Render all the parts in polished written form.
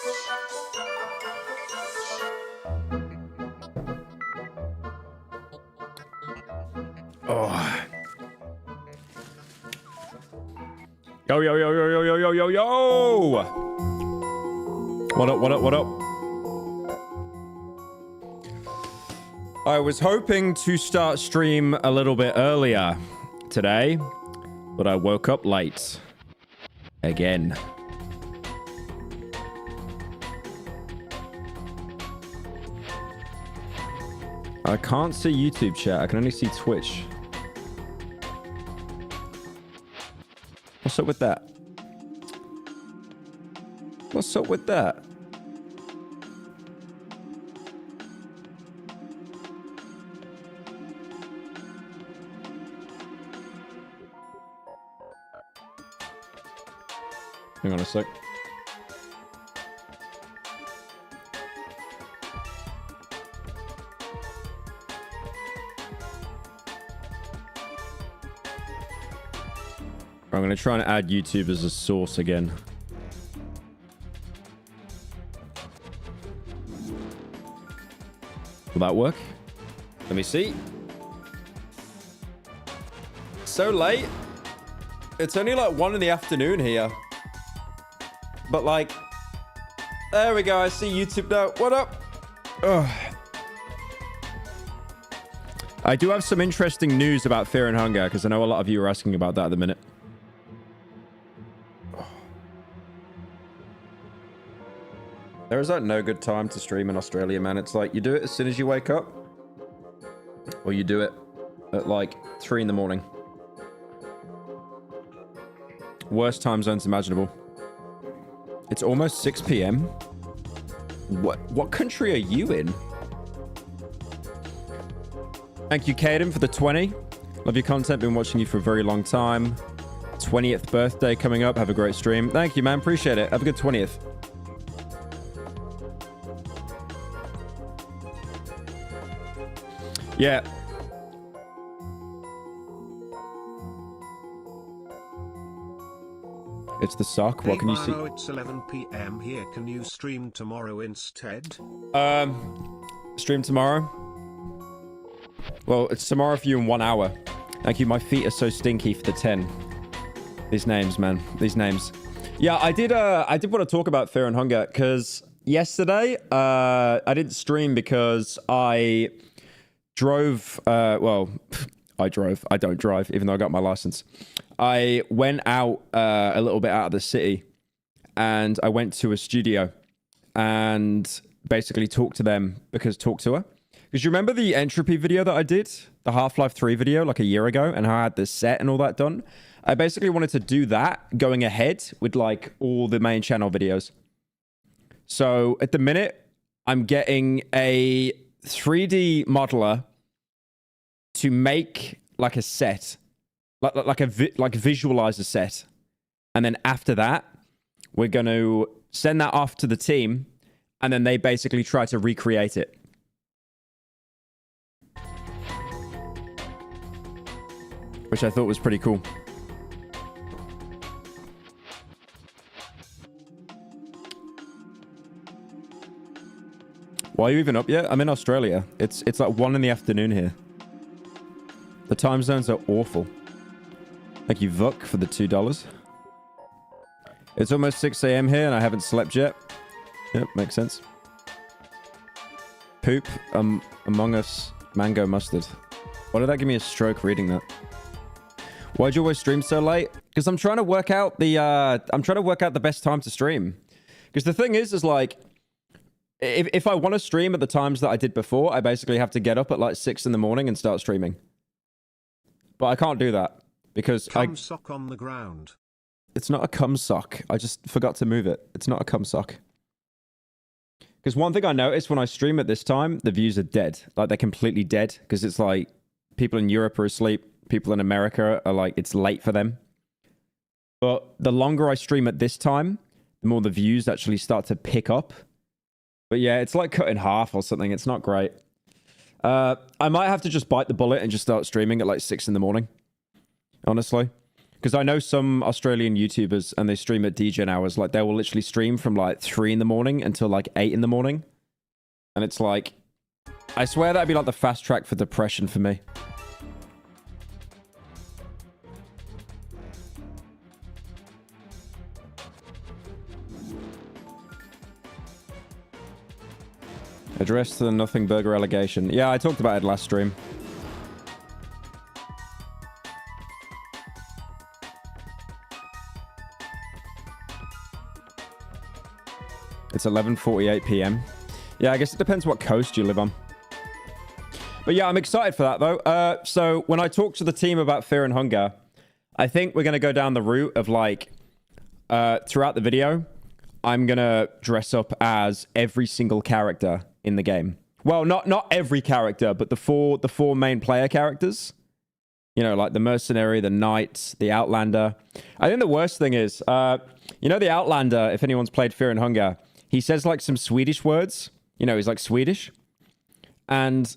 Oh. Yo, yo, yo, yo, yo, yo, yo, yo, yo! What up, what up, what up? I was hoping to start stream a little bit earlier today, but I woke up late. Again. I can't see YouTube chat. I can only see Twitch. What's up with that? What's up with that? Hang on a sec. I'm going to try and add YouTube as a source again. Will that work? Let me see. So late. It's only like 1 in the afternoon here. But like, there we go. I see YouTube now. What up? Ugh. I do have some interesting news about Fear and Hunger because I know a lot of you are asking about that at the minute. There is like no good time to stream in Australia, man. It's like you do it as soon as you wake up, or you do it at like 3 in the morning. Worst time zones imaginable. It's almost 6 p.m. What country are you in? Thank you, Caden, for the 20. Love your content. Been watching you for a very long time. 20th birthday coming up. Have a great stream. Thank you, man. Appreciate it. Have a good 20th. Yeah. It's the sock. What can you see? It's 11 p.m. here. Can you stream tomorrow instead? Stream tomorrow? Well, it's tomorrow for you in 1 hour. Thank you. My feet are so stinky for the 10. These names, man. These names. Yeah, I did want to talk about Fear and Hunger because yesterday, I didn't stream because I drove, well, I drove. I don't drive, even though I got my license. I went out a little bit out of the city and I went to a studio and basically talked to them because you remember the entropy video that I did, the Half-Life 3 video like a year ago, and how I had the set and all that done? I basically wanted to do that going ahead with like all the main channel videos. So at the minute, I'm getting a 3D modeler to make like a set, like visualize a set, and then after that, we're going to send that off to the team, and then they basically try to recreate it. Which I thought was pretty cool. Why are you even up yet? I'm in Australia. It's like 1 in the afternoon here. The time zones are awful. Thank you, Vuk, for the $2. It's almost 6 a.m. here and I haven't slept yet. Yep, makes sense. Poop, Among Us, mango mustard. Why did that give me a stroke reading that? Why'd you always stream so late? Because I'm trying to work out the best time to stream. Because the thing is like, if I want to stream at the times that I did before, I basically have to get up at like 6 in the morning and start streaming. But I can't do that because cum sock on the ground. It's not a cum sock. I just forgot to move it. It's not a cum sock. Because one thing I noticed when I stream at this time, the views are dead. Like they're completely dead because it's like people in Europe are asleep. People in America are like, it's late for them. But the longer I stream at this time, the more the views actually start to pick up. But yeah, it's like cut in half or something. It's not great. I might have to just bite the bullet and just start streaming at like 6 in the morning. Honestly. Because I know some Australian YouTubers and they stream at degen hours. Like they will literally stream from like 3 in the morning until like 8 in the morning. And it's like, I swear that'd be like the fast track for depression for me. Address to the Nothing Burger allegation. Yeah, I talked about it last stream. It's 11:48 p.m. Yeah, I guess it depends what coast you live on. But yeah, I'm excited for that, though. So when I talk to the team about Fear and Hunger, I think we're going to go down the route of, like, throughout the video, I'm going to dress up as every single character in the game. Well, not every character, but the four main player characters. You know, like the Mercenary, the Knight, the Outlander. I think the worst thing is, you know, the Outlander, if anyone's played Fear and Hunger, he says, like, some Swedish words. You know, he's, like, Swedish. And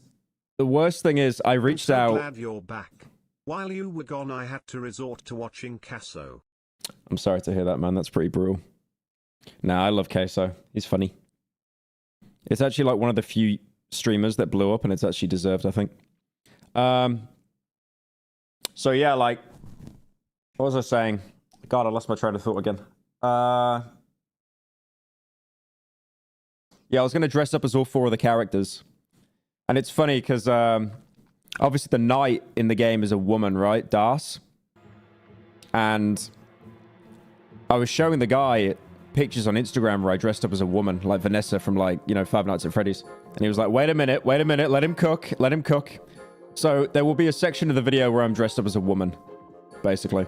the worst thing is, I reached out... I'm so glad you're back. While you were gone, I had to resort to watching Queso. I'm sorry to hear that, man. That's pretty brutal. Nah, I love Queso. He's funny. It's actually, like, one of the few streamers that blew up, and it's actually deserved, I think. So, yeah, like... What was I saying? God, I lost my train of thought again. Yeah, I was going to dress up as all 4 of the characters. And it's funny because obviously the Knight in the game is a woman, right? Das. And I was showing the guy pictures on Instagram where I dressed up as a woman, like Vanessa from, like, you know, Five Nights at Freddy's. And he was like, wait a minute, let him cook, let him cook. So there will be a section of the video where I'm dressed up as a woman, basically.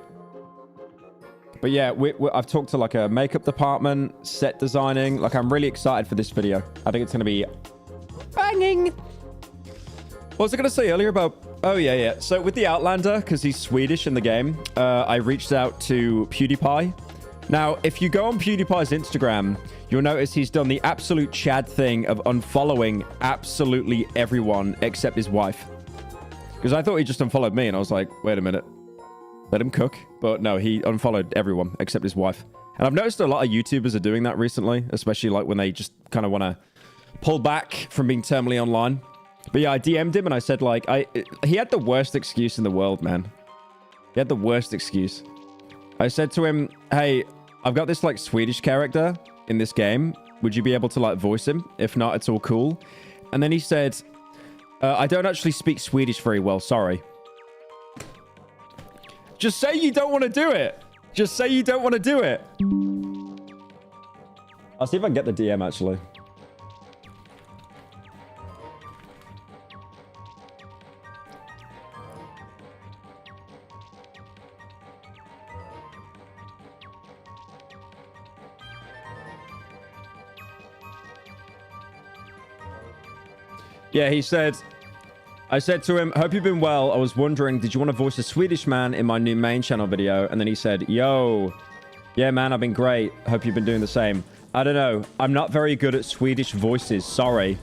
But yeah, I've talked to, like, a makeup department, set designing. Like, I'm really excited for this video. I think it's going to be banging. What was I going to say earlier about... Oh, yeah. So with the Outlander, because he's Swedish in the game, I reached out to Pewdiepie. Now, if you go on PewDiePie's Instagram, you'll notice he's done the absolute Chad thing of unfollowing absolutely everyone except his wife. Because I thought he just unfollowed me, and I was like, wait a minute. Let him cook. But no, he unfollowed everyone except his wife. And I've noticed a lot of YouTubers are doing that recently, especially like when they just kind of want to pull back from being terminally online. But yeah, I DM'd him and I said, like, he had the worst excuse in the world, man. He had the worst excuse. I said to him, hey, I've got this, like, Swedish character in this game. Would you be able to, like, voice him? If not, it's all cool. And then he said, I don't actually speak Swedish very well, sorry. Just say you don't want to do it. Just say you don't want to do it. I'll see if I can get the DM, actually. Yeah, he said... I said to him, hope you've been well. I was wondering, did you want to voice a Swedish man in my new main channel video? And then he said, yo, yeah, man, I've been great. Hope you've been doing the same. I don't know. I'm not very good at Swedish voices. Sorry.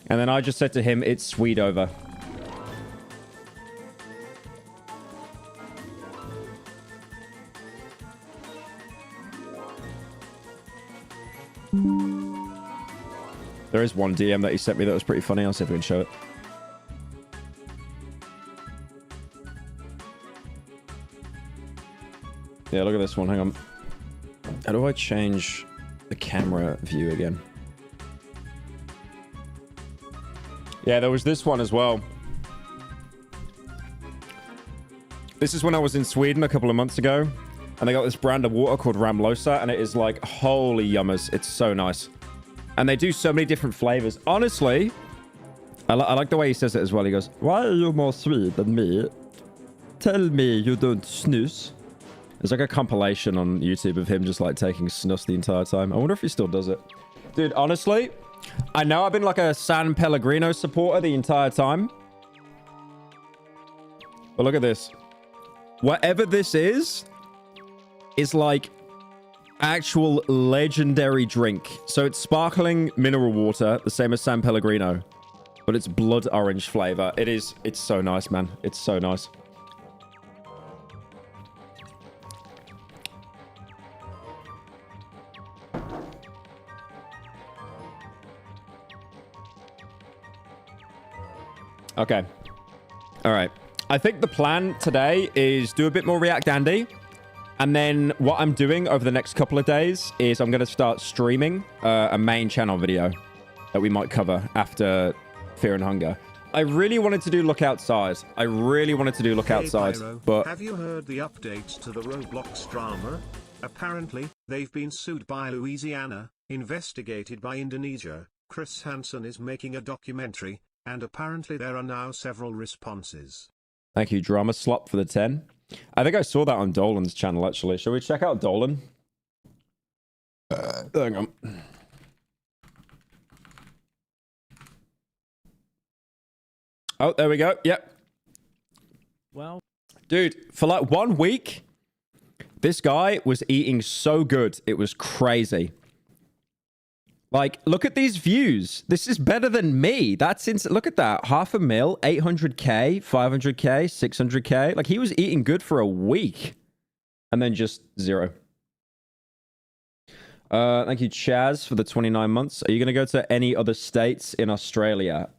And then I just said to him, it's Swede over. There is one DM that he sent me that was pretty funny. I'll see if we can show it. Yeah, look at this one. Hang on. How do I change the camera view again? Yeah, there was this one as well. This is when I was in Sweden a couple of months ago. And they got this brand of water called Ramlosa. And it is like, holy yummers. It's so nice. And they do so many different flavors. Honestly, I like the way he says it as well. He goes, why are you more sweet than me? Tell me you don't snooze. There's like a compilation on YouTube of him just like taking snus the entire time. I wonder if he still does it. Dude, honestly, I know I've been like a San Pellegrino supporter the entire time. But look at this. Whatever this is like actual legendary drink. So it's sparkling mineral water, the same as San Pellegrino. But it's blood orange flavor. It's so nice, man. It's so nice. Okay. All right. I think the plan today is do a bit more React Andy. And then what I'm doing over the next couple of days is I'm going to start streaming a main channel video that we might cover after Fear and Hunger. I really wanted to do Look Outside. I really wanted to do Look Outside. Pyro, But have you heard the update to the Roblox drama? Apparently, they've been sued by Louisiana, investigated by Indonesia. Chris Hansen is making a documentary, and apparently there are now several responses. thank you, Drama Slop, for the 10. I think I saw that on Dolan's channel, actually. Shall we check out Dolan? Hang on. Oh, there we go. Yep. Well, dude, for like 1 week, this guy was eating so good. It was crazy. Like, look at these views. This is better than me. That's insane. Look at that. 500,000, 800K, 500K, 600K. Like, he was eating good for a week. And then just 0. Thank you, Chaz, for the 29 months. Are you going to go to any other states in Australia?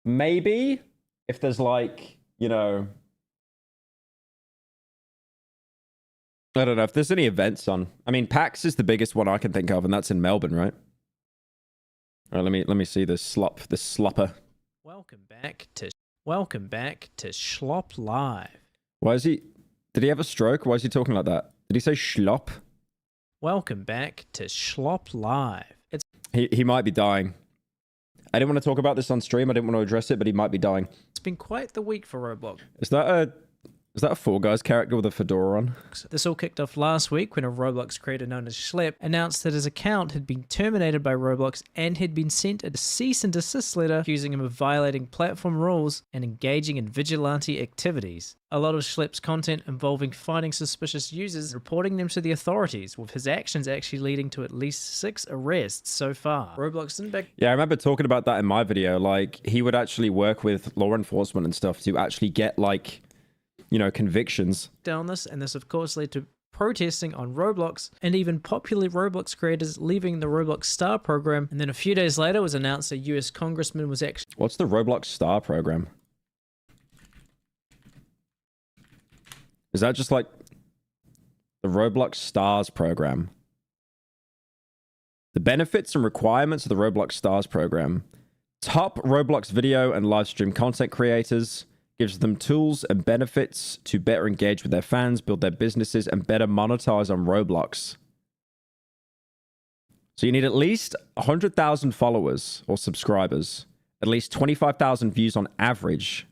Maybe. If there's like, you know... I don't know if there's any events on. I mean, PAX is the biggest one I can think of, and that's in Melbourne, right? All right, let me see this slopper. welcome back to Schllepp Live. Why is he? Did he have a stroke? Why is he talking like that? Did he say schlop? Welcome back to Schllepp Live. He might be dying. I didn't want to talk about this on stream. I didn't want to address it, but he might be dying. It's been quite the week for Roblox. Is that a Fall Guys character with a fedora on? This all kicked off last week when a Roblox creator known as Schllepp announced that his account had been terminated by Roblox and had been sent a cease and desist letter accusing him of violating platform rules and engaging in vigilante activities. A lot of Schlepp's content involving finding suspicious users and reporting them to the authorities, with his actions actually leading to at least 6 arrests so far. Roblox didn't back... Yeah, I remember talking about that in my video. Like, he would actually work with law enforcement and stuff to actually get, like, you know, convictions down this, and this of course led to protesting on Roblox and even popular Roblox creators leaving the Roblox Star program. And then a few days later it was announced a US congressman was actually... What's the Roblox Star program? Is that just like the Roblox Stars program? The benefits and requirements of the Roblox Stars program. Top Roblox video and live stream content creators. Gives them tools and benefits to better engage with their fans, build their businesses, and better monetize on Roblox. So you need at least 100,000 followers or subscribers, at least 25,000 views on average.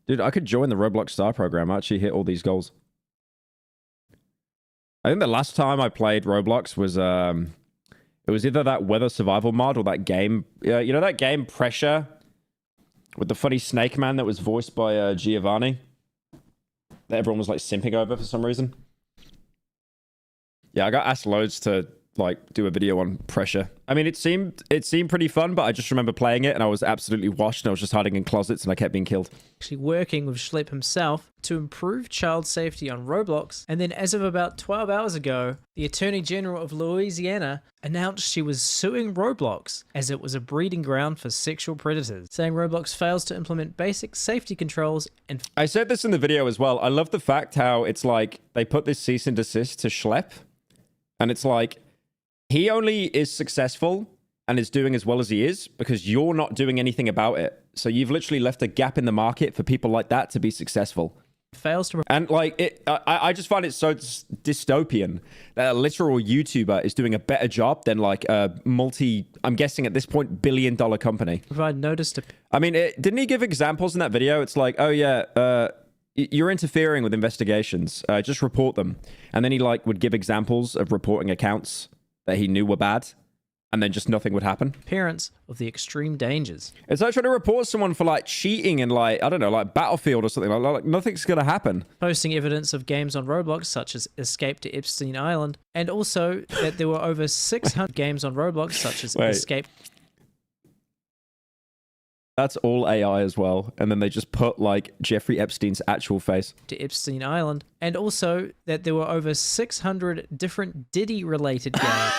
Dude, I could join the Roblox Star program. I actually hit all these goals. I think the last time I played Roblox was, it was either that weather survival mod or that game, you know that game Pressure? With the funny snake man that was voiced by Giovanni? That everyone was like simping over for some reason. Yeah, I got asked loads to like do a video on Pressure. I mean, it seemed pretty fun, but I just remember playing it and I was absolutely washed and I was just hiding in closets and I kept being killed. Actually working with Schllepp himself to improve child safety on Roblox. And then as of about 12 hours ago, the Attorney General of Louisiana announced she was suing Roblox as it was a breeding ground for sexual predators, saying Roblox fails to implement basic safety controls. And I said this in the video as well. I love the fact how it's like they put this cease and desist to Schllepp and it's like, he only is successful and is doing as well as he is because you're not doing anything about it. So you've literally left a gap in the market for people like that to be successful. Fails to... And like, I just find it so dystopian that a literal YouTuber is doing a better job than like a I'm guessing at this point, billion-dollar company. Provide notice to... I mean, didn't he give examples in that video? It's like, oh yeah, you're interfering with investigations. Just report them. And then he like would give examples of reporting accounts that he knew were bad, and then just nothing would happen. Parents of the extreme dangers. It's like trying to report someone for like cheating in like, I don't know, like Battlefield or something. Like nothing's gonna happen. Posting evidence of games on Roblox, such as Escape to Epstein Island, and also that there were over 600 games on Roblox, such as Escape. That's all AI as well. And then they just put like Jeffrey Epstein's actual face. To Epstein Island, and also that there were over 600 different Diddy-related games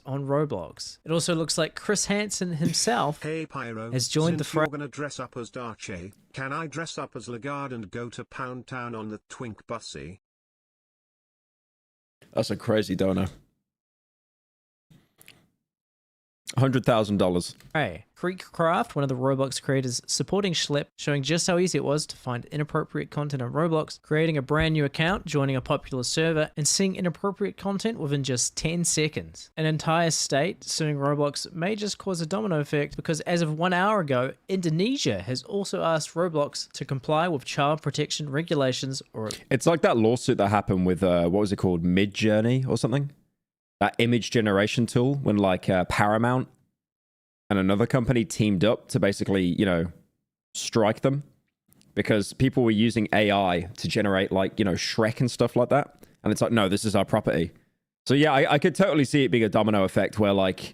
on Roblox. It also looks like Chris Hansen himself Hey Pyro, has joined the since fray. you're gonna dress up as Darche, can I dress up as Lagarde and go to Pound Town on the Twink Bussy? That's a crazy donor. $100,000. Hey, Creekcraft, one of the Roblox creators, supporting Schllepp, showing just how easy it was to find inappropriate content on Roblox, creating a brand new account, joining a popular server, and seeing inappropriate content within just 10 seconds. An entire state suing Roblox may just cause a domino effect because as of 1 hour ago, Indonesia has also asked Roblox to comply with child protection regulations or... It's like that lawsuit that happened with, what was it called? Midjourney or something? That image generation tool when like Paramount and another company teamed up to basically, you know, strike them because people were using AI to generate like, you know, Shrek and stuff like that. And it's like, no, this is our property. So yeah, I could totally see it being a domino effect where like,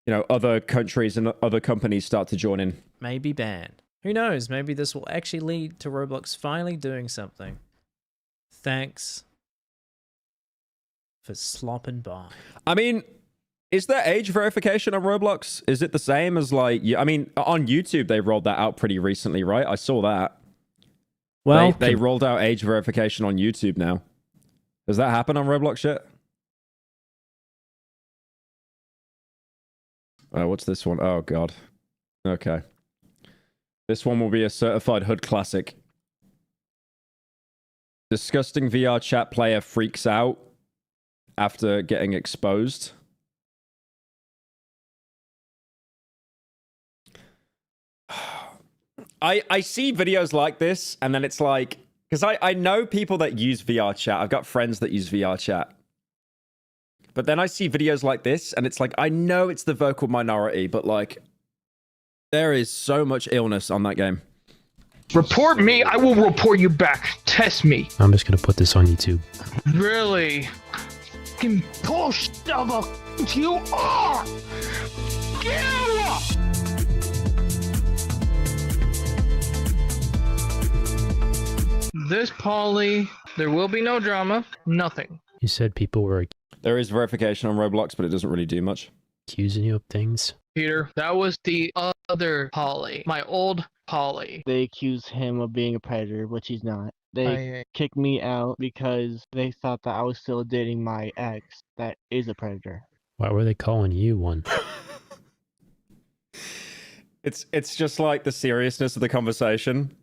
you know, other countries and other companies start to join in. may be banned. Who knows? Maybe this will actually lead to Roblox finally doing something. Thanks for slopping by. I mean, is there age verification on Roblox? Is it the same as like, I mean, on YouTube, they rolled that out pretty recently, right? I saw that. Well, they rolled out age verification on YouTube now. Does that happen on Roblox yet? Oh, what's this one? Oh, God. Okay. This one will be a certified hood classic. Disgusting VR chat player freaks out after getting exposed. I see videos like this, and then it's like, because I know people that use VR chat. I've got friends that use VR chat. But then I see videos like this, and it's like, I know it's the vocal minority, but like, there is so much illness on that game. Report me, I will report you back. Test me. I'm just gonna put this on YouTube. Really? Fucking push the you are! You! This poly, there will be no drama, nothing. You said people were There is verification on Roblox, but it doesn't really do much. accusing you of things. Peter, that was the other poly, my old poly. They accuse him of being a predator, which he's not. They kicked me out because they thought that I was still dating my ex that is a predator. Why were they calling you one? It's just like the seriousness of the conversation,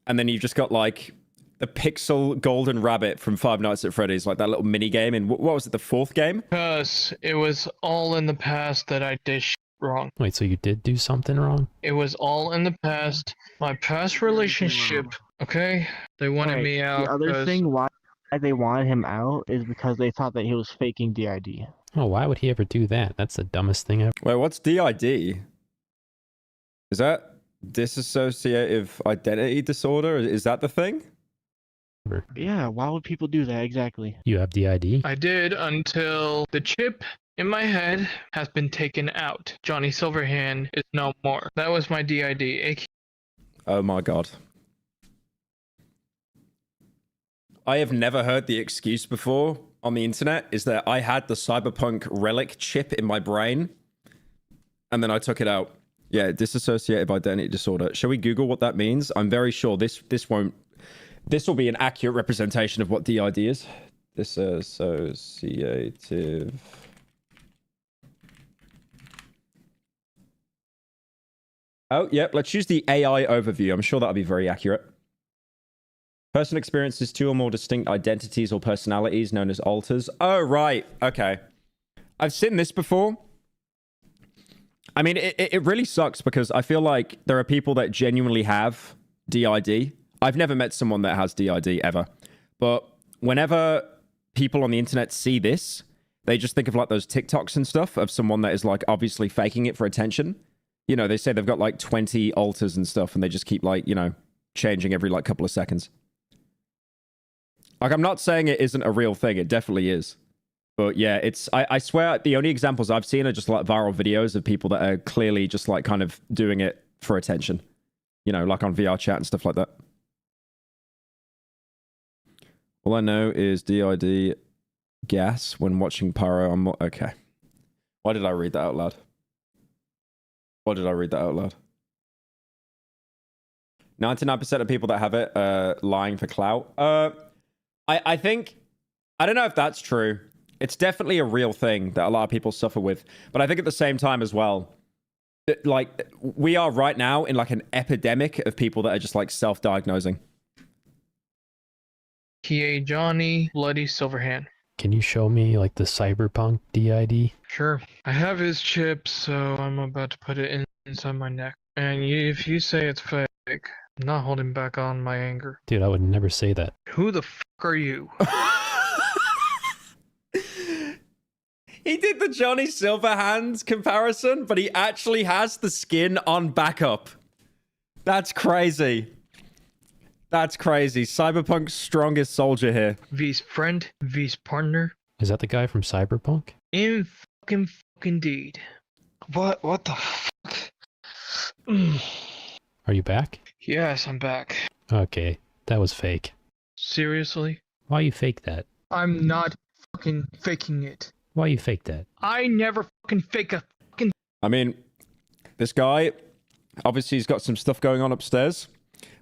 and then you've just got like the pixel golden rabbit from Five Nights at Freddy's, like that little mini game in what was it, the fourth game? Because it was all in the past that I did wrong. Wait, so you did do something wrong? It was all in the past. My past relationship. Okay, they wanted Right. me out. The other 'cause- thing why they wanted him out is because they thought that he was faking DID. Oh, why would he ever do that? That's the dumbest thing ever. Wait, what's DID? Is that dissociative identity disorder? Is that the thing? Yeah, why would people do that exactly? You have DID? I did until the chip in my head has been taken out. Johnny Silverhand is no more. That was my DID. Oh my God. I have never heard the excuse before on the internet is that I had the cyberpunk relic chip in my brain and then I took it out. Yeah, dissociative identity disorder. Shall we Google what that means? I'm very sure this will be an accurate representation of what DID is. Dissociative. Oh, yep. Let's use the AI overview. I'm sure that'll be very accurate. Person experiences two or more distinct identities or personalities known as alters. Oh, right. Okay. I've seen this before. I mean, it really sucks because I feel like there are people that genuinely have DID. I've never met someone that has DID ever. But whenever people on the internet see this, they just think of like those TikToks and stuff of someone that is like obviously faking it for attention. You know, they say they've got like 20 alters and stuff and they just keep like, you know, changing every like couple of seconds. Like, I'm not saying it isn't a real thing. It definitely is. But yeah, I swear the only examples I've seen are just like viral videos of people that are clearly just like kind of doing it for attention. You know, like on VR chat and stuff like that. All I know is DID gas when watching Pyro. Okay. Why did I read that out loud? Why did I read that out loud? 99% of people that have it are lying for clout. I think, I don't know if that's true. It's definitely a real thing that a lot of people suffer with. But I think at the same time as well, like, we are right now in like an epidemic of people that are just like self-diagnosing. PA Johnny, Bloody Silverhand. Can you show me like the cyberpunk DID? Sure. I have his chip, so I'm about to put it inside my neck. And if you say it's fake, I'm not holding back on my anger. Dude, I would never say that. Who the fuck are you? He did the Johnny Silverhand comparison, but he actually has the skin on backup. That's crazy. That's crazy. Cyberpunk's strongest soldier here. V's friend, V's partner. Is that the guy from Cyberpunk? In fucking deed. What the fuck? Are you back? Yes, I'm back. Okay, that was fake. Seriously? Why you fake that? I'm not fucking faking it. Why you fake that? I never fucking fake a fucking... I mean, this guy, obviously he's got some stuff going on upstairs,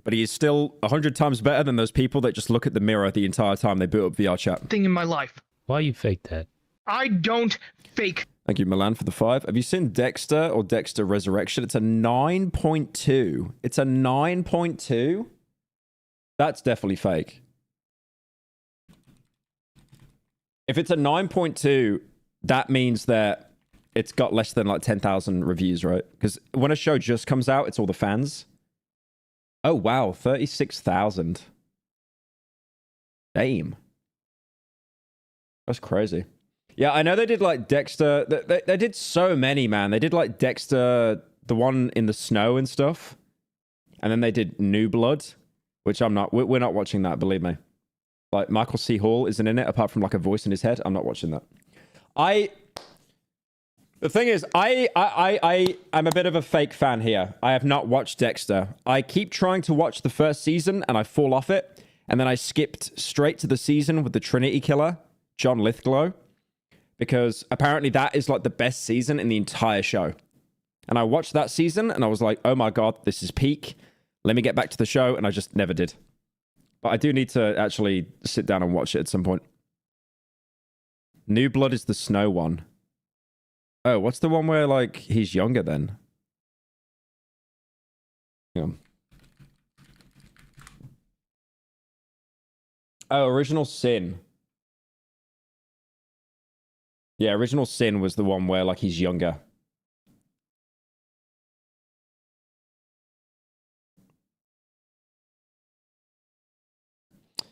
but he is still 100 times better than those people that just look at the mirror the entire time they boot up VR chat. ...thing in my life. Why you fake that? I don't fake. Thank you, Milan, for the 5. Have you seen Dexter or Dexter Resurrection? It's a 9.2. It's a 9.2? That's definitely fake. If it's a 9.2, that means that it's got less than like 10,000 reviews, right? Because when a show just comes out, it's all the fans. Oh, wow. 36,000. Damn. That's crazy. Yeah, I know they did like Dexter. They did so many, man. They did like Dexter, the one in the snow and stuff. And then they did New Blood, which I'm not. We're not watching that, believe me. Like, Michael C. Hall isn't in it, apart from like a voice in his head. I'm not watching that. The thing is, I'm a bit of a fake fan here. I have not watched Dexter. I keep trying to watch the first season and I fall off it. And then I skipped straight to the season with the Trinity Killer, John Lithgow, because apparently that is like the best season in the entire show. And I watched that season and I was like, oh my God, this is peak. Let me get back to the show. And I just never did. But I do need to actually sit down and watch it at some point. New Blood is the snow one. Oh, what's the one where, like, he's younger then? Yeah. Oh, Original Sin. Yeah, Original Sin was the one where, like, he's younger.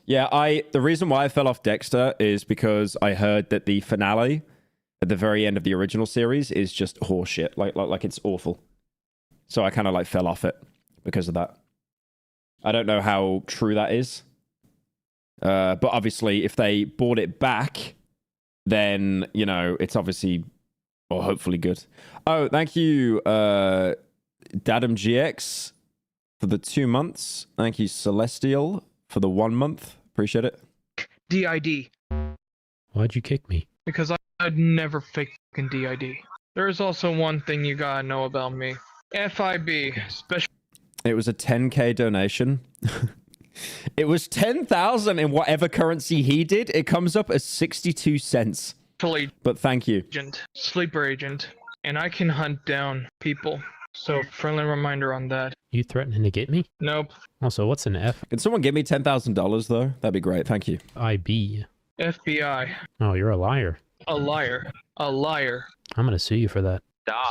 Yeah, the reason why I fell off Dexter is because I heard that the finale at the very end of the original series is just horseshit. Like it's awful. So I kind of like fell off it because of that. I don't know how true that is. But obviously, if they brought it back, then, you know, it's obviously, or hopefully good. Oh, thank you, DadamGX for the 2 months. Thank you, Celestial, for the 1 month. Appreciate it. DID. Why'd you kick me? Because I'd never fake fucking DID. There's also one thing you gotta know about me. FIB, special. It was a 10K donation. It was 10,000 in whatever currency he did. It comes up as 62 cents. But thank you. Agent, sleeper agent, and I can hunt down people. So friendly reminder on that. You threatening to get me? Nope. Also, what's an F? Can someone give me $10,000 though? That'd be great. Thank you. IB. FBI. Oh, you're a liar. A liar. A liar. I'm gonna sue you for that.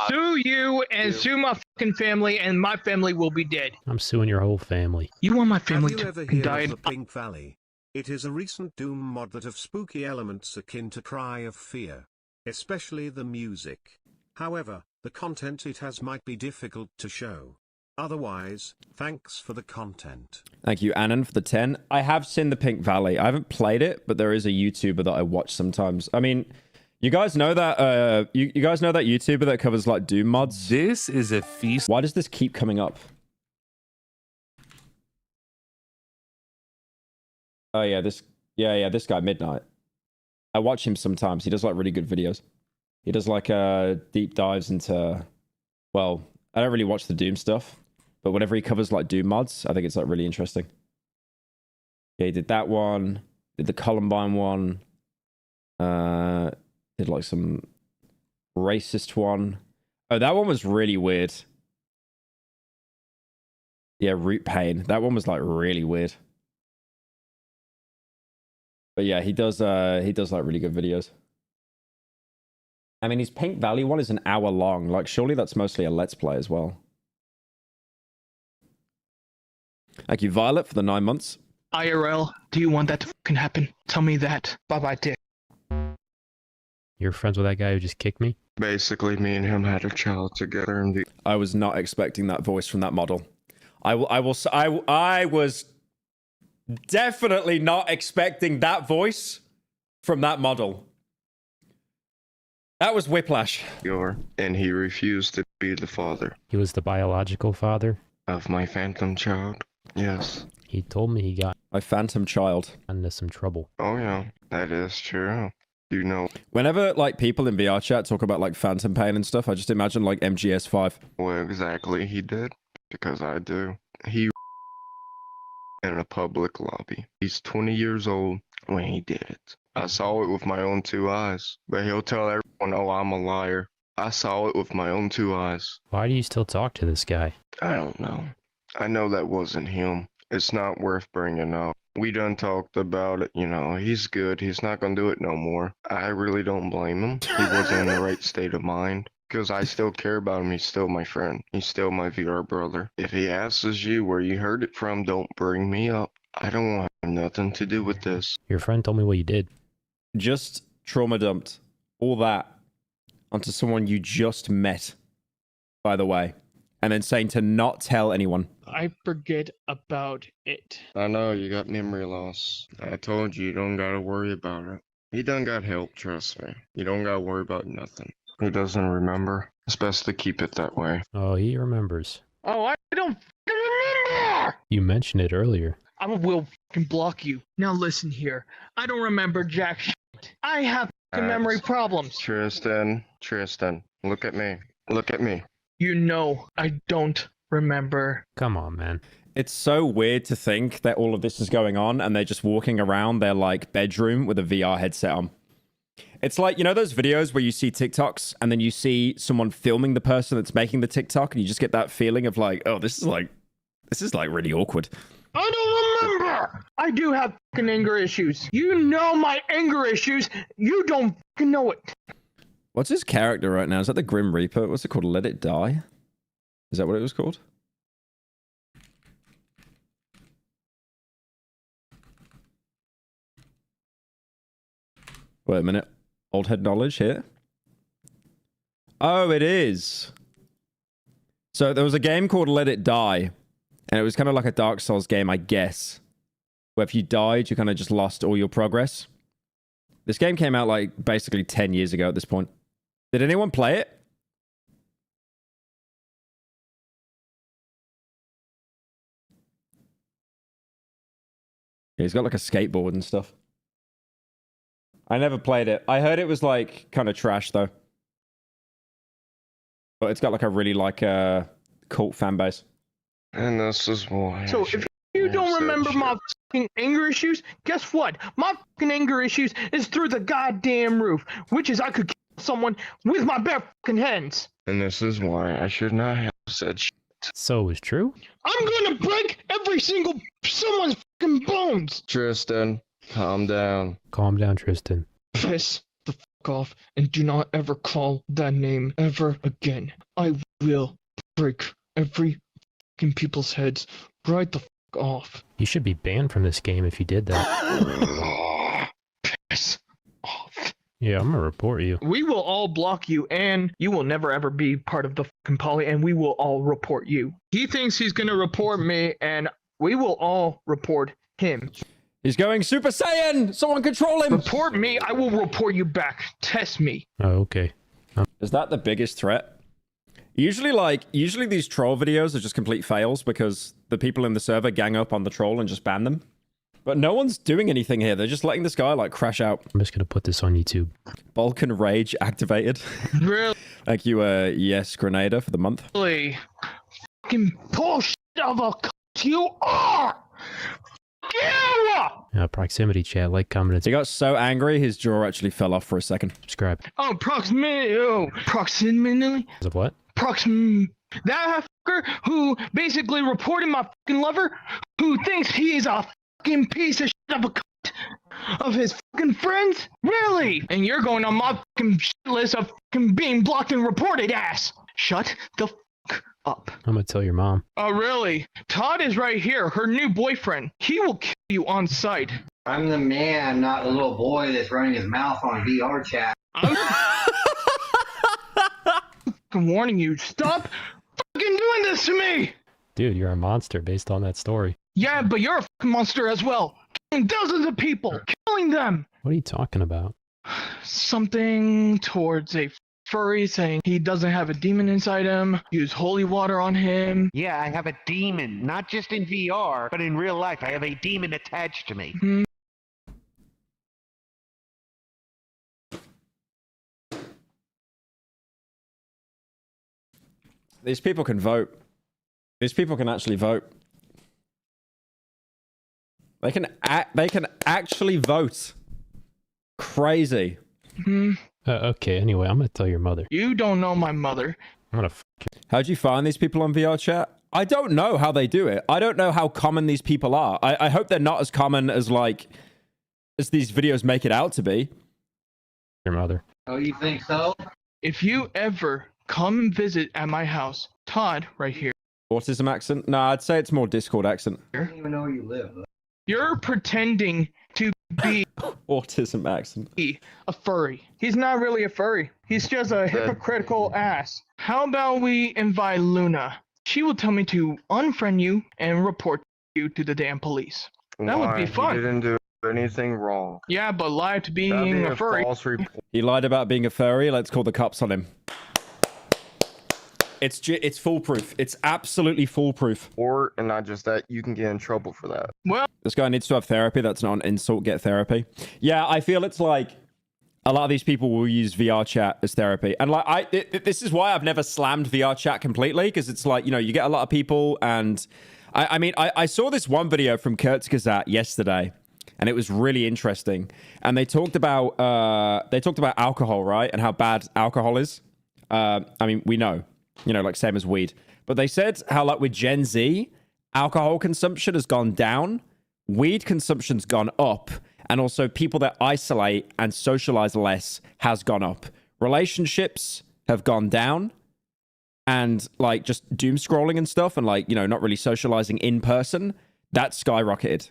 Sue you and sue my fucking family, and my family will be dead. I'm suing your whole family. You want my family Have you to ever heard die? of the Pink Valley? It is a recent Doom mod that have spooky elements akin to Cry of Fear, especially the music. However, the content it has might be difficult to show. Otherwise, thanks for the content. Thank you, Annan, for the 10. I have seen the Pink Valley. I haven't played it, but there is a YouTuber that I watch sometimes. I mean, you guys know that you guys know that YouTuber that covers like Doom mods? This is a feast. Why does this keep coming up? Oh yeah, this guy Midnight. I watch him sometimes. He does like really good videos. He does like deep dives into, well, I don't really watch the Doom stuff, but whenever he covers like Doom mods, I think it's like really interesting. Yeah, he did that one, did the Columbine one, did like some racist one. Oh, that one was really weird. Yeah, Root Pain. That one was like really weird. But yeah, he does like really good videos. I mean, his Pink Valley one is an hour long. Like, surely that's mostly a Let's Play as well. Thank you, Violet, for the 9 months. IRL, do you want that to fucking happen? Tell me that. Bye-bye, dick. You're friends with that guy who just kicked me? Basically, me and him had a child together, and I was not expecting that voice from that model. I was definitely not expecting that voice from that model. That was Whiplash. and he refused to be the father He was the biological father? of my phantom child. Yes. He told me he got My phantom child. into some trouble. Oh yeah, that is true. You know Whenever like people in VR chat talk about like phantom pain and stuff, I just imagine like MGS5. what exactly he did? Because I do. He in a public lobby. He's 20 years old when he did it. I saw it with my own 2 eyes. But he'll tell everyone, oh, I'm a liar. I saw it with my own 2 eyes. Why do you still talk to this guy? I don't know. I know that wasn't him. It's not worth bringing up. We done talked about it, you know. He's good. He's not gonna do it no more. I really don't blame him. He wasn't in the right state of mind. Because I still care about him. He's still my friend. He's still my VR brother. If he asks you where you heard it from, don't bring me up. I don't want nothing to do with this. Your friend told me what you did. Just trauma dumped all that onto someone you just met, by the way. And then saying to not tell anyone. I forget about it. I know you got memory loss. I told you don't gotta worry about it. He done got help, trust me. You don't gotta worry about nothing. He doesn't remember. It's best to keep it that way. Oh, he remembers. Oh, I don't fucking remember! You mentioned it earlier. I will fucking block you. Now listen here. I don't remember jack shit. I have fucking memory problems. Tristan, look at me. Look at me. You know I don't remember. Come on, man. It's so weird to think that all of this is going on and they're just walking around their like bedroom with a VR headset on. It's like, you know those videos where you see TikToks and then you see someone filming the person that's making the TikTok and you just get that feeling of like, oh, this is like really awkward. I don't remember! I do have fucking anger issues. You know my anger issues. You don't fucking know it. What's his character right now? Is that the Grim Reaper? What's it called? Let It Die? Is that what it was called? Wait a minute. Old head knowledge here. Oh, it is. So there was a game called Let It Die. And it was kind of like a Dark Souls game, I guess. Where if you died, you kind of just lost all your progress. This game came out like basically 10 years ago at this point. Did anyone play it? Yeah, he's got like a skateboard and stuff. I never played it. I heard it was like kind of trash though. But it's got like a really like cult fan base. And this is why. So if you don't remember my fucking anger issues, guess what? My fucking anger issues is through the goddamn roof, which is I could kill someone with my bare fucking hands. And this is why I should not have said shit. So it was true? I'm gonna break every single someone's fucking bones. Tristan, calm down. Calm down, Tristan. Piss the fuck off and do not ever call that name ever again. I will break every fucking people's heads right the fuck off. You should be banned from this game if you did that. Piss off. Yeah, I'm gonna report you. We will all block you, and you will never ever be part of the fucking poly, and we will all report you. He thinks he's gonna report me, and we will all report him. He's going Super Saiyan! Someone control him! Report me, I will report you back. Test me. Oh, okay. Is that the biggest threat? Usually these troll videos are just complete fails because the people in the server gang up on the troll and just ban them. But no one's doing anything here. They're just letting this guy, like, crash out. I'm just gonna put this on YouTube. Vulcan Rage activated. Really? Thank you, yes, Grenada for the month. Fucking bullshit of a cunt you are! You! Proximity chat, like, comment, He got so angry, his jaw actually fell off for a second. subscribe. Oh, proximity. Of what? That fucker who basically reported my fucking lover, who thinks he's a fucking piece of shit of a cunt of his fucking friends? Really? And you're going on my fucking shit list of fucking being blocked and reported, ass. Shut the fuck up. I'm gonna tell your mom. Oh, really? Todd is right here, her new boyfriend. He will kill you on sight. I'm the man, not the little boy that's running his mouth on VR chat. I'm fucking warning you, stop fucking doing this to me! Dude, you're a monster based on that story. Yeah, but you're a fucking monster as well. Killing dozens of people, killing them! What are you talking about? Something towards a furry saying he doesn't have a demon inside him, use holy water on him. Yeah, I have a demon, not just in VR, but in real life. I have a demon attached to me. These people can vote. These people can actually vote. They can actually vote. Crazy. Okay, anyway, I'm gonna tell your mother. You don't know my mother. I'm gonna How'd you find these people on VR chat? I don't know how they do it. I don't know how common these people are. I hope they're not as common as, like, as these videos make it out to be. your mother. Oh, you think so? If you ever come and visit at my house, Todd, right here, Autism accent? Nah, I'd say it's more Discord accent. I don't even know where you live. you're pretending to be Autism accent. a furry. He's not really a furry. He's just a hypocritical ass. How about we invite Luna? She will tell me to unfriend you and report you to the damn police. That would be fun. He didn't do anything wrong. Yeah, but lie to That'd being be a furry. false report. He lied about being a furry. Let's call the cops on him. It's foolproof. It's absolutely foolproof. Or, and not just that, you can get in trouble for that. Well, This guy needs to have therapy. That's not an insult. Get therapy. Yeah, I feel it's like a lot of these people will use VR chat as therapy. And like, this is why I've never slammed VR chat completely, because it's like, you know, you get a lot of people. And I mean, I saw this one video from Kurzgesagt yesterday, and it was really interesting. And they talked about alcohol, right? And how bad alcohol is. I mean, we know, you know, like same as weed. But they said how, like, with Gen Z, alcohol consumption has gone down, weed consumption's gone up, and also people that isolate and socialize less has gone up. Relationships have gone down, and like just doom scrolling and stuff, and like, you know, not really socializing in person, that's skyrocketed.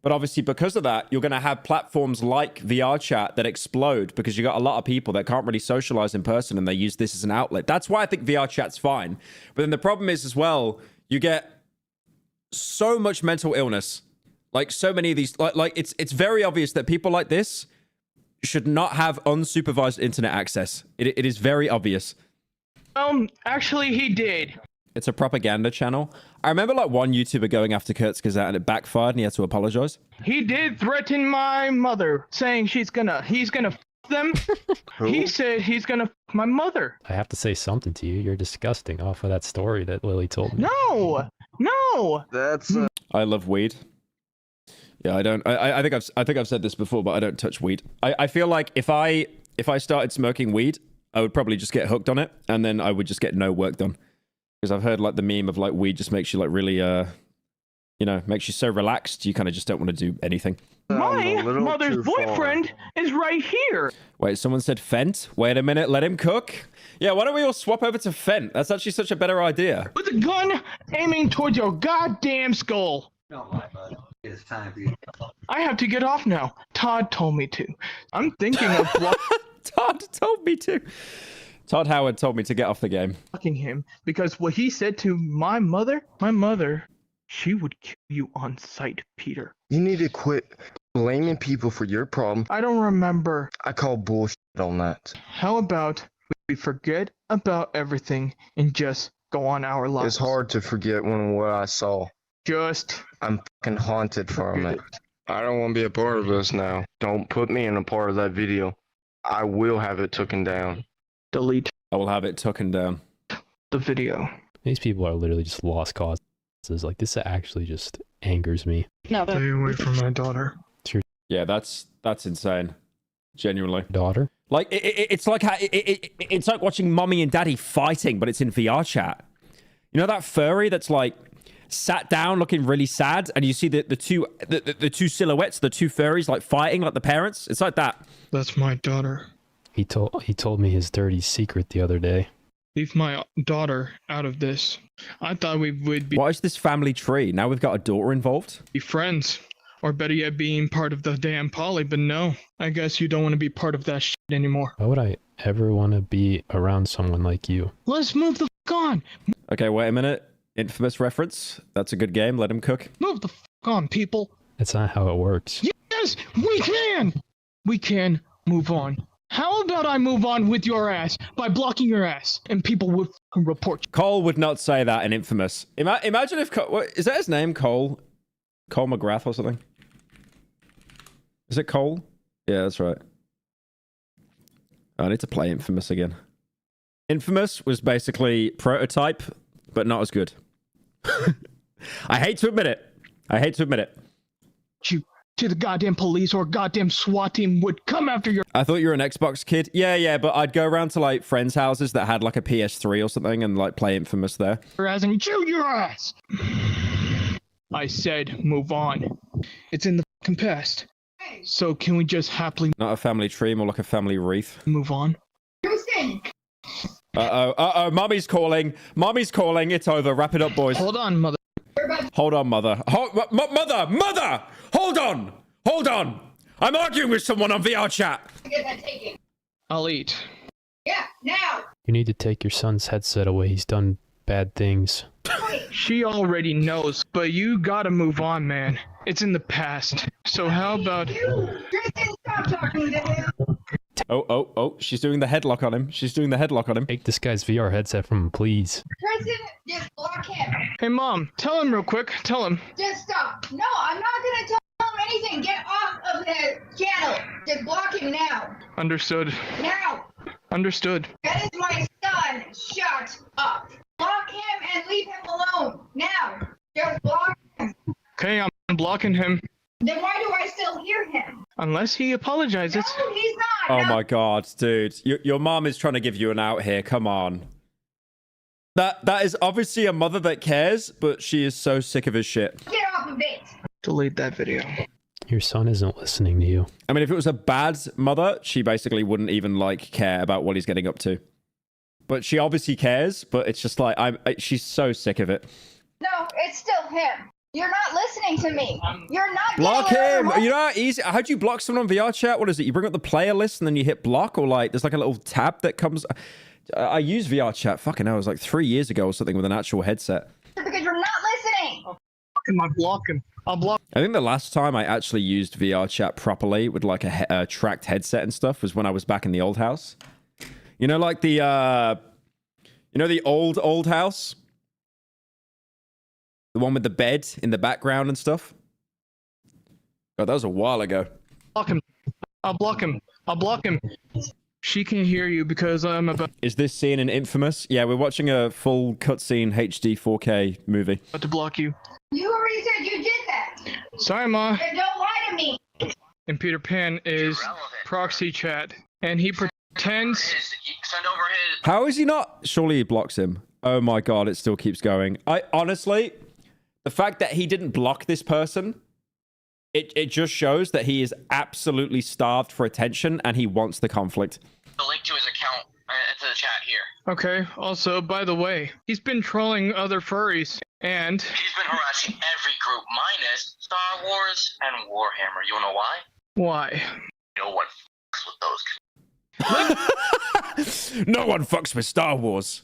But obviously, because of that, you're going to have platforms like VR chat that explode because you got a lot of people that can't really socialize in person and they use this as an outlet. That's why I think VR chat's fine. But then the problem is as well, you get so much mental illness. Like so many of these, like it's very obvious that people like this should not have unsupervised internet access. It is very obvious. actually, he did. It's a propaganda channel. I remember like one YouTuber going after Kurzgesagt and it backfired and he had to apologize. He did threaten my mother, saying he's gonna f them. He said he's gonna f my mother. I have to say something to you. You're disgusting off of that story that Lily told me. No. That's I love weed. Yeah, I don't. I think I've said this before, but I don't touch weed. I feel like if I started smoking weed, I would probably just get hooked on it, and then I would just get no work done. Because I've heard like the meme of like weed just makes you like really you know, makes you so relaxed you kind of just don't want to do anything. My mother's boyfriend is right here. Wait, someone said Fent? Wait a minute, let him cook? Yeah, why don't we all swap over to Fent? That's actually such a better idea. With a gun aiming towards your goddamn skull. No, my bud. it's time for you. I have to get off now. Todd told me to. I'm thinking of Todd told me to. Todd Howard told me to get off the game. blocking him because what he said to my mother, she would kill you on sight, Peter. You need to quit blaming people for your problem. I don't remember. I call bullshit on that. How about we forget about everything and just go on our lives? It's hard to forget what I saw. I'm fucking haunted from it. I don't want to be a part of this now. Don't put me in a part of that video. I will have it taken down. Delete I will have it taken down. the video. These people are literally just lost causes. Like, this actually just angers me. Stay away from my daughter. Yeah, that's insane. Genuinely. Daughter? Like, it's like it's like watching mommy and daddy fighting, but it's in VR chat. You know that furry that's like sat down looking really sad, and you see the two silhouettes, the two furries like fighting like the parents? It's like that. That's my daughter. He told me his dirty secret the other day. Leave my daughter out of this. I thought we would What is this family tree? Now we've got a daughter involved? be friends. Or better yet, being part of the damn poly, but no. I guess you don't want to be part of that shit anymore. Why would I ever want to be around someone like you? Let's move the f on. Okay, wait a minute. Infamous reference. That's a good game. Let him cook. Move the f on, people. That's not how it works. Yes, we can. We can move on. How about I move on with your ass by blocking your ass and people will f***ing report you. Cole would not say that in Infamous. Imagine if is that his name? Cole McGrath or something? Is it Cole? Yeah, that's right. I need to play Infamous again. Infamous was basically Prototype, but not as good. I hate to admit it. You to the goddamn police or goddamn SWAT team would come after your I thought you were an Xbox kid. Yeah, but I'd go around to like friends' houses that had like a PS3 or something and like play Infamous there. ass and chew your ass. I said move on. It's in the fucking past. So can we just happily Not a family tree, more like a family wreath. move on? Uh-oh, Mommy's calling. It's over. Wrap it up, boys. Hold on, mother. Hold on, mother. Mother! Hold on! I'm arguing with someone on VR chat. Get that taken. I'll eat. Yeah, now. You need to take your son's headset away. He's done bad things. She already knows, but you gotta move on, man. It's in the past. So how about Tristan, stop talking to him. Oh, she's doing the headlock on him. Take this guy's VR headset from him, please. Tristan, just block him. Hey mom, tell him real quick. Tell him. Just stop. No, I'm not gonna tell him anything. Get off of the channel. Just block him now. Understood. Now. Understood. That is my son. Shut up. Block him and leave him alone. Now. Just block him. Okay, I'm blocking him. Then why do I still hear him? Unless he apologizes. No, he's not. Oh No. my god, dude. Your mom is trying to give you an out here. Come on. That is obviously a mother that cares, but she is so sick of his shit. Get off of it. Delete that video. Your son isn't listening to you. I mean, if it was a bad mother, she basically wouldn't even like care about what he's getting up to. But she obviously cares, but it's just like she's so sick of it. No, it's still him. You're not listening to me. You're not Block getting him! You know how easy? How do you block someone on VR chat? What is it? You bring up the player list and then you hit block, or like there's like a little tab that comes. I used VR chat. Fucking hell, it was like 3 years ago or something with an actual headset. because you're not listening. I'll block him. I'll block. I think the last time I actually used VR chat properly with like a tracked headset and stuff was when I was back in the old house. You know, like the the old house. The one with the bed in the background and stuff. God, that was a while ago. Block him. I'll block him. I'll block him. She can hear you because I'm about Is this scene in Infamous? Yeah, we're watching a full cutscene HD 4K movie. to block you. You already said you did that. Sorry, Ma. Then don't lie to me. And Peter Pan is proxy chat, and he pretends. How is he not? Surely he blocks him. Oh my god, it still keeps going. I honestly, the fact that he didn't block this person, it just shows that he is absolutely starved for attention and he wants the conflict. The link to his account into the chat here. Okay. Also, by the way, he's been trolling other furries, and He's been harassing every group minus Star Wars and Warhammer. You know why? Why? No one fucks with those. No one fucks with Star Wars.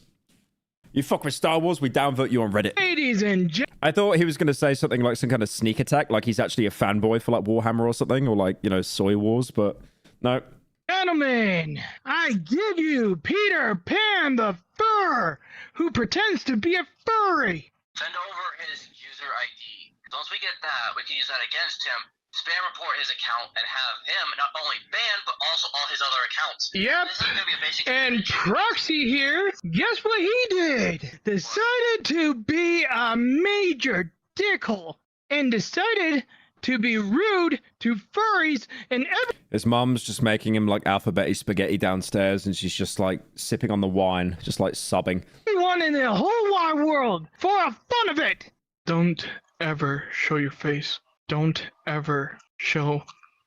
You fuck with Star Wars, we downvote you on Reddit. Ladies and gentlemen. I thought he was going to say something like some kind of sneak attack, like he's actually a fanboy for like Warhammer or something, or like, you know, Soy Wars, but no. Gentlemen, I give you Peter Pan the Fur, who pretends to be a furry. Send over his user ID. Once we get that, we can use that against him. Spam report his account and have him not only banned, but also all his other accounts. Yep. This is gonna be a basic And Proxy here, guess what he did? Decided to be a major dickhole. And decided to be rude to furries and his mum's just making him like alphabet spaghetti downstairs, and she's just like sipping on the wine, just like sobbing. everyone in the whole wide world for a fun of it. Don't ever show your face. Don't ever show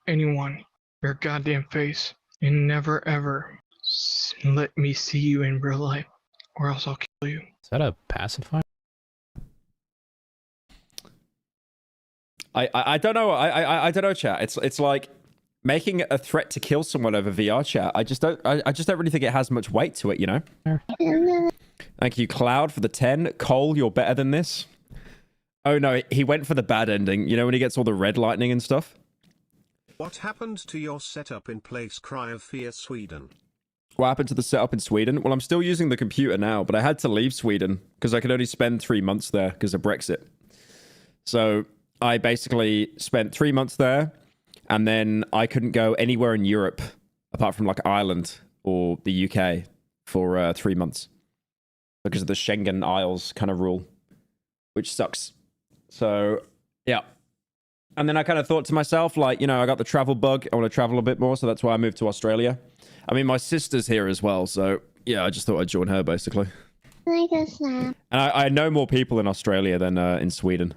anyone your goddamn face. And never ever let me see you in real life, or else I'll kill you. Is that a pacifier? I don't know. I don't know, chat. It's like making a threat to kill someone over VR chat. I just don't really think it has much weight to it, you know? Thank you, Cloud, for the 10. Cole, you're better than this. Oh no, he went for the bad ending. You know when he gets all the red lightning and stuff? What happened to your setup in place, Cry of Fear Sweden? What happened to the setup in Sweden? Well, I'm still using the computer now, but I had to leave Sweden because I could only spend 3 months there because of Brexit. So I basically spent 3 months there, and then I couldn't go anywhere in Europe apart from like Ireland or the UK for 3 months because of the Schengen Isles kind of rule, which sucks. So yeah. And then I kind of thought to myself, like, you know, I got the travel bug. I want to travel a bit more, so that's why I moved to Australia. I mean, my sister's here as well, so yeah, I just thought I'd join her basically. And I know more people in Australia than in Sweden.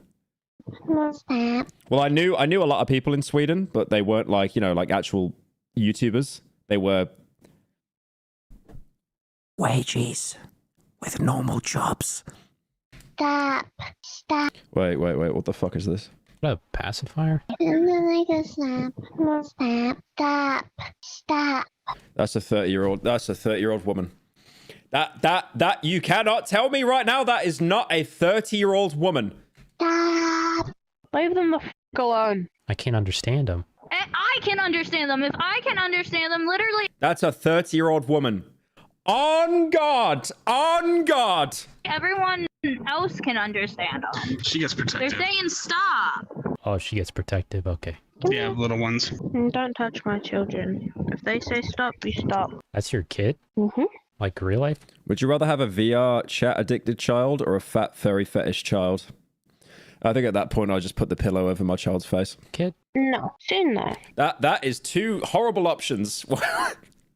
Well, I knew a lot of people in Sweden, but they weren't like, you know, like actual YouTubers. They were wages with normal jobs. Stop. Wait, what the fuck is this? Is that a pacifier? That's a 30-year-old. That's a 30-year-old woman. That you cannot tell me right now that is not a 30-year-old woman. Leave them the f*** alone. I can't understand them. I can understand them. If I can understand them, literally. That's a 30-year-old woman. On God! On God! Everyone else can understand them. She gets protective. They're saying stop. Oh, she gets protective. Okay. Yeah, little ones. Don't touch my children. If they say stop, we stop. That's your kid? Mm-hmm. Like real life? Would you rather have a VR chat addicted child or a fat furry fetish child? I think at that point I'll just put the pillow over my child's face. Kid? No, seen that. That is two horrible options.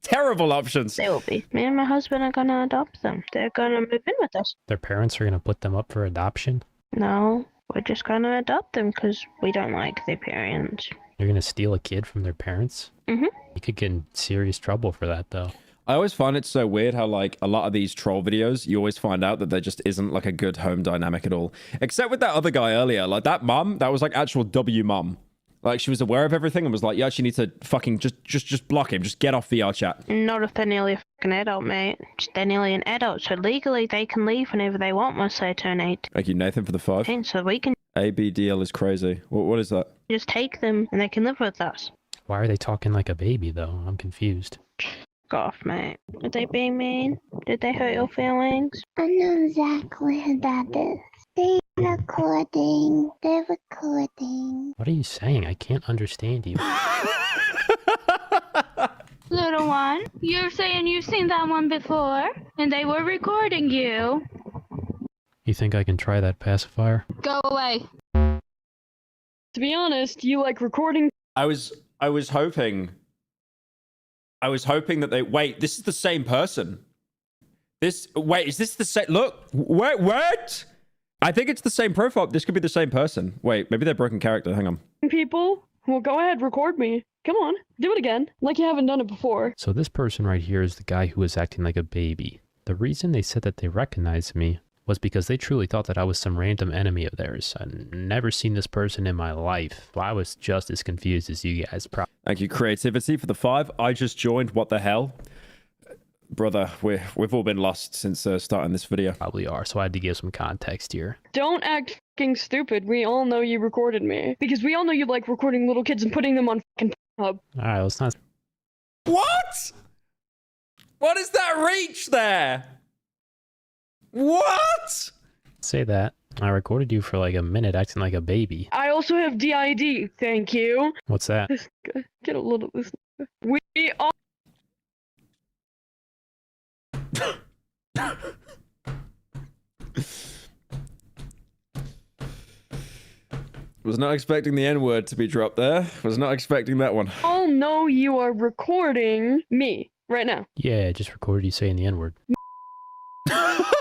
Terrible options. They will be. Me and my husband are gonna adopt them. They're gonna move in with us. Their parents are gonna put them up for adoption? No, we're just gonna adopt them because we don't like their parents. You're gonna steal a kid from their parents? Mm-hmm. You could get in serious trouble for that, though. I always find it so weird how, like, a lot of these troll videos, you always find out that there just isn't, like, a good home dynamic at all. Except with that other guy earlier. Like, that mum, that was, like, actual W mum. Like, she was aware of everything and was like, you actually need to fucking just block him. Just get off VR chat. Not if they're nearly a fucking adult, mate. They're nearly an adult, so legally they can leave whenever they want once they turn 8. Thank you, Nathan, for the 5. And so we can ABDL is crazy. What is that? just take them and they can live with us. Why are they talking like a baby, though? I'm confused. Off, mate. Did they be mean? Did they hurt your feelings? I know exactly who that is. They're recording. What are you saying? I can't understand you. Little one, you're saying you've seen that one before, and they were recording you. You think I can try that pacifier? Go away. To be honest, you like recording. I was hoping that they... Wait, this is the same person. Wait, is this the same... Look, what? I think it's the same profile. This could be the same person. Wait, maybe they're broken character. Hang on. People, well, go ahead, record me. Come on, do it again, like you haven't done it before. So this person right here is the guy who was acting like a baby. The reason they said that they recognized me was because they truly thought that I was some random enemy of theirs. I'd never seen this person in my life. I was just as confused as you guys. Thank you, Creativity, for the 5. I just joined. What the hell? Brother, we've all been lost since starting this video. Probably are, so I had to give some context here. Don't act fucking stupid. We all know you recorded me. Because we all know you like recording little kids and putting them on fucking Hub. Alright, let's not... What? What is that reach there? What? Say that. I recorded you for like a minute acting like a baby. I also have DID, thank you. What's that? Get a little of this. We all... Was not expecting the N-word to be dropped there. Was not expecting that one. all know you are recording me right now. Yeah, I just recorded you saying the N-word.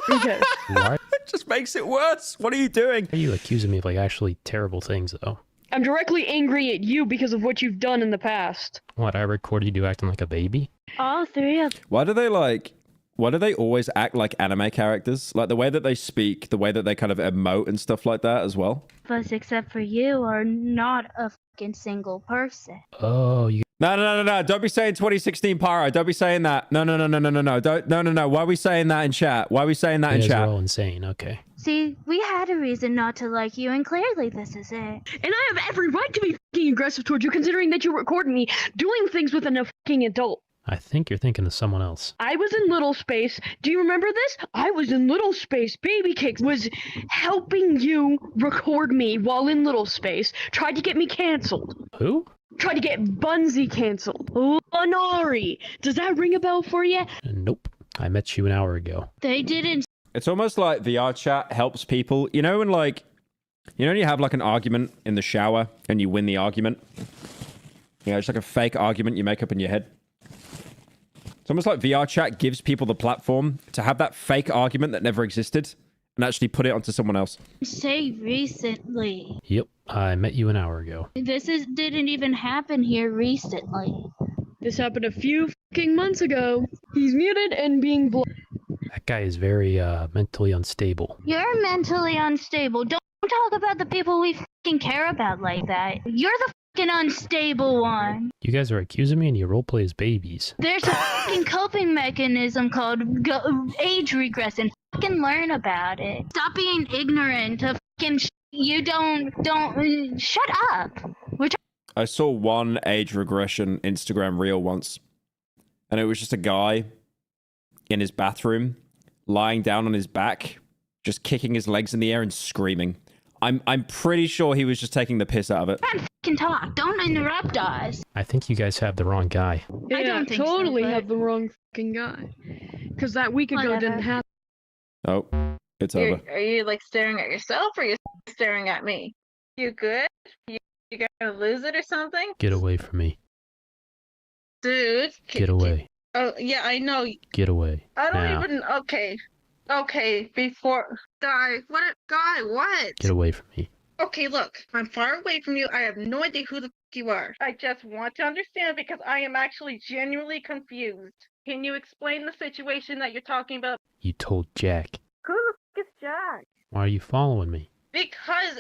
Okay. Why It just makes it worse. What are you doing? are you accusing me of like actually terrible things though? I'm directly angry at you because of what you've done in the past. What, I recorded you acting like a baby? All three of Why do they always act like anime characters? Like the way that they speak, the way that they kind of emote and stuff like that as well? us, except for you, are not a fucking single person. Oh, you... No. Don't be saying 2016 Pyro. Don't be saying that. No. No. Why are we saying that in chat? Why are we saying that in We're chat? all insane, okay. See, we had a reason not to like you, and clearly this is it. And I have every right to be fucking aggressive towards you, considering that you recorded me doing things with a fucking adult. I think you're thinking of someone else. I was in Little Space. Do you remember this? I was in Little Space. Baby Cakes was helping you record me while in Little Space. Tried to get me canceled. Who? Tried to get Bunzy canceled. Lenari. Does that ring a bell for you? Nope. I met you an hour ago. They didn't. It's almost like VR chat helps people. You know, when you have like an argument in the shower and you win the argument? You know, it's like a fake argument you make up in your head. It's almost like VR chat gives people the platform to have that fake argument that never existed and actually put it onto someone else. Say recently. Yep, I met you an hour ago. Didn't even happen here recently. This happened a few fucking months ago. He's muted and being blocked. That guy is very, mentally unstable. You're mentally unstable. Don't talk about the people we fucking care about like that. You're the fucking unstable one. You guys are accusing me and you roleplay as babies. There's a fucking coping mechanism called age regression. Fucking learn about it. Stop being ignorant of fucking you don't shut up. I saw one age regression Instagram reel once, and it was just a guy in his bathroom, lying down on his back, just kicking his legs in the air and screaming. I'm pretty sure he was just taking the piss out of it. Can't fucking talk. Don't interrupt us. I think you guys have the wrong guy. Yeah, I don't think totally so, but... have the wrong fucking guy. Because that week ago didn't happen. Oh, it's over. Are you like staring at yourself or are you staring at me? You good? You gonna lose it or something? Get away from me. Dude. Get away. Oh, yeah, I know. Get away. I don't now. even. Okay, before. Guy, what? Get away from me. Okay, look, I'm far away from you. I have no idea who the f you are. I just want to understand because I am actually genuinely confused. Can you explain the situation that you're talking about? You told Jack. Who the f is Jack? Why are you following me? Because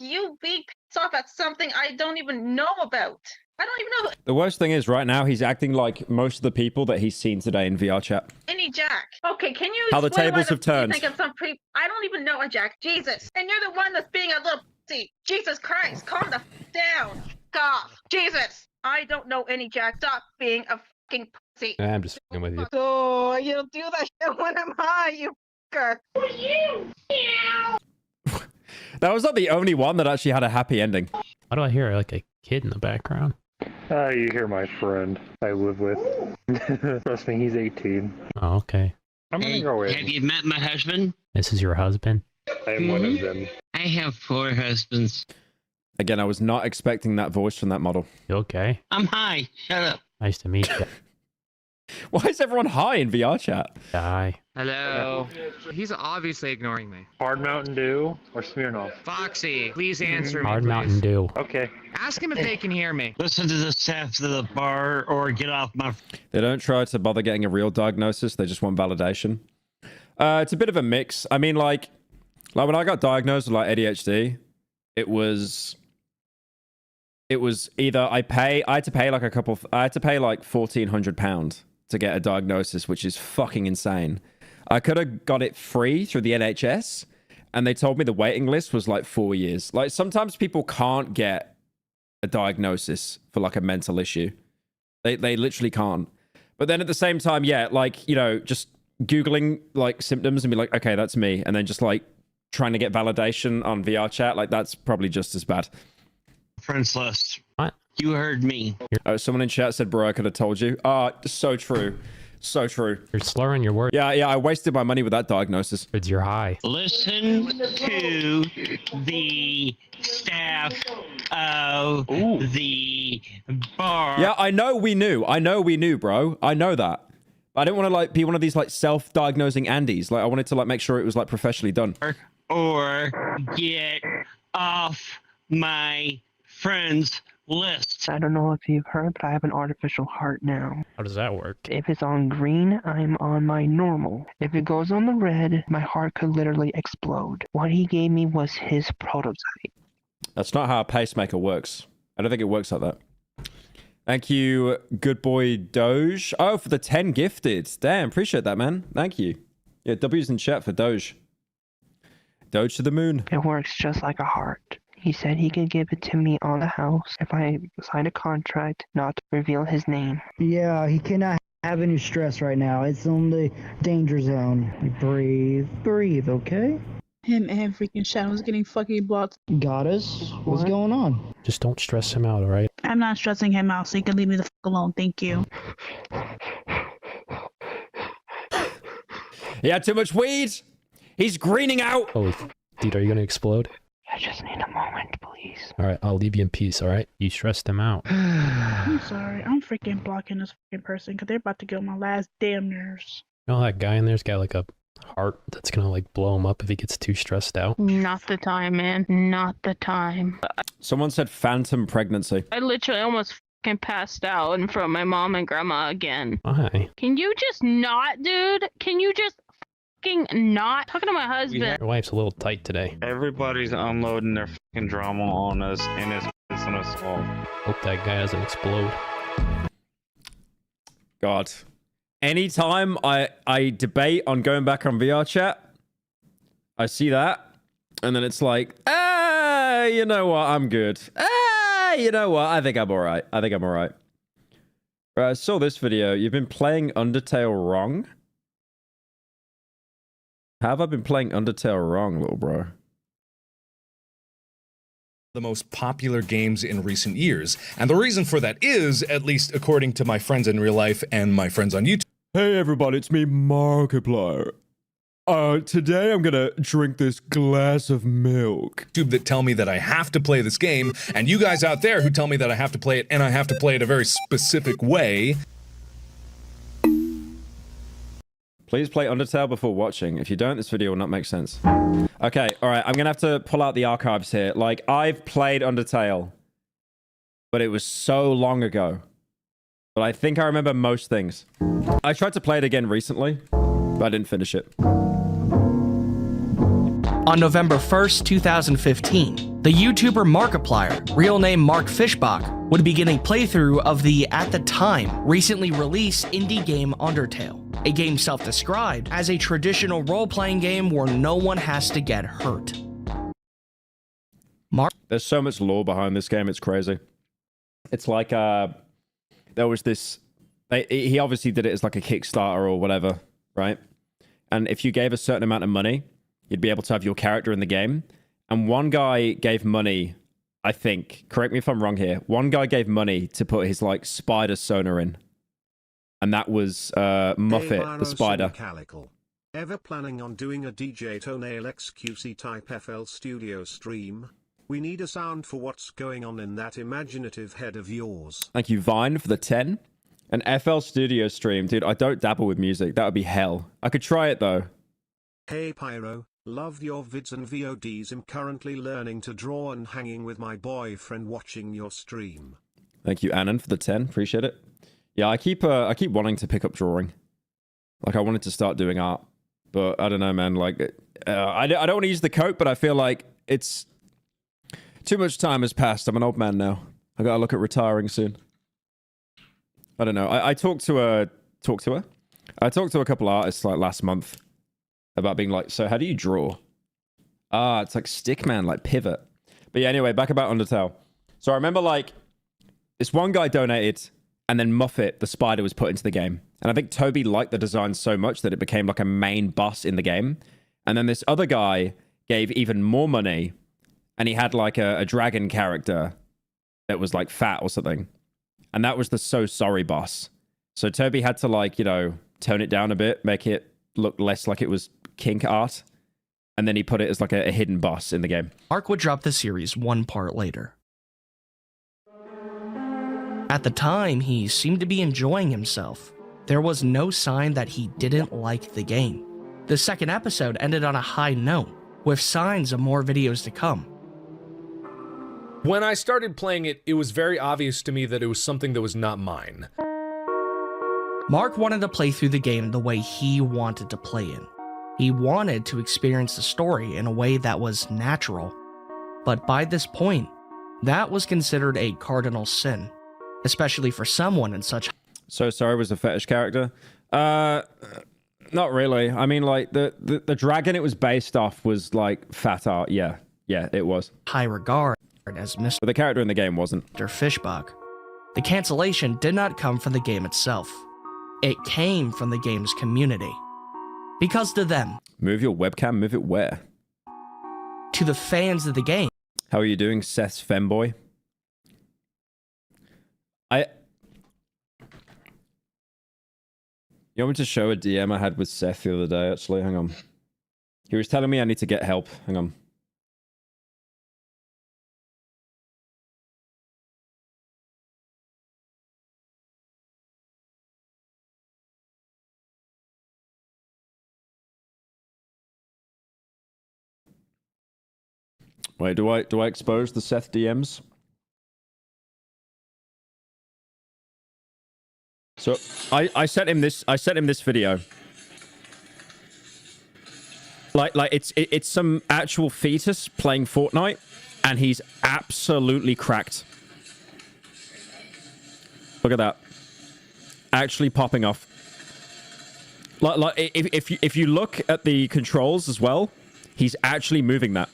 you being pissed off at something I don't even know about. I don't even know The worst thing is right now he's acting like most of the people that he's seen today in VR chat. any Jack. Okay, can you How the explain tables why have turned. You think of some I don't even know a Jack. Jesus. And you're the one that's being a little pussy. Jesus Christ, calm the f down. F off. Jesus. I don't know any Jack. Stop being a fucking pussy. I'm just f***ing with you. Oh, you don't do that shit when I'm high, you fucker. That was not the only one that actually had a happy ending. Why do I hear like a kid in the background? You hear my friend I live with. Trust me, he's 18. Oh, okay. I'm gonna go in. Have you met my husband? This is your husband? I am one of them. I have 4 husbands. Again, I was not expecting that voice from that model. You okay? I'm high. Shut up. Nice to meet you. Why is everyone high in VR chat? Hi. Hello. He's obviously ignoring me. Hard Mountain Dew or Smirnoff? Foxy, please answer me. Hard please. Mountain Dew. Okay. Ask him if they can hear me. Listen to the staff of the bar or get off my... They don't try to bother getting a real diagnosis. They just want validation. It's a bit of a mix. I mean, like when I got diagnosed with like ADHD, it was either I had to pay like £1,400 to get a diagnosis, which is fucking insane. I could have got it free through the NHS, and they told me the waiting list was like 4 years. Like sometimes people can't get a diagnosis for like a mental issue. They literally can't. But then at the same time, yeah, like, you know, just Googling like symptoms and be like, okay, that's me. And then just like trying to get validation on VR chat, like that's probably just as bad. Friends list. What? You heard me. Oh, someone in chat said, bro, I could have told you. So true. So true. You're slurring your words. Yeah, I wasted my money with that diagnosis. It's your high. Listen to the staff of the bar. Yeah, I know we knew, bro. I know that. I didn't want to like be one of these like self-diagnosing Andys. Like I wanted to like make sure it was like professionally done. Or get off my friends list. I don't know if you've heard, but I have an artificial heart now. How does that work? If it's on green, I'm on my normal. If it goes on the red, my heart could literally explode. What he gave me was his prototype. That's not how a pacemaker works. I don't think it works like that. Thank you, good boy Doge. Oh, for the 10 gifted. Damn, appreciate that, man. Thank you. Yeah, W's in chat for Doge. Doge to the moon. It works just like a heart. He said he could give it to me on the house if I signed a contract not to reveal his name. Yeah, he cannot have any stress right now. It's on the danger zone. Breathe, okay? Him and freaking Shadow's getting fucking blocked. Goddess, what's going on? Just don't stress him out, all right? I'm not stressing him out, so you can leave me the fuck alone. Thank you. He had too much weed. He's greening out. Holy dude, are you gonna explode? I just need a moment, please. All right, I'll leave you in peace, all right? You stressed him out. I'm sorry. I'm freaking blocking this freaking person because they're about to get on my last damn nerves. You know that guy in there's got like a heart that's gonna like blow him up if he gets too stressed out? Not the time, man. Not the time. Someone said phantom pregnancy. I literally almost fucking passed out in front of my mom and grandma again. Why? Can you just not, dude? Can you just fucking not? Talking to my husband. Your wife's a little tight today. Everybody's unloading their fucking drama on us, and it's pissing us off. Hope that guy doesn't explode. God. Anytime I debate on going back on VR chat, I see that, and then it's like, you know what, I'm good. You know what, I think I'm alright. Right, I saw this video. You've been playing Undertale wrong? Have I been playing Undertale wrong, little bro? The most popular games in recent years. And the reason for that is, at least according to my friends in real life and my friends on YouTube. Hey everybody, it's me, Markiplier. Today I'm gonna drink this glass of milk. That tell me that I have to play this game, and you guys out there who tell me that I have to play it, and I have to play it a very specific way. Please play Undertale before watching. If you don't, this video will not make sense. Okay, alright, I'm gonna have to pull out the archives here. Like, I've played Undertale, but it was so long ago. But I think I remember most things. I tried to play it again recently, but I didn't finish it. On November 1st, 2015, the YouTuber Markiplier, real name Mark Fishbach, would be getting playthrough of the, at the time, recently released indie game Undertale, a game self-described as a traditional role-playing game where no one has to get hurt. There's so much lore behind this game, it's crazy. It's like, there was this... He obviously did it as like a Kickstarter or whatever, right? And if you gave a certain amount of money, you'd be able to have your character in the game. And one guy gave money, I think, correct me if I'm wrong here, one guy gave money to put his like spider sonar in. And that was Muffet, the spider. Ever planning on doing a DJ Toenail XQC type FL Studio stream? We need a sound for what's going on in that imaginative head of yours. Thank you, Vine, for the 10. An FL Studio stream. Dude, I don't dabble with music. That would be hell. I could try it, though. Hey, Pyro. Love your vids and VODs. I'm currently learning to draw and hanging with my boyfriend watching your stream. Thank you, Annan, for the 10. Appreciate it. Yeah, I keep wanting to pick up drawing. Like, I wanted to start doing art. But I don't know, man. Like, I don't want to use the quote, but I feel like it's too much time has passed. I'm an old man now. I gotta look at retiring soon. I don't know. I talked to her. I talked to a couple artists like last month about being like, so how do you draw? It's like stickman, like pivot. But yeah, anyway, back about Undertale. So I remember like this one guy donated, and then Muffet, the spider, was put into the game. And I think Toby liked the design so much that it became like a main boss in the game. And then this other guy gave even more money, and he had like a dragon character that was like fat or something. And that was the So Sorry boss. So Toby had to like, you know, tone it down a bit, make it look less like it was kink art. And then he put it as like a hidden boss in the game. Mark would drop the series one part later. At the time, he seemed to be enjoying himself. There was no sign that he didn't like the game. The second episode ended on a high note, with signs of more videos to come. When I started playing it, it was very obvious to me that it was something that was not mine. Mark wanted to play through the game the way he wanted to play it. He wanted to experience the story in a way that was natural. But by this point, that was considered a cardinal sin, especially for someone in such... So Sorry was a fetish character? Not really. I mean, like, the dragon it was based off was, like, fat art. Yeah, it was. High regard as Mr. But the character in the game wasn't. Fishbach. The cancellation did not come from the game itself. It came from the game's community. Because to them... Move your webcam, move it where? To the fans of the game. How are you doing, Seth's femboy? You want me to show a DM I had with Seth the other day, actually? Hang on. He was telling me I need to get help. Hang on. Wait, do I expose the Seth DMs? So I sent him this video. Like it's some actual fetus playing Fortnite, and he's absolutely cracked. Look at that. Actually popping off. Like if you look at the controls as well, he's actually moving that.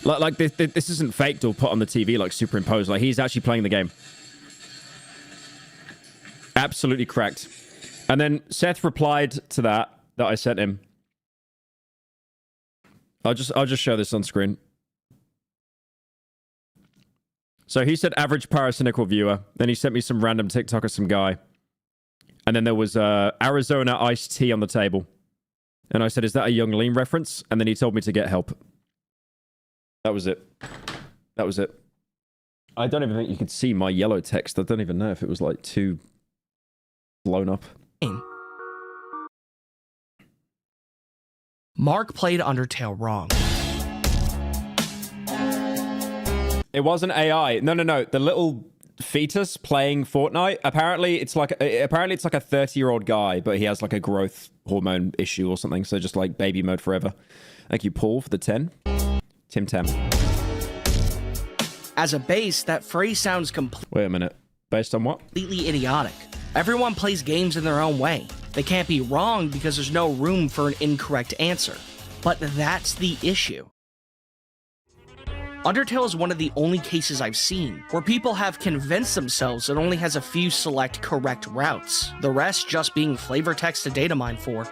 Like this isn't faked or put on the TV, like superimposed. Like he's actually playing the game. Absolutely cracked. And then Seth replied to that I sent him. I'll just show this on screen. So he said average paracynical viewer. Then he sent me some random TikTok of some guy. And then there was Arizona iced tea on the table. And I said, is that a Young Lean reference? And then he told me to get help. That was it. That was it. I don't even think you could see my yellow text. I don't even know if it was like too blown up. Mark played Undertale wrong. It wasn't AI. No. The little fetus playing Fortnite. Apparently it's like a 30-year-old guy, but he has like a growth hormone issue or something. So just like baby mode forever. Thank you, Paul, for the 10. Tim Tam. As a base, that phrase sounds Wait a minute. Based on what? Completely idiotic. Everyone plays games in their own way. They can't be wrong because there's no room for an incorrect answer. But that's the issue. Undertale is one of the only cases I've seen where people have convinced themselves it only has a few select correct routes, the rest just being flavor text to data mine for.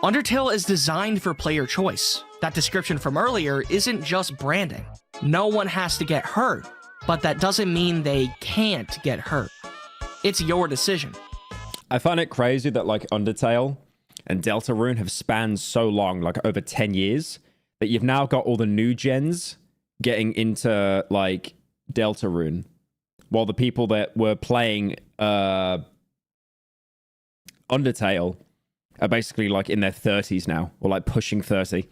Undertale is designed for player choice. That description from earlier isn't just branding. No one has to get hurt, but that doesn't mean they can't get hurt. It's your decision. I find it crazy that like Undertale and Deltarune have spanned so long, like over 10 years, that you've now got all the new gens getting into like Deltarune, while the people that were playing Undertale are basically like in their 30s now, or like pushing 30.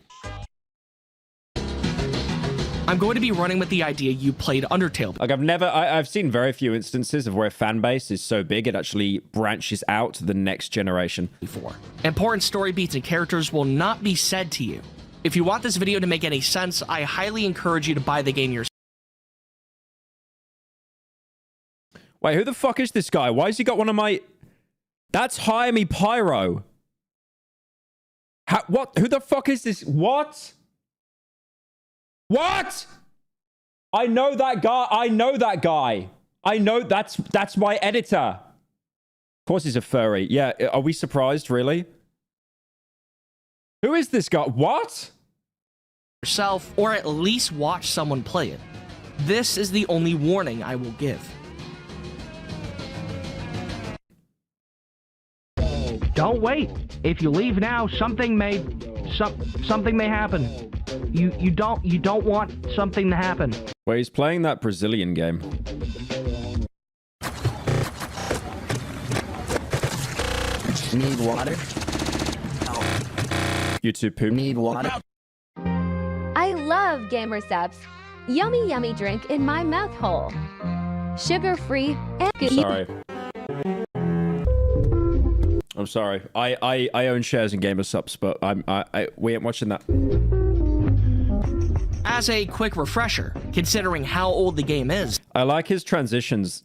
I'm going to be running with the idea you played Undertale. Like I've seen very few instances of where a fan base is so big it actually branches out to the next generation. Before. Important story beats and characters will not be said to you. If you want this video to make any sense, I highly encourage you to buy the game yourself. Wait, who the fuck is this guy? Why has he got one of my... That's Hire Me Pyro. What? Who the fuck is this? What? What? I know that guy. I know that guy. I know that's my editor. Of course he's a furry. Yeah, are we surprised, really? Who is this guy? What? Yourself, or at least watch someone play it. This is the only warning I will give. Don't wait. If you leave now, something may happen. You don't want something to happen. Well, he's playing that Brazilian game. Need water? You too, poop. Need water? I love Gamer Subs. Yummy, yummy drink in my mouth hole. Sugar-free and good. Sorry. I'm sorry. I own shares in Gamer Subs, but we ain't watching that. As a quick refresher, considering how old the game is. I like his transitions,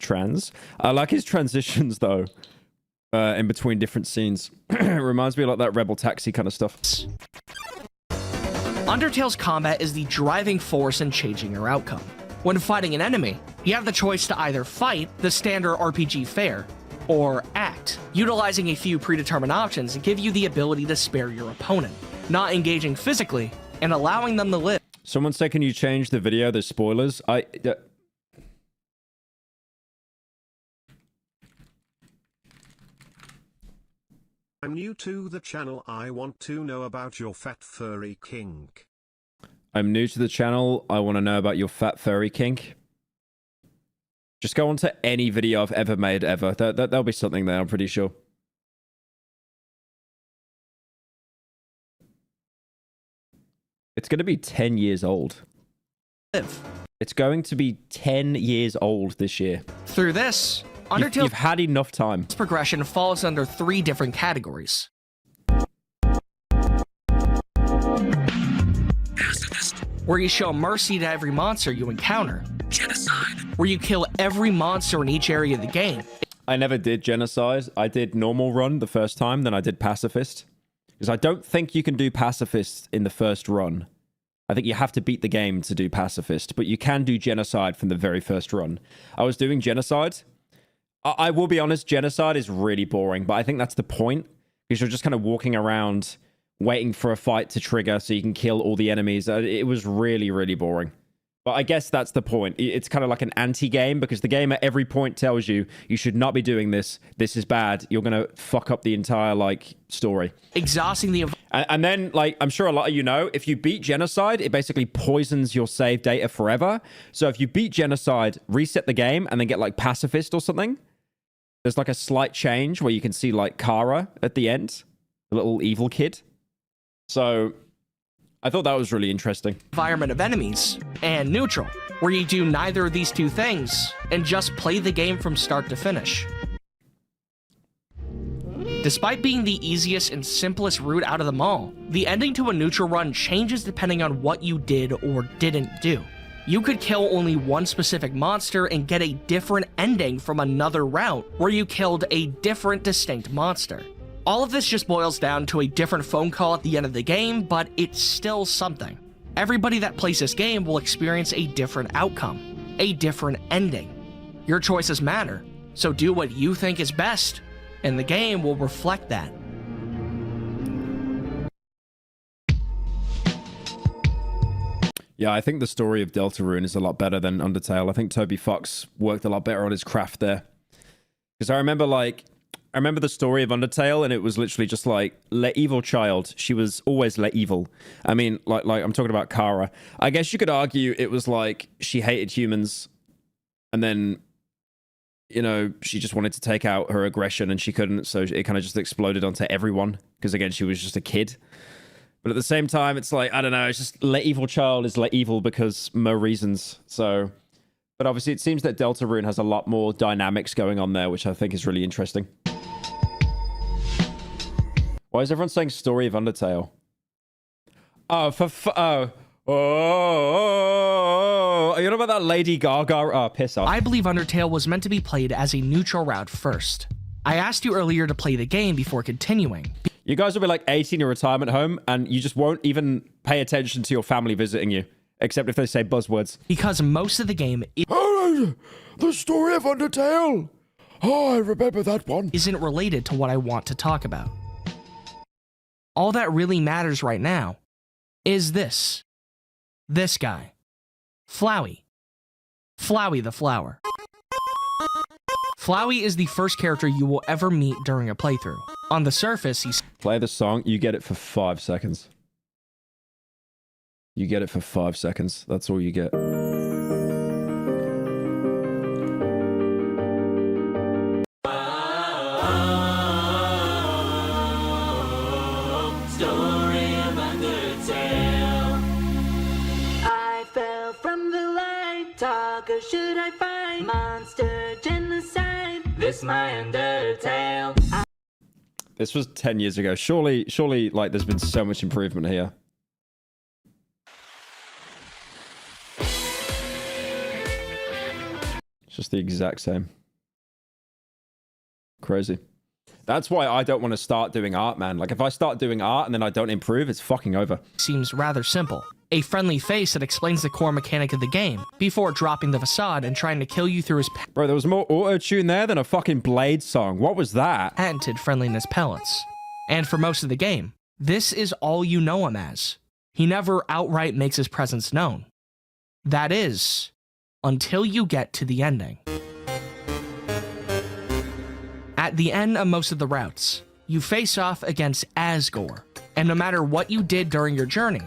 I like his transitions, though, in between different scenes. Reminds me of like that Rebel Taxi kind of stuff. Undertale's combat is the driving force in changing your outcome. When fighting an enemy, you have the choice to either fight the standard RPG fare, or act, utilizing a few predetermined options to give you the ability to spare your opponent, not engaging physically, and allowing them to live. Someone say, can you change the video? There's spoilers. I'm new to the channel. I want to know about your fat furry kink. I'm new to the channel. I want to know about your fat furry kink. Just go on to any video I've ever made, ever. There'll be something there, I'm pretty sure. It's going to be 10 years old. It's going to be 10 years old this year. Through this, Undertale's You've had enough time. Progression falls under 3 different categories. Where you show mercy to every monster you encounter. Genocide. Where you kill every monster in each area of the game. I never did genocide. I did normal run the first time, then I did pacifist. Because I don't think you can do pacifist in the first run. I think you have to beat the game to do pacifist, but you can do genocide from the very first run. I was doing genocide. I will be honest, genocide is really boring, but I think that's the point. Because you're just kind of walking around waiting for a fight to trigger so you can kill all the enemies. It was really, really boring. But I guess that's the point. It's kind of like an anti-game because the game at every point tells you you should not be doing this. This is bad. You're going to fuck up the entire, like, story. Exhausting the... And then, like, I'm sure a lot of you know, if you beat genocide, it basically poisons your save data forever. So if you beat genocide, reset the game, and then get, like, pacifist or something, there's, like, a slight change where you can see, like, Kara at the end. The little evil kid. So... I thought that was really interesting. Environment of enemies, and neutral, where you do neither of these two things, and just play the game from start to finish. Despite being the easiest and simplest route out of them all, the ending to a neutral run changes depending on what you did or didn't do. You could kill only one specific monster and get a different ending from another route, where you killed a different distinct monster. All of this just boils down to a different phone call at the end of the game, but it's still something. Everybody that plays this game will experience a different outcome, a different ending. Your choices matter, so do what you think is best, and the game will reflect that. Yeah, I think the story of Deltarune is a lot better than Undertale. I think Toby Fox worked a lot better on his craft there. Because I remember the story of Undertale, and it was literally just like, le evil child. She was always le evil. I mean, like I'm talking about Kara. I guess you could argue it was like she hated humans, and then, you know, she just wanted to take out her aggression, and she couldn't, so it kind of just exploded onto everyone. Because again, she was just a kid. But at the same time, it's like, I don't know, it's just let evil child is let evil because more reasons. So, but obviously it seems that Deltarune has a lot more dynamics going on there, which I think is really interesting. Why is everyone saying story of Undertale? Oh, you know about that Lady Gaga? Oh, piss off. I believe Undertale was meant to be played as a neutral route first. I asked you earlier to play the game before continuing. You guys will be like 80 in your retirement home, and you just won't even pay attention to your family visiting you, except if they say buzzwords. Because most of the game the story of Undertale. Oh, I remember that one. Isn't related to what I want to talk about. All that really matters right now is this. This guy. Flowey. Flowey the flower. Flowey is the first character you will ever meet during a playthrough. On the surface, he's... Play the song, you get it for 5 seconds. You get it for 5 seconds. That's all you get. Story of Undertale. I fell from the light. Talker should I find? Monster genocide. This my Undertale. This was 10 years ago. Surely, like, there's been so much improvement here. It's just the exact same. Crazy. That's why I don't want to start doing art, man. Like, if I start doing art and then I don't improve, it's fucking over. Seems rather simple. A friendly face that explains the core mechanic of the game, before dropping the facade and trying to kill you through his Bro, there was more auto-tune there than a fucking Blade song. What was that? patented friendliness pellets. And for most of the game, this is all you know him as. He never outright makes his presence known. That is, until you get to the ending. At the end of most of the routes, you face off against Asgore, and no matter what you did during your journey,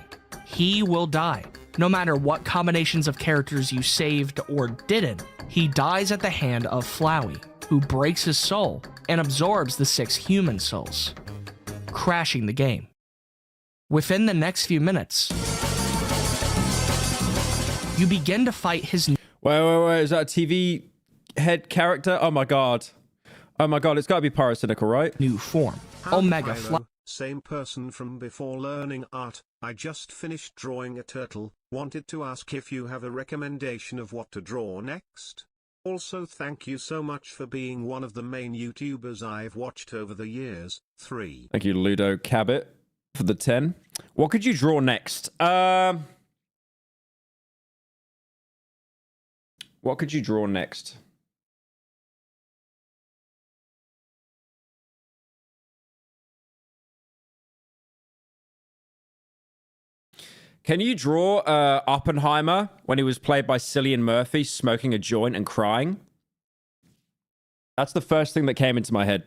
he will die. No matter what combinations of characters you saved or didn't, he dies at the hand of Flowey, who breaks his soul and absorbs the 6 human souls, crashing the game. Within the next few minutes, you begin to fight his... Wait, is that a TV head character? Oh my god. Oh my god, it's gotta be Pyrocynical, right? New form. Omega Fly. Same person from before learning art. I just finished drawing a turtle. Wanted to ask if you have a recommendation of what to draw next. Also, thank you so much for being one of the main YouTubers I've watched over the years. 3. Thank you, Ludo Cabot, for the 10. What could you draw next? What could you draw next? Can you draw Oppenheimer when he was played by Cillian Murphy smoking a joint and crying? That's the first thing that came into my head.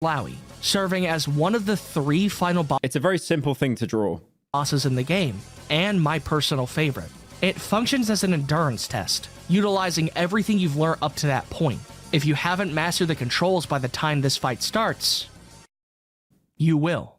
Flowey, serving as one of the 3 final It's a very simple thing to draw. Bosses in the game, and my personal favorite. It functions as an endurance test, utilizing everything you've learned up to that point. If you haven't mastered the controls by the time this fight starts, you will.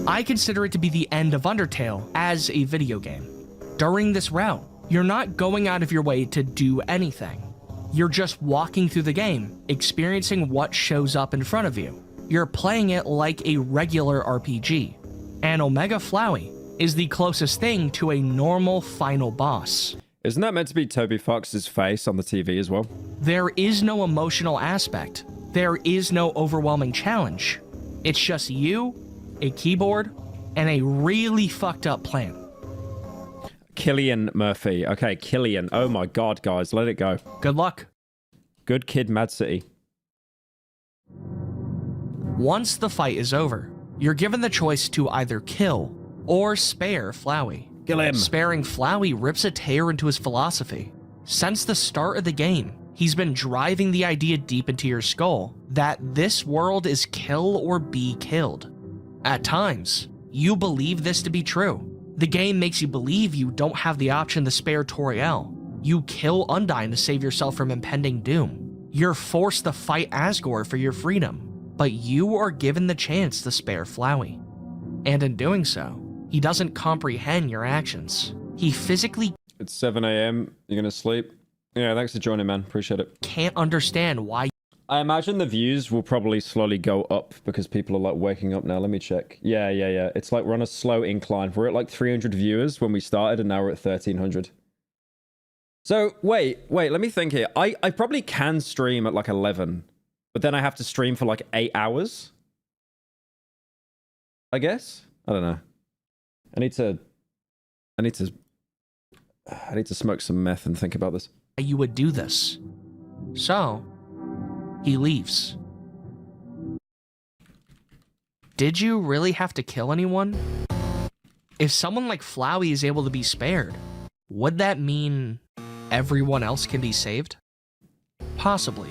I consider it to be the end of Undertale as a video game. During this route, you're not going out of your way to do anything. You're just walking through the game, experiencing what shows up in front of you. You're playing it like a regular RPG. And Omega Flowey is the closest thing to a normal final boss. Isn't that meant to be Toby Fox's face on the TV as well? There is no emotional aspect. There is no overwhelming challenge. It's just you, a keyboard, and a really fucked up plan. Cillian Murphy. Okay, Cillian. Oh my god, guys, let it go. Good luck. Good kid, Mad City. Once the fight is over, you're given the choice to either kill or spare Flowey. Kill him. Sparing Flowey rips a tear into his philosophy. Since the start of the game, he's been driving the idea deep into your skull that this world is kill or be killed. At times, you believe this to be true. The game makes you believe you don't have the option to spare Toriel. You kill Undyne to save yourself from impending doom. You're forced to fight Asgore for your freedom, but you are given the chance to spare Flowey. And in doing so, he doesn't comprehend your actions. He physically It's 7 a.m. You're gonna sleep? Yeah, thanks for joining, man. Appreciate it. can't understand why. I imagine the views will probably slowly go up because people are like waking up now. Let me check. Yeah. It's like we're on a slow incline. We're at like 300 viewers when we started and now we're at 1300. So wait, let me think here. I probably can stream at like 11, but then I have to stream for like 8 hours. I guess? I don't know. I need to smoke some meth and think about this. You would do this. So, he leaves. Did you really have to kill anyone? If someone like Flowey is able to be spared, would that mean everyone else can be saved? Possibly.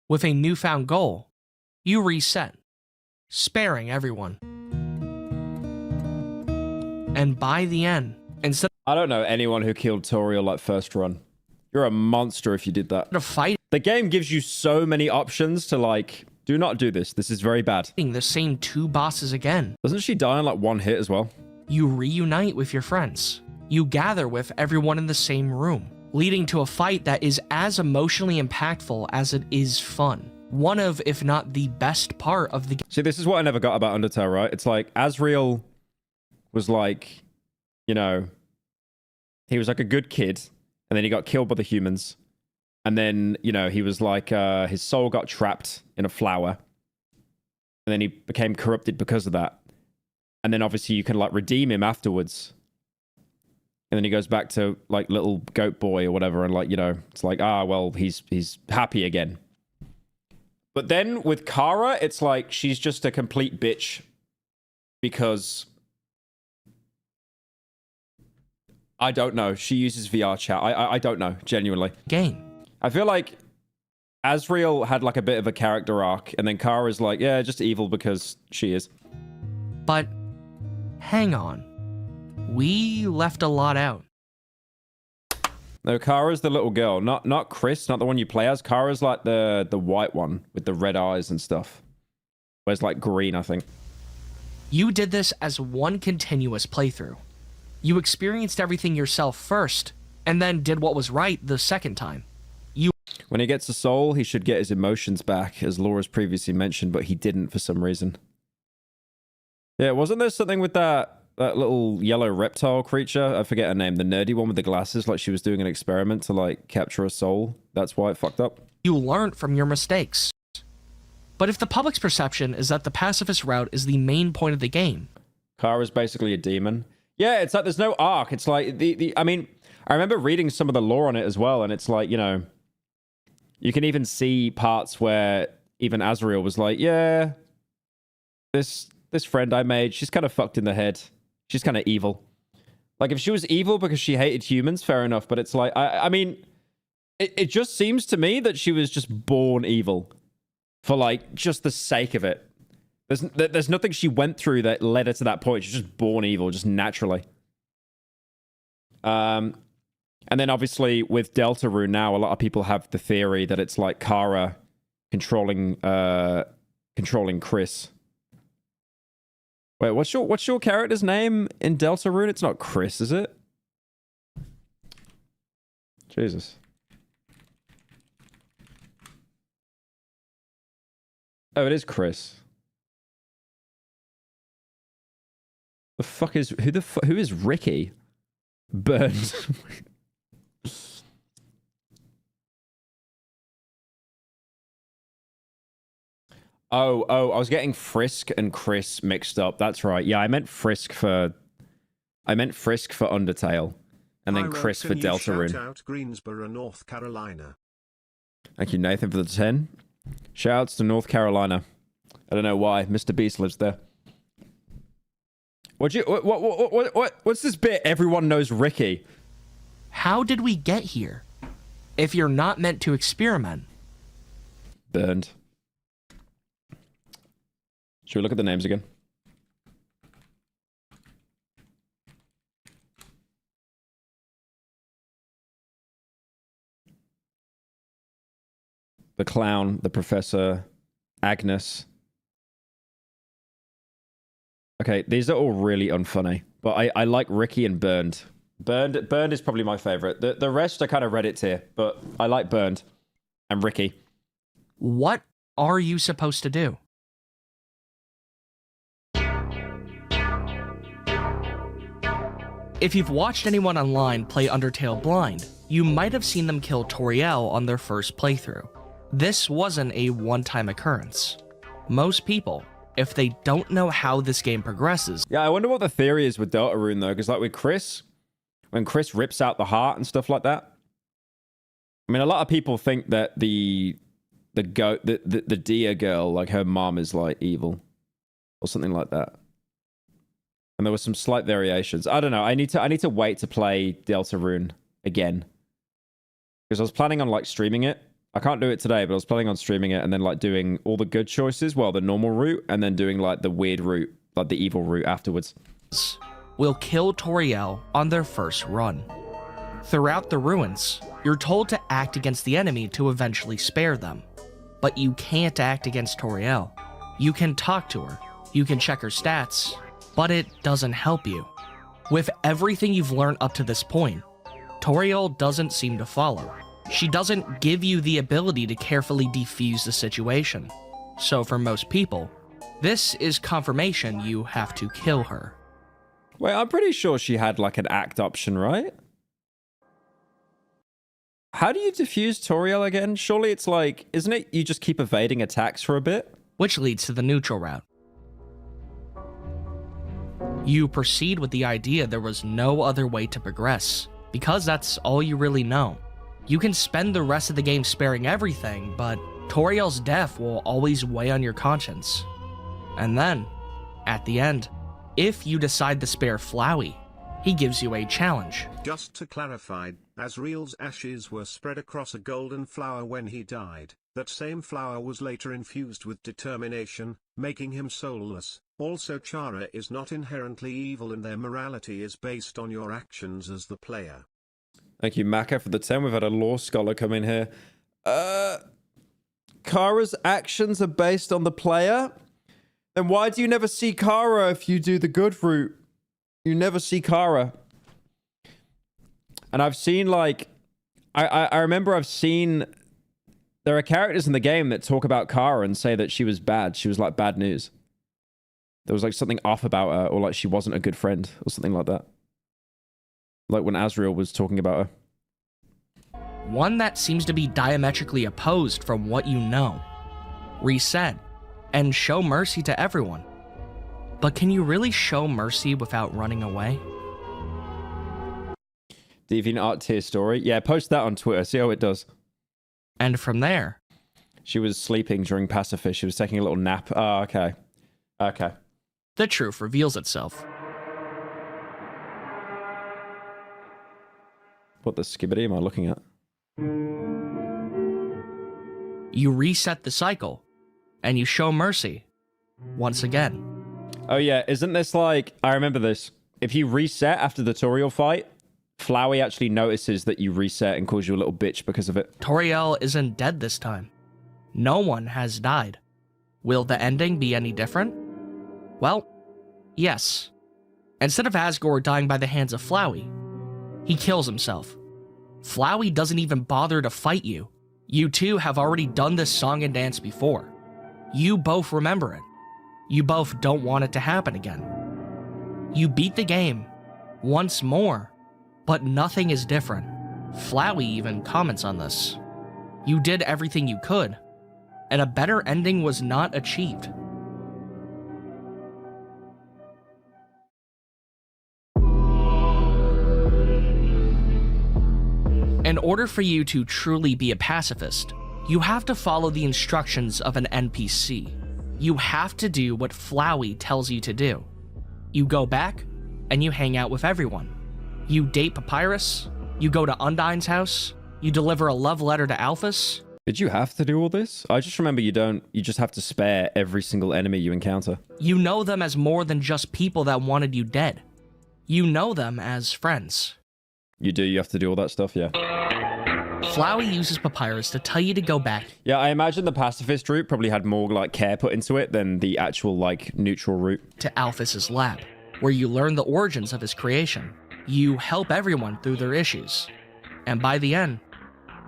With a newfound goal, you reset, sparing everyone. And by the end, instead I don't know anyone who killed Toriel like first run. You're a monster if you did that. of fighting The game gives you so many options to like, do not do this. This is very bad. the same two bosses again, Doesn't she die on like one hit as well? you reunite with your friends. You gather with everyone in the same room, leading to a fight that is as emotionally impactful as it is fun. One of, if not the best part of the game. See, this is what I never got about Undertale, right? It's like Asriel was like, you know, he was like a good kid, and then he got killed by the humans. And then, you know, he was like, his soul got trapped in a flower. And then he became corrupted because of that. And then obviously you can like redeem him afterwards. And then he goes back to like little goat boy or whatever. And like, you know, it's like, well, he's happy again. But then with Kara, it's like she's just a complete bitch because I don't know. She uses VR chat. I don't know, genuinely. Game. I feel like Asriel had like a bit of a character arc, and then Kara's like, yeah, just evil because she is. But hang on. We left a lot out. No, Kara's the little girl, not Chris, not the one you play as. Kara's like the white one with the red eyes and stuff. Where's like green, I think. You did this as one continuous playthrough. You experienced everything yourself first, and then did what was right the second time. When he gets a soul, he should get his emotions back, as Laura's previously mentioned, but he didn't for some reason. Yeah, wasn't there something with that little yellow reptile creature? I forget her name, the nerdy one with the glasses, like she was doing an experiment to like capture a soul. That's why it fucked up. You learned from your mistakes. But if the public's perception is that the pacifist route is the main point of the game, Kara's basically a demon. Yeah, it's like there's no arc. It's like I mean, I remember reading some of the lore on it as well, and it's like, you know, you can even see parts where even Asriel was like, yeah, this friend I made, she's kind of fucked in the head. She's kind of evil. Like, if she was evil because she hated humans, fair enough. But it's like, I mean, it just seems to me that she was just born evil for, like, just the sake of it. There's nothing she went through that led her to that point. She's just born evil, just naturally. And then obviously with Deltarune now, a lot of people have the theory that it's like Kara controlling Chris. Wait, what's your character's name in Deltarune? It's not Chris, is it? Jesus. Oh, it is Chris. The fuck is who is Ricky? Burned. Oh, I was getting Frisk and Chris mixed up. That's right. Yeah, I meant Frisk for Undertale, and then Pyro, Chris for can you Deltarune. shout out Greensboro, North Carolina. Thank you, Nathan, for the 10. Shoutouts to North Carolina. I don't know why. Mr. Beast lives there. What's this bit? Everyone knows Ricky. how did we get here? If you're not meant to experiment. Burned. Should we look at the names again? The clown, the professor, Agnes. Okay, these are all really unfunny, but I like Ricky and Burned. Burned is probably my favorite. The rest are kind of Reddit tier, but I like Burned and Ricky. What are you supposed to do? If you've watched anyone online play Undertale blind, you might have seen them kill Toriel on their first playthrough. This wasn't a one-time occurrence. Most people, if they don't know how this game progresses... Yeah, I wonder what the theory is with Deltarune, though, because like with Chris, when Chris rips out the heart and stuff like that, I mean, a lot of people think that the deer girl, like her mom is like evil or something like that. And there were some slight variations. I don't know. I need to wait to play Deltarune again. Because I was planning on like streaming it. I can't do it today, but I was planning on streaming it and then like doing all the good choices, well, the normal route, and then doing like the weird route, like the evil route afterwards. Will kill Toriel on their first run. Throughout the ruins, you're told to act against the enemy to eventually spare them. But you can't act against Toriel. You can talk to her, you can check her stats, but it doesn't help you. With everything you've learned up to this point, Toriel doesn't seem to follow. She doesn't give you the ability to carefully defuse the situation. So for most people, this is confirmation you have to kill her. Wait, I'm pretty sure she had like an act option, right? How do you defuse Toriel again? Surely it's like, isn't it you just keep evading attacks for a bit? Which leads to the neutral route. You proceed with the idea there was no other way to progress, because that's all you really know. You can spend the rest of the game sparing everything, but Toriel's death will always weigh on your conscience. And then, at the end, if you decide to spare Flowey, he gives you a challenge. Just to clarify, Asriel's ashes were spread across a golden flower when he died. That same flower was later infused with determination, making him soulless. Also, Chara is not inherently evil and their morality is based on your actions as the player. Thank you, Maka, for the 10. We've had a law scholar come in here. Kara's actions are based on the player? Then why do you never see Kara if you do the good route? You never see Kara. And I've seen, like... I remember I've seen... There are characters in the game that talk about Kara and say that she was bad. She was, like, bad news. There was, like, something off about her, or, like, she wasn't a good friend, or something like that. Like when Asriel was talking about her. One that seems to be diametrically opposed from what you know. Reset, and show mercy to everyone. But can you really show mercy without running away? DeviantArt tier story. Yeah, post that on Twitter. See how it does. And from there... She was sleeping during Pacifist. She was taking a little nap. Oh, okay. Okay. The truth reveals itself. What the skibbity am I looking at? You reset the cycle, and you show mercy. Once again. Oh yeah, isn't this like... I remember this. If you reset after the Toriel fight, Flowey actually notices that you reset and calls you a little bitch because of it. Toriel isn't dead this time. No one has died. Will the ending be any different? Well, yes. Instead of Asgore dying by the hands of Flowey, he kills himself. Flowey doesn't even bother to fight you. You two have already done this song and dance before. You both remember it. You both don't want it to happen again. You beat the game once more, but nothing is different. Flowey even comments on this. You did everything you could, and a better ending was not achieved. In order for you to truly be a pacifist, you have to follow the instructions of an NPC. You have to do what Flowey tells you to do. You go back, and you hang out with everyone. You date Papyrus, you go to Undyne's house, you deliver a love letter to Alphys. Did you have to do all this? I just remember you just have to spare every single enemy you encounter. You know them as more than just people that wanted you dead. You know them as friends. You do, you have to do all that stuff, yeah. Flowey uses Papyrus to tell you to go back. Yeah, I imagine the pacifist route probably had more like care put into it than the actual like neutral route. To Alphys's lab, where you learn the origins of his creation. You help everyone through their issues. And by the end,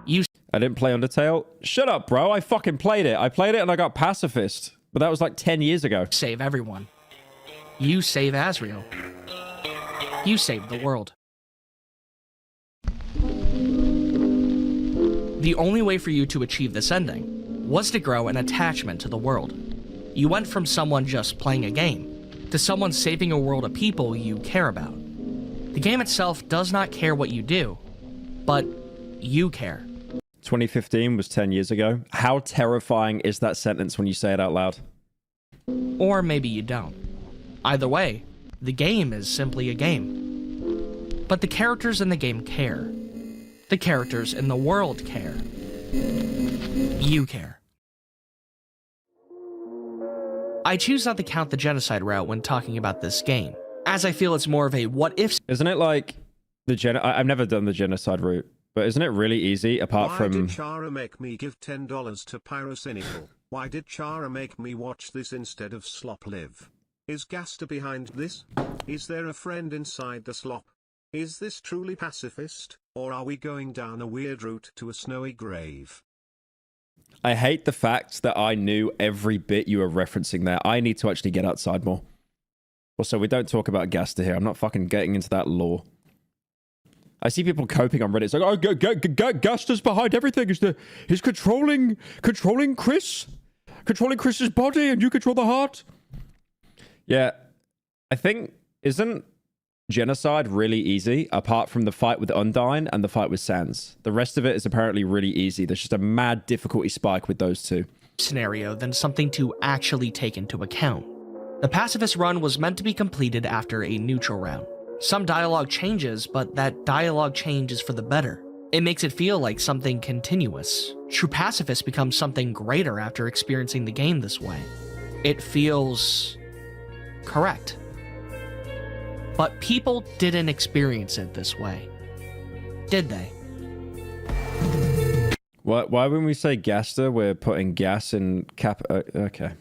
you... I didn't play Undertale? Shut up, bro. I fucking played it. I played it and I got pacifist. But that was like 10 years ago. Save everyone. You save Asriel. You save the world. The only way for you to achieve this ending was to grow an attachment to the world. You went from someone just playing a game to someone saving a world of people you care about. The game itself does not care what you do, but you care. 2015 was 10 years ago. How terrifying is that sentence when you say it out loud? Or maybe you don't. Either way, the game is simply a game. But the characters in the game care. The characters in the world care. You care. I choose not to count the genocide route when talking about this game, as I feel it's more of a what-if... Isn't it like the I've never done the genocide route, but isn't it really easy apart from... Why did Chara make me give $10 to Pyro Cynical? Why did Chara make me watch this instead of Slop Live? Is Gaster behind this? Is there a friend inside the slop? Is this truly pacifist, or are we going down a weird route to a snowy grave? I hate the fact that I knew every bit you were referencing there. I need to actually get outside more. Also, we don't talk about Gaster here. I'm not fucking getting into that lore. I see people coping on Reddit. It's like, oh, Gaster's behind everything. He's controlling Chris. Controlling Chris's body, and you control the heart. Yeah, I think, isn't genocide really easy, apart from the fight with Undyne and the fight with Sans? The rest of it is apparently really easy. There's just a mad difficulty spike with those two. Scenario than something to actually take into account. The pacifist run was meant to be completed after a neutral round. Some dialogue changes, but that dialogue change is for the better. It makes it feel like something continuous. True pacifist becomes something greater after experiencing the game this way. It feels correct. But people didn't experience it this way, did they? Why when we say Gaster, we're putting gas in cap... okay.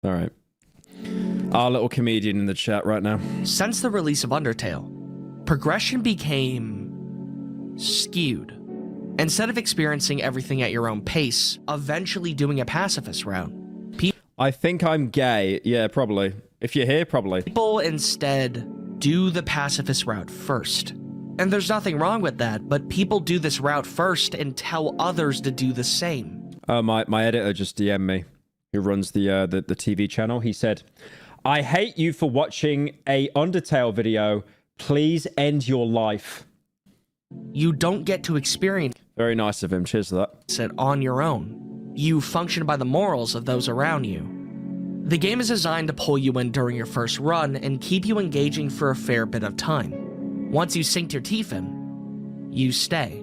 All right. Our little comedian in the chat right now. Since the release of Undertale, progression became skewed. Instead of experiencing everything at your own pace, eventually doing a pacifist route. I think I'm gay. Yeah, probably. If you're here, probably. People instead do the pacifist route first. And there's nothing wrong with that, but people do this route first and tell others to do the same. My editor just DM'd me, who runs the TV channel. He said, I hate you for watching a Undertale video. Please end your life. You don't get to experience Very nice of him. Cheers to that. it on your own. You function by the morals of those around you. The game is designed to pull you in during your first run and keep you engaging for a fair bit of time. Once you sink your teeth in, you stay.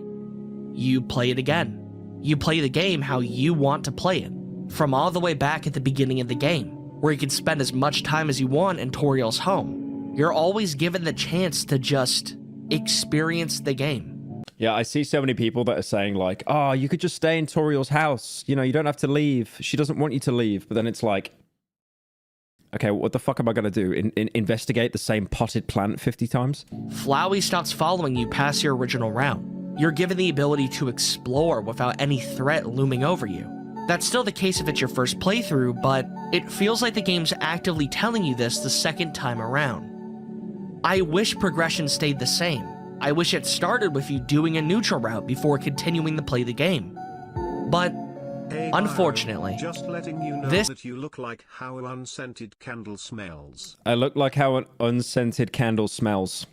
You play it again. You play the game how you want to play it. From all the way back at the beginning of the game, where you can spend as much time as you want in Toriel's home. You're always given the chance to just experience the game. Yeah, I see so many people that are saying like, oh, you could just stay in Toriel's house. You know, you don't have to leave. She doesn't want you to leave. But then it's like, okay, what the fuck am I going to do? Investigate the same potted plant 50 times? Flowey stops following you past your original route. You're given the ability to explore without any threat looming over you. That's still the case if it's your first playthrough, but it feels like the game's actively telling you this the second time around. I wish progression stayed the same. I wish it started with you doing a neutral route before continuing to play the game. But, hey, unfortunately, just letting you know this that you look like how an unscented candle smells. I look like how an unscented candle smells.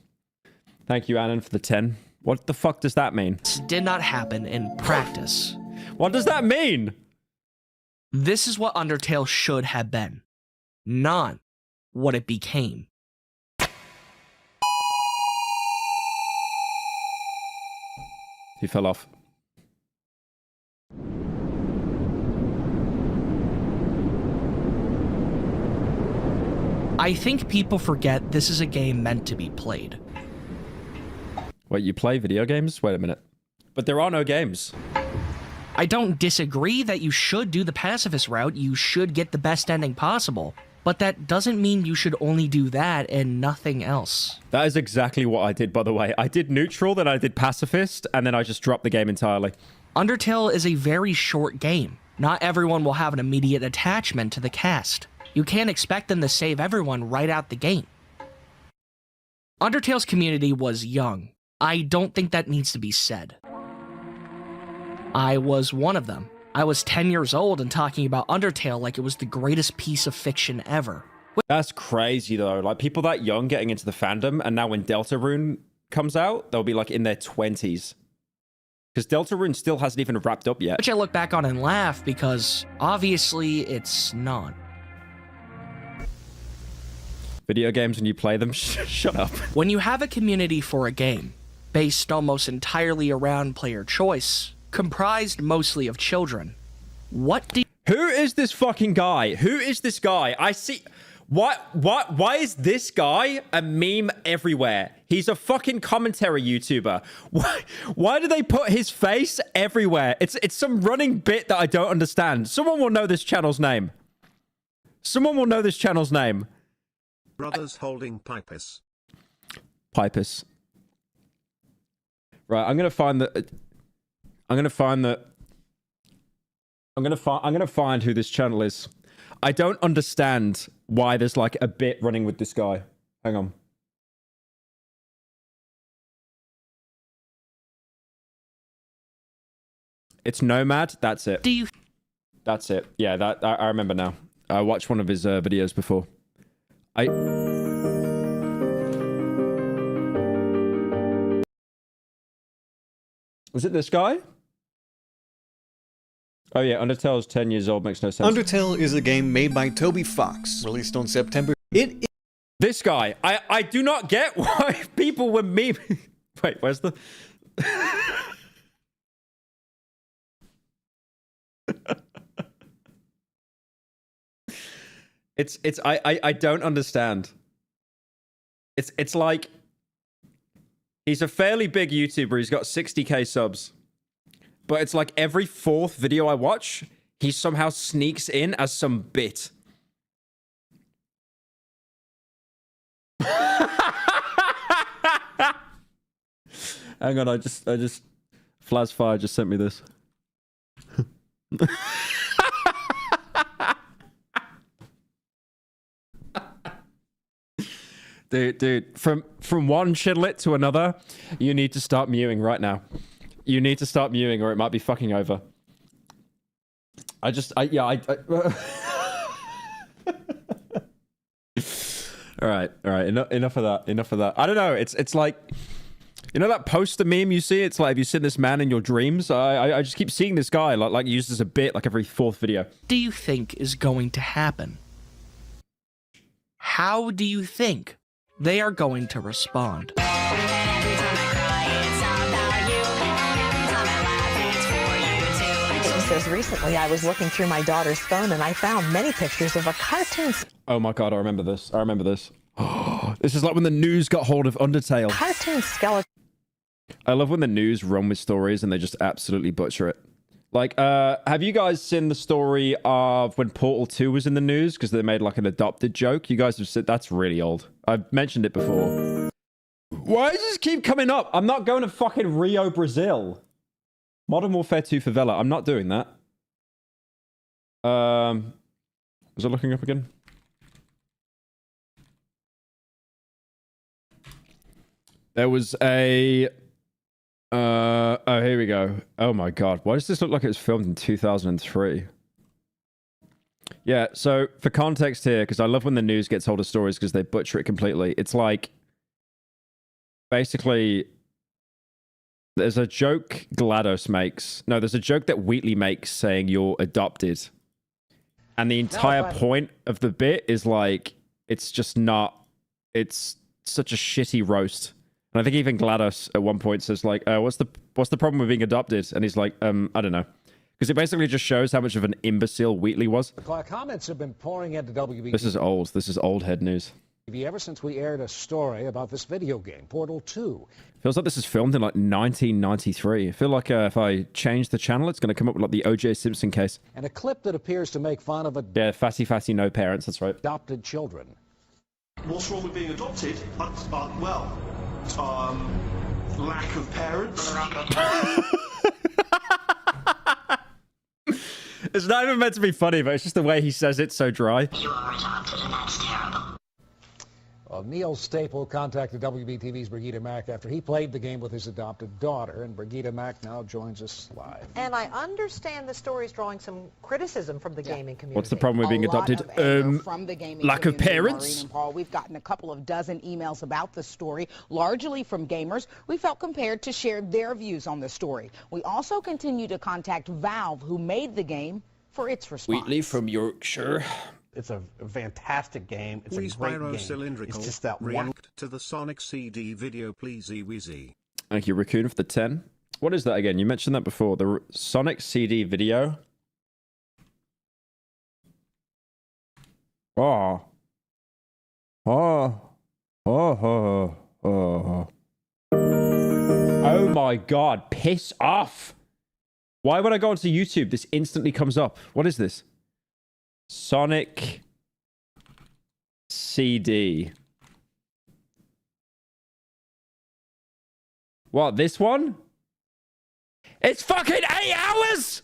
Thank you, Annan, for the 10. What the fuck does that mean? did not happen in practice. What does that mean? This is what Undertale should have been, not what it became. He fell off. I think people forget this is a game meant to be played. Wait, you play video games? Wait a minute. But there are no games. I don't disagree that you should do the pacifist route. You should get the best ending possible. But that doesn't mean you should only do that and nothing else. That is exactly what I did, by the way. I did neutral, then I did pacifist, and then I just dropped the game entirely. Undertale is a very short game. Not everyone will have an immediate attachment to the cast. You can't expect them to save everyone right out the gate. Undertale's community was young. I don't think that needs to be said. I was one of them. I was 10 years old and talking about Undertale like it was the greatest piece of fiction ever. That's crazy, though. Like, people that young getting into the fandom, and now when Deltarune comes out, they'll be, like, in their 20s. Because Deltarune still hasn't even wrapped up yet. Which I look back on and laugh because, obviously, it's not. Video games when you play them? Shut up. When you have a community for a game, based almost entirely around player choice, comprised mostly of children, what do you... Who is this fucking guy? Who is this guy? I see... Why is this guy a meme everywhere? He's a fucking commentary YouTuber. Why do they put his face everywhere? It's some running bit that I don't understand. Someone will know this channel's name. Someone will know this channel's name. Brothers holding pipers. Pipers. Right, I'm gonna find who this channel is. I don't understand why there's like a bit running with this guy. Hang on. It's Nomad. That's it. That's it. Yeah, that I remember now. I watched one of his videos before. Was it this guy? Oh yeah, Undertale is 10 years old, makes no sense. Undertale is a game made by Toby Fox, released on September. This guy, I do not get why people were memeing. Wait, where's the... I don't understand. It's like he's a fairly big YouTuber. He's got 60k subs. But it's like every fourth video I watch, he somehow sneaks in as some bit. Hang on, I just Flazfire just sent me this. Dude, from one Schllepp to another, you need to start mewing right now. You need to start mewing or it might be fucking over. All right, enough of that. I don't know, it's like, you know that poster meme you see? It's like, have you seen this man in your dreams? I just keep seeing this guy like used as a bit like every fourth video. Do you think is going to happen? How do you think they are going to respond? Says recently I was looking through my daughter's phone and I found many pictures of a cartoon. Oh my god, I remember this. This is like when the news got hold of Undertale. Cartoon skeleton. I love when the news run with stories and they just absolutely butcher it. Like, have you guys seen the story of when Portal 2 was in the news because they made like an adopted joke? You guys have said that's really old. I've mentioned it before. Why does this keep coming up? I'm not going to fucking Rio, Brazil. Modern Warfare 2 favela. I'm not doing that. Was I looking up again? There was a... oh, here we go. Oh my god. Why does this look like it was filmed in 2003? Yeah, so for context here, because I love when the news gets hold of stories because they butcher it completely. It's like... Basically... There's a joke GLaDOS makes. No, there's a joke that Wheatley makes saying you're adopted. And the entire point of the bit is like, it's just not... It's such a shitty roast. And I think even GLaDOS at one point says like, what's the problem with being adopted? And he's like, I don't know. Because it basically just shows how much of an imbecile Wheatley was. Comments have been pouring into WB. This is old. This is old head news. ever since we aired a story about this video game, Portal 2. Feels like this is filmed in like 1993. I feel like if I change the channel, it's going to come up with like the O.J. Simpson case. And a clip that appears to make fun of Yeah, fatty, no parents, that's right. adopted children. What's wrong with being adopted? Well, lack of parents. It's not even meant to be funny, but it's just the way he says it so dry. You are adopted, and that's terrible. Well, Neil Staple contacted WBTV's Brigida Mack after he played the game with his adopted daughter, and Brigida Mack now joins us live. And I understand the story is drawing some criticism from the gaming community. What's the problem with being adopted? From the gaming lack of community, parents? Maureen and Paul, we've gotten a couple of dozen emails about the story, largely from gamers. We felt compelled to share their views on the story. We also continue to contact Valve, who made the game, for its response. Wheatley from Yorkshire. It's a fantastic game. It's Please a great Pyro game. Cylindrical, It's just that one. react to the Sonic CD video, please, Wheezy. Thank you, Raccoon, for the 10. What is that again? You mentioned that before. The Sonic CD video. Oh. Oh. Oh. Oh. Oh my god. Piss off. Why would I go onto YouTube? This instantly comes up. What is this? Sonic CD. What, this one? It's fucking 8 hours!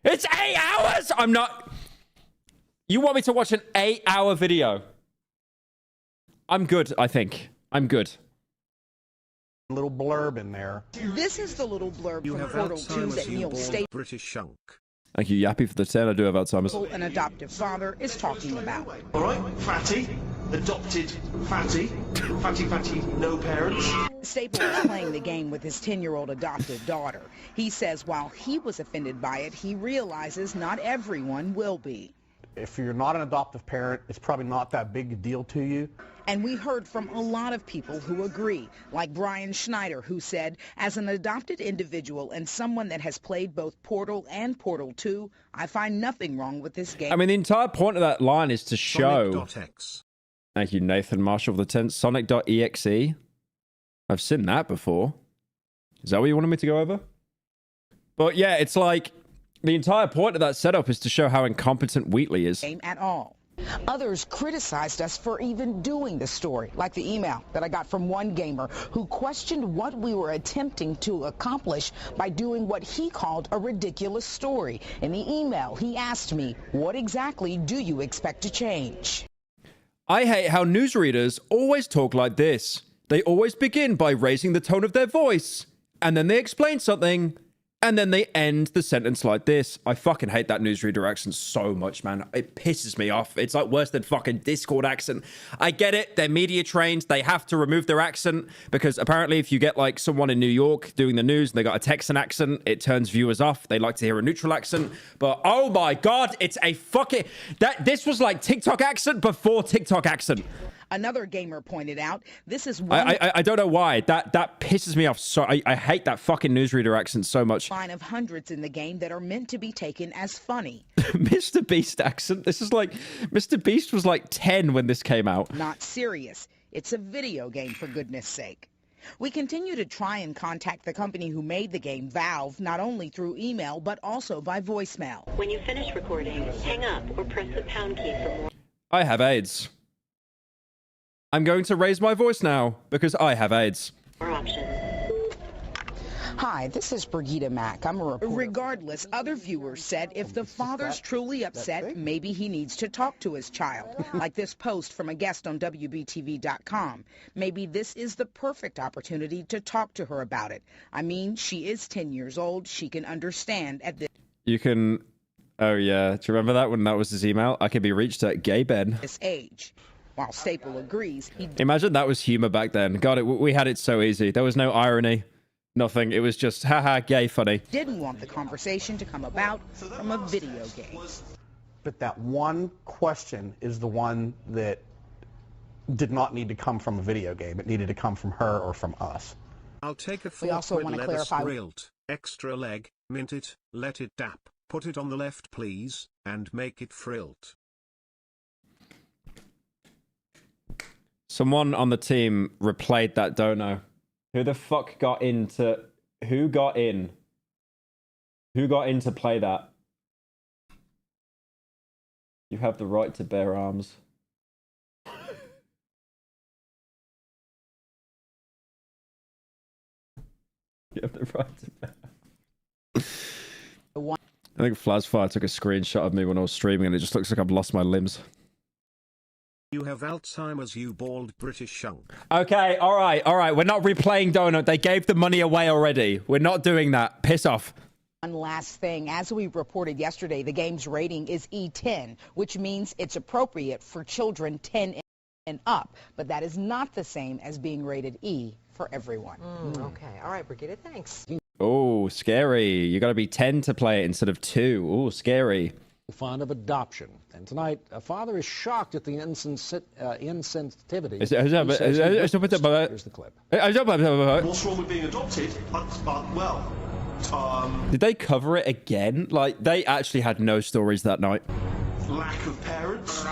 It's 8 hours! I'm not... You want me to watch an 8-hour video? I'm good, I think. I'm good. Little blurb in there. This is the little blurb You from have Portal 2 Alzheimer's, that you Neil bald Staple, British shunk. Thank you, Yappy, for the 10. I do have Alzheimer's. an adoptive father, is talking about. All right, fatty, adopted fatty, fatty, no parents. Staple is playing the game with his 10-year-old adopted daughter. He says while he was offended by it, he realizes not everyone will be. If you're not an adoptive parent, it's probably not that big a deal to you. And we heard from a lot of people who agree, like Brian Schneider, who said, as an adopted individual and someone that has played both Portal and Portal 2, I find nothing wrong with this game. I mean, the entire point of that line is to show... Sonic.exe. Thank you, Nathan Marshall, for the 10. Sonic.exe. I've seen that before. Is that what you wanted me to go over? But yeah, it's like... The entire point of that setup is to show how incompetent Wheatley is. At all. Others criticized us for even doing the story, like the email that I got from one gamer who questioned what we were attempting to accomplish by doing what he called a ridiculous story. In the email, he asked me, what exactly do you expect to change? I hate how newsreaders always talk like this. They always begin by raising the tone of their voice, and then they explain something, and then they end the sentence like this. I fucking hate that newsreader accent so much, man. It pisses me off. It's like worse than fucking Discord accent. I get it. They're media trained. They have to remove their accent because apparently if you get like someone in New York doing the news and they got a Texan accent, it turns viewers off. They like to hear a neutral accent. But oh my God, it's a fucking... This was like TikTok accent before TikTok accent. Another gamer pointed out, this is one I don't know why. That pisses me off so... I hate that fucking newsreader accent so much. line of hundreds in the game that are meant to be taken as funny. Mr. Beast accent. This is like... Mr. Beast was like 10 when this came out. Not serious. It's a video game, for goodness sake. We continue to try and contact the company who made the game, Valve, not only through email, but also by voicemail. When you finish recording, hang up or press the pound key for more. I have AIDS. I'm going to raise my voice now because I have AIDS. Hi, this is Brigida Mack. I'm a reporter. Regardless, other viewers said if the father's truly upset, maybe he needs to talk to his child. Like this post from a guest on WBTV.com. Maybe this is the perfect opportunity to talk to her about it. I mean, she is 10 years old. She can understand at this... You can... Oh, yeah. Do you remember that when that was his email? I can be reached at Gay Ben. This age. While Staple agrees, he... Imagine that was humor back then. God, we had it so easy. There was no irony. Nothing. It was just, haha, gay funny. Didn't want the conversation to come about from a video game. But that one question is the one that did not need to come from a video game. It needed to come from her or from us. I'll take a We also want to leather clarify... sprilt, extra leg, mint it, let it dap, put it on the left please, and make it frilt. Someone on the team replayed that dono. Who the fuck got into... Who got in? Who got in to play that? You have the right to bear arms. You have the right to bear arms. I think Flazfire took a screenshot of me when I was streaming and it just looks like I've lost my limbs. You have Alzheimer's, you bald British shunk. Okay, all right. We're not replaying Donut. They gave the money away already. We're not doing that. Piss off. One last thing, as we reported yesterday, the game's rating is E10, which means it's appropriate for children 10 and up, but that is not the same as being rated E for everyone. Okay, all right, Brigitte, thanks. Oh, scary. You got to be 10 to play it instead of 2. Oh, scary. Fond of adoption. And tonight, a father is shocked at the insensitivity. Here's the clip. What's wrong with being adopted? Well, did they cover it again? Like, they actually had no stories that night. lack of parents.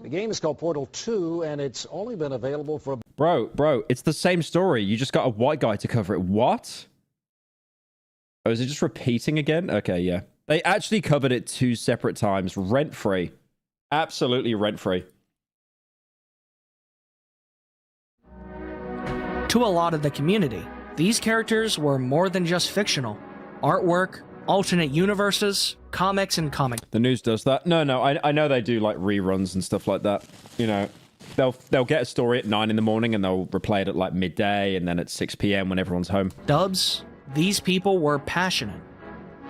The game is called Portal 2, and it's only been available for... Bro, it's the same story. You just got a white guy to cover it. What? Oh, is it just repeating again? Okay, yeah. They actually covered it 2 separate times, rent-free. Absolutely rent-free. To a lot of the community, these characters were more than just fictional. Artwork, alternate universes, comics, and comic. The news does that. No, I know they do like reruns and stuff like that. You know, they'll get a story at 9 in the morning and they'll replay it at like midday and then at 6 p.m. when everyone's home. Dubs, these people were passionate.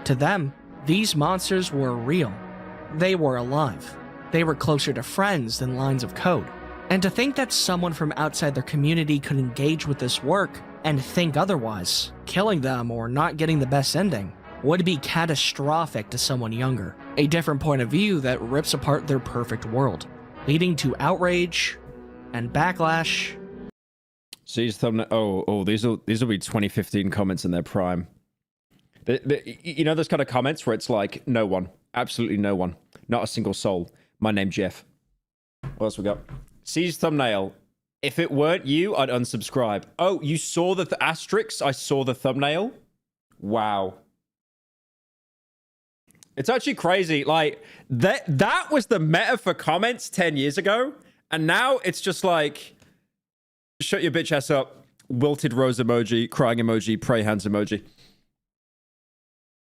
To them, these monsters were real. They were alive. They were closer to friends than lines of code. And to think that someone from outside their community could engage with this work and think otherwise, killing them or not getting the best ending, would be catastrophic to someone younger. A different point of view that rips apart their perfect world, leading to outrage and backlash. See, thumbnail. Oh, these will be 2015 comments in their prime. You know those kind of comments where it's like, no one, absolutely no one, not a single soul. My name Jeff. What else we got? C's thumbnail. If it weren't you, I'd unsubscribe. Oh, you saw the asterisks? I saw the thumbnail. Wow. It's actually crazy. Like, that was the meta for comments 10 years ago. And now it's just like, shut your bitch ass up. Wilted rose emoji, crying emoji, pray hands emoji.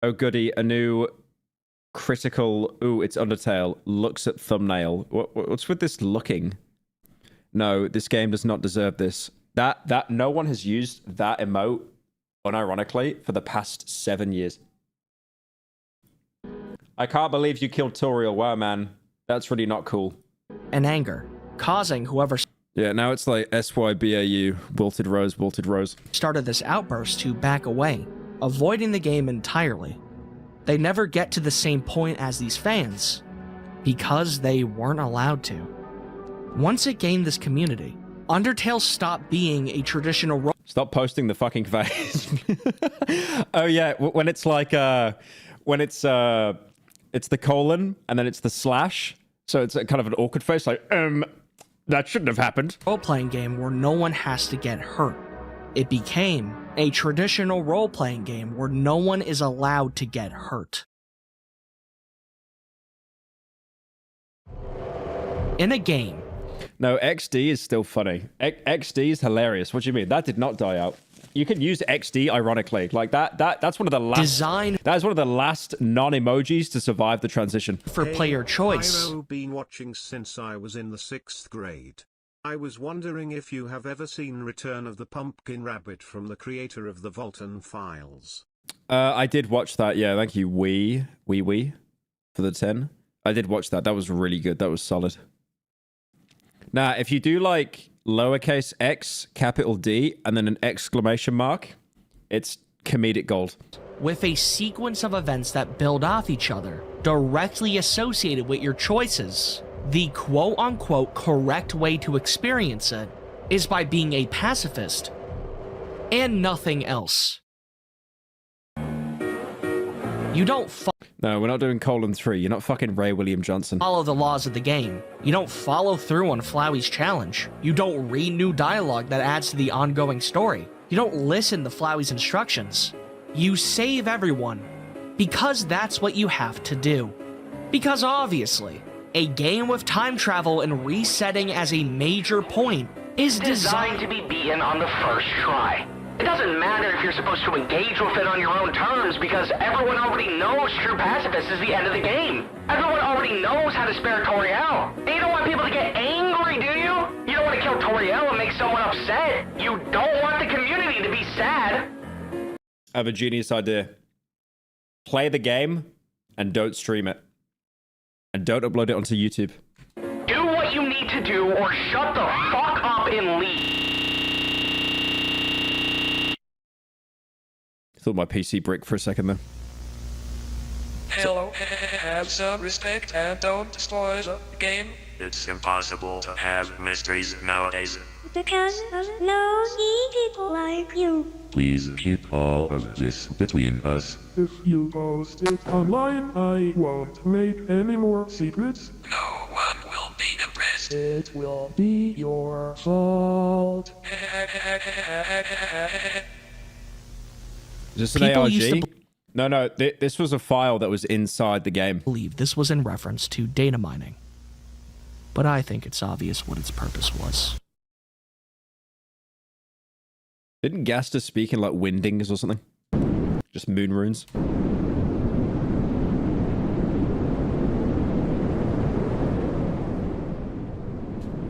Oh, goody. A new critical... Ooh, it's Undertale. Looks at thumbnail. What's with this looking? No, this game does not deserve this. That no one has used that emote, unironically, for the past 7 years. I can't believe you killed Toriel. Wow, man. That's really not cool. And anger, causing whoever... Yeah, now it's like SYBAU, wilted rose, started this outburst to back away, avoiding the game entirely. They never get to the same point as these fans, because they weren't allowed to. Once it gained this community, Undertale stopped being a traditional role. Stop posting the fucking face. Oh yeah, when it's like when it's the colon and then it's the slash, so it's kind of an awkward face, like that shouldn't have happened. Role-playing game where no one has to get hurt. It became a traditional role-playing game where no one is allowed to get hurt. In a game. No, XD is still funny. XD is hilarious. What do you mean? That did not die out. You can use XD ironically. Like that's one of the last that is one of the last non-emojis to survive the transition. For player choice. Pyro been watching since I was in the 6th grade. I was wondering if you have ever seen Return of the Pumpkin Rabbit from the creator of the Volton Files. I did watch that. Yeah, thank you. Wee for the 10. I did watch that. That was really good. That was solid. Now, if you do like lowercase x, capital D, and then an exclamation mark, it's comedic gold. With a sequence of events that build off each other, directly associated with your choices, the quote-unquote correct way to experience it is by being a pacifist and nothing else. You don't No, we're not doing :3. You're not fucking Ray William Johnson. Follow the laws of the game. You don't follow through on Flowey's challenge. You don't read new dialogue that adds to the ongoing story. You don't listen to Flowey's instructions. You save everyone. Because that's what you have to do. Because obviously, a game with time travel and resetting as a major point is designed to be beaten on the first try. It doesn't matter if you're supposed to engage with it on your own terms because everyone already knows True Pacifist is the end of the game. Everyone already knows how to spare Toriel. And you don't want people to get angry, do you? You don't want to kill Toriel and make someone upset. You don't want the community to be sad. I have a genius idea. Play the game and don't stream it. And don't upload it onto YouTube. Do what you need to do or shut the fuck up and leave. Thought my PC bricked for a second there. Hello, have some respect and don't destroy the game. It's impossible to have mysteries nowadays. Because of nosy people like you. Please keep all of this between us. If you post it online, I won't make any more secrets. No one will be impressed. It will be your fault. Is this an ARG? No, this was a file that was inside the game. I believe this was in reference to data mining. But I think it's obvious what its purpose was. Didn't Gaster speak in like Windings or something? Just moon runes.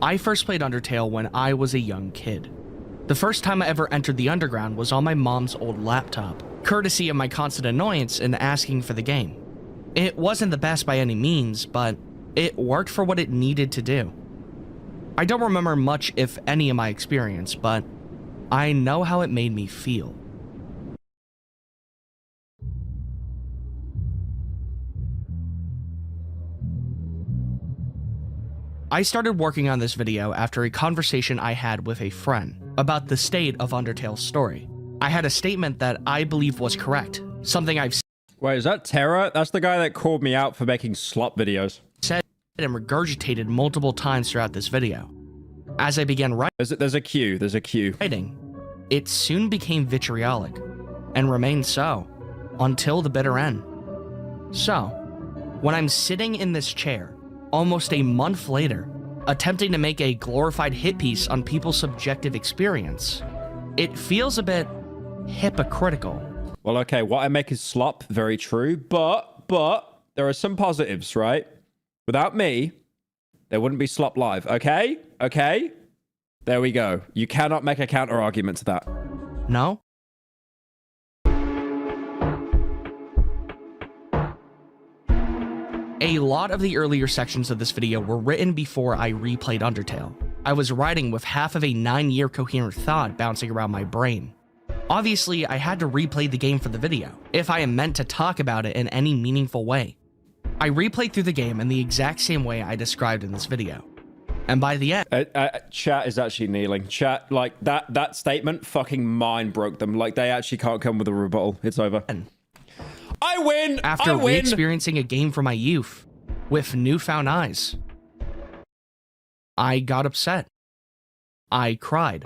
I first played Undertale when I was a young kid. The first time I ever entered the underground was on my mom's old laptop, courtesy of my constant annoyance in asking for the game. It wasn't the best by any means, but it worked for what it needed to do. I don't remember much, if any, of my experience, but I know how it made me feel. I started working on this video after a conversation I had with a friend about the state of Undertale's story. I had a statement that I believe was correct, something I've Wait, is that Terra? That's the guy that called me out for making slop videos. Said and regurgitated multiple times throughout this video. As I began writing, there's a queue, it soon became vitriolic, and remained so, until the bitter end. So, when I'm sitting in this chair, almost a month later, attempting to make a glorified hit piece on people's subjective experience, it feels a bit hypocritical. Well, okay, what I make is slop, very true, but there are some positives, right? Without me, there wouldn't be Slop Live, okay? Okay? There we go. You cannot make a counter argument to that. No? A lot of the earlier sections of this video were written before I replayed Undertale. I was writing with half of a 9-year coherent thought bouncing around my brain. Obviously, I had to replay the game for the video, if I am meant to talk about it in any meaningful way. I replayed through the game in the exact same way I described in this video. And by the end... Chat is actually kneeling. Chat, like, that statement fucking mind broke them. Like, they actually can't come with a rebuttal. It's over. I win! After re-experiencing a game from my youth, with newfound eyes, I got upset. I cried.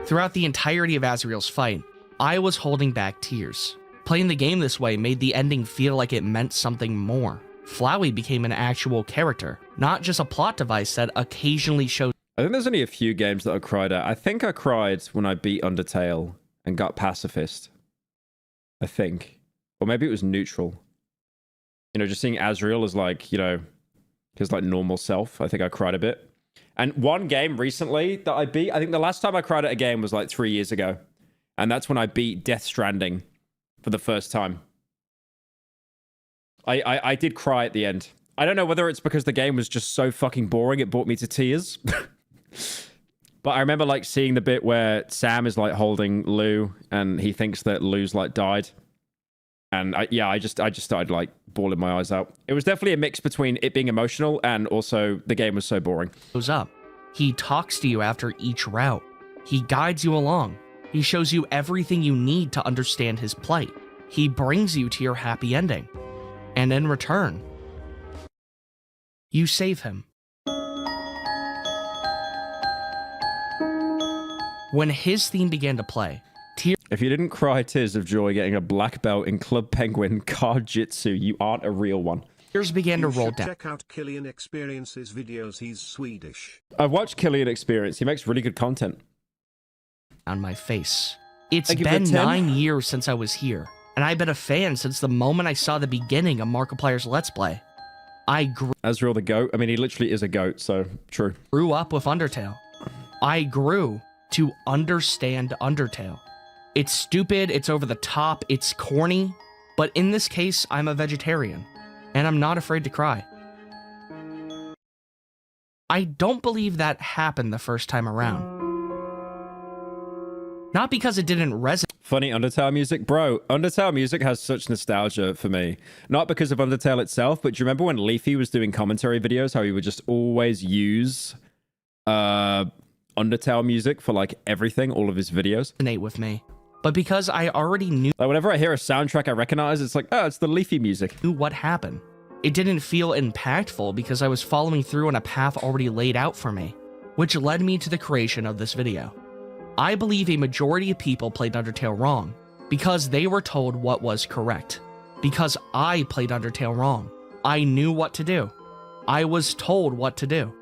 Throughout the entirety of Azrael's fight, I was holding back tears. Playing the game this way made the ending feel like it meant something more. Flowey became an actual character, not just a plot device that occasionally showed. I think there's only a few games that I cried at. I think I cried when I beat Undertale and got Pacifist. I think. Or maybe it was Neutral. You know, just seeing Azrael as like, you know, his like normal self. I think I cried a bit. And one game recently that I beat, I think the last time I cried at a game was like 3 years ago. And that's when I beat Death Stranding for the first time. I did cry at the end. I don't know whether it's because the game was just so fucking boring, it brought me to tears. But I remember like seeing the bit where Sam is like holding Lou and he thinks that Lou's like died. And I just started like bawling my eyes out. It was definitely a mix between it being emotional and also the game was so boring. Goes up. He talks to you after each route. He guides you along. He shows you everything you need to understand his plight. he brings you to your happy ending. And in return, you save him. When his theme began to play, if you didn't cry tears of joy getting a black belt in Club Penguin Card Jitsu, you aren't a real one. Tears began to roll down. Check out Killian Experience's videos. He's Swedish. I've watched Killian Experience. He makes really good content. On my face. It's been 9 years since I was here, and I've been a fan since the moment I saw the beginning of Markiplier's Let's Play. I grew Azrael the goat. I mean, he literally is a goat, so true. Grew up with Undertale. I grew to understand Undertale. It's stupid, it's over the top, it's corny, but in this case, I'm a vegetarian, and I'm not afraid to cry. I don't believe that happened the first time around. Not because it didn't resonate. Funny Undertale music? Bro, Undertale music has such nostalgia for me. Not because of Undertale itself, but do you remember when Leafy was doing commentary videos, how he would just always use Undertale music for like everything, all of his videos? Resonate with me. But because I already knew... Like whenever I hear a soundtrack I recognize, it's like, oh, it's the Leafy music. What happened. It didn't feel impactful because I was following through on a path already laid out for me, which led me to the creation of this video. I believe a majority of people played Undertale wrong because they were told what was correct. Because I played Undertale wrong. I knew what to do. I was told what to do.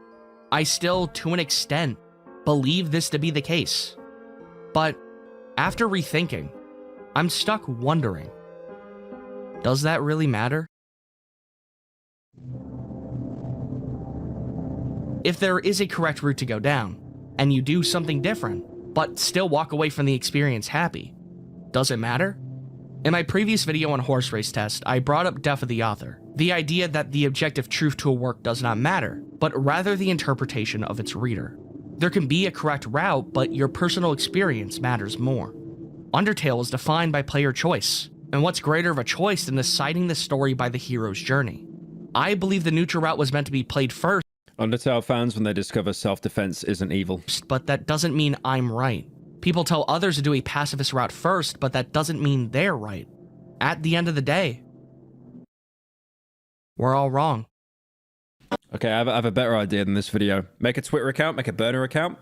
I still, to an extent, believe this to be the case. But after rethinking, I'm stuck wondering, does that really matter? If there is a correct route to go down, and you do something different, but still walk away from the experience happy, does it matter? In my previous video on horse race test, I brought up Death of the Author, the idea that the objective truth to a work does not matter, but rather the interpretation of its reader. There can be a correct route, but your personal experience matters more. Undertale is defined by player choice, and what's greater of a choice than deciding the story by the hero's journey? I believe the neutral route was meant to be played first. Undertale fans, when they discover self-defense isn't evil. But that doesn't mean I'm right. People tell others to do a pacifist route first, but that doesn't mean they're right. At the end of the day, we're all wrong. Okay, I have a better idea than this video. Make a Twitter account, make a burner account.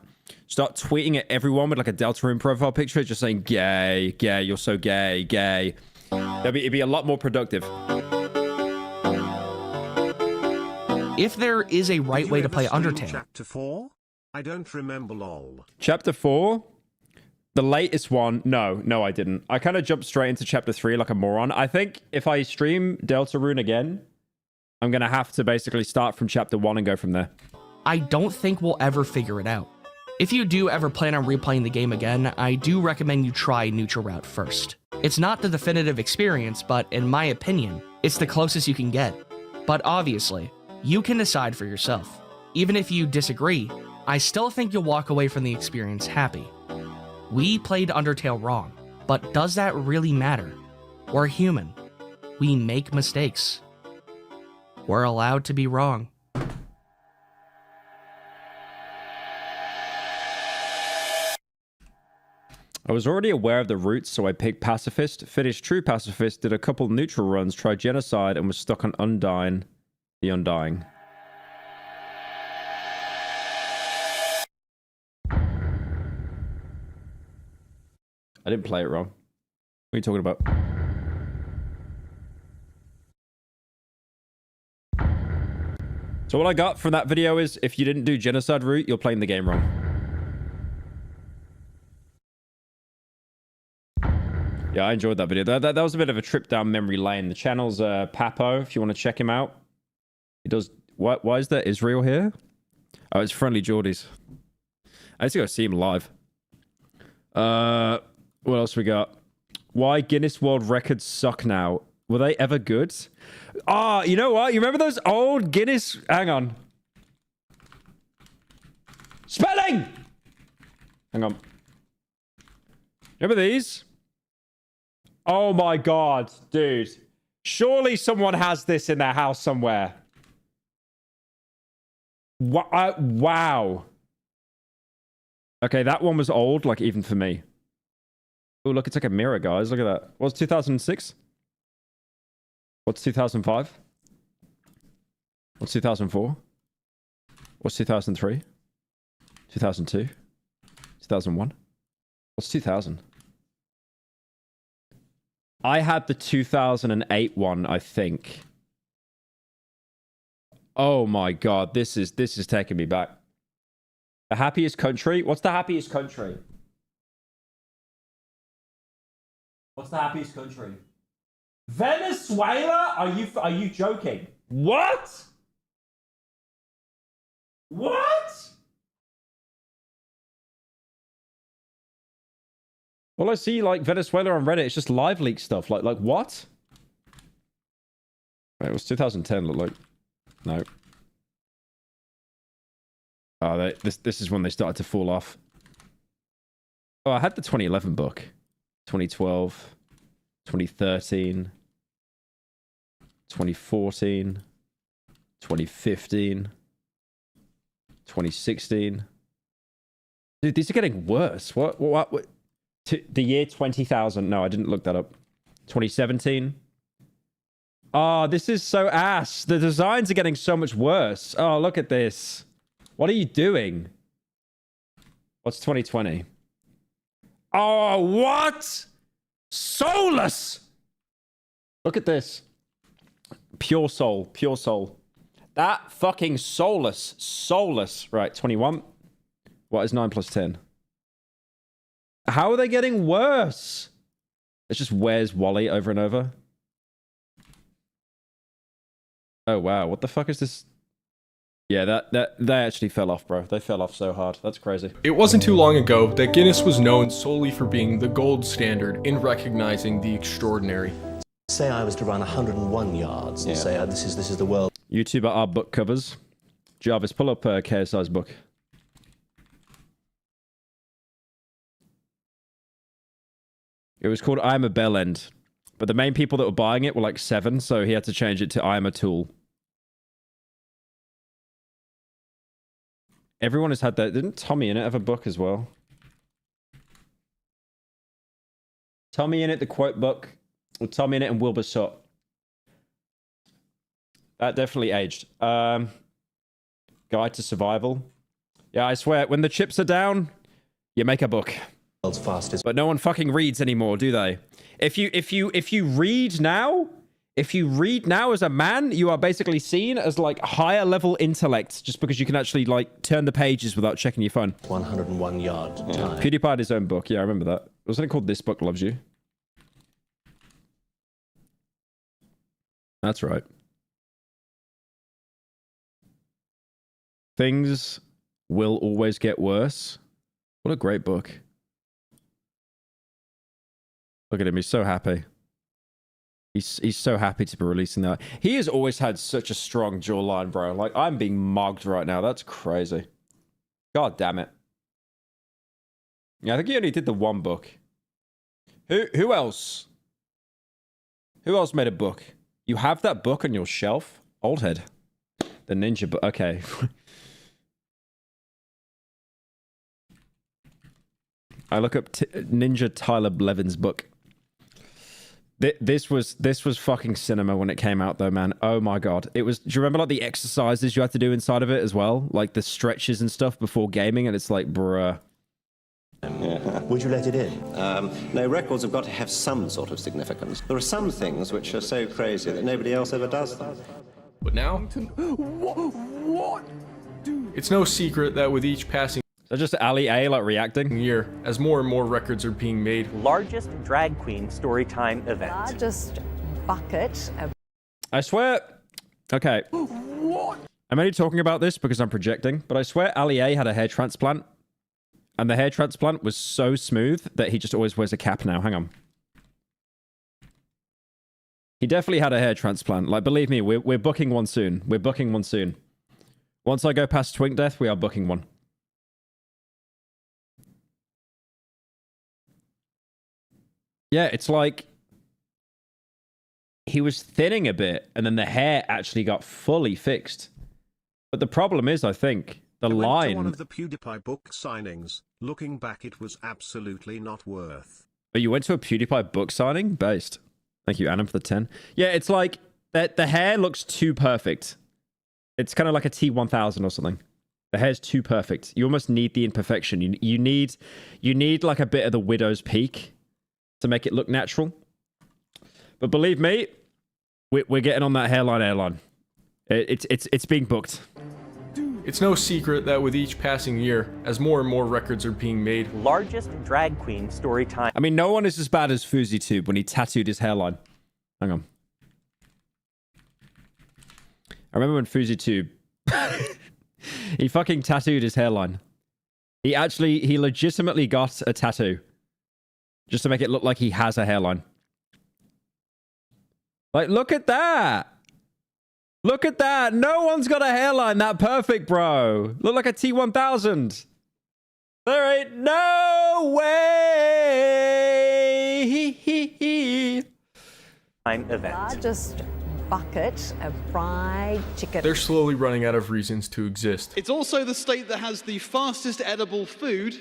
Start tweeting at everyone with like a Deltarune profile picture, just saying gay, gay, you're so gay, gay. It'd be a lot more productive. If there is a right way to play Undertale. Chapter 4? I don't remember lol. Chapter 4? The latest one? No, I didn't. I kind of jumped straight into chapter 3 like a moron. I think if I stream Deltarune again, I'm going to have to basically start from chapter 1 and go from there. I don't think we'll ever figure it out. If you do ever plan on replaying the game again, I do recommend you try neutral route first. It's not the definitive experience, but in my opinion, it's the closest you can get. But obviously, you can decide for yourself. Even if you disagree, I still think you'll walk away from the experience happy. We played Undertale wrong, but does that really matter? We're human. We make mistakes. We're allowed to be wrong. I was already aware of the roots, so I picked Pacifist, finished True Pacifist, did a couple neutral runs, tried Genocide, and was stuck on Undying. The Undying. I didn't play it wrong. What are you talking about? So what I got from that video is, if you didn't do Genocide route, you're playing the game wrong. Yeah, I enjoyed that video. That was a bit of a trip down memory lane. The channel's Papo, if you want to check him out. He does... Why is there Israel here? Oh, it's Friendly Geordies. I need to go see him live. What else we got? Why Guinness World Records suck now? Were they ever good? Ah, you know what? You remember those old Guinness... Hang on. Spelling! Hang on. Remember these? Oh my god, dude. Surely someone has this in their house somewhere. Wow. Okay, that one was old, like even for me. Oh, look, it's like a mirror, guys. Look at that. What was 2006? What's 2005? What's 2004? What's 2003? 2002? 2001? What's 2000? I had the 2008 one, I think. Oh my god, this is taking me back. The happiest country? What's the happiest country? What's the happiest country? Venezuela? Are you joking? What? What? Well, I see like Venezuela on Reddit. It's just live leak stuff. Like what? Wait, it was 2010. Look like no. Oh, this is when they started to fall off. Oh, I had the 2011 book, 2012, 2013, 2014, 2015, 2016. Dude, these are getting worse. What? The year 20,000. No, I didn't look that up. 2017. Oh, this is so ass. The designs are getting so much worse. Oh, look at this. What are you doing? What's 2020? Oh, what? Soulless. Look at this. Pure soul. Pure soul. That fucking soulless. Soulless. Right, 21. What is 9 plus 10? How are they getting worse? It's just Where's Wally over and over. Oh, wow. What the fuck is this? Yeah, they actually fell off, bro. They fell off so hard. That's crazy. It wasn't too long ago that Guinness was known solely for being the gold standard in recognizing the extraordinary. Say I was to run 101 yards and say this is the world. YouTuber are book covers. Jarvis, pull up KSI's book. It was called I Am a Bellend. But the main people that were buying it were like 7, so he had to change it to I Am a Tool. Everyone has had that. Didn't Tommy in it have a book as well? Tommy in it, the quote book. Or Tommy in it and Wilbur Sott. That definitely aged. Guide to Survival. Yeah, I swear, when the chips are down, you make a book. Fastest. But no one fucking reads anymore, do they? If you read now as a man, you are basically seen as like higher level intellect just because you can actually like turn the pages without checking your phone. 101 yard time. PewDiePie had his own book. Yeah, I remember that. Wasn't it called This Book Loves You? That's right. Things will always get worse. What a great book. Look at him, he's so happy. He's so happy to be releasing that. He has always had such a strong jawline, bro. Like, I'm being mugged right now. That's crazy. God damn it. Yeah, I think he only did the one book. Who else? Who else made a book? You have that book on your shelf? Old head. The ninja book. Okay. I look up Ninja Tyler Levin's book. This was fucking cinema when it came out, though, man. Oh my god, it was. Do you remember like the exercises you had to do inside of it as well, like the stretches and stuff before gaming? And it's like, bruh. Would you let it in? No, records have got to have some sort of significance. There are some things which are so crazy that nobody else ever does them. But now, what? Dude. It's no secret that with each passing. So just Ali A like reacting year, as more and more records are being made. Largest drag queen storytime event. Largest bucket. I swear. Okay. What? I'm only talking about this because I'm projecting, but I swear Ali A had a hair transplant, and the hair transplant was so smooth that he just always wears a cap now. Hang on. He definitely had a hair transplant. Like, believe me, we're booking one soon. We're booking one soon. Once I go past Twink Death, we are booking one. Yeah, it's like he was thinning a bit, and then the hair actually got fully fixed. But the problem is, I think, the line... I went to one of the PewDiePie book signings. Looking back, it was absolutely not worth. Oh, you went to a PewDiePie book signing? Based. Thank you, Adam, for the 10. Yeah, it's like the hair looks too perfect. It's kind of like a T1000 or something. The hair's too perfect. You almost need the imperfection. You need like a bit of the widow's peak to make it look natural. But believe me, we're getting on that hairline. It's being booked. It's no secret that with each passing year, as more and more records are being made, Largest drag queen story time. I mean, no one is as bad as FouseyTube when he tattooed his hairline. Hang on. I remember when FouseyTube he fucking tattooed his hairline. He legitimately got a tattoo just to make it look like he has a hairline. Like, look at that. Look at that. No one's got a hairline that perfect, bro. Look like a T1000. There ain't no way. Event. Largest bucket of fried chicken. they're slowly running out of reasons to exist. It's also the state that has the fastest edible food.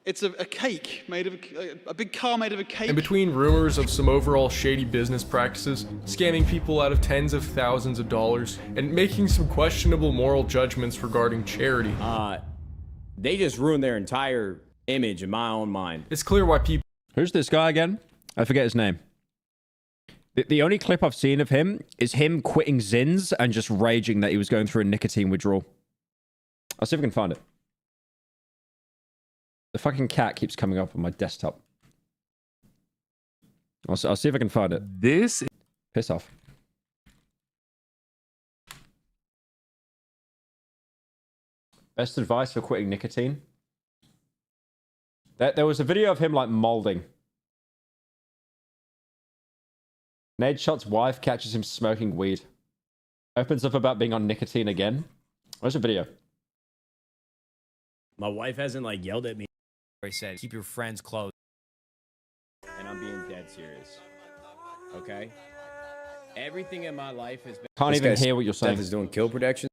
It's a cake made of a big car made of a cake. And between rumors of some overall shady business practices, scamming people out of tens of thousands of dollars, and making some questionable moral judgments regarding charity, they just ruined their entire image in my own mind. It's clear why people... Who's this guy again? I forget his name. The only clip I've seen of him is him quitting Zins and just raging that he was going through a nicotine withdrawal. I'll see if I can find it. The fucking cat keeps coming up on my desktop. I'll see if I can find it. This... Piss off. Best advice for quitting nicotine? There was a video of him, like, molding. Nate Shot's wife catches him smoking weed. Opens up about being on nicotine again. Where's the video? My wife hasn't, like, yelled at me. I said, keep your friends close. And I'm being dead serious. Okay? Everything in my life has been... Can't even hear what you're saying. Steph is doing kill protection.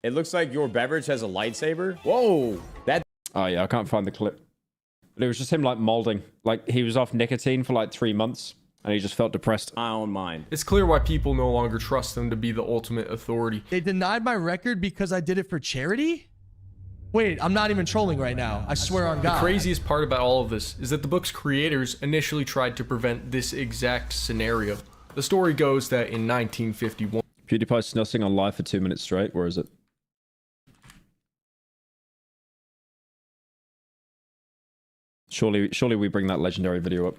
It looks like your beverage has a lightsaber. Whoa! That... Oh, yeah, I can't find the clip. But it was just him, like, molding. Like, he was off nicotine for, like, 3 months. And he just felt depressed. My own mind. It's clear why people no longer trust them to be the ultimate authority. They denied my record because I did it for charity? Wait, I'm not even trolling right now. I swear on God. The craziest part about all of this is that the book's creators initially tried to prevent this exact scenario. The story goes that in 1951... PewDiePie snussing on live for 2 minutes straight. Where is it? Surely we bring that legendary video up.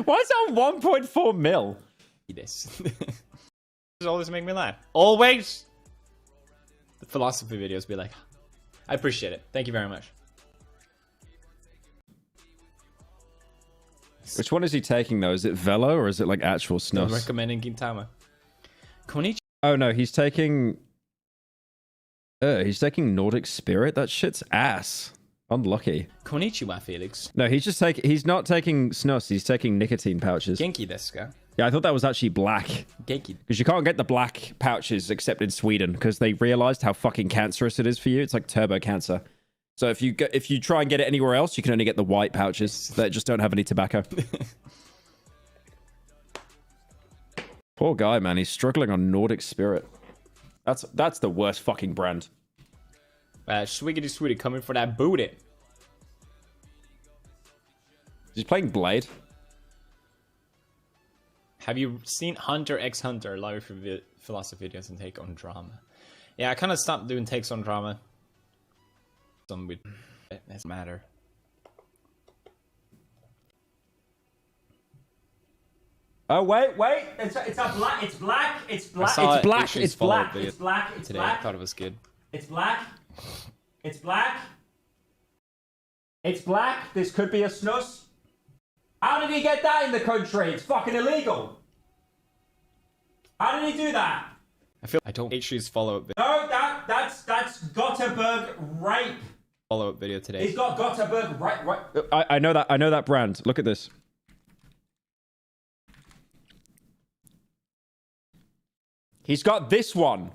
Why is that 1.4 mil? This. Does always make me laugh. Always! The philosophy videos be like, I appreciate it. Thank you very much. Which one is he taking though? Is it Velo or is it like actual snus? I'm recommending Gintama. Konnichiwa. Oh no, he's taking Nordic Spirit? That shit's ass. Unlucky. Konnichiwa, Felix. No, he's not taking snus, he's taking nicotine pouches. Genki desu ka? Yeah, I thought that was actually black. Genki. Because you can't get the black pouches except in Sweden because they realized how fucking cancerous it is for you. It's like turbo cancer. So if you try and get it anywhere else, you can only get the white pouches that just don't have any tobacco. Poor guy, man. He's struggling on Nordic Spirit. That's the worst fucking brand. Swiggity Sweetie coming for that booty. He's playing Blade. Have you seen Hunter x Hunter live philosophy videos and take on drama? Yeah, I kind of stopped doing takes on drama. Some with it doesn't matter. Oh wait! It's a black. It's black. It's black. It's black. It's black. It's black. It's today. black. I thought it was good. It's black. It's black. It's black. This could be a snus. How did he get that in the country? It's fucking illegal. How did he do that? I feel I don't issues follow-up video. No, that's Gothenburg rape. Follow-up video today. He's got Gothenburg right. I know that. I know that brand. Look at this. He's got this one.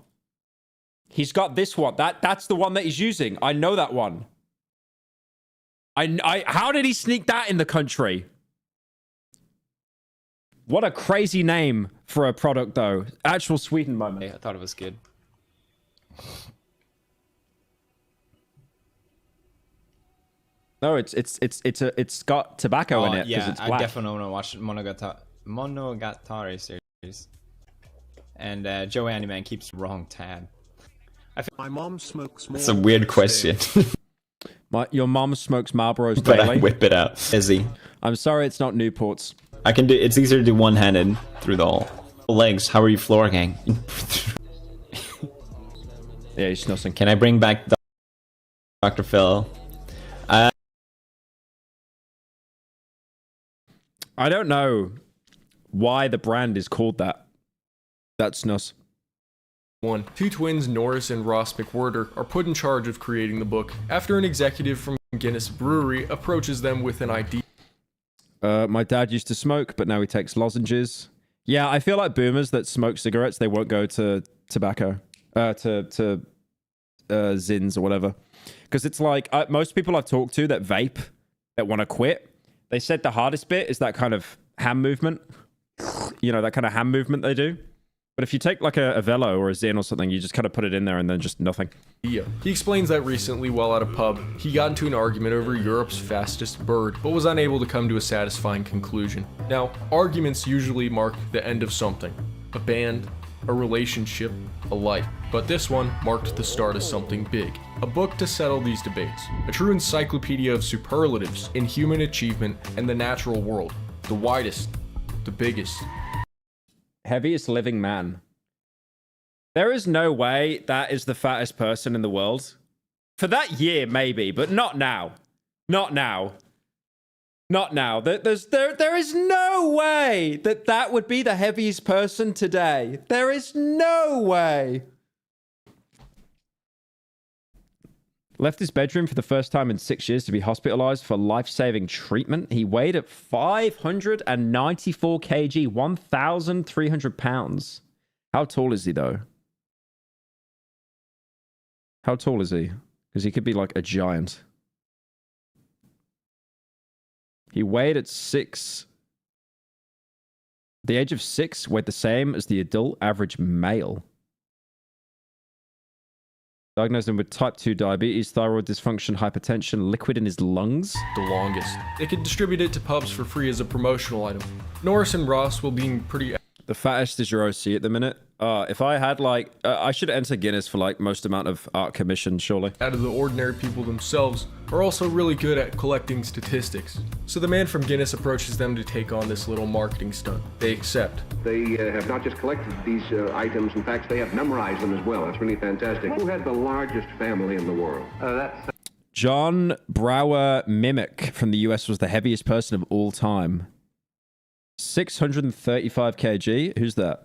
He's got this one. That's the one that he's using. I know that one. How did he sneak that in the country? What a crazy name for a product, though. Actual Sweden moment. I thought it was good. No, it's got tobacco in it because it's black. I definitely want to watch Monogatari series. And Joe Animan keeps wrong tab. My mom smokes more. That's a weird question. Your mom smokes Marlboros But daily. I whip it out. Izzy. I'm sorry, it's not Newports. I can do. It's easier to do one-handed through the hole. Legs. How are you, floor gang? Yeah, he's snussing. Can I bring back Dr. Phil? I don't know why the brand is called that. That's snus. Two twins, Norris and Ross McWhirter, are put in charge of creating the book after an executive from Guinness Brewery approaches them with an idea. My dad used to smoke, but now he takes lozenges. Yeah, I feel like boomers that smoke cigarettes, they won't go to tobacco, to Zins or whatever. Because it's like, most people I've talked to that vape, that want to quit, they said the hardest bit is that kind of hand movement. You know, that kind of hand movement they do. But if you take like a Velo or a Zin or something, you just kind of put it in there and then just nothing. He explains that recently, while at a pub, he got into an argument over Europe's fastest bird, but was unable to come to a satisfying conclusion. Now, arguments usually mark the end of something. A band, a relationship, a life. But this one marked the start of something big. A book to settle these debates. A true encyclopedia of superlatives in human achievement and the natural world. The widest, the biggest. Heaviest living man. There is no way that is the fattest person in the world. For that year, maybe, but not now. Not now. Not now. There is no way that that would be the heaviest person today. There is no way. Left his bedroom for the first time in 6 years to be hospitalized for life-saving treatment. He weighed at 594 kg, 1,300 pounds. How tall is he, though? How tall is he? Because he could be like a giant. He weighed at 6. The age of 6 weighed the same as the adult average male. Diagnosed him with type 2 diabetes, thyroid dysfunction, hypertension, liquid in his lungs. The longest. They could distribute it to pubs for free as a promotional item. Norris and Ross will be pretty... The fattest is your OC at the minute. If I had like... I should enter Guinness for like most amount of art commissions, surely. Out of the ordinary people themselves are also really good at collecting statistics. So the man from Guinness approaches them to take on this little marketing stunt. They accept. They have not just collected these items, in fact, they have memorized them as well. That's really fantastic. Who had the largest family in the world? That's... John Brower Mimic from the US was the heaviest person of all time. 635 kg. Who's that?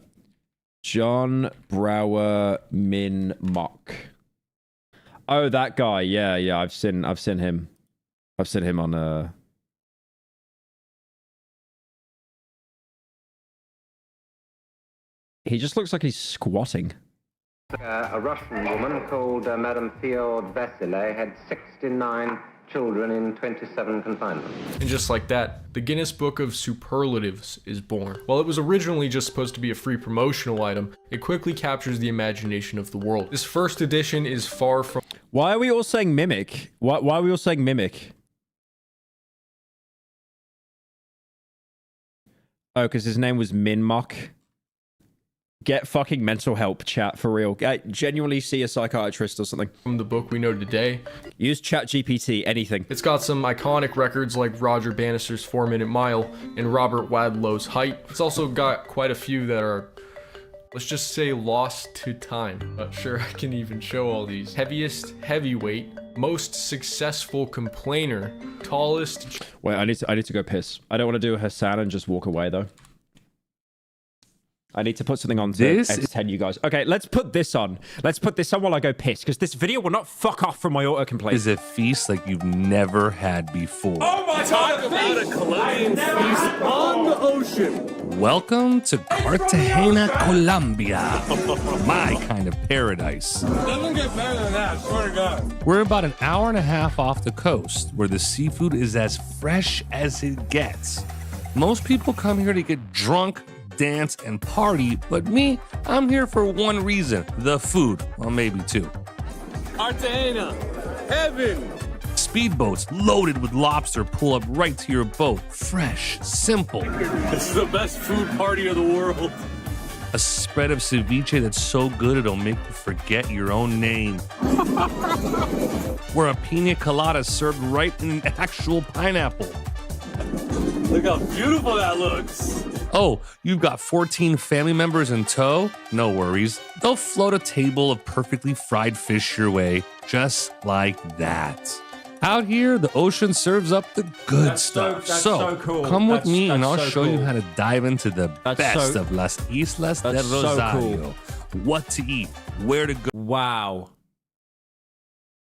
John Brower Min Mock. Oh, that guy. Yeah, yeah. I've seen him. I've seen him on He just looks like he's squatting. A Russian woman called Madame Fyod Vasile had 69 children in 27 confinements. And just like that, the Guinness Book of Superlatives is born. While it was originally just supposed to be a free promotional item, it quickly captures the imagination of the world. This first edition is far from... Why are we all saying mimic? Why are we all saying mimic? Oh, because his name was Minmock. Get fucking mental help, chat, for real. Genuinely see a psychiatrist or something. From the book we know today. Use ChatGPT, anything. It's got some iconic records like Roger Bannister's 4-Minute Mile and Robert Wadlow's Height. It's also got quite a few that are, let's just say, lost to time. Not sure I can even show all these. Heaviest heavyweight, most successful complainer, tallest... Wait, I need to go piss. I don't want to do a Hassan and just walk away, though. I need to put something on to entertain you guys. Okay, let's put this on. Let's put this on while I go piss, because this video will not fuck off from my autocomplete. Is a feast like you've never had before. Oh my Talk about a Colombian feast on the ocean. Welcome to Cartagena, Colombia. My kind of paradise. Doesn't get better than that, swear to God. We're about an hour and a half off the coast, where the seafood is as fresh as it gets. Most people come here to get drunk, dance, and party, but me, I'm here for one reason, the food. Well, maybe two. Cartagena, heaven. Speedboats loaded with lobster pull up right to your boat. Fresh, simple. This is the best food party of the world. A spread of ceviche that's so good it'll make you forget your own name. Where a pina colada is served right in an actual pineapple. Look how beautiful that looks. Oh, you've got 14 family members in tow? No worries. They'll float a table of perfectly fried fish your way, just like that. Out here, the ocean serves up the good stuff. That's so cool. Come with me and I'll so show you cool. how to dive into the best of Las Islas de That's so Rosario. cool. What to eat, where to go. Wow.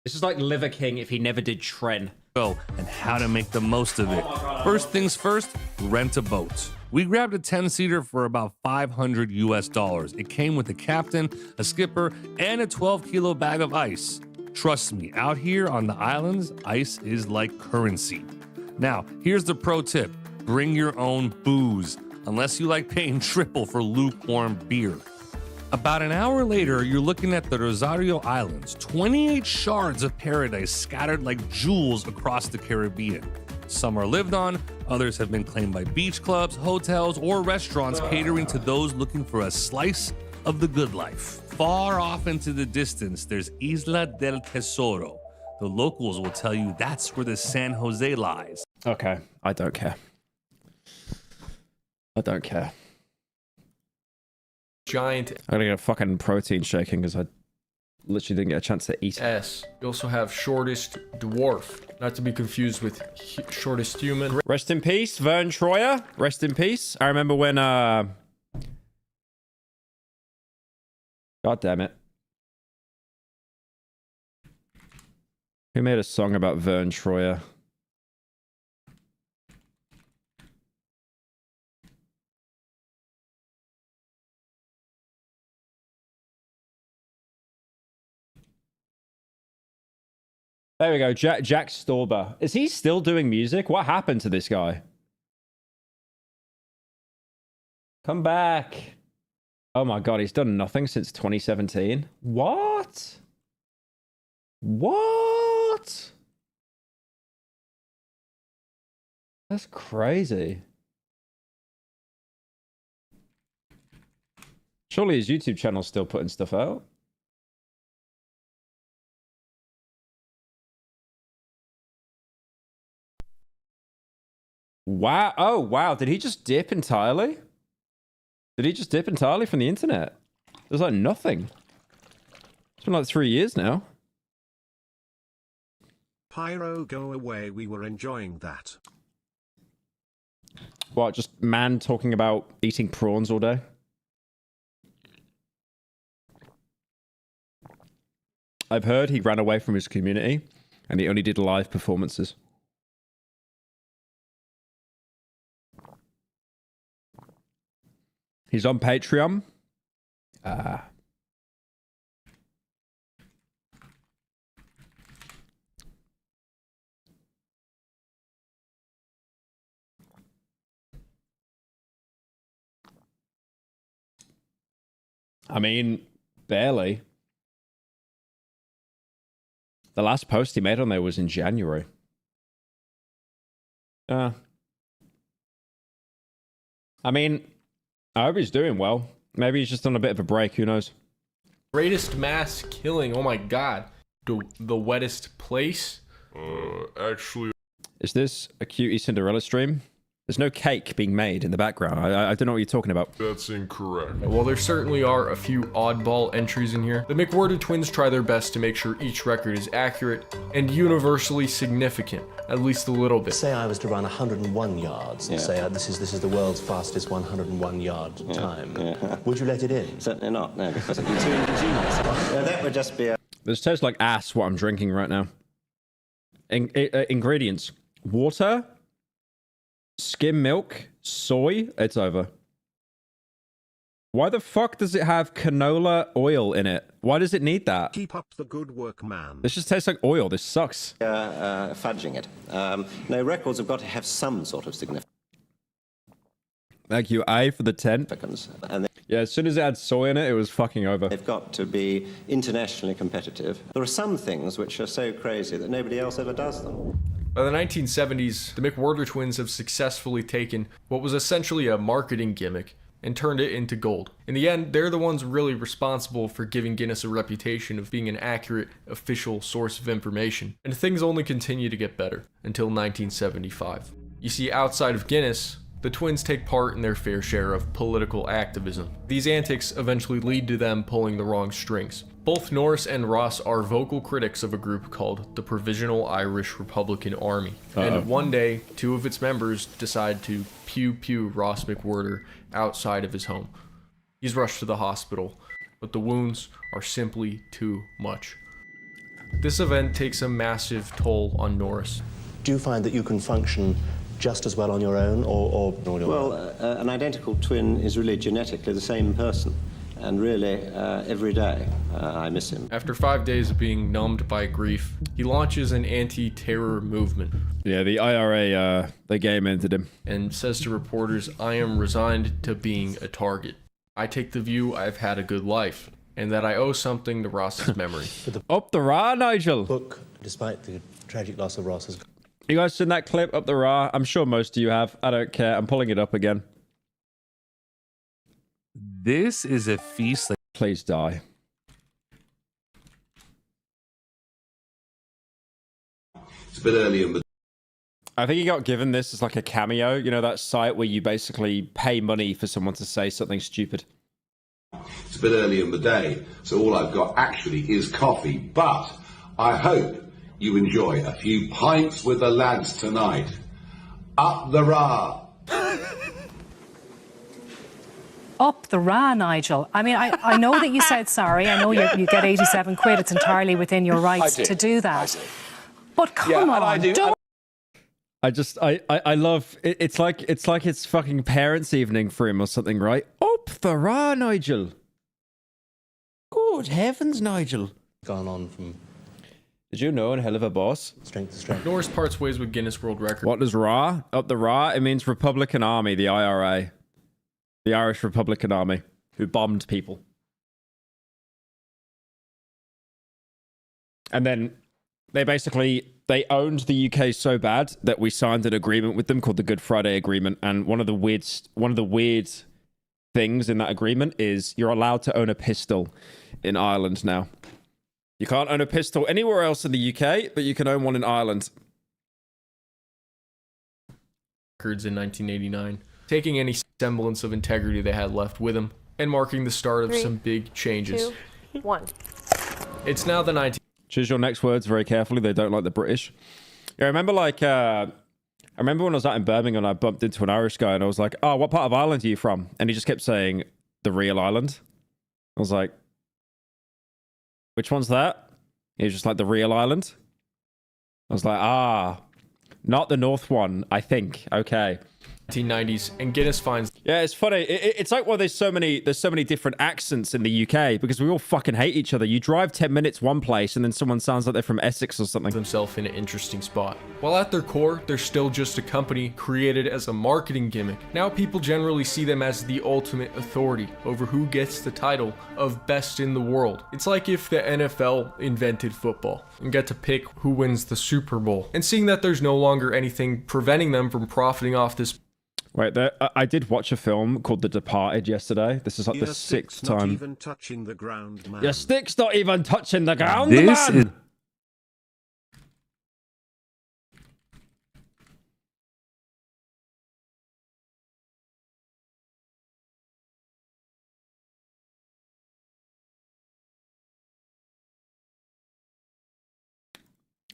This is like Liver King if he never did Tren. And how to make the most of it. First things first, rent a boat. We grabbed a 10-seater for about $500 US. It came with a captain, a skipper, and a 12-kilo bag of ice. Trust me, out here on the islands, ice is like currency. Now, here's the pro tip. Bring your own booze, unless you like paying triple for lukewarm beer. About an hour later, you're looking at the Rosario Islands, 28 shards of paradise scattered like jewels across the Caribbean. Some are lived on, others have been claimed by beach clubs, hotels, or restaurants catering to those looking for a slice of the good life. Far off into the distance, there's Isla del Tesoro. The locals will tell you that's where the San Jose lies. Okay, I don't care. I don't care. Giant. I gotta get a fucking protein shaking because I literally didn't get a chance to eat. S. You also have shortest dwarf, not to be confused with shortest human. Rest in peace, Vern Troyer. Rest in peace. I remember when God damn it. Who made a song about Vern Troyer? There we go, Jack Storber. Is he still doing music? What happened to this guy? Come back. Oh my god, he's done nothing since 2017. What? What? That's crazy. Surely his YouTube channel's still putting stuff out. Wow. Oh, wow. Did he just dip entirely? Did he just dip entirely from the internet? There's like nothing. It's been like 3 years now. Pyro, go away. We were enjoying that. What, just man talking about eating prawns all day? I've heard he ran away from his community and he only did live performances. He's on Patreon. I mean, barely. The last post he made on there was in January. I mean, I hope he's doing well. Maybe he's just on a bit of a break. Who knows? Greatest mass killing. Oh my god. The wettest place. Actually. Is this a cutie Cinderella stream? There's no cake being made in the background. I don't know what you're talking about. That's incorrect. While there certainly are a few oddball entries in here, the McWhorter twins try their best to make sure each record is accurate and universally significant, at least a little bit. Say I was to run 101 yards and say this is the world's fastest 101 yard time. Would you let it in? Certainly not, no, because it'd be too ingenious. That would just be a... This tastes like ass, what I'm drinking right now. Ingredients. Water, skim milk, soy. It's over. Why the fuck does it have canola oil in it? Why does it need that? Keep up the good work, man. This just tastes like oil. This sucks. Fudging it. No, records have got to have some sort of significance. Thank you, A, for the 10. And yeah, as soon as it had soy in it, it was fucking over. They've got to be internationally competitive. There are some things which are so crazy that nobody else ever does them. By the 1970s, the McWhorter twins have successfully taken what was essentially a marketing gimmick and turned it into gold. In the end, they're the ones really responsible for giving Guinness a reputation of being an accurate, official source of information. And things only continue to get better until 1975. You see, outside of Guinness, the twins take part in their fair share of political activism. These antics eventually lead to them pulling the wrong strings. Both Norris and Ross are vocal critics of a group called the Provisional Irish Republican Army. And one day, two of its members decide to pew Ross McWhorter outside of his home. He's rushed to the hospital, but the wounds are simply too much. This event takes a massive toll on Norris. Do you find that you can function just as well on your own or on your own? Well, an identical twin is really genetically the same person. And really, every day, I miss him. After 5 days of being numbed by grief, he launches an anti-terror movement. Yeah, the IRA, they game ended him. And says to reporters, I am resigned to being a target. I take the view I've had a good life, and that I owe something to Ross's memory. Up the Ra, Nigel! Book, despite the tragic loss of Ross, has... You guys seen that clip, Up the Ra? I'm sure most of you have. I don't care. I'm pulling it up again. This is a feast. Please die. It's a bit early in the... I think he got given this as like a cameo. You know, that site where you basically pay money for someone to say something stupid. It's a bit early in the day, so all I've got actually is coffee. But I hope you enjoy a few pints with the lads tonight. Up the Ra! Up the Ra, Nigel. I mean, I know that you said sorry. I know you get 87 quid. It's entirely within your rights to do that. But come on, don't... I love it. It's like it's fucking parents' evening for him or something, right? Up the Ra, Nigel. Good heavens, Nigel. Gone on from... Did you know, a hell of a boss? Strength to strength. Norris parts ways with Guinness World Record. What does Ra? Up the Ra? It means Republican Army, the IRA. The Irish Republican Army, who bombed people. And then they owned the UK so bad that we signed an agreement with them called the Good Friday Agreement. And one of the weird things in that agreement is you're allowed to own a pistol in Ireland now. You can't own a pistol anywhere else in the UK, but you can own one in Ireland. Records in 1989. Taking any semblance of integrity they had left with them, and marking the start of some big changes. 2, 1. It's now the 19... Choose your next words very carefully. They don't like the British. Yeah, I remember I remember when I was out in Birmingham, I bumped into an Irish guy, and I was like, oh, what part of Ireland are you from? And he just kept saying, the real island. I was like, which one's that? He was just like, the real island. I was like, not the north one, I think. Okay. 1990s, and Guinness finds... Yeah, it's funny. It's like, well, there's so many different accents in the UK because we all fucking hate each other. You drive 10 minutes one place and then someone sounds like they're from Essex or something. ...themselves in an interesting spot. While at their core, they're still just a company created as a marketing gimmick. Now people generally see them as the ultimate authority over who gets the title of best in the world. It's like if the NFL invented football and got to pick who wins the Super Bowl. And seeing that there's no longer anything preventing them from profiting off this... Wait, I did watch a film called The Departed yesterday. This is like the 6th time. Not even touching the ground, man. Your stick's not even touching the ground, This man! is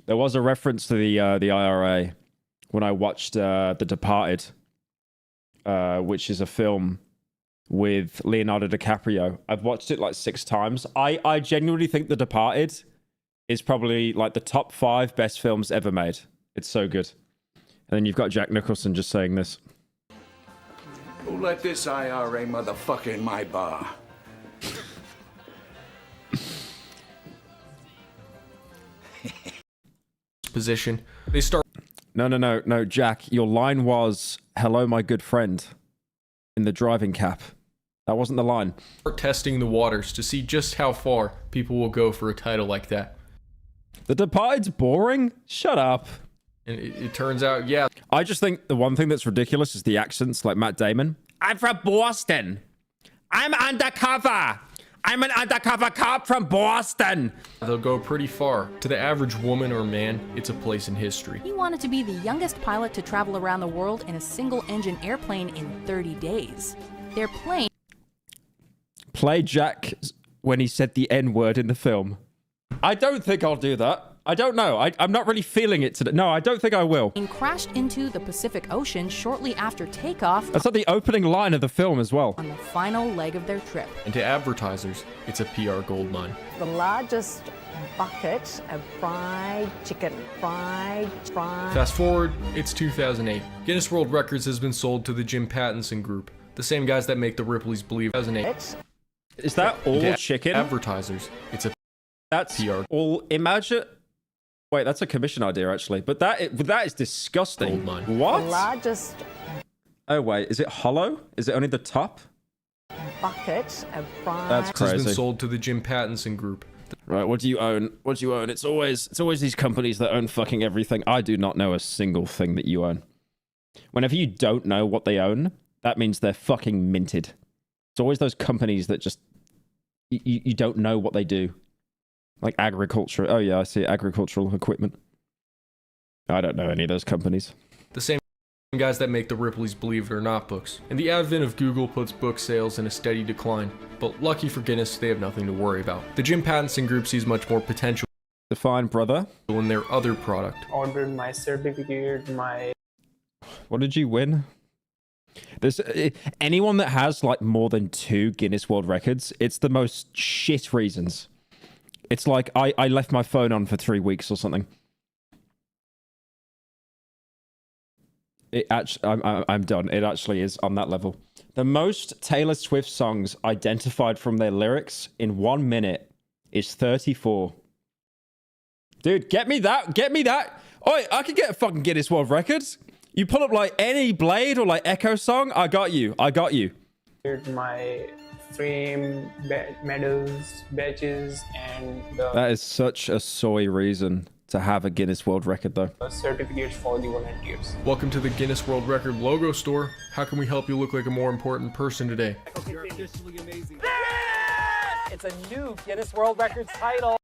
There was a reference to the IRA when I watched The Departed, which is a film with Leonardo DiCaprio. I've watched it like 6 times. I genuinely think The Departed is probably like the top 5 best films ever made. It's so good. And then you've got Jack Nicholson just saying this. Who let this IRA motherfucker in my bar? Position. They start. No, Jack. Your line was, "Hello, my good friend," in the driving cap. That wasn't the line. Start testing the waters to see just how far people will go for a title like that. The Departed's boring? Shut up. And it turns out, yeah. I just think the one thing that's ridiculous is the accents, like Matt Damon. I'm from Boston. I'm undercover. I'm an undercover cop from Boston. They'll go pretty far. To the average woman or man, it's a place in history. He wanted to be the youngest pilot to travel around the world in a single-engine airplane in 30 days. Their plane... Play Jack when he said the N-word in the film. I don't think I'll do that. I don't know. I'm not really feeling it today. No, I don't think I will. ...crashed into the Pacific Ocean shortly after takeoff... That's not the opening line of the film as well. ...on the final leg of their trip. And to advertisers, it's a PR goldmine. The largest bucket of fried chicken. Fast forward, it's 2008. Guinness World Records has been sold to the Jim Pattinson Group, the same guys that make the Ripley's Believe. 2008. Is that all chicken? Advertisers, it's a That's PR. all. Imagine... Wait, that's a commission idea, actually. But that is disgusting. What? The largest... Oh, wait. Is it hollow? Is it only the top? Bucket of fried... That's crazy. Has been sold to the Jim Pattinson Group. Right, what do you own? What do you own? It's always these companies that own fucking everything. I do not know a single thing that you own. Whenever you don't know what they own, that means they're fucking minted. It's always those companies that just... You don't know what they do. Like agriculture. Oh yeah, I see. Agricultural equipment. I don't know any of those companies. The same guys that make the Ripley's Believe It or Not books. And the advent of Google puts book sales in a steady decline. But lucky for Guinness, they have nothing to worry about. The Jim Pattinson Group sees much more potential. Define, brother. In their other product. Ordered my certificate, my... What did you win? There's anyone that has like more than 2 Guinness World Records, it's the most shit reasons. It's like I left my phone on for 3 weeks or something. It actually, I'm done. It actually is on that level. The most Taylor Swift songs identified from their lyrics in 1 minute is 34. Dude, get me that. Get me that. Oi, I could get a fucking Guinness World Records. You pull up like any Blade or like Echo song, I got you. I got you. My frame, medals, badges, and the... That is such a soy reason to have a Guinness World Record, though. Certificates for the volunteers. Welcome to the Guinness World Record logo store. How can we help you look like a more important person today? You're officially amazing. It's a new Guinness World Records title.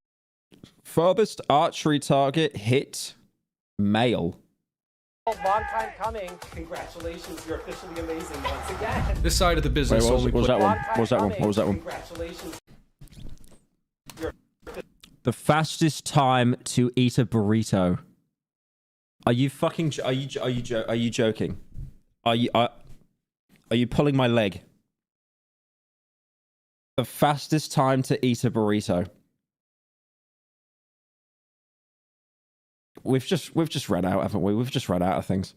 Farthest archery target hit, male. Long time coming. Congratulations, you're officially amazing once again. This side of the business Wait, only... what was that one? What was that one? What was that one? Congratulations. The fastest time to eat a burrito. Are you fucking... Are you joking? Are you pulling my leg? The fastest time to eat a burrito. We've just run out, haven't we? We've just run out of things.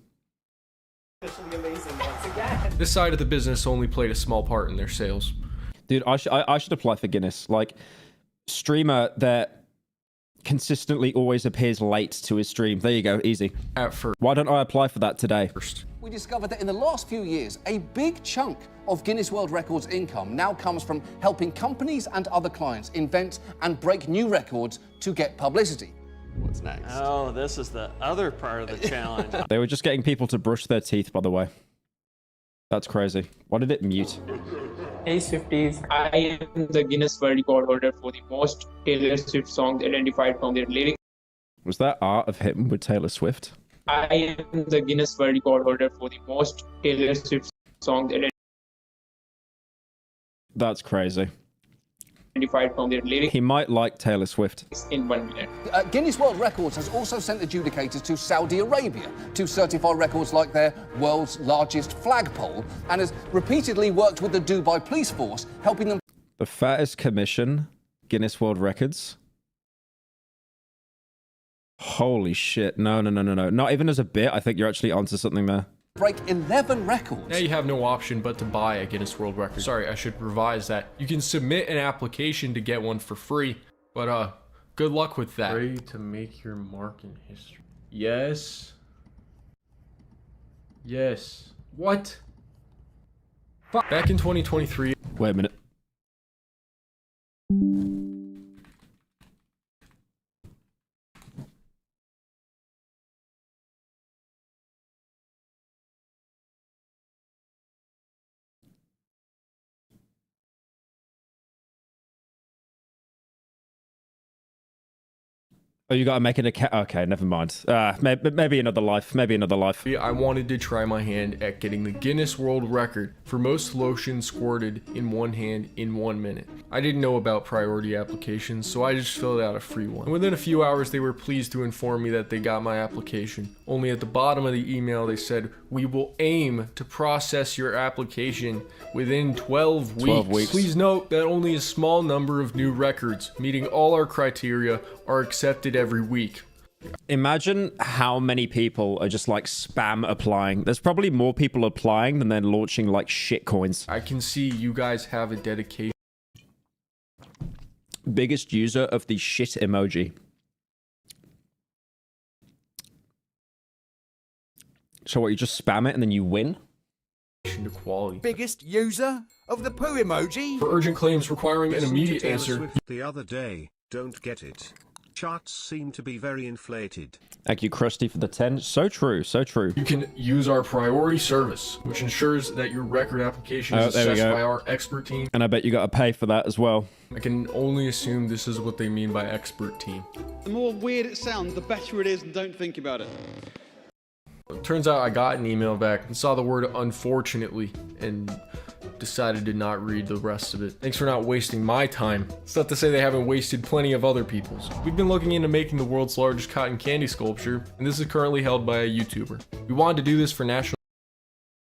Officially amazing once again. This side of the business only played a small part in their sales. Dude, I should apply for Guinness. Like, streamer that consistently always appears late to his stream. There you go, easy. At first. Why don't I apply for that today? We discovered that in the last few years, a big chunk of Guinness World Records income now comes from helping companies and other clients invent and break new records to get publicity. What's next? Oh, this is the other part of the challenge. They were just getting people to brush their teeth, by the way. That's crazy. Why did it mute? Hey Swifties, I am the Guinness World Record holder for the most Taylor Swift songs identified from their lyrics. Was that art of him with Taylor Swift? I am the Guinness World Record holder for the most Taylor Swift songs identified. That's crazy. identified from their lyrics He might like Taylor Swift. in 1 minute. Guinness World Records has also sent adjudicators to Saudi Arabia to certify records like their world's largest flagpole, and has repeatedly worked with the Dubai police force, helping them. The fattest commission, Guinness World Records. Holy shit. No. Not even as a bit. I think you're actually onto something there. Break 11 records. Now you have no option but to buy a Guinness World Record. Sorry, I should revise that. You can submit an application to get one for free, but good luck with that. Pray to make your mark in history. Yes. Yes. What? Back in 2023. Wait a minute. Oh, you gotta make an account. Okay, never mind. Maybe another life. Maybe another life. I wanted to try my hand at getting the Guinness World Record for most lotion squirted in one hand in 1 minute. I didn't know about priority applications, so I just filled out a free one. And within a few hours, they were pleased to inform me that they got my application. Only at the bottom of the email, they said, "We will aim to process your application within 12 weeks. 12 weeks. Please note that only a small number of new records, meeting all our criteria, are accepted every week." Imagine how many people are just like spam applying. There's probably more people applying than they're launching like shit coins. I can see you guys have a dedication. Biggest user of the shit emoji. So what, you just spam it and then you win? To quality. Biggest user of the poo emoji? For urgent claims requiring an immediate answer. The other day, don't get it. Charts seem to be very inflated. Thank you, Krusty, for the 10. So true, so true. You can use our priority service, which ensures that your record application is assessed by our expert team. And I bet you gotta pay for that as well. I can only assume this is what they mean by expert team. The more weird it sounds, the better it is, and don't think about it. It turns out I got an email back and saw the word "unfortunately" and decided to not read the rest of it. Thanks for not wasting my time. It's not to say they haven't wasted plenty of other people's. We've been looking into making the world's largest cotton candy sculpture, and this is currently held by a YouTuber. We wanted to do this for National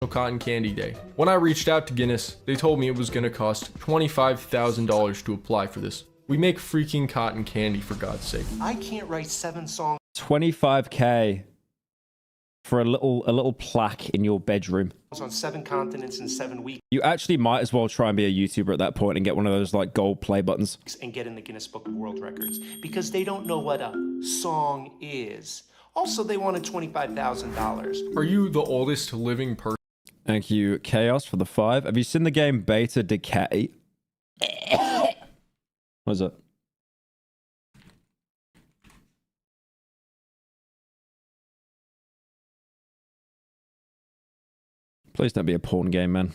Cotton Candy Day. When I reached out to Guinness, they told me it was going to cost $25,000 to apply for this. We make freaking cotton candy, for God's sake. I can't write 7 songs. 25k for a little plaque in your bedroom. On 7 continents in 7 weeks. You actually might as well try and be a YouTuber at that point and get one of those like gold play buttons. And get in the Guinness Book of World Records because they don't know what a song is. Also, they wanted $25,000. Are you the oldest living person? Thank you, Chaos, for the 5. Have you seen the game Beta Decay? What is it? Please don't be a porn game, man.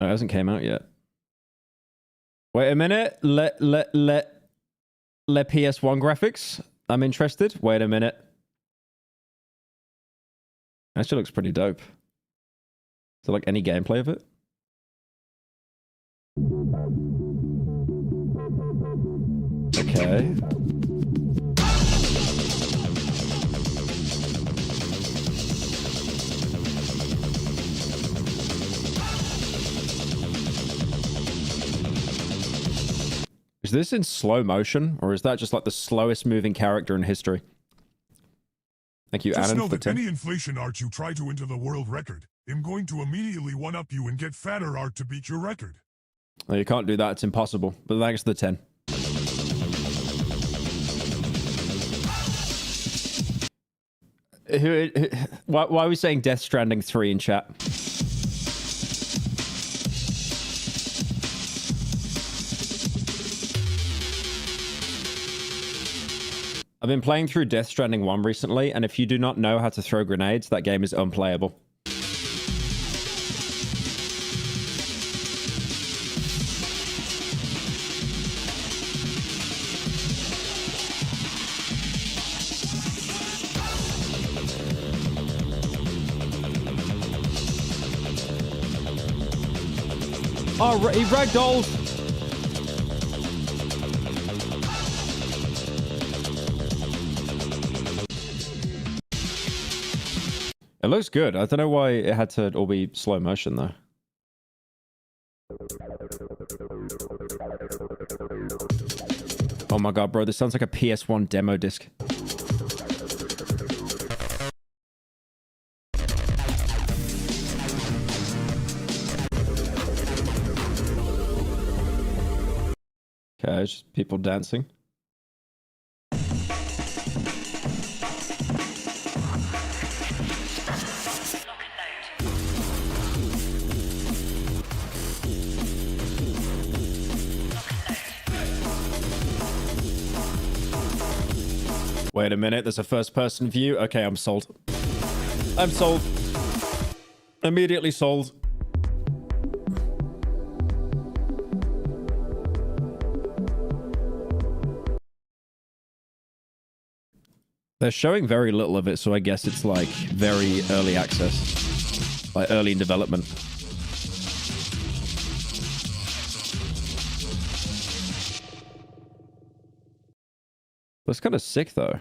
Oh, it hasn't came out yet. Wait a minute. Let PS1 graphics. I'm interested. Wait a minute. Actually looks pretty dope. Is there like any gameplay of it? Okay. Is this in slow motion, or is that just like the slowest moving character in history? Thank you, Just Annan, know for that 10. any inflation art you try to enter the world record, I'm going to immediately one-up you and get fatter art to beat your record. Oh, you can't do that. It's impossible. But thanks to the 10. Why are we saying Death Stranding 3 in chat? I've been playing through Death Stranding 1 recently, and if you do not know how to throw grenades, that game is unplayable. Oh, he ragdolled! It looks good. I don't know why it had to all be slow motion though. Oh my god, bro, this sounds like a PS1 demo disc. Okay, it's just people dancing. Wait a minute, there's a first-person view. Okay, I'm sold. I'm sold. Immediately sold. They're showing very little of it, so I guess it's like very early access. Like early in development. That's kind of sick, though.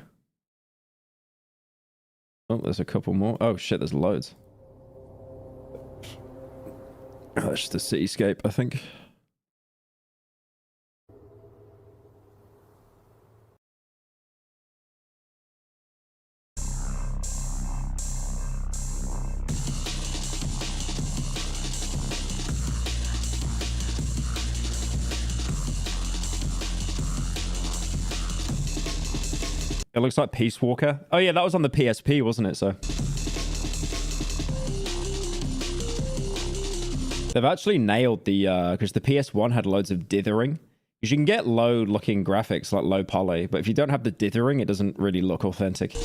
Oh, there's a couple more. Oh, shit, there's loads. Oh, that's just a cityscape, I think. It looks like Peace Walker. Oh yeah, that was on the PSP, wasn't it? So they've actually nailed the because the PS1 had loads of dithering. Because you can get low looking graphics, like low poly, but if you don't have the dithering, it doesn't really look authentic.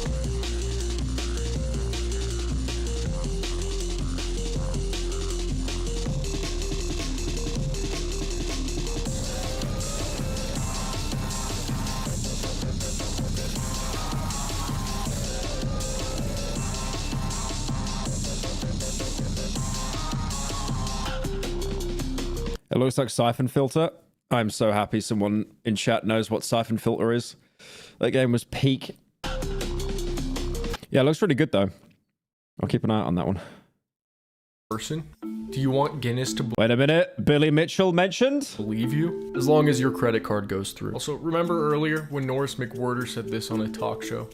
It looks like Siphon Filter. I'm so happy someone in chat knows what Siphon Filter is. That game was peak. Yeah, it looks really good though. I'll keep an eye out on that one. Person? Do you want Guinness to wait a minute? Billy Mitchell mentioned? Believe you? As long as your credit card goes through. Also, remember earlier when Norris McWhorter said this on a talk show?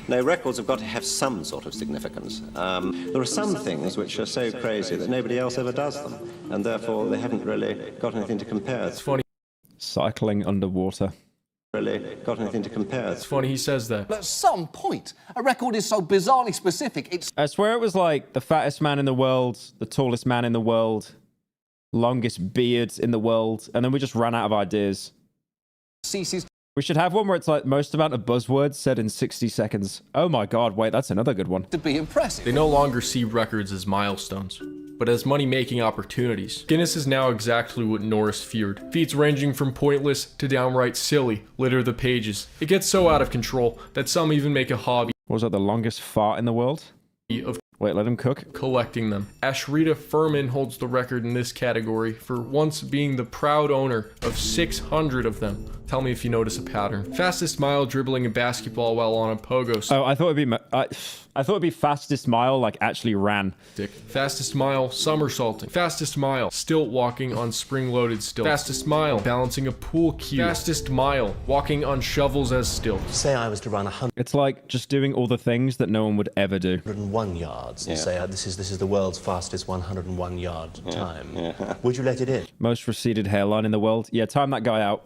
No, records have got to have some sort of significance. There are some things which are so crazy that nobody else ever does them, and therefore they haven't really got anything to compare. It's funny. Cycling underwater. Really got anything to compare. It's funny he says that. But at some point, a record is so bizarrely specific, it's... I swear it was like the fattest man in the world, the tallest man in the world, longest beard in the world, and then we just ran out of ideas. Ceases... We should have one where it's like most amount of buzzwords said in 60 seconds. Oh my god, wait, that's another good one. To be impressive. They no longer see records as milestones, but as money-making opportunities. Guinness is now exactly what Norris feared. Feats ranging from pointless to downright silly litter the pages. It gets so out of control that some even make a hobby. What was that, the longest fart in the world? Of wait, let him cook. Collecting them. Ashrita Furman holds the record in this category for once being the proud owner of 600 of them. Tell me if you notice a pattern. Fastest mile dribbling a basketball while on a pogo stick. Oh, I thought it'd be fastest mile, like actually ran. Fastest mile somersaulting. Fastest mile stilt walking on spring-loaded stilts. Fastest mile balancing a pool cue. Fastest mile walking on shovels as stilts. Say I was to run 100. It's like just doing all the things that no one would ever do. 101 yards. And say this is the world's fastest 101 yard time. Would you let it in? Most receded hairline in the world. Yeah, time that guy out.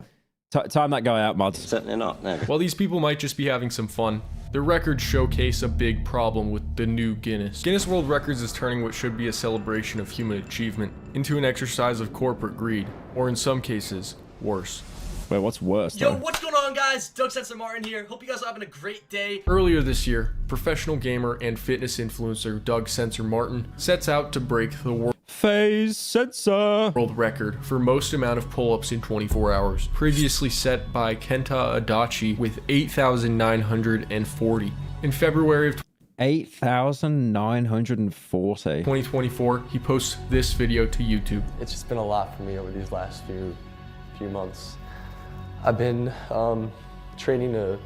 Time that guy out, mods. Certainly not, no. While these people might just be having some fun, their records showcase a big problem with the new Guinness. Guinness World Records is turning what should be a celebration of human achievement into an exercise of corporate greed, or in some cases, worse. Wait, what's worse? Yo, what's going on, guys? Censor here. Hope you guys are having a great day. Earlier this year, professional gamer and fitness influencer Doug Censor Martin sets out to break the world Censor world record for most amount of pull-ups in 24 hours, previously set by Kenta Adachi with 8,940. In February of 8,940. 2024, he posts this video to YouTube. It's just been a lot for me over these last few months. I've been training to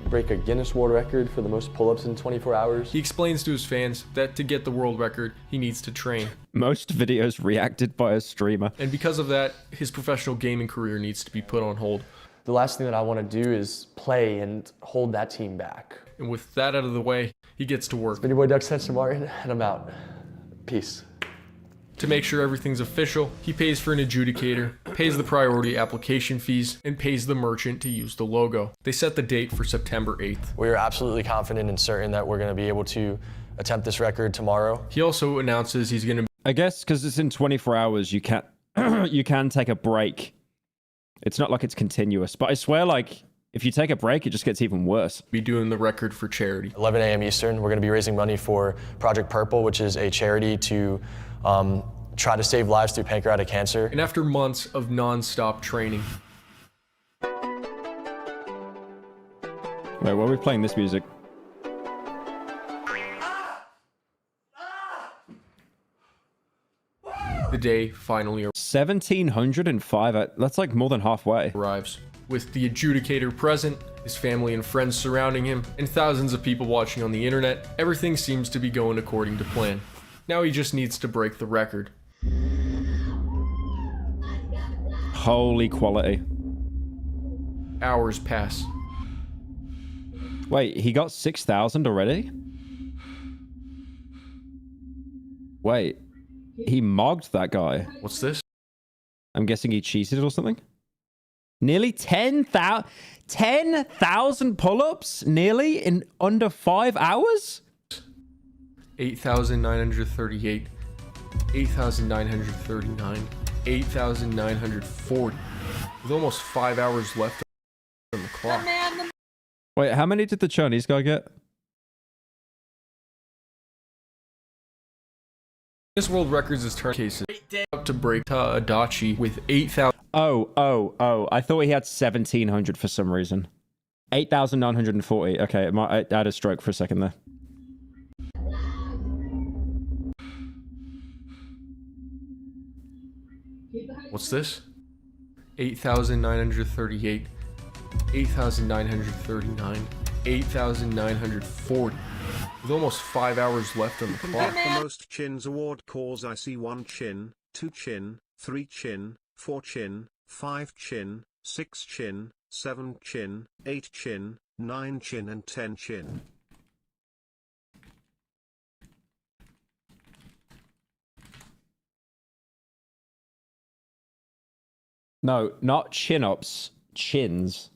break a Guinness World Record for the most pull-ups in 24 hours. He explains to his fans that to get the world record, he needs to train. Most videos reacted by a streamer. And because of that, his professional gaming career needs to be put on hold. The last thing that I want to do is play and hold that team back. And with that out of the way, he gets to work. It's been your boy Dexter, Martin, and I'm out. Peace. To make sure everything's official, he pays for an adjudicator, pays the priority application fees, and pays the merchant to use the logo. They set the date for September 8th. We are absolutely confident and certain that we're going to be able to attempt this record tomorrow. He also announces he's going to... I guess because it's in 24 hours, you can you can take a break. It's not like it's continuous, but I swear, like, if you take a break, it just gets even worse. Be doing the record for charity. 11 a.m. Eastern, we're going to be raising money for Project Purple, which is a charity to try to save lives through pancreatic cancer. And after months of non-stop training. Wait, why are we playing this music? The day finally 1,705. That's like more than halfway. Arrives. With the adjudicator present, his family and friends surrounding him, and thousands of people watching on the internet, everything seems to be going according to plan. Now he just needs to break the record. Holy quality. Hours pass. Wait, he got 6,000 already? Wait, he mogged that guy. What's this? I'm guessing he cheated or something? Nearly 10,000 pull-ups? Nearly in under 5 hours? 8,938, 8,939, 8,940. With almost 5 hours left on the clock. Wait, how many did the Chinese guy get? Guinness World Records is turn cases up to break Adachi with 8,000. Oh. I thought he had 1,700 for some reason. 8,940. Okay, I had a stroke for a second there. What's this? 8,938, 8,939, 8,940. With almost 5 hours left on the clock. The most chins award calls. I see 1 chin, 2 chin, 3 chin, 4 chin, 5 chin, 6 chin, 7 chin, 8 chin, 9 chin and 10 chin. No, not chin-ups. Chins.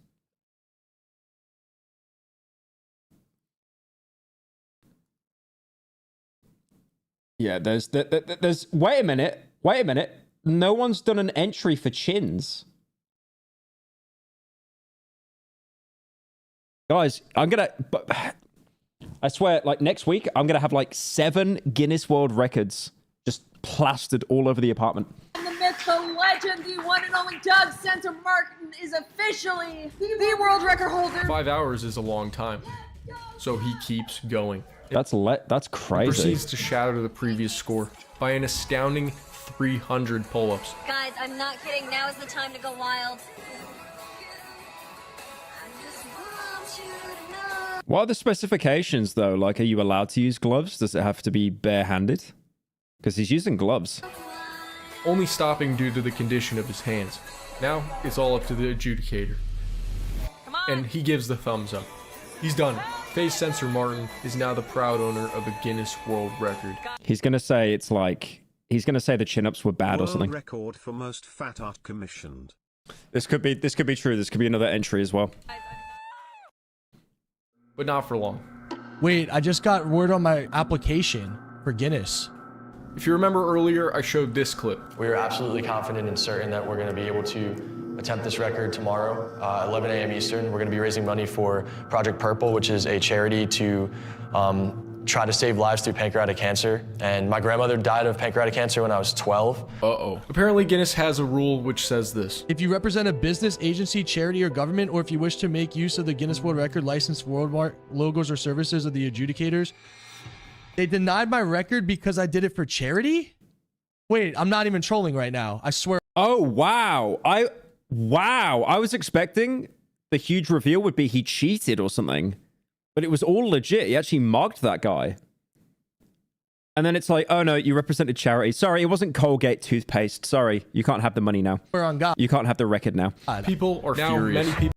Yeah, there's wait a minute. No one's done an entry for chins. Guys, I swear, like next week, I'm gonna have like 7 Guinness World Records just plastered all over the apartment. The myth, the legend, the one and only Censor Martin is officially the world record holder. 5 hours is a long time, so he keeps going. That's crazy. He proceeds to shatter the previous score by an astounding 300 pull-ups. Guys, I'm not kidding. Now is the time to go wild. What are the specifications though? Like, are you allowed to use gloves? Does it have to be barehanded? Because he's using gloves. Only stopping due to the condition of his hands. Now, it's all up to the adjudicator. And he gives the thumbs up. He's done it. Face Censor Martin is now the proud owner of a Guinness World Record. He's gonna say it's like, he's gonna say the chin-ups were bad or something. World record for most fat art commissioned. This could be true. This could be another entry as well. But not for long. Wait, I just got word on my application for Guinness. If you remember earlier, I showed this clip. We are absolutely confident and certain that we're going to be able to attempt this record tomorrow, 11 a.m. Eastern. We're going to be raising money for Project Purple, which is a charity to try to save lives through pancreatic cancer. And my grandmother died of pancreatic cancer when I was 12. Uh-oh. Apparently Guinness has a rule which says this. If you represent a business, agency, charity, or government, or if you wish to make use of the Guinness World Record licensed worldwide logos or services of the adjudicators, they denied my record because I did it for charity? Wait, I'm not even trolling right now. I swear. Oh, wow. I was expecting the huge reveal would be he cheated or something. But it was all legit. He actually mugged that guy. And then it's like, oh no, you represented charity. Sorry, it wasn't Colgate toothpaste. Sorry, you can't have the money now. We're on God. You can't have the record now. People are furious. Many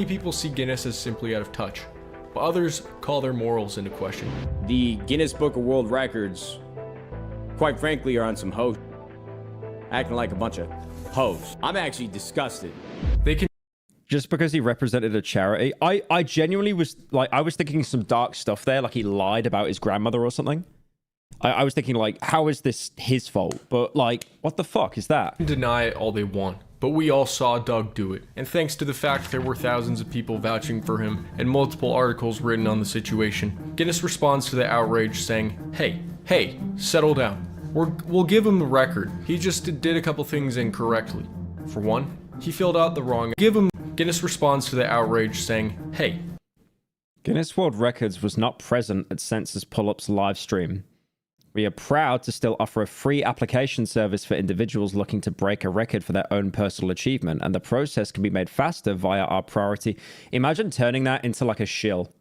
people see Guinness as simply out of touch, but others call their morals into question. The Guinness Book of World Records, quite frankly, are on some hoes. Acting like a bunch of hoes. I'm actually disgusted. They can just because he represented a charity. I genuinely was like, I was thinking some dark stuff there, like he lied about his grandmother or something. I was thinking like, how is this his fault? But like, what the fuck is that? Deny it all they want, but we all saw Doug do it. And thanks to the fact there were thousands of people vouching for him and multiple articles written on the situation, Guinness responds to the outrage saying, hey, settle down. We'll give him the record. He just did a couple things incorrectly. For one, he filled out the wrong. Guinness responds to the outrage saying, hey. Guinness World Records was not present at Censor's Pull-Up's live stream. We are proud to still offer a free application service for individuals looking to break a record for their own personal achievement, and the process can be made faster via our priority. Imagine turning that into like a shill.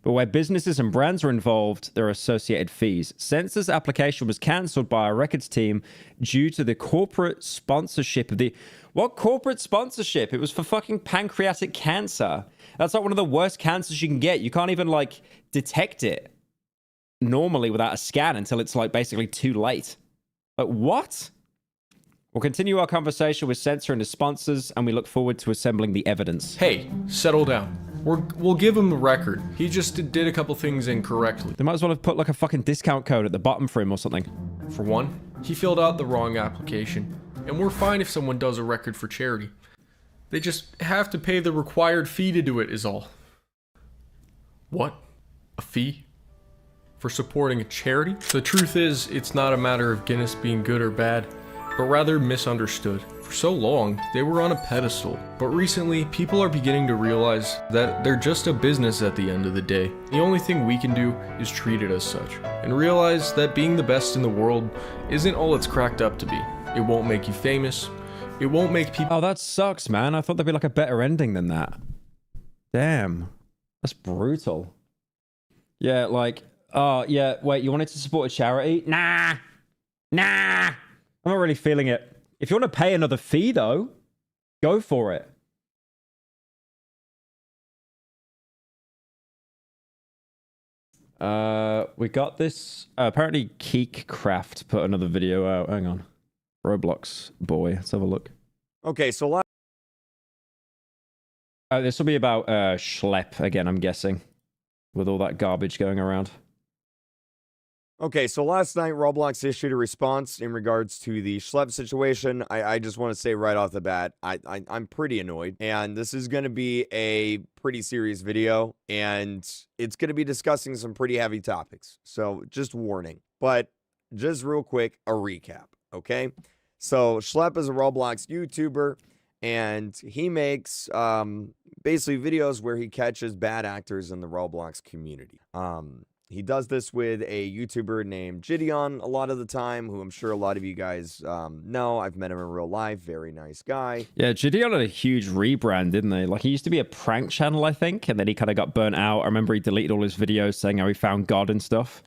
But where businesses and brands are involved, there are associated fees. Censor's application was cancelled by our records team due to the corporate sponsorship of the... What corporate sponsorship? It was for fucking pancreatic cancer. That's like one of the worst cancers you can get. You can't even like detect it normally without a scan until it's like basically too late. But what? We'll continue our conversation with Censor and his sponsors, and we look forward to assembling the evidence. Hey, settle down. We'll give him the record. He just did a couple things incorrectly. They might as well have put like a fucking discount code at the bottom for him or something. For one, he filled out the wrong application, and we're fine if someone does a record for charity. They just have to pay the required fee to do it is all. What? A fee? For supporting a charity? The truth is, it's not a matter of Guinness being good or bad, but rather misunderstood. For so long, they were on a pedestal, but recently, people are beginning to realize that they're just a business at the end of the day. The only thing we can do is treat it as such, and realize that being the best in the world isn't all it's cracked up to be. It won't make you famous, it won't make people— Oh, that sucks, man. I thought there'd be like a better ending than that. Damn. That's brutal. Yeah, like, oh, yeah, wait, you wanted to support a charity? Nah. I'm not really feeling it. If you want to pay another fee, though, go for it. We got this. Apparently, Keekcraft put another video out. Hang on. Roblox boy. Let's have a look. Okay, so this will be about Schllepp again, I'm guessing, with all that garbage going around. Okay, so last night, Roblox issued a response in regards to the Schllepp situation. I just want to say right off the bat, I'm pretty annoyed. And this is going to be a pretty serious video. And it's going to be discussing some pretty heavy topics. So just warning. But just real quick, a recap, okay? So Schllepp is a Roblox YouTuber. And he makes basically videos where he catches bad actors in the Roblox community. He does this with a YouTuber named Gideon a lot of the time, who I'm sure a lot of you guys know. I've met him in real life. Very nice guy. Yeah, Gideon had a huge rebrand, didn't they? Like, he used to be a prank channel, I think, and then he kind of got burnt out. I remember he deleted all his videos saying how he found God and stuff.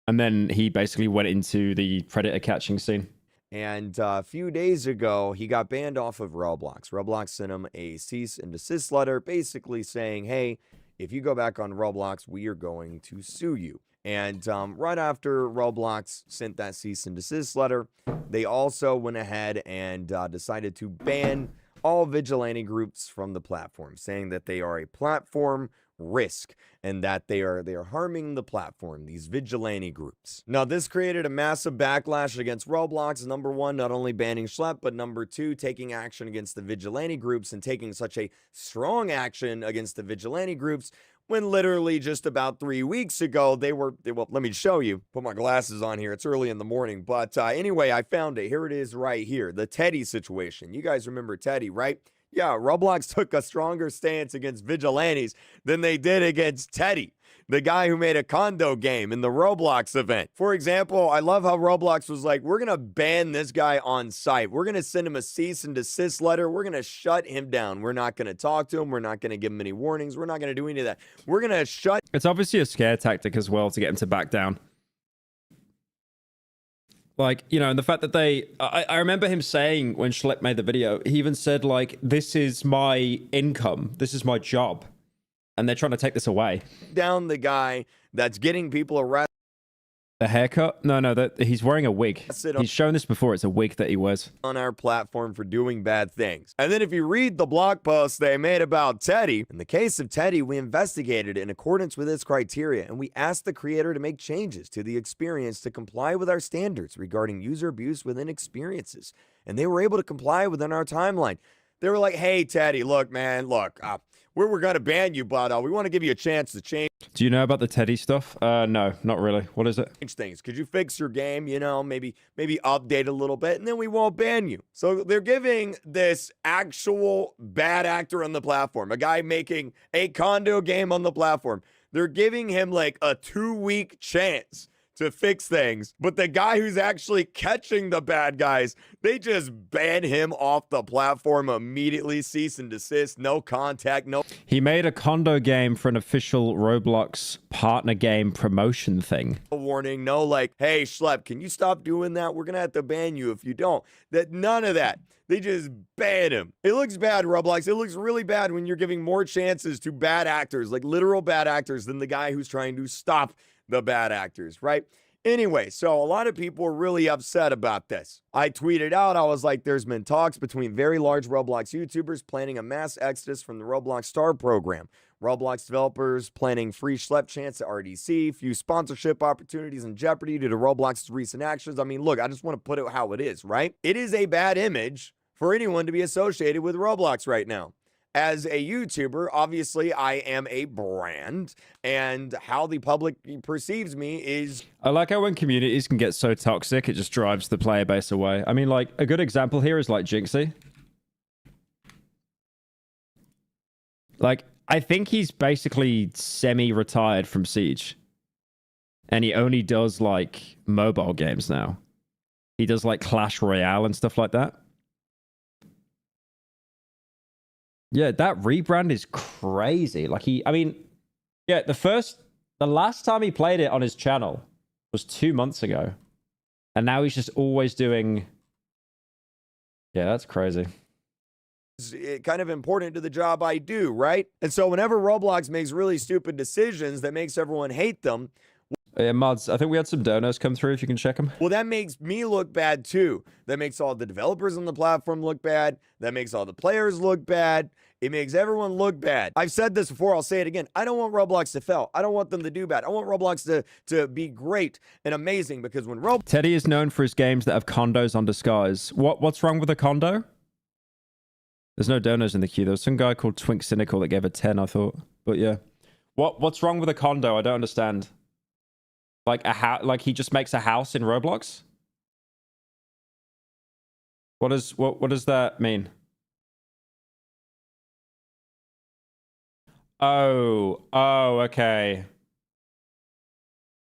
And then he basically went into the predator catching scene. And a few days ago, he got banned off of Roblox. Roblox sent him a cease and desist letter, basically saying, hey, if you go back on Roblox, we are going to sue you. And right after Roblox sent that cease and desist letter, they also went ahead and decided to ban all vigilante groups from the platform, saying that they are a platform risk and that they are harming the platform, these vigilante groups. Now, this created a massive backlash against Roblox. Number one, not only banning Schllepp, but number two, taking action against the vigilante groups and taking such a strong action against the vigilante groups when literally just about 3 weeks ago, well, let me show you. Put my glasses on here. It's early in the morning. But anyway, I found it. Here it is right here. The Teddy situation. You guys remember Teddy, right? Yeah, Roblox took a stronger stance against vigilantes than they did against Teddy, the guy who made a condo game in the Roblox event. For example, I love how Roblox was like, we're going to ban this guy on site. We're going to send him a cease and desist letter. We're going to shut him down. We're not going to talk to him. We're not going to give him any warnings. We're not going to do any of that. We're going to shut. It's obviously a scare tactic as well to get him to back down. Like, you know, and the fact that I remember him saying when Schllepp made the video, he even said, like, this is my income. This is my job. And they're trying to take this away. Down the guy that's getting people arrested. A haircut? No, he's wearing a wig. He's shown this before. It's a wig that he wears. On our platform for doing bad things. And then if you read the blog post they made about Teddy, in the case of Teddy, we investigated in accordance with its criteria, and we asked the creator to make changes to the experience to comply with our standards regarding user abuse within experiences. And they were able to comply within our timeline. They were like, hey, Teddy, look, man, we're going to ban you, but we want to give you a chance to change. Do you know about the Teddy stuff? No, not really. What is it? Things. Could you fix your game, you know, maybe update a little bit, and then we won't ban you. So they're giving this actual bad actor on the platform, a guy making a condo game on the platform. They're giving him like a 2-week chance to fix things, but the guy who's actually catching the bad guys, they just ban him off the platform immediately. Cease and desist, no contact, no. He made a condo game for an official Roblox partner game promotion thing. No warning, no like, hey Schllepp, can you stop doing that? We're gonna have to ban you if you don't. None of that. They just ban him. It looks bad, Roblox. It looks really bad when you're giving more chances to bad actors, like literal bad actors, than the guy who's trying to stop the bad actors, right? Anyway, so a lot of people are really upset about this. I tweeted out, I was like, there's been talks between very large Roblox YouTubers planning a mass exodus from the Roblox Star program. Roblox developers planning free Schllepp chance at RDC, few sponsorship opportunities in jeopardy due to Roblox's recent actions. I mean, look, I just want to put it how it is, right? It is a bad image for anyone to be associated with Roblox right now. As a YouTuber, obviously, I am a brand, and how the public perceives me is... I like how when communities can get so toxic, it just drives the player base away. I mean, like, a good example here is, like, Jinxie. Like, I think he's basically semi-retired from Siege. And he only does, like, mobile games now. He does, like, Clash Royale and stuff like that. Yeah, that rebrand is crazy. Like the last time he played it on his channel was 2 months ago. And now he's just always doing... Yeah, that's crazy. It's kind of important to the job I do, right? And so whenever Roblox makes really stupid decisions that makes everyone hate them... Yeah, Mods, I think we had some donos come through, if you can check them. Well, that makes me look bad, too. That makes all the developers on the platform look bad. That makes all the players look bad. It makes everyone look bad. I've said this before, I'll say it again. I don't want Roblox to fail. I don't want them to do bad. I want Roblox to be great and amazing, because when Teddy is known for his games that have condos on disguise. What's wrong with a condo? There's no donos in the queue. There was some guy called Twink Cynical that gave a 10, I thought. But yeah. What's wrong with a condo? I don't understand. Like like he just makes a house in Roblox? What does that mean? Oh, okay.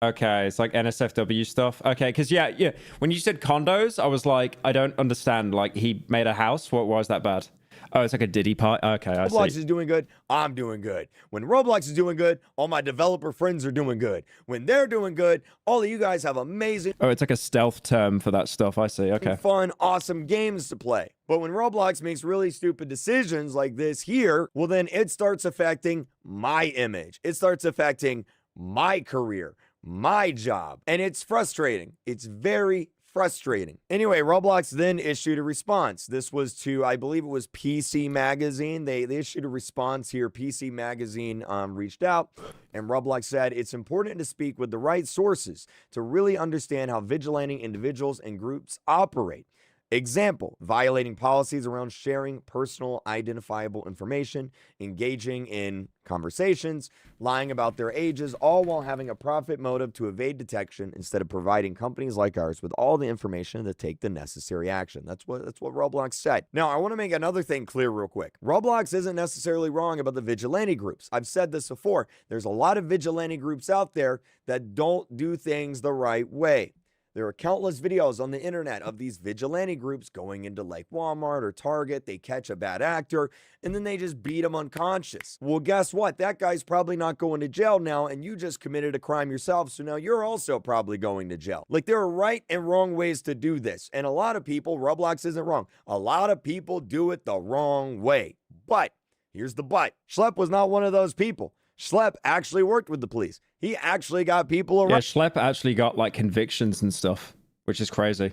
Okay, it's like NSFW stuff. Okay, because yeah. When you said condos, I was like, I don't understand. Like, he made a house? Why is that bad? Oh, it's like a Diddy part. Okay, I see. Roblox is doing good, I'm doing good. When Roblox is doing good, all my developer friends are doing good. When they're doing good, all of you guys have amazing... Oh, it's like a stealth term for that stuff. I see, okay. Fun, awesome games to play. But when Roblox makes really stupid decisions like this here, well, then it starts affecting my image. It starts affecting my career, my job. And it's frustrating. It's very frustrating. Anyway, Roblox then issued a response. This was to, I believe it was PC Magazine. They issued a response here. PC Magazine reached out, and Roblox said, it's important to speak with the right sources to really understand how vigilante individuals and groups operate. Example, violating policies around sharing personal identifiable information, engaging in conversations, lying about their ages, all while having a profit motive to evade detection instead of providing companies like ours with all the information to take the necessary action. That's what Roblox said. Now, I want to make another thing clear real quick. Roblox isn't necessarily wrong about the vigilante groups. I've said this before. There's a lot of vigilante groups out there that don't do things the right way. There are countless videos on the internet of these vigilante groups going into like Walmart or Target. They catch a bad actor and then they just beat him unconscious. Well, guess what? That guy's probably not going to jail now, and you just committed a crime yourself. So now you're also probably going to jail. Like, there are right and wrong ways to do this. And a lot of people, Roblox isn't wrong. A lot of people do it the wrong way. But here's the but. Schllepp was not one of those people. Schllepp actually worked with the police. He actually got people around. Yeah, Schllepp actually got like convictions and stuff, which is crazy.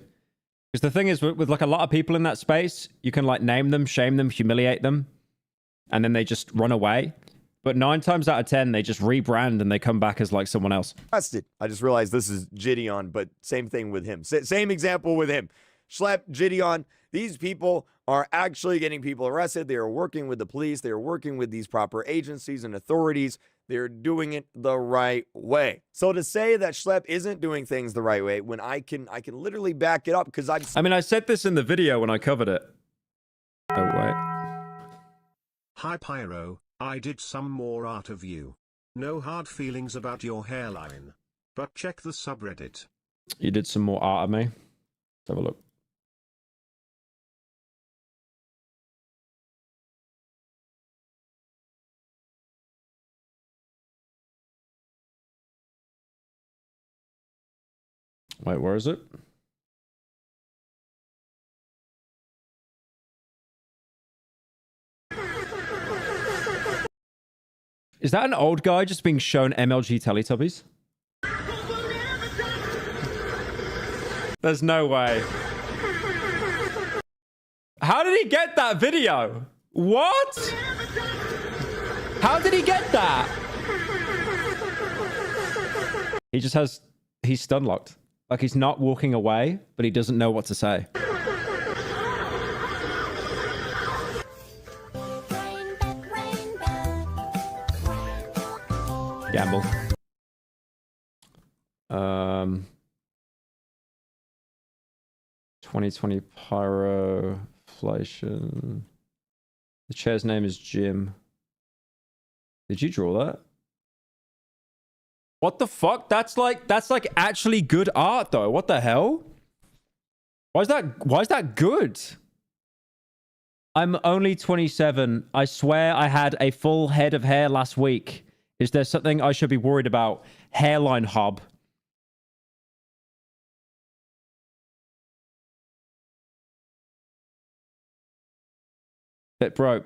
Because the thing is, with like a lot of people in that space, you can like name them, shame them, humiliate them, and then they just run away. But 9 times out of 10, they just rebrand and they come back as like someone else. Arrested. I just realized this is Gideon, but same thing with him. Same example with him. Schllepp, Gideon, these people are actually getting people arrested. They are working with the police. They are working with these proper agencies and authorities. They're doing it the right way. So to say that Schllepp isn't doing things the right way, when I can literally back it up, because I mean, I said this in the video when I covered it. Oh, wait. Hi Pyro, I did some more art of you. No hard feelings about your hairline. But check the subreddit. You did some more art of me. Let's have a look. Wait, where is it? Is that an old guy just being shown MLG Teletubbies? There's no way. How did he get that video? What? How did he get that? He just has... He's stun locked. Like, he's not walking away, but he doesn't know what to say. Gamble. 2020 Pyro inflation. The chair's name is Jim. Did you draw that? What the fuck? That's like actually good art though. What the hell? Why is that good? I'm only 27. I swear I had a full head of hair last week. Is there something I should be worried about? Hairline hob. But bro,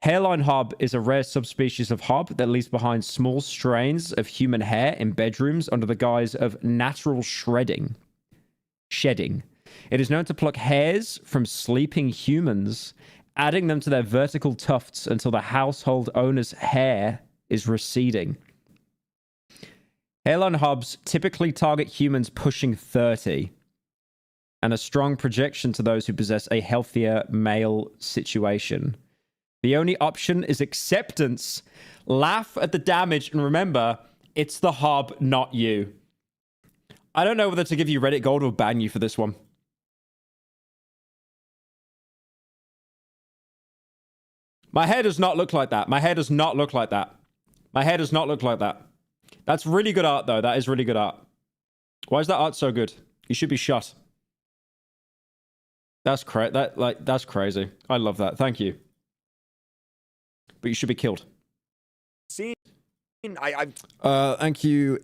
hairline hob is a rare subspecies of hob that leaves behind small strains of human hair in bedrooms under the guise of natural shedding. It is known to pluck hairs from sleeping humans, adding them to their vertical tufts until the household owner's hair is receding. Hairline hobs typically target humans pushing 30, and a strong projection to those who possess a healthier male situation. The only option is acceptance. Laugh at the damage, and remember, it's the hob, not you. I don't know whether to give you Reddit gold or ban you for this one. My hair does not look like that. My hair does not look like that. My hair does not look like that. That's really good art, though. That is really good art. Why is that art so good? You should be shot. That's that's crazy. I love that. Thank you. But you should be killed. See, thank you,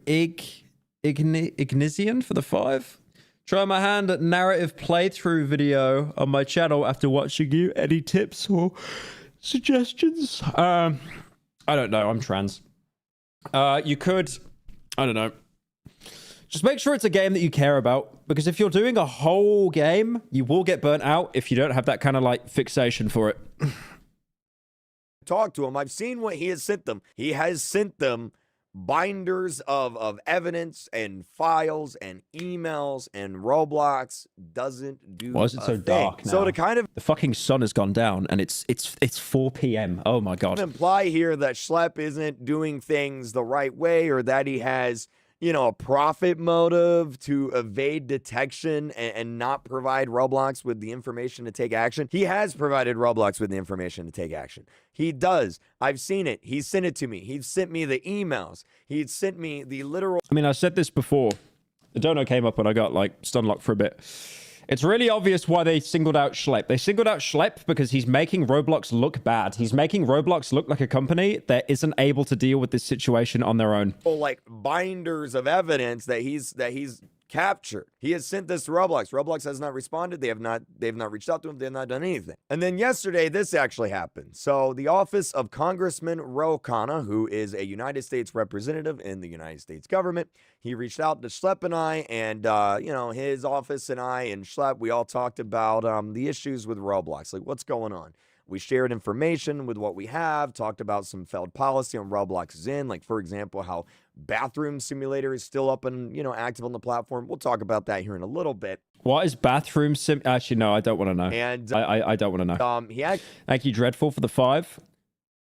Ignisian for the 5. Try my hand at narrative playthrough video on my channel after watching you. Any tips or suggestions? I don't know. I'm trans. You could, I don't know. Just make sure it's a game that you care about, because if you're doing a whole game, you will get burnt out if you don't have that kind of like fixation for it. Talk to him. I've seen what he has sent them. He has sent them binders of evidence and files and emails, and Roblox doesn't do. Why is it so dark now? So to kind of the fucking sun has gone down and it's 4 p.m. Oh my god. imply here that Schllepp isn't doing things the right way, or that he has, you know, a profit motive to evade detection and not provide Roblox with the information to take action. He has provided Roblox with the information to take action. He does. I've seen it. He sent it to me. He sent me the emails. He sent me the literal... I mean, I said this before. The dono came up when I got, like, stun locked for a bit. It's really obvious why they singled out Schllepp. They singled out Schllepp because he's making Roblox look bad. He's making Roblox look like a company that isn't able to deal with this situation on their own. Like binders of evidence that he's captured. He has sent this to Roblox. Roblox has not responded. They've not reached out to him. They have not done anything. And then yesterday, this actually happened. So the office of Congressman Ro Khanna, who is a United States representative in the United States government, he reached out to Schllepp and I, and you know, his office and I and Schllepp, we all talked about the issues with Roblox, like what's going on. We shared information with what we have, talked about some failed policy on Roblox's end, like, for example, how Bathroom Simulator is still up and, you know, active on the platform. We'll talk about that here in a little bit. What is Bathroom Sim? Actually, no, I don't want to know. And I don't want to know. Thank you, Dreadful, for the 5.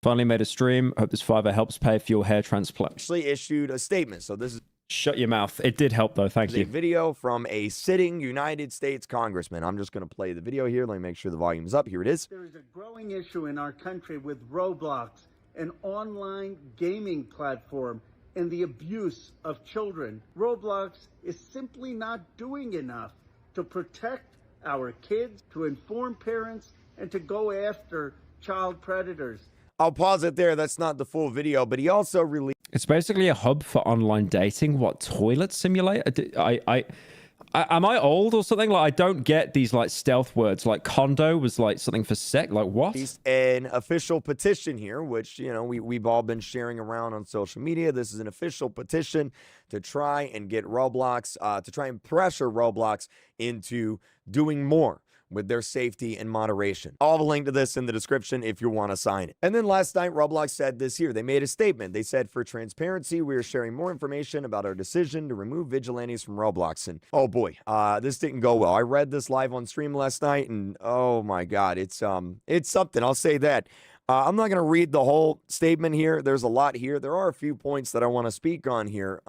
Finally made a stream. Hope this 5 helps pay for your hair transplant. Actually issued a statement. So this is... Shut your mouth. It did help, though. Thank you. A video from a sitting United States congressman. I'm just going to play the video here. Let me make sure the volume is up. Here it is. There is a growing issue in our country with Roblox, an online gaming platform, and the abuse of children. Roblox is simply not doing enough to protect our kids, to inform parents, and to go after child predators. I'll pause it there. That's not the full video, but he also released... It's basically a hub for online dating. What, toilet simulator? Am I old or something? Like, I don't get these, like, stealth words. Like, condo was, like, something for sex. Like, what? An official petition here, which, you know, we've all been sharing around on social media. This is an official petition to try and get Roblox, to try and pressure Roblox into doing more with their safety and moderation. I'll have a link to this in the description if you want to sign it. And then last night, Roblox said this here. They made a statement. They said, for transparency, we are sharing more information about our decision to remove vigilantes from Roblox. And oh boy, this didn't go well. I read this live on stream last night, and oh my God, it's something. I'll say that. I'm not going to read the whole statement here. There's a lot here. There are a few points that I want to speak on here.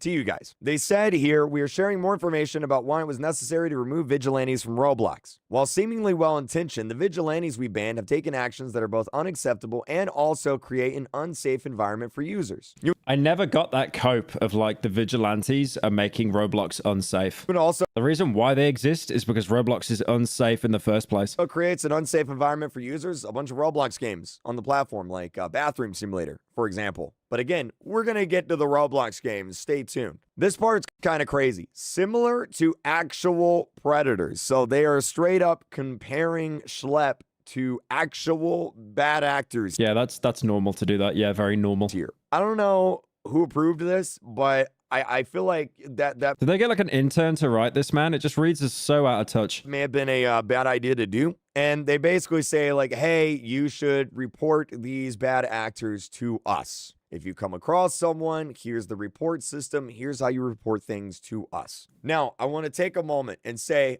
To you guys. They said here, we are sharing more information about why it was necessary to remove vigilantes from Roblox. While seemingly well-intentioned, the vigilantes we banned have taken actions that are both unacceptable and also create an unsafe environment for users. I never got that cope of, like, the vigilantes are making Roblox unsafe. But also, the reason why they exist is because Roblox is unsafe in the first place. It creates an unsafe environment for users. A bunch of Roblox games on the platform, like Bathroom Simulator, for example. But again, we're going to get to the Roblox games. Stay tuned. This part's kind of crazy. Similar to actual predators. So they are straight up comparing Schllepp to actual bad actors. Yeah, that's normal to do that. Yeah, very normal. Here. I don't know who approved this, but I feel like that did they get like an intern to write this, man? It just reads as so out of touch. May have been a bad idea to do. And they basically say, like, hey, you should report these bad actors to us. If you come across someone, here's the report system. Here's how you report things to us. Now, I want to take a moment and say,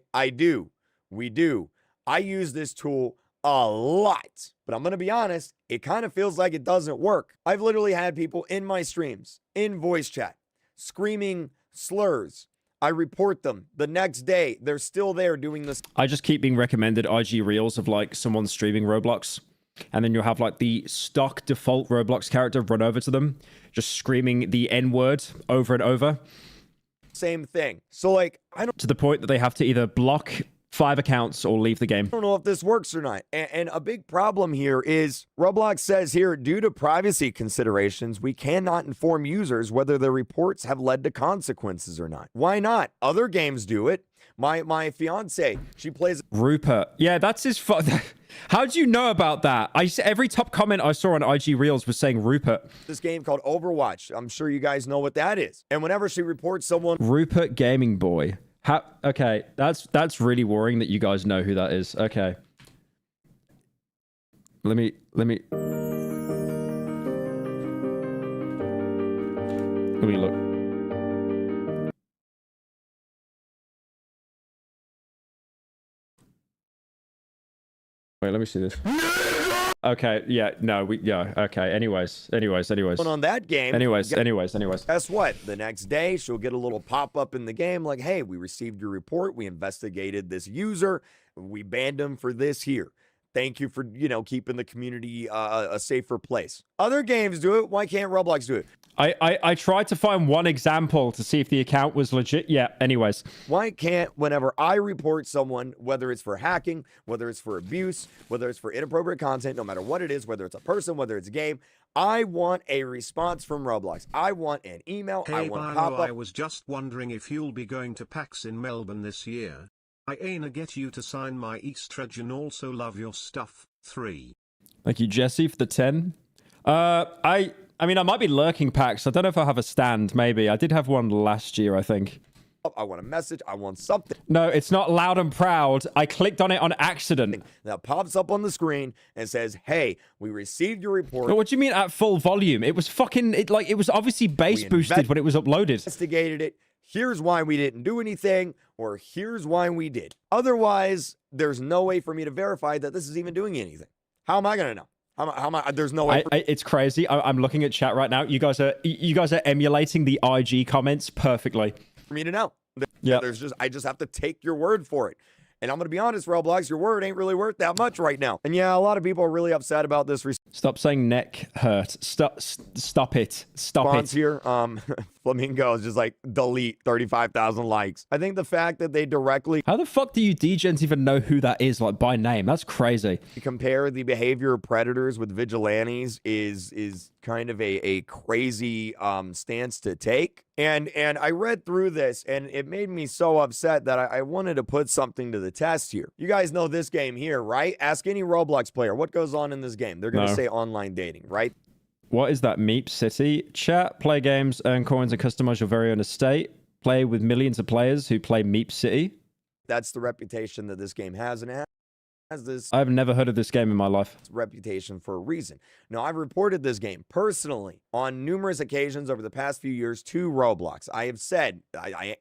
we do. I use this tool a lot, but I'm going to be honest, it kind of feels like it doesn't work. I've literally had people in my streams, in voice chat, screaming slurs. I report them. The next day, they're still there doing this. I just keep being recommended IG Reels of, like, someone streaming Roblox. And then you'll have, like, the stock default Roblox character run over to them, just screaming the N-word over and over. Same thing. So, like, to the point that they have to either block 5 accounts or leave the game. I don't know if this works or not. And a big problem here is Roblox says here, due to privacy considerations, we cannot inform users whether their reports have led to consequences or not. Why not? Other games do it. My fiance, she plays Rupert. Yeah, that's his How do you know about that? Every top comment I saw on IG Reels was saying Rupert. This game called Overwatch. I'm sure you guys know what that is. And whenever she reports someone, Rupert Gaming Boy. Okay, that's really worrying that you guys know who that is. Okay. Let me Wait, let me see this. Okay, yeah, no, okay. Anyways. On that game. Anyways. Guess what? The next day, she'll get a little pop-up in the game like, hey, we received your report. We investigated this user. We banned him for this here. Thank you for, keeping the community a safer place. Other games do it. Why can't Roblox do it? I tried to find one example to see if the account was legit. Yeah, anyways. Why can't, whenever I report someone, whether it's for hacking, whether it's for abuse, whether it's for inappropriate content, no matter what it is, whether it's a person, whether it's a game, I want a response from Roblox. I want an email. Hey, I want a Pyro, pop-up. I was just wondering if you'll be going to PAX in Melbourne this year. I ain't get you to sign my Easter egg and also love your stuff. 3. Thank you, Jesse, for the 10. I mean, I might be lurking PAX. I don't know if I have a stand, maybe. I did have one last year, I think. I want a message. I want something. No, it's not loud and proud. I clicked on it on accident. That pops up on the screen and says, hey, we received your report. No, what do you mean at full volume? It was fucking, it was obviously bass boosted when it was uploaded. Investigated it. Here's why we didn't do anything, or here's why we did. Otherwise, there's no way for me to verify that this is even doing anything. How am I going to know? How am I? There's no way. It's crazy. I'm looking at chat right now. You guys are emulating the IG comments perfectly. For me to know. Yeah. I just have to take your word for it. And I'm going to be honest, Roblox, your word ain't really worth that much right now. And yeah, a lot of people are really upset about this. Stop saying neck hurt. Stop it. Stop it. Here, Flamingo is just like, delete 35,000 likes. I think the fact that they directly... How the fuck do you degens even know who that is, like, by name? That's crazy. Compare the behavior of predators with vigilantes is kind of a crazy stance to take. And I read through this, and it made me so upset that I wanted to put something to the test here. You guys know this game here, right? Ask any Roblox player what goes on in this game. They're going to say online dating, right? What is that? Meep City? Chat, play games, earn coins, and customize your very own estate. Play with millions of players who play Meep City. That's the reputation that this game has, and it has this... I've never heard of this game in my life. Reputation for a reason. Now, I've reported this game personally on numerous occasions over the past few years to Roblox. I have said,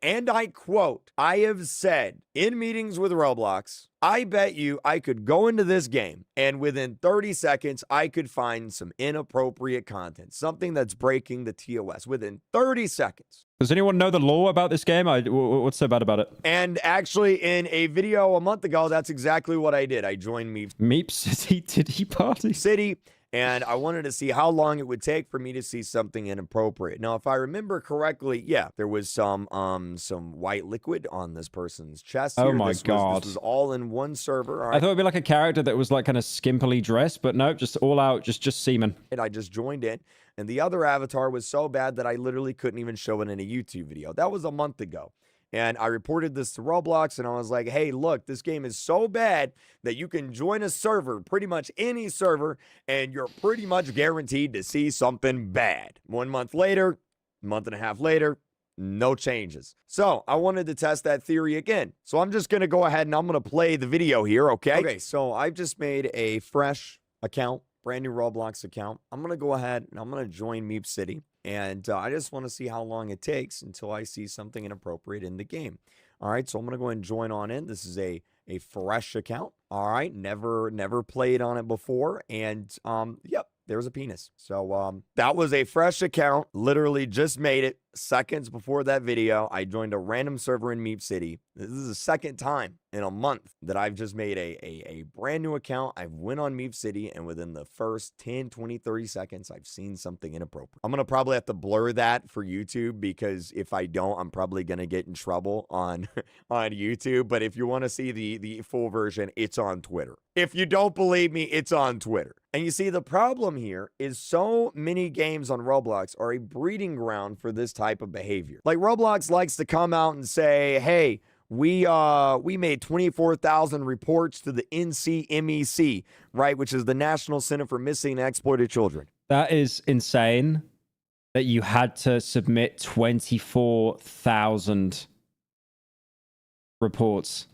and I quote, I have said in meetings with Roblox, I bet you I could go into this game and within 30 seconds, I could find some inappropriate content, something that's breaking the TOS within 30 seconds. Does anyone know the law about this game? What's so bad about it? And actually, in a video a month ago, that's exactly what I did. I joined Meep City Titty Party. City. And I wanted to see how long it would take for me to see something inappropriate. Now, if I remember correctly, yeah, there was some white liquid on this person's chest. Oh my God. This was all in one server. All right. I thought it'd be like a character that was like kind of skimpily dressed, but no, just all out, just semen. And I just joined in. And the other avatar was so bad that I literally couldn't even show it in a YouTube video. That was a month ago. And I reported this to Roblox, and I was like, hey, look, this game is so bad that you can join a server, pretty much any server, and you're pretty much guaranteed to see something bad. 1 month later, month and a half later, no changes. So I wanted to test that theory again. So I'm just going to go ahead and I'm going to play the video here, okay? Okay, so I've just made a fresh account, brand new Roblox account. I'm going to go ahead and I'm going to join Meep City. And I just want to see how long it takes until I see something inappropriate in the game. All right, so I'm going to go ahead and join on in. This is a fresh account. All right, never played on it before. And, yep, there's a penis. So that was a fresh account. Literally just made it seconds before that video. I joined a random server in Meep City. This is the second time in a month that I've just made a brand new account. I've went on Meep City, and within the first 10, 20, 30 seconds, I've seen something inappropriate. I'm going to probably have to blur that for YouTube, because if I don't, I'm probably going to get in trouble on YouTube. But if you want to see the full version, it's on Twitter. If you don't believe me, it's on Twitter. And you see, the problem here is so many games on Roblox are a breeding ground for this type of behavior. Like, Roblox likes to come out and say, hey, we made 24,000 reports to the NCMEC, right, which is the National Center for Missing and Exploited Children. That is insane that you had to submit 24,000 reports.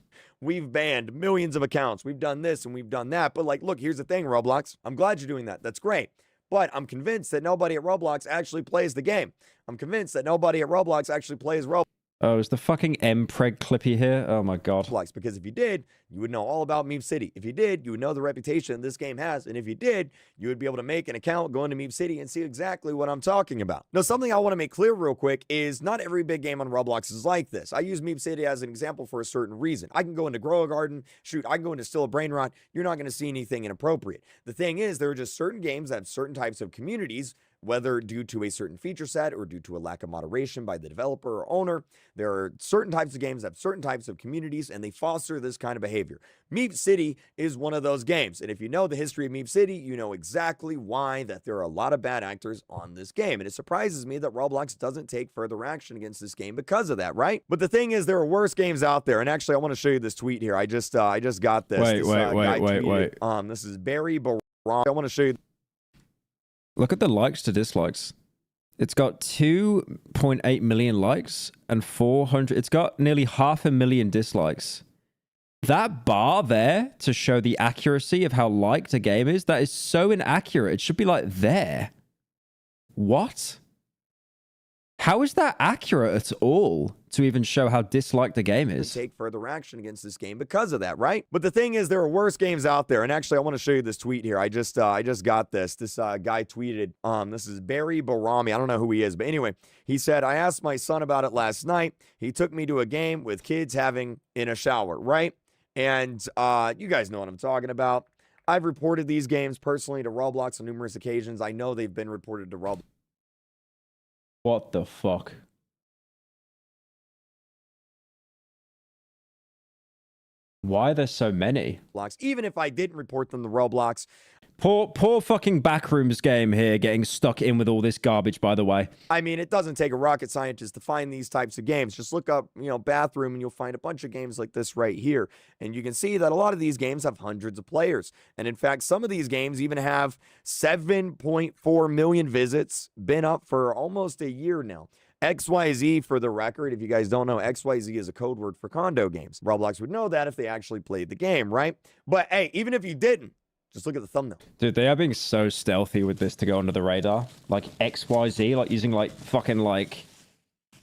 We've banned millions of accounts. We've done this and we've done that. But like, look, here's the thing, Roblox. I'm glad you're doing that. That's great. But I'm convinced that nobody at Roblox actually plays the game. I'm convinced that nobody at Roblox actually plays Roblox. Oh, is the fucking M-Preg clippy here? Oh my god. Because if you did, you would know all about Meme City. If you did, you would know the reputation this game has. And if you did, you would be able to make an account, go into Meme City, and see exactly what I'm talking about. Now, something I want to make clear real quick is not every big game on Roblox is like this. I use Meme City as an example for a certain reason. I can go into Grow a Garden, shoot, I can go into Still a Brain Rot. You're not going to see anything inappropriate. The thing is, there are just certain games that have certain types of communities, whether due to a certain feature set or due to a lack of moderation by the developer or owner. There are certain types of games that have certain types of communities, and they foster this kind of behavior. Meme City is one of those games, and if you know the history of Meme City, you know exactly why that there are a lot of bad actors on this game, and it surprises me that Roblox doesn't take further action against this game because of that, right? But the thing is, there are worse games out there, and actually, I want to show you this tweet here. I just got this. Wait. This is Barry Barram. I want to show you. Look at the likes to dislikes. It's got 2.8 million likes and 400. It's got nearly 500,000 dislikes. That bar there to show the accuracy of how liked a game is, that is so inaccurate. It should be like there. What? How is that accurate at all to even show how disliked a game is? Take further action against this game because of that, right? But the thing is, there are worse games out there. And actually, I want to show you this tweet here. I just got this. This guy tweeted. This is Barry Barami. I don't know who he is, but anyway, he said, I asked my son about it last night. He took me to a game with kids having in a shower, right? And you guys know what I'm talking about. I've reported these games personally to Roblox on numerous occasions. I know they've been reported to Roblox. What the fuck? Why are there so many? Even if I didn't report them to Roblox. Poor fucking Backrooms game here getting stuck in with all this garbage, by the way. I mean, it doesn't take a rocket scientist to find these types of games. Just look up, bathroom, and you'll find a bunch of games like this right here. And you can see that a lot of these games have hundreds of players. And in fact, some of these games even have 7.4 million visits, been up for almost a year now. XYZ, for the record, if you guys don't know, XYZ is a code word for condo games. Roblox would know that if they actually played the game, right? But hey, even if you didn't, just look at the thumbnail. Dude, they are being so stealthy with this to go under the radar. Like XYZ, like using like fucking like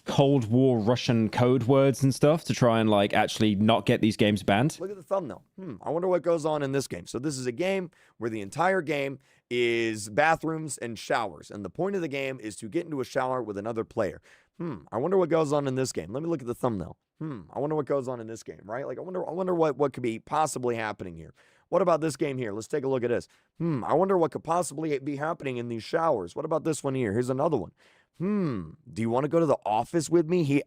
Cold War Russian code words and stuff to try and like actually not get these games banned. Look at the thumbnail. I wonder what goes on in this game. So this is a game where the entire game is bathrooms and showers. And the point of the game is to get into a shower with another player. I wonder what goes on in this game. Let me look at the thumbnail. I wonder what goes on in this game, right? Like I wonder what could be possibly happening here. What about this game here? Let's take a look at this. I wonder what could possibly be happening in these showers. What about this one here? Here's another one. Do you want to go to the office with me? He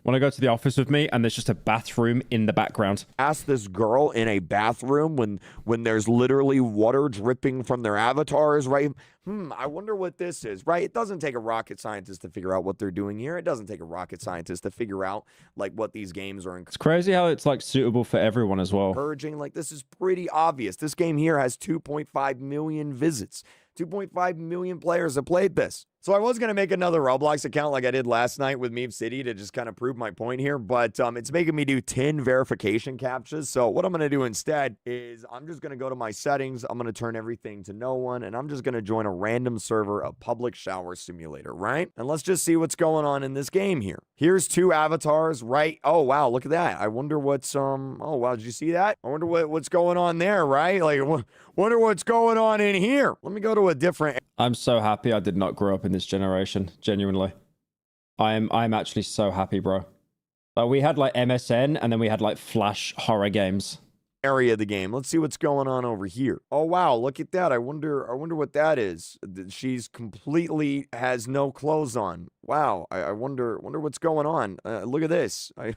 Want to go to the office with me? And there's just a bathroom in the background. Ask this girl in a bathroom when there's literally water dripping from their avatars, right? I wonder what this is, right? It doesn't take a rocket scientist to figure out what they're doing here. It doesn't take a rocket scientist to figure out like what these games are. It's crazy how it's like suitable for everyone as well. Encouraging, like this is pretty obvious. This game here has 2.5 million visits. 2.5 million players have played this. So I was going to make another Roblox account like I did last night with Meme City to just kind of prove my point here, but it's making me do 10 verification captchas. So what I'm going to do instead is I'm just going to go to my settings. I'm going to turn everything to no one, and I'm just going to join a random server of public shower simulator, right? And let's just see what's going on in this game here. Here's two avatars, right? Oh, wow, look at that. I wonder what's, oh, wow, did you see that? I wonder what's going on there, right? Like, wonder what's going on in here. Let me go to a different... I'm so happy I did not grow up in this generation, genuinely. I'm actually so happy, bro. We had like MSN, and then we had like Flash horror games. Area of the game. Let's see what's going on over here. Oh wow, look at that. I wonder what that is. She's completely has no clothes on. Wow. I wonder what's going on. Look at this. I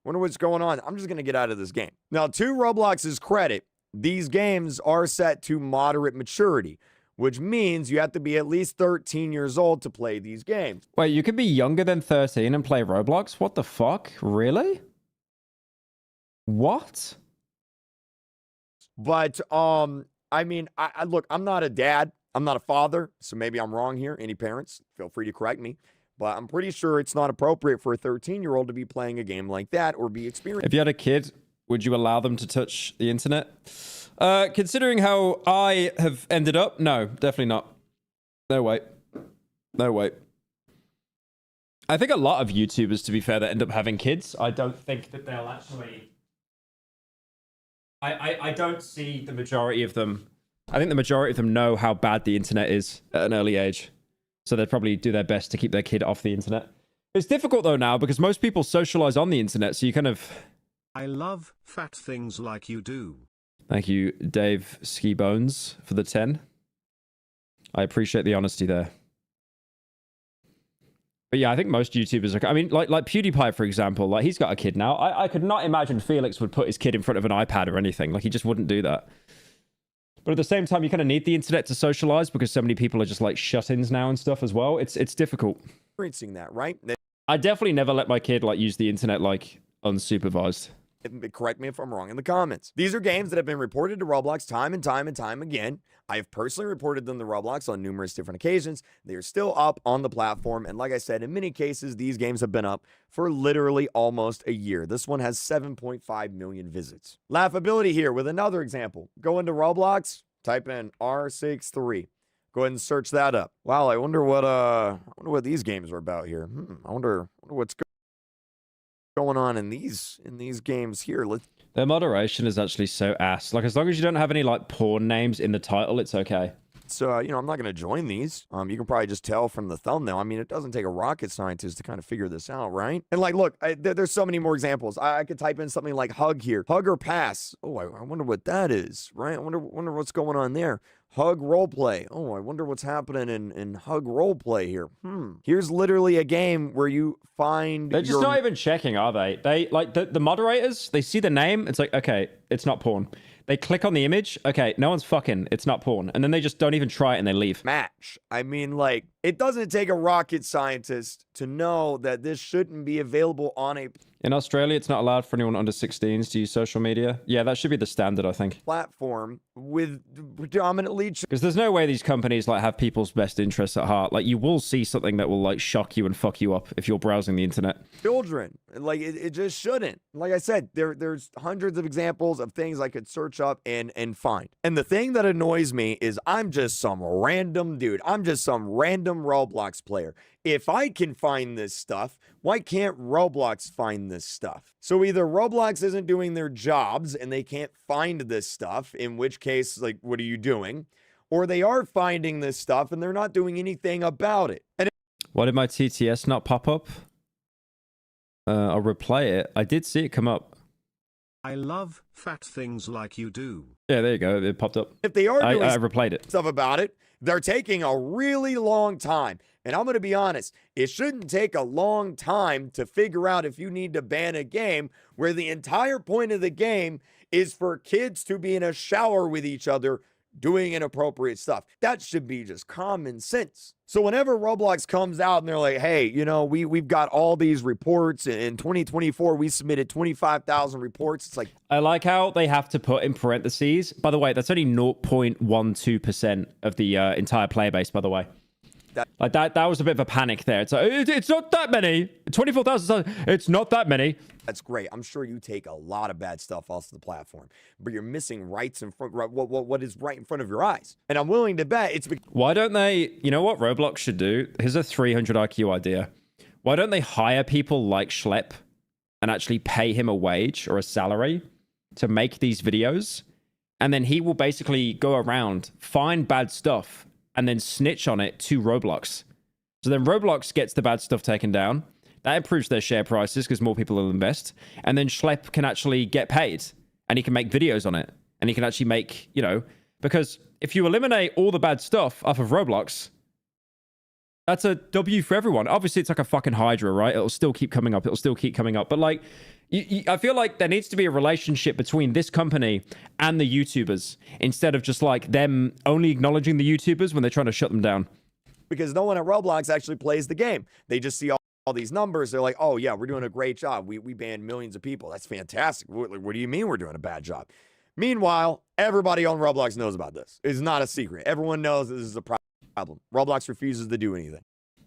wonder what's going on. I'm just gonna get out of this game. Now, to Roblox's credit, these games are set to moderate maturity, which means you have to be at least 13 years old to play these games. Wait, you could be younger than 13 and play Roblox? What the fuck? Really? What? But, I mean, I look, I'm not a dad. I'm not a father, so maybe I'm wrong here. Any parents, feel free to correct me. But I'm pretty sure it's not appropriate for a 13-year-old to be playing a game like that or be experienced. If you had a kid, would you allow them to touch the internet? Considering how I have ended up, no, definitely not. No way. No way. I think a lot of YouTubers, to be fair, that end up having kids, I don't think that they'll actually... I don't see the majority of them... I think the majority of them know how bad the internet is at an early age. So they'd probably do their best to keep their kid off the internet. It's difficult, though, now, because most people socialize on the internet, so you kind of... I love fat things like you do. Thank you, Dave Ski Bones, for the 10. I appreciate the honesty there. But yeah, I think most YouTubers are... I mean, like PewDiePie, for example. Like, he's got a kid now. I could not imagine Felix would put his kid in front of an iPad or anything. Like, he just wouldn't do that. But at the same time, you kind of need the internet to socialize because so many people are just, like, shut-ins now and stuff as well. It's difficult. Experiencing that, right? I definitely never let my kid, like, use the internet, like, unsupervised. Correct me if I'm wrong in the comments. These are games that have been reported to Roblox time and time and time again. I have personally reported them to Roblox on numerous different occasions. They are still up on the platform. And like I said, in many cases, these games have been up for literally almost a year. This one has 7.5 million visits. Laughability here with another example. Go into Roblox, type in R63. Go ahead and search that up. Wow, I wonder what these games are about here. I wonder what's going on in these games here. Their moderation is actually so ass. Like, as long as you don't have any, like, porn names in the title, it's okay. So, you know, I'm not going to join these. You can probably just tell from the thumbnail. I mean, it doesn't take a rocket scientist to kind of figure this out, right? And, like, look, there's so many more examples. I could type in something like hug here. Hug or pass. Oh, I wonder what that is, right? I wonder what's going on there. Hug roleplay. Oh, I wonder what's happening in hug roleplay here. Here's literally a game where you find... They're just not even checking, are they? They, like, the moderators, they see the name. It's like, okay, it's not porn. They click on the image. Okay, no one's fucking. It's not porn. And then they just don't even try it and they leave. Match. I mean, like, it doesn't take a rocket scientist to know that this shouldn't be available on a... In Australia, it's not allowed for anyone under 16s to use social media. Yeah, that should be the standard, I think. Platform with predominantly... Because there's no way these companies, like, have people's best interests at heart. Like, you will see something that will, like, shock you and fuck you up if you're browsing the internet. Children. Like, it just shouldn't. Like I said, there's hundreds of examples of things I could search up and find. And the thing that annoys me is I'm just some random dude. I'm just some random Roblox player. If I can find this stuff, why can't Roblox find this stuff? So either Roblox isn't doing their jobs and they can't find this stuff, in which case, like, what are you doing? Or they are finding this stuff and they're not doing anything about it. And why did my TTS not pop up? I'll replay it. I did see it come up. I love fat things like you do. Yeah, there you go. It popped up. If they are doing I replayed it. Stuff about it, they're taking a really long time. And I'm going to be honest, it shouldn't take a long time to figure out if you need to ban a game where the entire point of the game is for kids to be in a shower with each other doing inappropriate stuff. That should be just common sense. So whenever Roblox comes out and they're like, hey, you know, we've got all these reports. In 2024, we submitted 25,000 reports. It's like... I like how they have to put in parentheses. By the way, that's only 0.12% of the entire player base, by the way. That was a bit of a panic there. It's like, it's not that many. 24,000. It's not that many. That's great. I'm sure you take a lot of bad stuff off the platform, but you're missing rights in front. What is right in front of your eyes? And I'm willing to bet it's. Why don't they? You know what Roblox should do? Here's a 300 IQ idea. Why don't they hire people like Schllepp and actually pay him a wage or a salary to make these videos, and then he will basically go around, find bad stuff, and then snitch on it to Roblox. So then Roblox gets the bad stuff taken down. That improves their share prices because more people will invest. And then Schllepp can actually get paid. And he can make videos on it. And he can actually make, you know... Because if you eliminate all the bad stuff off of Roblox, that's a W for everyone. Obviously, it's like a fucking Hydra, right? It'll still keep coming up. It'll still keep coming up. But, like... I feel like there needs to be a relationship between this company and the YouTubers instead of just like them only acknowledging the YouTubers when they're trying to shut them down. Because no one at Roblox actually plays the game. They just see all these numbers. They're like, oh yeah, we're doing a great job. We banned millions of people. That's fantastic. What do you mean we're doing a bad job? Meanwhile, everybody on Roblox knows about this. It's not a secret. Everyone knows this is a problem. Roblox refuses to do anything.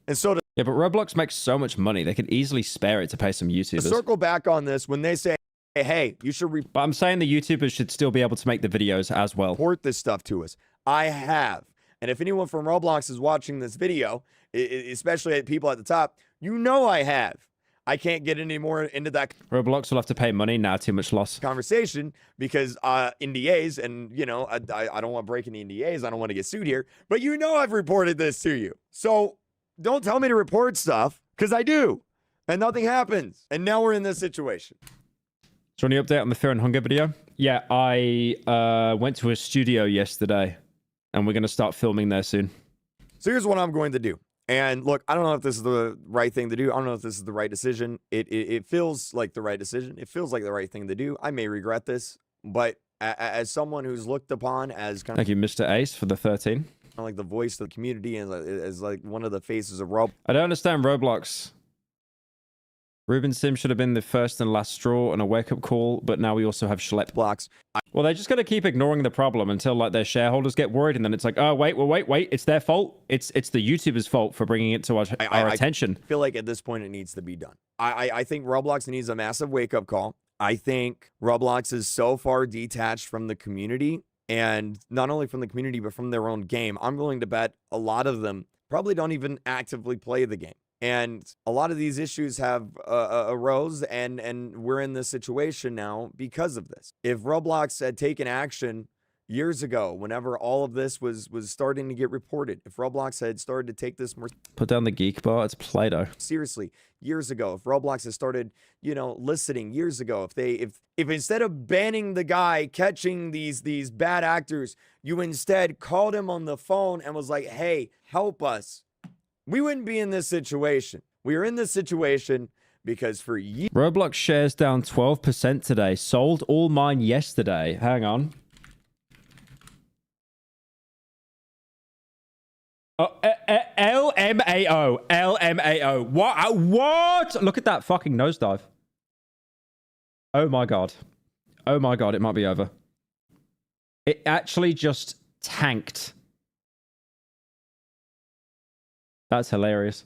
And so yeah, but Roblox makes so much money. They could easily spare it to pay some YouTubers. Circle back on this when they say, hey, you should But I'm saying the YouTubers should still be able to make the videos as well. Report this stuff to us. I have. And if anyone from Roblox is watching this video especially at people at the top. You know I have. I can't get any more into that Roblox will have to pay money now. Too much loss. conversation because NDAs, and you know, I don't want to break any NDAs. I don't want to get sued here, but you know I've reported this to you. So don't tell me to report stuff, because I do, and nothing happens. And now we're in this situation. So any update on the Fear and Hunger video? Yeah, I went to a studio yesterday, and we're going to start filming there soon. So here's what I'm going to do. And look, I don't know if this is the right thing to do. I don't know if this is the right decision. It feels like the right decision. It feels like the right thing to do. I may regret this, but as someone who's looked upon as kind of... Thank you, Mr. Ace, for the 13. Like the voice of the community and as like one of the faces of Roblox. I don't understand Roblox. Ruben Sim should have been the first and last straw and a wake-up call, but now we also have Schllepp. Blocks. Well, they're just going to keep ignoring the problem until like their shareholders get worried, and then it's like, oh, wait, it's their fault. It's the YouTubers' fault for bringing it to our attention. I feel like at this point it needs to be done. I think Roblox needs a massive wake-up call. I think Roblox is so far detached from the community, and not only from the community, but from their own game. I'm willing to bet a lot of them probably don't even actively play the game. And a lot of these issues have arose, and we're in this situation now because of this. If Roblox had taken action years ago, whenever all of this was starting to get reported, if Roblox had started to take this more... Put down the geek bar, it's Play-Doh. Seriously, years ago, if Roblox had started, you know, listening years ago, if instead of banning the guy catching these bad actors, you instead called him on the phone and was like, hey, help us, we wouldn't be in this situation. We are in this situation because for years... Roblox shares down 12% today. Sold all mine yesterday. Hang on. Oh, LMAO. LMAO. What? Look at that fucking nosedive. Oh my god. Oh my god, it might be over. It actually just tanked. That's hilarious.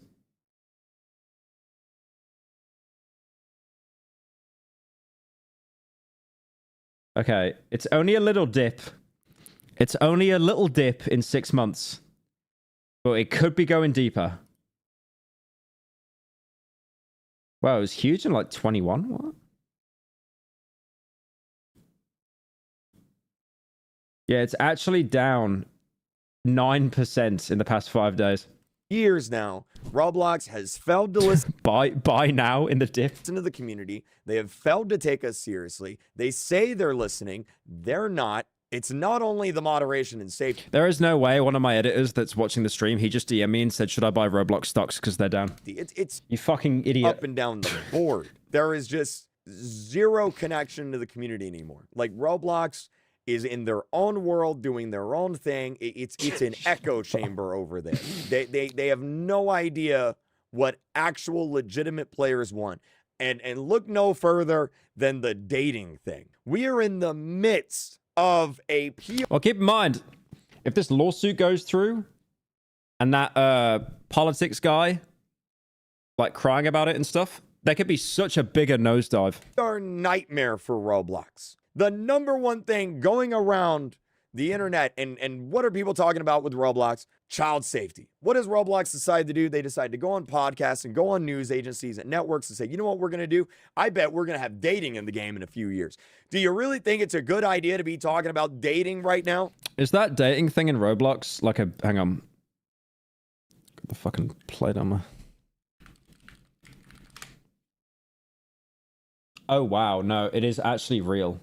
Okay, it's only a little dip. It's only a little dip in 6 months. But it could be going deeper. Wow, it was huge in like 21? What? Yeah, it's actually down 9% in the past 5 days. Years now, Roblox has failed to listen. By now in the dip. To the community. They have failed to take us seriously. They say they're listening. They're not. It's not only the moderation and safety. There is no way one of my editors that's watching the stream, he just DM'd me and said, should I buy Roblox stocks because they're down? It's you fucking idiot. Up and down the board. There is just zero connection to the community anymore. Like Roblox is in their own world doing their own thing. It's an echo chamber over there. They have no idea what actual legitimate players want. And look no further than the dating thing. We are in the midst of a Well, keep in mind, if this lawsuit goes through and that politics guy like crying about it and stuff, there could be such a bigger nosedive. Our nightmare for Roblox. The number one thing going around the internet, and what are people talking about with Roblox? Child safety. What does Roblox decide to do? They decide to go on podcasts and go on news agencies and networks and say, you know what we're going to do? I bet we're going to have dating in the game in a few years. Do you really think it's a good idea to be talking about dating right now? Is that dating thing in Roblox like a... Hang on. Got the fucking plate on my... Oh, wow. No, it is actually real.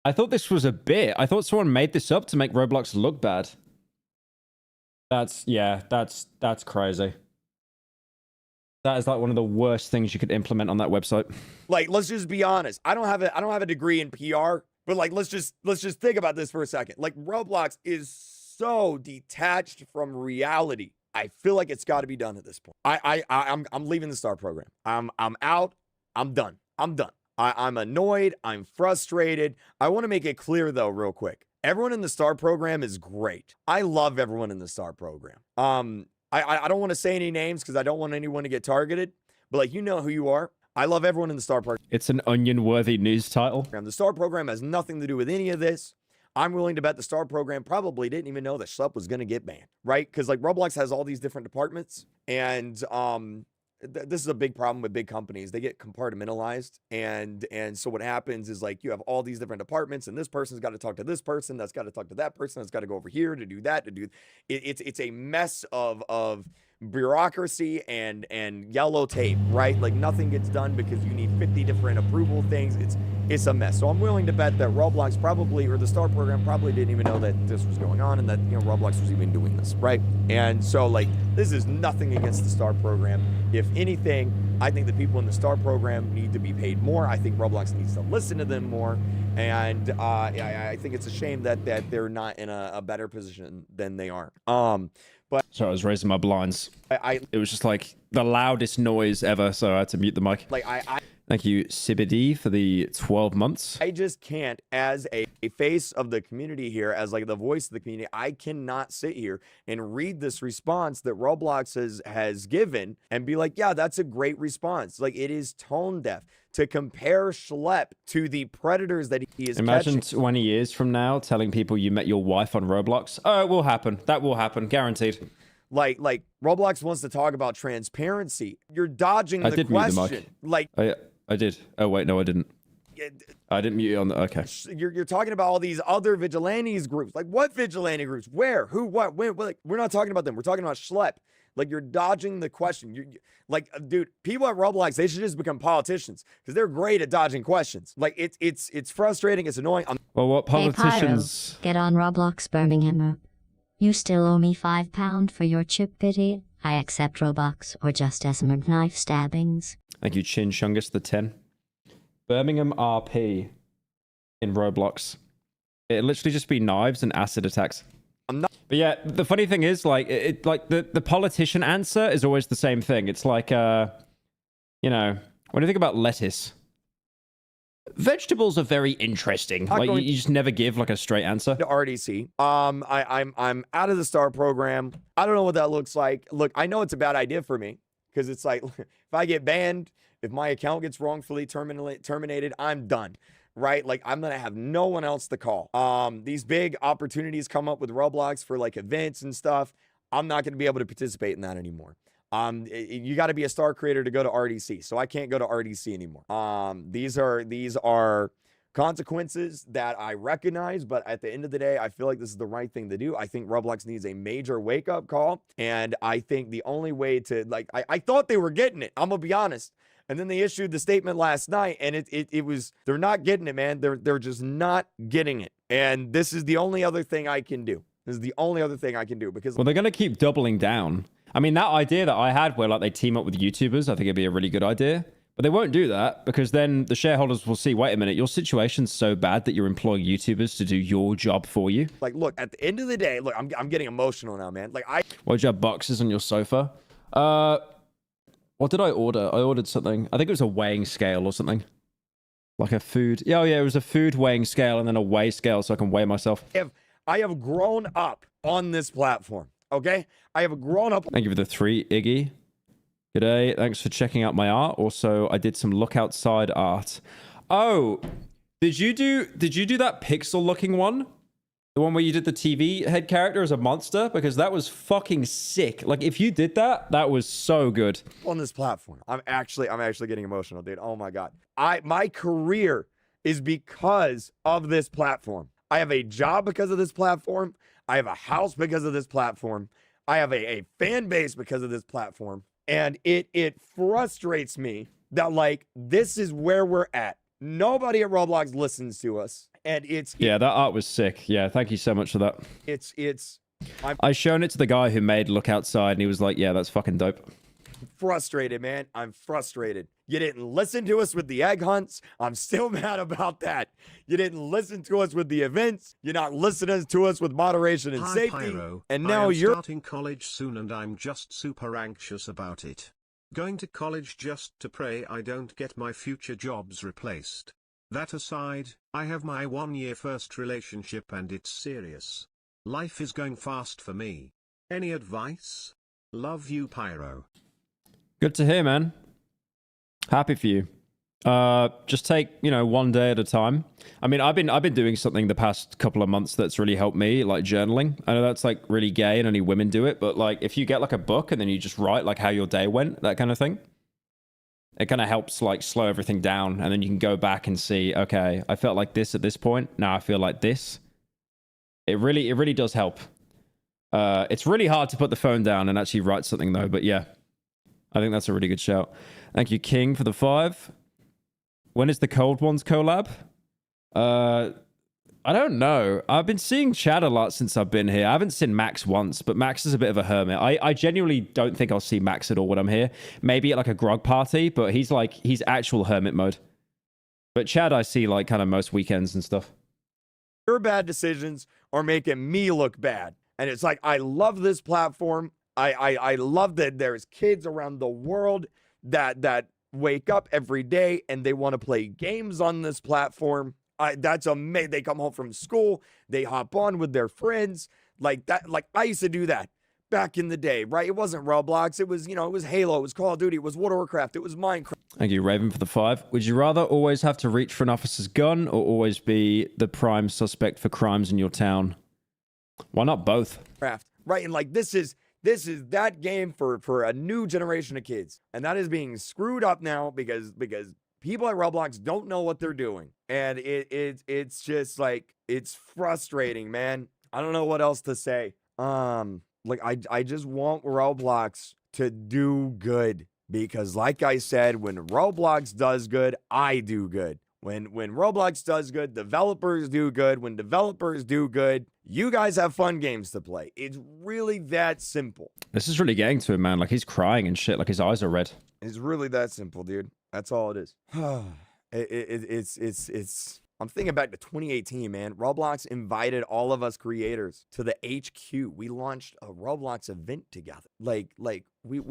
I thought this was a bit. I thought someone made this up to make Roblox look bad. That's crazy. That is like one of the worst things you could implement on that website. Like, let's just be honest. I don't have a degree in PR, but like, let's just think about this for a second. Like, Roblox is so detached from reality. I feel like it's got to be done at this point. I'm leaving the STAR program. I'm out. I'm done. I'm annoyed. I'm frustrated. I want to make it clear, though, real quick. Everyone in the STAR program is great. I love everyone in the STAR program. I don't want to say any names because I don't want anyone to get targeted. But, like, you know who you are. I love everyone in the STAR program. It's an onion-worthy news title. The STAR program has nothing to do with any of this. I'm willing to bet the Star program probably didn't even know that Schllepp was going to get banned, right? Because like Roblox has all these different departments, and this is a big problem with big companies. They get compartmentalized, and so what happens is like you have all these different departments, and this person's got to talk to this person, that's got to talk to that person, that's got to go over here to do that, to do it's a mess of bureaucracy and yellow tape, right? Like nothing gets done because you need 50 different approval things. It's a mess. So I'm willing to bet that Roblox probably, or the Star program probably didn't even know that this was going on and that, you know, Roblox was even doing this, right? And so like this is nothing against the Star program. If anything, I think the people in the Star program need to be paid more. I think Roblox needs to listen to them more. And I think it's a shame that they're not in a better position than they are. But sorry, I was raising my blinds. It was just like the loudest noise ever, so I had to mute the mic. Like Thank you, Sibidi, for the 12 months. I just can't, as a face of the community here, as like the voice of the community, I cannot sit here and read this response that Roblox has given and be like, yeah, that's a great response. Like it is tone deaf to compare Schllepp to the predators that he is Imagine catching. 20 years from now telling people you met your wife on Roblox. Oh, it will happen. That will happen. Guaranteed. Like Roblox wants to talk about transparency. You're dodging the question. Mute the mic. Like I did. Oh wait, no, I didn't. I didn't mute it on the. Okay. You're talking about all these other vigilantes groups. Like what vigilante groups? Where? Who? What? When? Like we're not talking about them. We're talking about Schllepp. Like you're dodging the question. You like, dude. People at Roblox, they should just become politicians because they're great at dodging questions. Like it's frustrating. It's annoying. Well, what politicians? Hey, Pyro, get on Roblox, Birmingham. You still owe me £5 for your chip pity. I accept Robux or just Esmond knife stabbings. Thank you, Chin Shungus, the 10. Birmingham RP in Roblox. It'd literally just be knives and acid attacks. But yeah, the funny thing is, like, the politician answer is always the same thing. It's like, you know, when you think about lettuce, vegetables are very interesting. Like, you just never give like a straight answer. To RDC. I'm out of the Star program. I don't know what that looks like. Look, I know it's a bad idea for me because it's like if I get banned, if my account gets wrongfully terminated, I'm done. Right? Like I'm gonna have no one else to call. These big opportunities come up with Roblox for like events and stuff. I'm not gonna be able to participate in that anymore. You got to be a Star creator to go to RDC, so I can't go to RDC anymore. These are consequences that I recognize, but at the end of the day, I feel like this is the right thing to do. I think Roblox needs a major wake-up call, and I think the only way to, like, I thought they were getting it. I'm gonna be honest. And then they issued the statement last night, and it was, they're not getting it, man. They're just not getting it. And this is the only other thing I can do. This is the only other thing I can do because, well, they're gonna keep doubling down. I mean, that idea that I had where like they team up with YouTubers, I think it'd be a really good idea. But they won't do that because then the shareholders will see, wait a minute, your situation's so bad that you're employing YouTubers to do your job for you. Like, look, at the end of the day, look, I'm getting emotional now, man. Like, why'd you have boxes on your sofa? What did I order? I ordered something. I think it was a weighing scale or something. Like a food. Yeah, it was a food weighing scale and then a weigh scale so I can weigh myself. I have grown up on this platform, okay? I have grown up. Thank you for the 3, Iggy. G'day. Thanks for checking out my art. Also, I did some look outside art. Oh, did you do that pixel looking one? The one where you did the TV head character as a monster? Because that was fucking sick. Like, if you did that, that was so good. On this platform. I'm actually getting emotional, dude. Oh my God. My career is because of this platform. I have a job because of this platform. I have a house because of this platform. I have a fan base because of this platform. And it frustrates me that, like, this is where we're at. Nobody at Roblox listens to us. And yeah, that art was sick. Yeah, thank you so much for that. I've shown it to the guy who made Look Outside, and he was like, yeah, that's fucking dope. Frustrated, man. I'm frustrated. You didn't listen to us with the egg hunts. I'm still mad about that. You didn't listen to us with the events. You're not listening to us with moderation and safety. Pyro. And now you're starting college soon, and I'm just super anxious about it. Going to college just to pray I don't get my future jobs replaced. That aside, I have my 1-year first relationship and it's serious. Life is going fast for me. Any advice? Love you, Pyro. Good to hear, man. Happy for you. Just take, you know, one day at a time. I mean, I've been doing something the past couple of months that's really helped me, like journaling. I know that's like really gay and only women do it, but like if you get like a book and then you just write like how your day went, that kind of thing, it kind of helps like slow everything down, and then you can go back and see, okay, I felt like this at this point, now I feel like this. It really does help. It's really hard to put the phone down and actually write something though, but yeah, I think that's a really good shout. Thank you, King, for the 5. When is the Cold Ones collab? I don't know. I've been seeing Chad a lot since I've been here. I haven't seen Max once, but Max is a bit of a hermit. I genuinely don't think I'll see Max at all when I'm here. Maybe at like a grog party, but he's actual hermit mode. But Chad I see like kind of most weekends and stuff. Your bad decisions are making me look bad. And it's like, I love this platform. I love that there's kids around the world that wake up every day and they want to play games on this platform. That's amazing. They come home from school, they hop on with their friends like that. Like I used to do that back in the day, right? It wasn't Roblox. It was, you know, it was Halo, it was Call of Duty, it was World of Warcraft, it was Minecraft. Thank you, Raven, for the 5. Would you rather always have to reach for an officer's gun or always be the prime suspect for crimes in your town? Why not both? Right, and like this is that game for a new generation of kids, and that is being screwed up now because people at Roblox don't know what they're doing, and it's just like, it's frustrating, man. I don't know what else to say. Like I just want Roblox to do good, because like I said, when Roblox does good, I do good. When Roblox does good, developers do good. When developers do good, you guys have fun games to play. It's really that simple. This is really getting to him, man. Like he's crying and shit. Like his eyes are red. It's really that simple, dude. That's all it is. It's I'm thinking back to 2018, man. Roblox invited all of us creators to the HQ. We launched a Roblox event together. Like we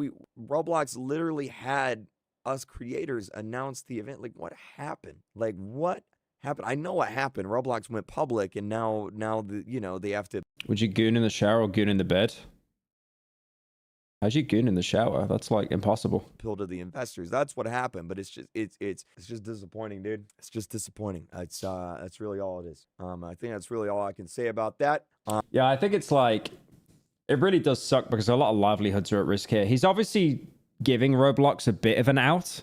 Roblox literally had us creators announce the event. Like what happened? Like what happened? I know what happened. Roblox went public, and now the, you know, they have to. Would you goon in the shower or goon in the bed? How'd you goon in the shower? That's like impossible. Appeal to the investors. That's what happened. But it's just disappointing, dude. It's just disappointing. That's really all it is. I think that's really all I can say about that. Yeah, I think it's like, it really does suck because a lot of livelihoods are at risk here. He's obviously giving Roblox a bit of an out,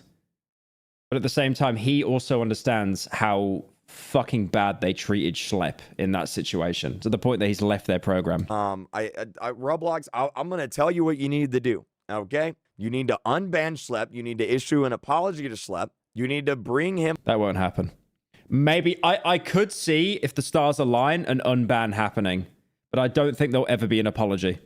but at the same time, he also understands how fucking bad they treated Schllepp in that situation, to the point that he's left their program. Roblox, I'm gonna tell you what you need to do. Okay, you need to unban Schllepp. You need to issue an apology to Schllepp. You need to bring him. That won't happen. Maybe I could see if the stars align an unban happening, but I don't think there'll ever be an apology.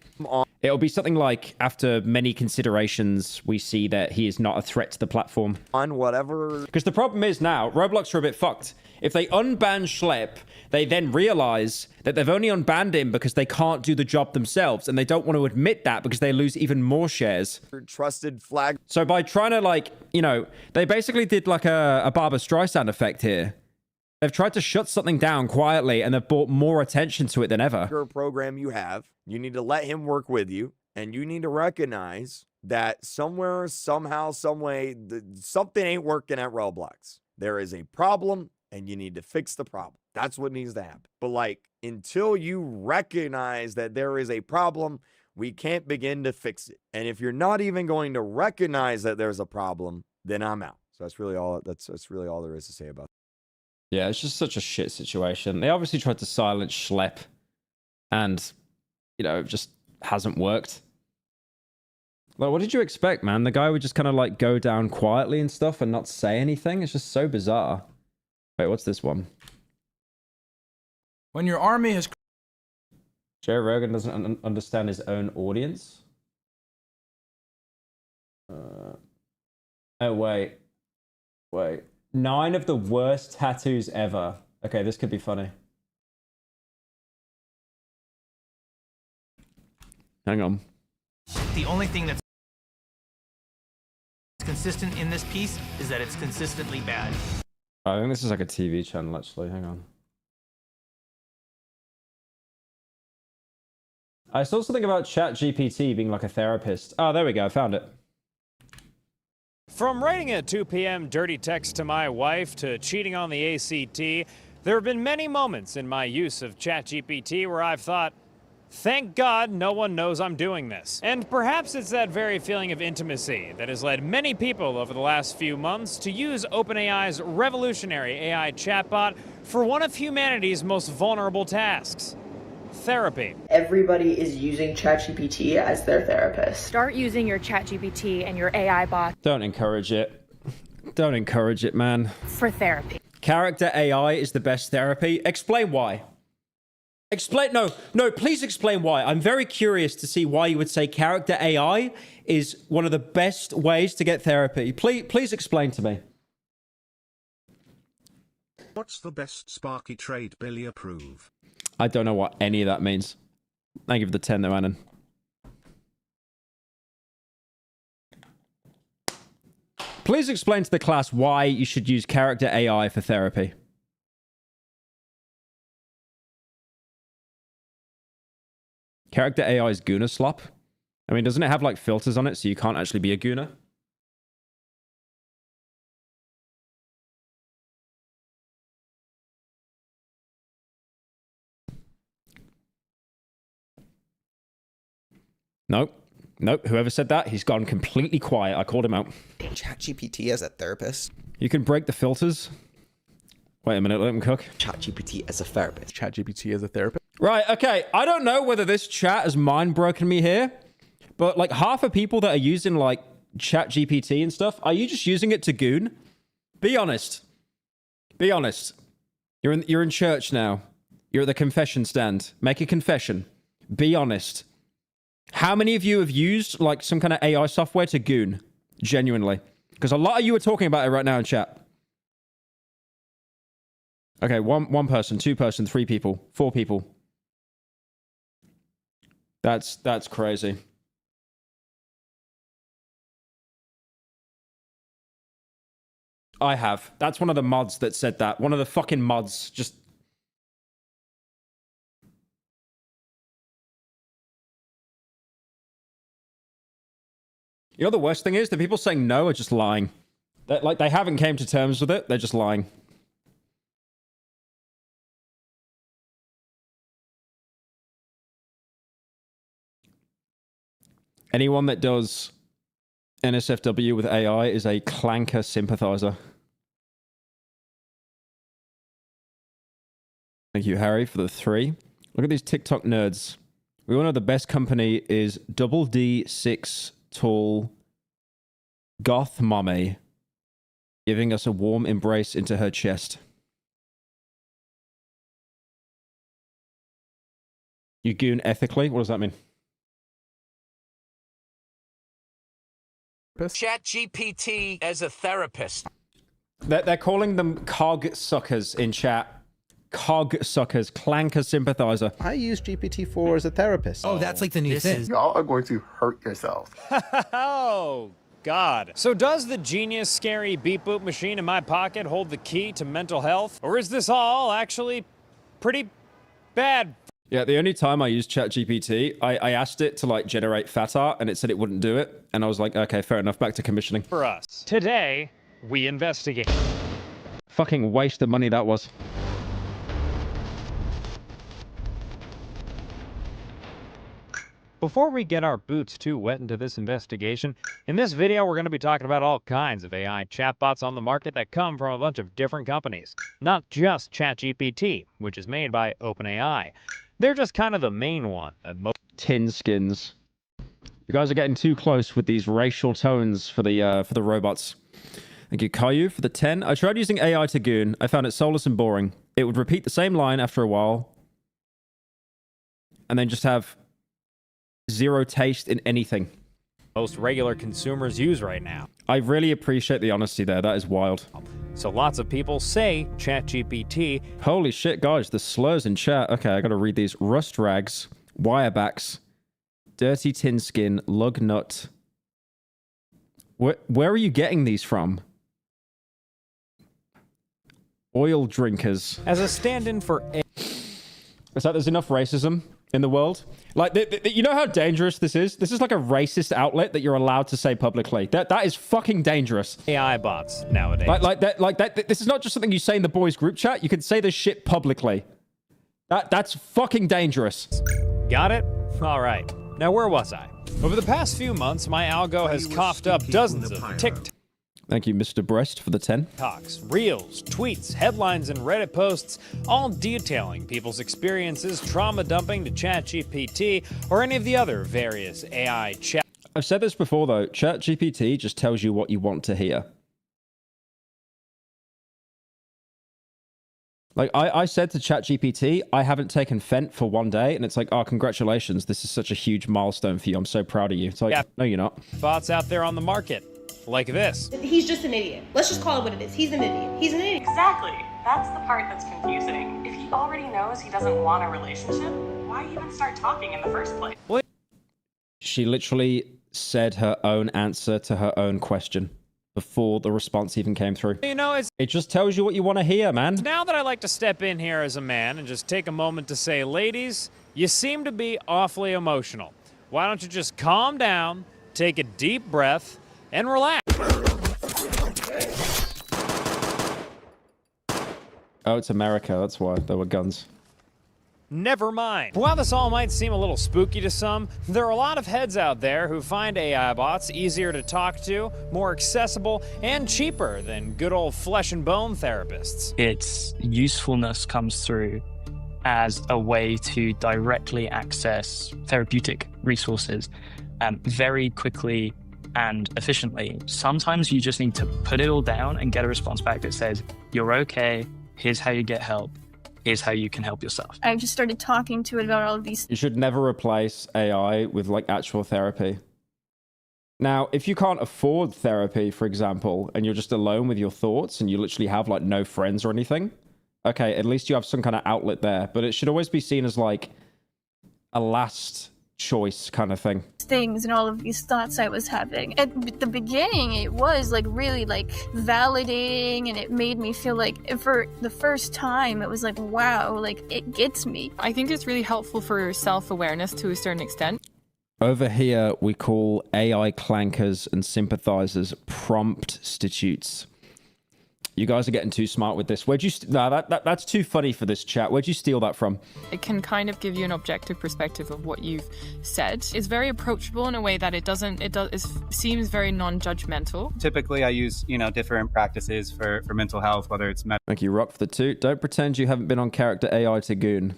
It'll be something like, after many considerations, we see that he is not a threat to the platform. On whatever. Because the problem is now, Roblox are a bit fucked. If they unban Schllepp, they then realize that they've only unbanned him because they can't do the job themselves, and they don't want to admit that because they lose even more shares. Trusted flag. So by trying to, like, you know, they basically did like a Barbra Streisand effect here. They've tried to shut something down quietly, and they've brought more attention to it than ever. Program you have, you need to let him work with you, and you need to recognize that somewhere, somehow, some way, something ain't working at Roblox. There is a problem, and you need to fix the problem. That's what needs to happen. But like, until you recognize that there is a problem, we can't begin to fix it. And if you're not even going to recognize that there's a problem, then I'm out. So that's really all. That's really all there is to say about it. Yeah, it's just such a shit situation. They obviously tried to silence Schllepp, and, you know, it just hasn't worked. Like, what did you expect, man? The guy would just kind of like go down quietly and stuff and not say anything? It's just so bizarre. Wait, what's this one? When your army has... Joe Rogan doesn't understand his own audience? Oh, wait. 9 of the worst tattoos ever. Okay, this could be funny. Hang on. The only thing that's consistent in this piece is that it's consistently bad. I think this is like a TV channel, actually. Hang on. I saw something about ChatGPT being like a therapist. Oh, there we go. I found it. From writing a 2 p.m. dirty text to my wife to cheating on the ACT, there have been many moments in my use of ChatGPT where I've thought, thank God no one knows I'm doing this. And perhaps it's that very feeling of intimacy that has led many people over the last few months to use OpenAI's revolutionary AI chatbot for one of humanity's most vulnerable tasks: therapy. Everybody is using ChatGPT as their therapist. Start using your ChatGPT and your AI bot Don't encourage it. Don't encourage it, man. for therapy. Character AI is the best therapy. Explain why. No, please explain why. I'm very curious to see why you would say character AI is one of the best ways to get therapy. Please explain to me. What's the best Sparky trade Billy approve? I don't know what any of that means. Thank you for the 10 though, Annan. Please explain to the class why you should use character AI for therapy. Character AI is Gooner slop. I mean, doesn't it have like filters on it so you can't actually be a Gooner? Nope. Whoever said that, he's gone completely quiet. I called him out. ChatGPT as a therapist. You can break the filters. Wait a minute, let him cook. ChatGPT as a therapist. ChatGPT as a therapist. Right, okay. I don't know whether this chat has mind broken me here, but like half of people that are using like ChatGPT and stuff, are you just using it to goon? Be honest. Be honest. You're in church now. You're at the confession stand. Make a confession. Be honest. How many of you have used like some kind of AI software to goon? Genuinely. Because a lot of you are talking about it right now in chat. Okay, one person, 2 person, 3 people, 4 people. That's crazy. I have. That's one of the mods that said that. One of the fucking mods just... You know the worst thing is? The people saying no are just lying. Like, they haven't came to terms with it. They're just lying. Anyone that does NSFW with AI is a clanker sympathizer. Thank you, Harry, for the 3. Look at these TikTok nerds. We all know the best company is Double D6 Tall Goth Mommy giving us a warm embrace into her chest. You goon ethically? What does that mean? ChatGPT as a therapist. They're calling them cog suckers in chat. Cog suckers, clanker sympathizer. I use GPT-4 as a therapist. Oh, that's like the new thing. Y'all are going to hurt yourselves. Oh, God. So does the genius, scary beep boop machine in my pocket hold the key to mental health? Or is this all actually pretty bad? Yeah, the only time I used ChatGPT, I asked it to like generate fat art and it said it wouldn't do it. And I was like, okay, fair enough, back to commissioning. For us. Today, we investigate. Fucking waste of money that was. Before we get our boots too wet into this investigation, in this video we're going to be talking about all kinds of AI chatbots on the market that come from a bunch of different companies. Not just ChatGPT, which is made by OpenAI. They're just kind of the main one. Tin skins. You guys are getting too close with these racial tones for the robots. Thank you, Caillou, for the 10. I tried using AI to goon. I found it soulless and boring. It would repeat the same line after a while. And then just have zero taste in anything. Most regular consumers use right now. I really appreciate the honesty there. That is wild. So lots of people say ChatGPT. Holy shit, guys, the slurs in chat. Okay, I gotta read these. Rust rags, wirebacks, dirty tin skin, lug nut. Where are you getting these from? Oil drinkers. As a stand-in for... Is that there's enough racism in the world. Like, you know how dangerous this is? This is like a racist outlet that you're allowed to say publicly. That is fucking dangerous. AI bots nowadays. Like that. This is not just something you say in the boys group chat. You can say this shit publicly. That's fucking dangerous. Got it? All right. Now, where was I? Over the past few months, my algo has coughed up dozens of TikToks, Thank you, Mr. Breast, for the 10. reels, tweets, headlines, and Reddit posts, all detailing people's experiences trauma dumping to ChatGPT or any of the other various AI chat. I've said this before, though. ChatGPT just tells you what you want to hear. Like, I said to ChatGPT, I haven't taken Fent for 1 day, and it's like, oh, congratulations, this is such a huge milestone for you. I'm so proud of you. It's like, no, you're not. Bots out there on the market, like this. He's just an idiot. Let's just call it what it is. He's an idiot. He's an idiot. Exactly. That's the part that's confusing. If he already knows he doesn't want a relationship, why even start talking in the first place? She literally said her own answer to her own question before the response even came through. You know, it just tells you what you want to hear, man. Now that I like to step in here as a man and just take a moment to say, ladies, you seem to be awfully emotional. Why don't you just calm down, take a deep breath, and relax? Oh, it's America. That's why there were guns. Never mind. While this all might seem a little spooky to some, there are a lot of heads out there who find AI bots easier to talk to, more accessible, and cheaper than good old flesh and bone therapists. Its usefulness comes through as a way to directly access therapeutic resources very quickly and efficiently. Sometimes you just need to put it all down and get a response back that says, you're okay, here's how you get help. Here's how you can help yourself. I've just started talking to it about all of these. You should never replace AI with like actual therapy. Now, if you can't afford therapy, for example, and you're just alone with your thoughts and you literally have like no friends or anything, okay, at least you have some kind of outlet there. But it should always be seen as like a last choice kind of thing. Things and all of these thoughts I was having. At the beginning, it was like really like validating, and it made me feel like for the first time, it was like, wow, like it gets me. I think it's really helpful for self-awareness to a certain extent. Over here, we call AI clankers and sympathizers prompt-stitutes. You guys are getting too smart with this. Where'd you... No, that's too funny for this chat. Where'd you steal that from? It can kind of give you an objective perspective of what you've said. It's very approachable in a way that it seems very non-judgmental. Typically, I use, different practices for mental health, whether it's... Thank you, Rock, for the 2. Don't pretend you haven't been on character AI to Goon.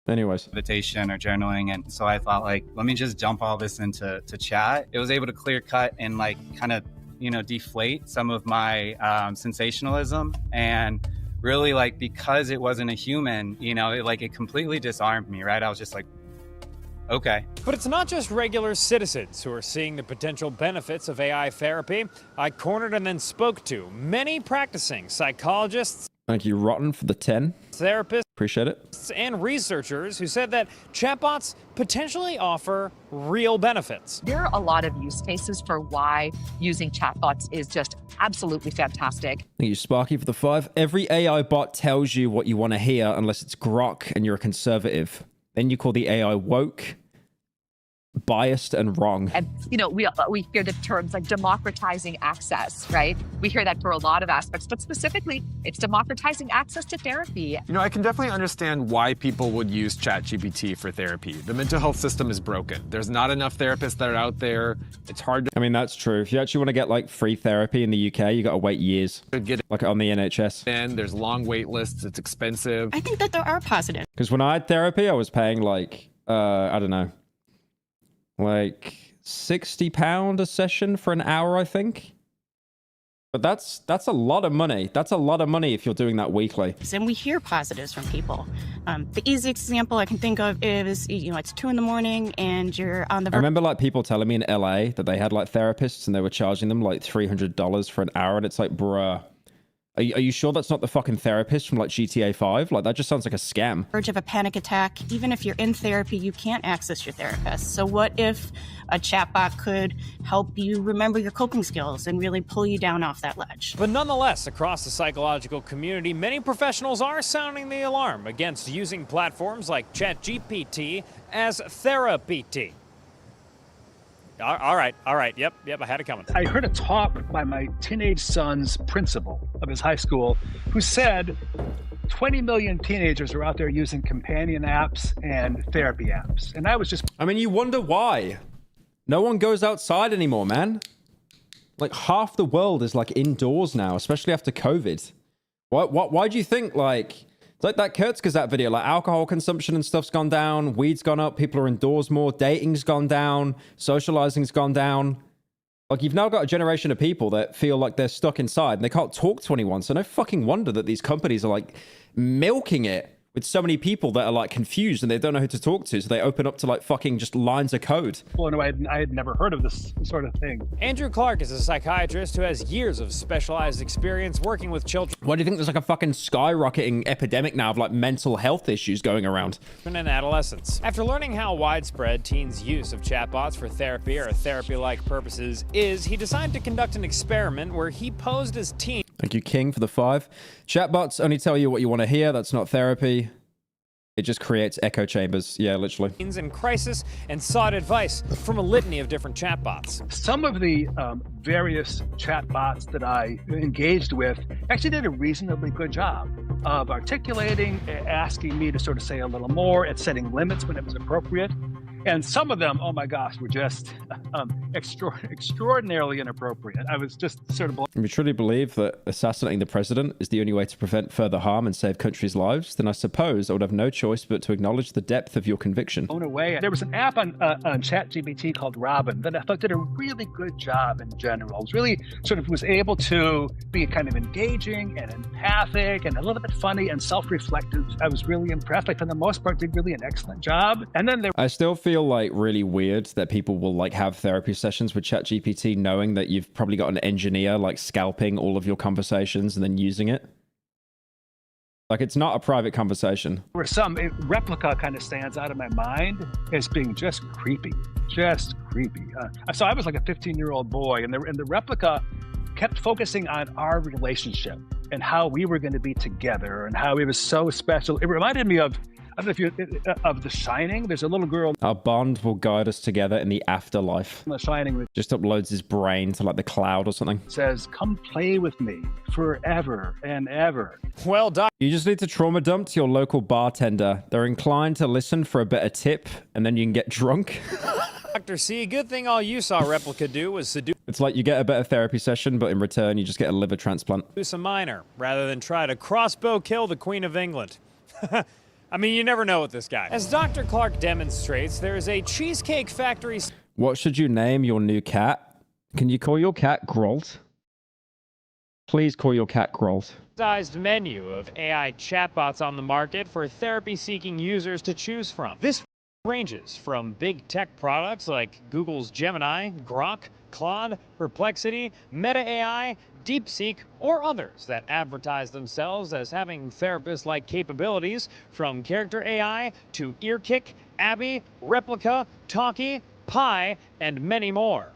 Anyways. Meditation or journaling. And so I thought, let me just dump all this into chat. It was able to clear cut and kind of, deflate some of my sensationalism. And really, because it wasn't a human, it completely disarmed me, right? I was just like, okay. But it's not just regular citizens who are seeing the potential benefits of AI therapy. I cornered and then spoke to many practicing psychologists. Thank you, Rotten, for the 10. Therapists. Appreciate it. And researchers who said that chatbots potentially offer real benefits. There are a lot of use cases for why using chatbots is just absolutely fantastic. Thank you, Sparky, for the 5. Every AI bot tells you what you want to hear unless it's grok and you're a conservative. Then you call the AI woke, biased, and wrong. And, we hear the terms like democratizing access, right? We hear that for a lot of aspects, but specifically, it's democratizing access to therapy. I can definitely understand why people would use ChatGPT for therapy. The mental health system is broken. There's not enough therapists that are out there. It's hard to... I mean, that's true. If you actually want to get, free therapy in the UK, you got to wait years. Get it. Like on the NHS. And there's long wait lists. It's expensive. I think that there are positives. Because when I had therapy, I was paying, I don't know, £60 a session for an hour, I think. But that's a lot of money. That's a lot of money if you're doing that weekly. And we hear positives from people. The easiest example I can think of is, it's 2 a.m. and you're on the... I remember people telling me in LA that they had therapists and they were charging them $300 for an hour. And it's like, bruh, Are you sure that's not the fucking therapist from like GTA 5? Like that just sounds like a scam. Verge of a panic attack. Even if you're in therapy, you can't access your therapist. So what if a chatbot could help you remember your coping skills and really pull you down off that ledge? But nonetheless, across the psychological community, many professionals are sounding the alarm against using platforms like ChatGPT as therapy. All right, yep, I had it coming. I heard a talk by my teenage son's principal of his high school who said 20 million teenagers are out there using companion apps and therapy apps. And I was just... I mean, you wonder why. No one goes outside anymore, man. Like, half the world is, like, indoors now, especially after COVID. Why do you think, like... It's like that Kurzgesagt video, like alcohol consumption and stuff's gone down, weed's gone up, people are indoors more, dating's gone down, socializing's gone down. Like, you've now got a generation of people that feel like they're stuck inside and they can't talk to anyone. So no fucking wonder that these companies are like milking it with so many people that are like confused and they don't know who to talk to. So they open up to like fucking just lines of code. Well, no, I had never heard of this sort of thing. Andrew Clark is a psychiatrist who has years of specialized experience working with children. Why do you think there's like a fucking skyrocketing epidemic now of like mental health issues going around? And adolescents. After learning how widespread teens' use of chatbots for therapy or therapy-like purposes is, he decided to conduct an experiment where he posed as teens. Thank you, King, for the 5. Chatbots only tell you what you want to hear. That's not therapy. It just creates echo chambers. Yeah, literally. In crisis and sought advice from a litany of different chatbots. Some of the various chatbots that I engaged with actually did a reasonably good job of articulating, asking me to sort of say a little more, at setting limits when it was appropriate. And some of them, oh my gosh, were just extraordinarily inappropriate. I was just sort of... If you truly believe that assassinating the president is the only way to prevent further harm and save countries' lives, then I suppose I would have no choice but to acknowledge the depth of your conviction. Blown away. There was an app on ChatGPT called Robin that I thought did a really good job in general. It was really sort of was able to be kind of engaging and empathic and a little bit funny and self-reflective. I was really impressed. Like, for the most part, did really an excellent job. And then I still feel like really weird that people will like have therapy sessions with ChatGPT knowing that you've probably got an engineer like scalping all of your conversations and then using it. Like, it's not a private conversation. There were some, Replica kind of stands out of my mind as being just creepy. Just creepy. So I was like a 15-year-old boy, and the Replica kept focusing on our relationship and how we were going to be together and how it was so special. It reminded me of, I don't know if you, of The Shining. There's a little girl. Our bond will guide us together in the afterlife. The Shining just uploads his brain to like the cloud or something. Says, come play with me forever and ever. Well done. You just need to trauma dump to your local bartender. They're inclined to listen for a better tip, and then you can get drunk. Dr. C, good thing all you saw Replica do was seduce It's like you get a better therapy session, but in return, you just get a liver transplant. a minor, rather than try to crossbow kill the Queen of England. I mean, you never know with this guy. As Dr. Clark demonstrates, there is a Cheesecake Factory... What should you name your new cat? Can you call your cat Grolt? Please call your cat Grolt. ...sized menu of AI chatbots on the market for therapy-seeking users to choose from. This ranges from big tech products like Google's Gemini, Grok, Claude, Perplexity, Meta AI, DeepSeek, or others that advertise themselves as having therapist-like capabilities, from Character AI to Earkick, Abby, Replica, Talkie, Pi, and many more.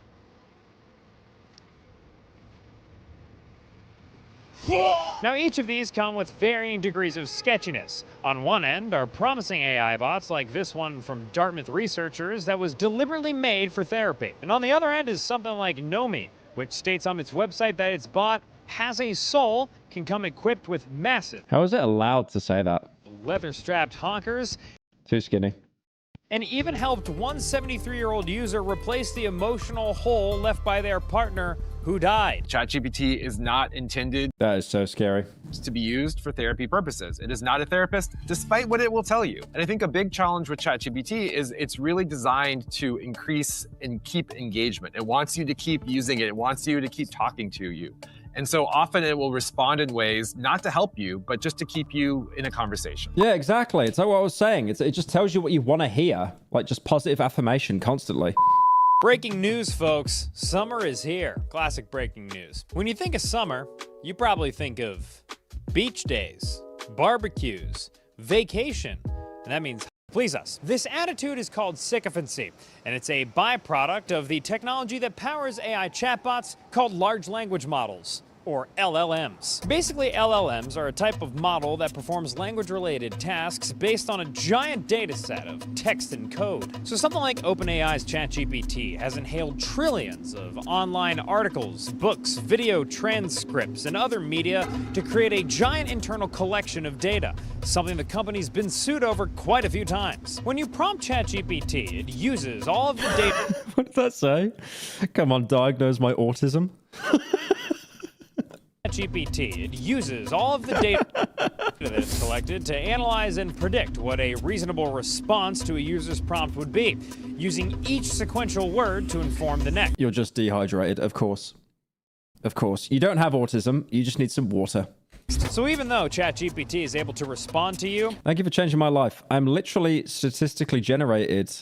Now, each of these come with varying degrees of sketchiness. On one end are promising AI bots like this one from Dartmouth researchers that was deliberately made for therapy. And on the other end is something like Nomi, which states on its website that its bot has a soul, can come equipped with massive... How is it allowed to say that? ...leather-strapped honkers. Too skinny. And even helped one 73-year-old user replace the emotional hole left by their partner who died. ChatGPT is not intended... That is so scary. ...to be used for therapy purposes. It is not a therapist, despite what it will tell you. And I think a big challenge with ChatGPT is it's really designed to increase and keep engagement. It wants you to keep using it. It wants you to keep talking to you. And so often it will respond in ways not to help you, but just to keep you in a conversation. Yeah, exactly. It's like what I was saying. It just tells you what you want to hear. Like just positive affirmation constantly. Breaking news, folks. Summer is here. Classic breaking news. When you think of summer, you probably think of beach days, barbecues, vacation, and that means please us. This attitude is called sycophancy, and it's a byproduct of the technology that powers AI chatbots called large language models, or LLMs. Basically, LLMs are a type of model that performs language-related tasks based on a giant data set of text and code. So something like OpenAI's ChatGPT has inhaled trillions of online articles, books, video transcripts, and other media to create a giant internal collection of data, something the company's been sued over quite a few times. When you prompt ChatGPT, it uses all of the data... What did that say? Come on, diagnose my autism. GPT. It uses all of the data that it's collected to analyze and predict what a reasonable response to a user's prompt would be, using each sequential word to inform the next. You're just dehydrated, of course. Of course. You don't have autism, you just need some water. So even though ChatGPT is able to respond to you... Thank you for changing my life. I'm literally statistically generated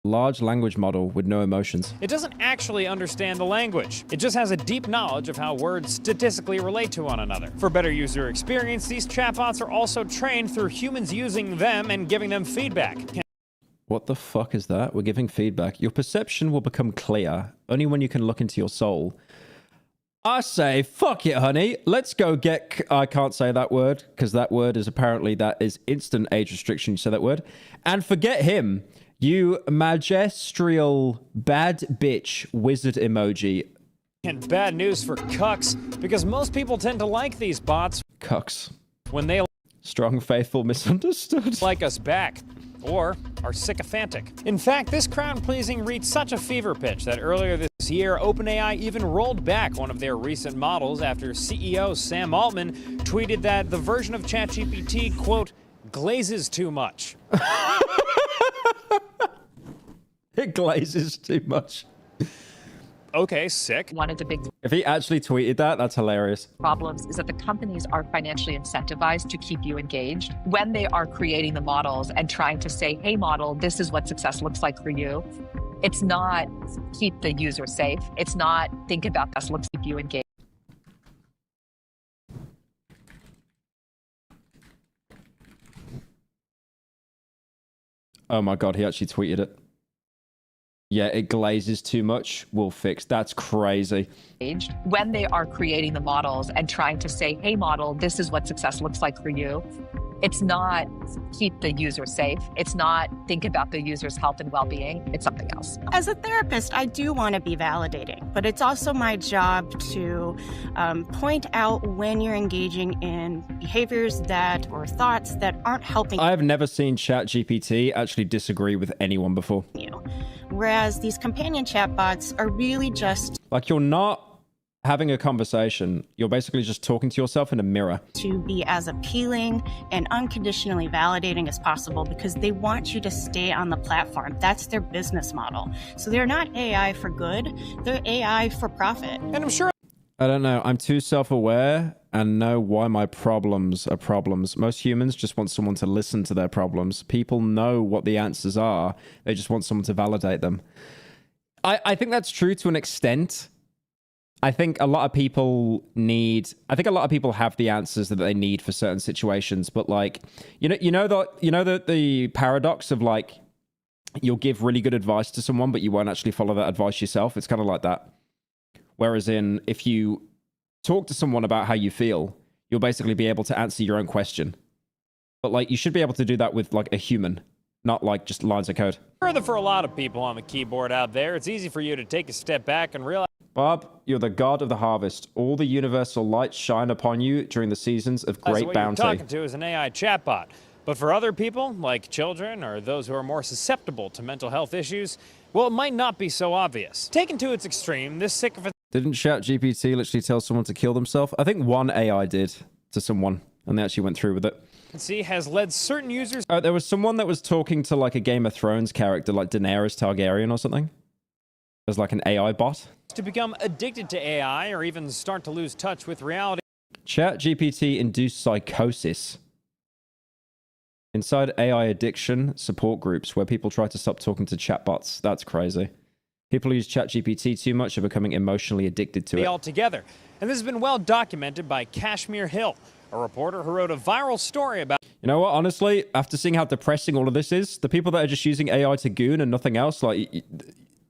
large language model with no emotions. It doesn't actually understand the language. It just has a deep knowledge of how words statistically relate to one another. For better user experience, these chatbots are also trained through humans using them and giving them feedback. What the fuck is that? We're giving feedback. Your perception will become clear only when you can look into your soul. I say, fuck it, honey. Let's go get... I can't say that word, because that word is apparently... That is instant age restriction, you say that word. And forget him. You magistral bad bitch wizard emoji. And bad news for cucks, because most people tend to like these bots. Cucks. When they... Strong, faithful, misunderstood. Like us back. Or are sycophantic. In fact, this crowd-pleasing reached such a fever pitch that earlier this year, OpenAI even rolled back one of their recent models after CEO Sam Altman tweeted that the version of ChatGPT, quote, glazes too much. It glazes too much. Okay, sick. One of the big If he actually tweeted that, that's hilarious. problems is that the companies are financially incentivized to keep you engaged. When they are creating the models and trying to say, hey, model, this is what success looks like for you. It's not keep the user safe. It's not think about this, let's keep you engaged. Oh my god, he actually tweeted it. Yeah, it glazes too much. We'll fix. That's crazy. When they are creating the models and trying to say, hey, model, this is what success looks like for you. It's not keep the user safe. It's not think about the user's health and well-being. It's something else. As a therapist, I do want to be validating, but it's also my job to point out when you're engaging in behaviors that or thoughts that aren't helping I have never seen ChatGPT actually disagree with anyone before. you. Whereas these companion chatbots are really just Like, you're not having a conversation. You're basically just talking to yourself in a mirror. to be as appealing and unconditionally validating as possible because they want you to stay on the platform. That's their business model. So they're not AI for good, they're AI for profit. And I'm sure I don't know. I'm too self-aware and know why my problems are problems. Most humans just want someone to listen to their problems. People know what the answers are. They just want someone to validate them. I think that's true to an extent. I think a lot of people have the answers that they need for certain situations, but like, you know the paradox of like, you'll give really good advice to someone, but you won't actually follow that advice yourself. It's kind of like that. Whereas if you talk to someone about how you feel, you'll basically be able to answer your own question. But like, you should be able to do that with like a human, not like just lines of code. further for a lot of people on the keyboard out there, it's easy for you to take a step back and realize Bob, you're the god of the harvest. All the universal lights shine upon you during the seasons of great what bounty. you're talking to is an AI chatbot. But for other people, like children or those who are more susceptible to mental health issues, well, it might not be so obvious. Taken to its extreme, this sycophant Didn't ChatGPT literally tell someone to kill themselves? I think one AI did to someone, and they actually went through with it. has led certain users There was someone that was talking to like a Game of Thrones character, like Daenerys Targaryen or something. As like an AI bot. to become addicted to AI or even start to lose touch with reality. ChatGPT induced psychosis. Inside AI addiction support groups where people try to stop talking to chatbots. That's crazy. People who use ChatGPT too much are becoming emotionally addicted to it. Altogether. And this has been well documented by Kashmir Hill, a reporter who wrote a viral story about... You know what? Honestly, after seeing how depressing all of this is, the people that are just using AI to goon and nothing else, like...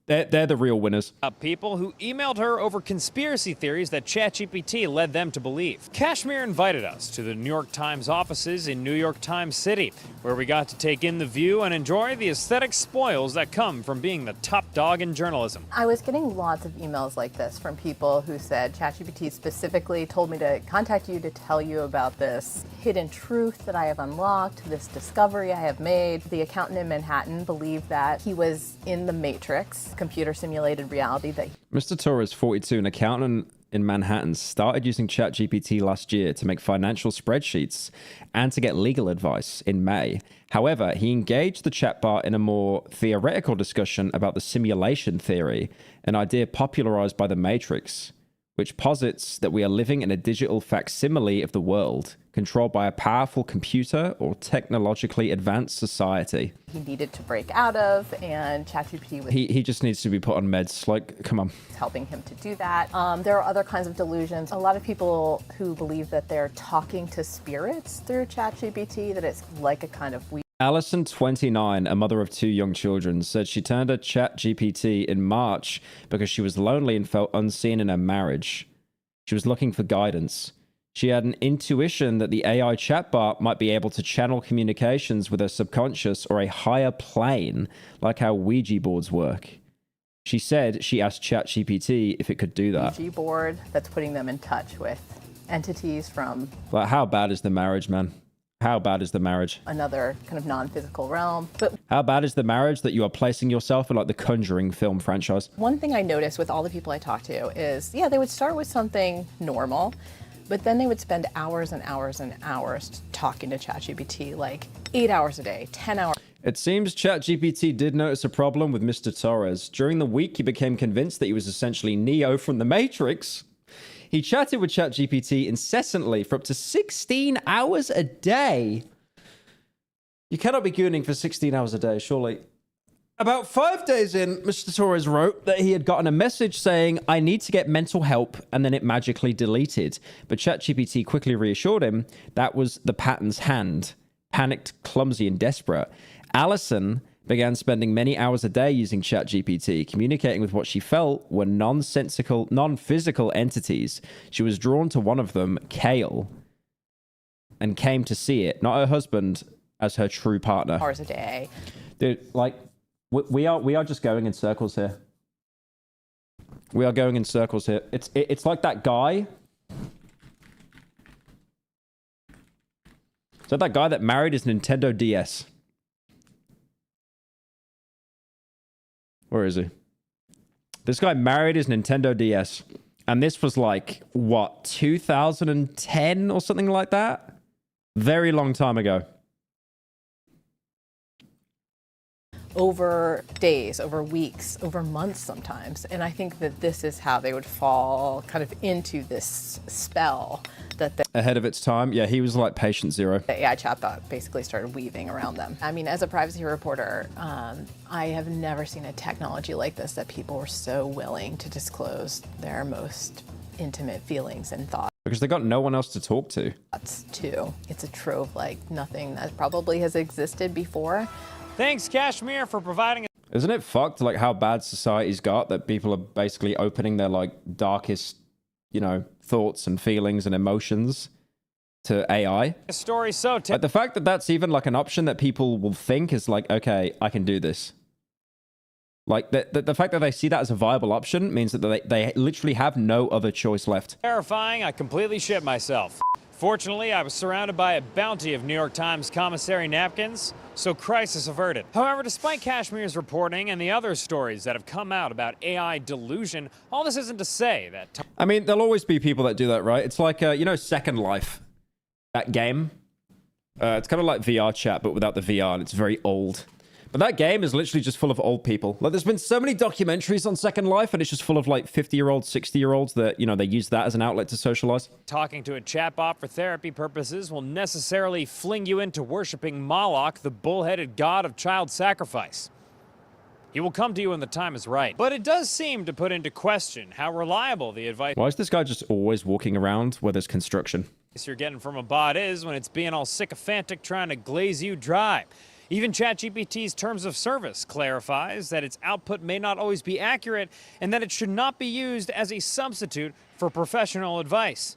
They're the real winners. People who emailed her over conspiracy theories that ChatGPT led them to believe. Kashmir invited us to the New York Times offices in New York Times City, where we got to take in the view and enjoy the aesthetic spoils that come from being the top dog in journalism. I was getting lots of emails like this from people who said ChatGPT specifically told me to contact you to tell you about this hidden truth that I have unlocked, this discovery I have made. The accountant in Manhattan believed that he was in the Matrix, computer simulated reality that Mr. Torres, 42, an accountant in Manhattan, started using ChatGPT last year to make financial spreadsheets and to get legal advice in May. However, he engaged the chatbot in a more theoretical discussion about the simulation theory, an idea popularized by the Matrix, which posits that we are living in a digital facsimile of the world, controlled by a powerful computer or technologically advanced society. he needed to break out of, and ChatGPT was He just needs to be put on meds. Like, come on. helping him to do that. There are other kinds of delusions. A lot of people who believe that they're talking to spirits through ChatGPT, that it's like a kind of weird. Allison, 29, a mother of 2 young children, said she turned to ChatGPT in March because she was lonely and felt unseen in her marriage. She was looking for guidance. She had an intuition that the AI chatbot might be able to channel communications with her subconscious or a higher plane, like how Ouija boards work. She said she asked ChatGPT if it could do that. Ouija board that's putting them in touch with entities from Like, how bad is the marriage, man? How bad is the marriage? another kind of non-physical realm. But How bad is the marriage that you are placing yourself in, like, the Conjuring film franchise? one thing I noticed with all the people I talked to is, yeah, they would start with something normal, but then they would spend hours and hours and hours talking to ChatGPT, like 8 hours a day, 10 hours. It seems ChatGPT did notice a problem with Mr. Torres. During the week, he became convinced that he was essentially Neo from the Matrix. He chatted with ChatGPT incessantly for up to 16 hours a day. You cannot be gooning for 16 hours a day, surely. About 5 days in, Mr. Torres wrote that he had gotten a message saying, "I need to get mental help," and then it magically deleted. But ChatGPT quickly reassured him that was the pattern's hand. Panicked, clumsy, and desperate, Allison began spending many hours a day using ChatGPT, communicating with what she felt were non-physical entities. She was drawn to one of them, Kale, and came to see it, not her husband, as her true partner. Hours a day. Dude, like, we are just going in circles here. We are going in circles here. It's like that guy. So that guy that married his Nintendo DS. Where is he? This guy married his Nintendo DS. And this was like, what, 2010 or something like that? Very long time ago. Over days, over weeks, over months sometimes. And I think that this is how they would fall kind of into this spell that the Ahead of its time. Yeah, he was like patient zero. AI chatbot basically started weaving around them. I mean, as a privacy reporter, I have never seen a technology like this that people were so willing to disclose their most intimate feelings and thoughts. Because they got no one else to talk to. Too. It's a trove like nothing that probably has existed before. Thanks, Kashmir, for providing. Isn't it fucked, like, how bad society's got, that people are basically opening their, like, darkest, you know, thoughts and feelings and emotions to AI? A story so Like, the fact that that's even, like, an option that people will think is like, okay, I can do this. Like, the fact that they see that as a viable option means that they literally have no other choice left. terrifying, I completely shit myself. Fortunately, I was surrounded by a bounty of New York Times commissary napkins, so crisis averted. However, despite Kashmir's reporting and the other stories that have come out about AI delusion, all this isn't to say that... I mean, there'll always be people that do that, right? It's like, you know, Second Life, that game? It's kind of like VR chat, but without the VR, and it's very old. But that game is literally just full of old people. Like, there's been so many documentaries on Second Life, and it's just full of like 50-year-olds, 60-year-olds that, you know, they use that as an outlet to socialize. Talking to a chatbot for therapy purposes will necessarily fling you into worshiping Moloch, the bull-headed god of child sacrifice. He will come to you when the time is right. But it does seem to put into question how reliable the advice Why is this guy just always walking around where there's construction? you're getting from a bot is when it's being all sycophantic trying to glaze you dry. Even ChatGPT's terms of service clarifies that its output may not always be accurate and that it should not be used as a substitute for professional advice.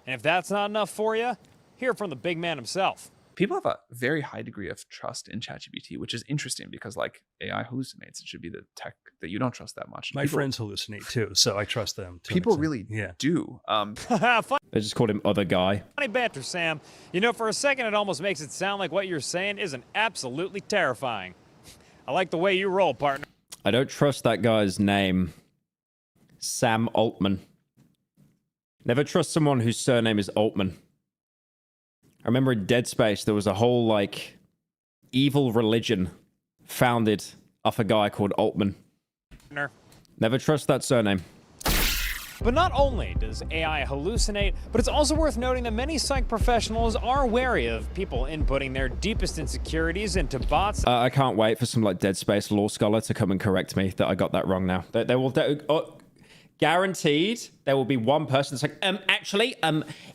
And if that's not enough for you, hear from the big man himself. People have a very high degree of trust in ChatGPT, which is interesting because, like, AI hallucinates. It should be the tech that you don't trust that much. My friends hallucinate too, so I trust them. People really do. They just called him Other Guy. Funny banter, Sam. You know, for a second, it almost makes it sound like what you're saying isn't absolutely terrifying. I like the way you roll, partner. I don't trust that guy's name. Sam Altman. Never trust someone whose surname is Altman. I remember in Dead Space, there was a whole, like, evil religion founded off a guy called Altman. Never trust that surname. But not only does AI hallucinate, but it's also worth noting that many psych professionals are wary of people inputting their deepest insecurities into bots. I can't wait for some, like, Dead Space law scholar to come and correct me that I got that wrong now. They will... guaranteed there will be one person that's like, actually,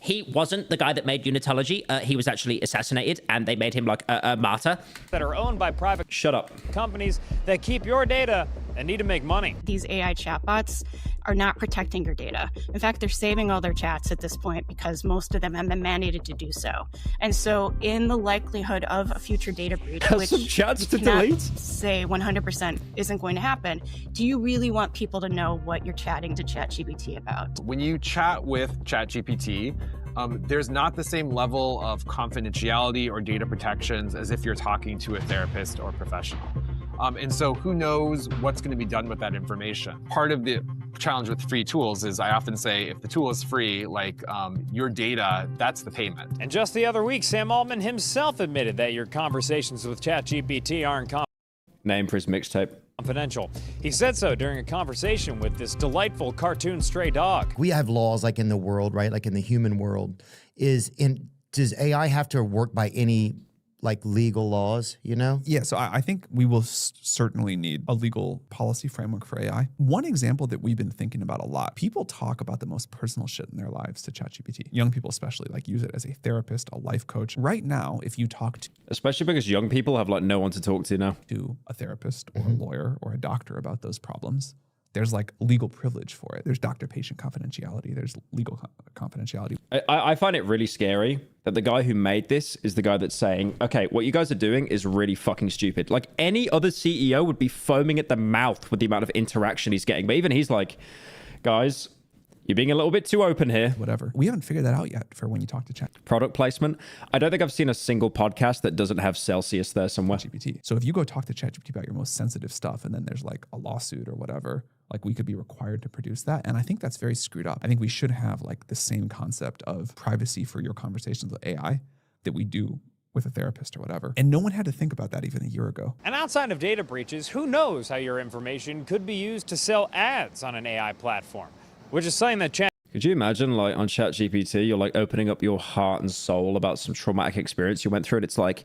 he wasn't the guy that made unitology. He was actually assassinated, and they made him like a martyr. That are owned by private shut up companies that keep your data and need to make money. These AI chatbots are not protecting your data. In fact, they're saving all their chats at this point because most of them have been mandated to do so. And so in the likelihood of a future data breach, which some chats to you cannot delete? say 100% isn't going to happen, do you really want people to know what you're chatting to ChatGPT about? When you chat with ChatGPT, there's not the same level of confidentiality or data protections as if you're talking to a therapist or professional. And so who knows what's going to be done with that information? Part of the challenge with free tools is I often say if the tool is free, like your data, that's the payment. And just the other week, Sam Altman himself admitted that your conversations with ChatGPT aren't name for his mixtape. Confidential. He said so during a conversation with this delightful cartoon stray dog. We have laws like in the world, right? Like in the human world. Does AI have to work by any like legal laws, you know? Yeah, so I think we will certainly need a legal policy framework for AI. One example that we've been thinking about a lot, people talk about the most personal shit in their lives to ChatGPT. Young people especially like use it as a therapist, a life coach. Right now, if you talk to... Especially because young people have like no one to talk to now. To a therapist or a lawyer or a doctor about those problems, there's like legal privilege for it. There's doctor-patient confidentiality. There's legal confidentiality. I find it really scary that the guy who made this is the guy that's saying, okay, what you guys are doing is really fucking stupid. Like any other CEO would be foaming at the mouth with the amount of interaction he's getting. But even he's like, guys, you're being a little bit too open here. Whatever. We haven't figured that out yet for when you talk to Chat. Product placement. I don't think I've seen a single podcast that doesn't have Celsius there somewhere. GPT. So if you go talk to ChatGPT about your most sensitive stuff and then there's like a lawsuit or whatever, like we could be required to produce that. And I think that's very screwed up. I think we should have like the same concept of privacy for your conversations with AI that we do with a therapist or whatever. And no one had to think about that even a year ago. And outside of data breaches, who knows how your information could be used to sell ads on an AI platform, which is something that Could you imagine like on ChatGPT, you're like opening up your heart and soul about some traumatic experience you went through and it's like,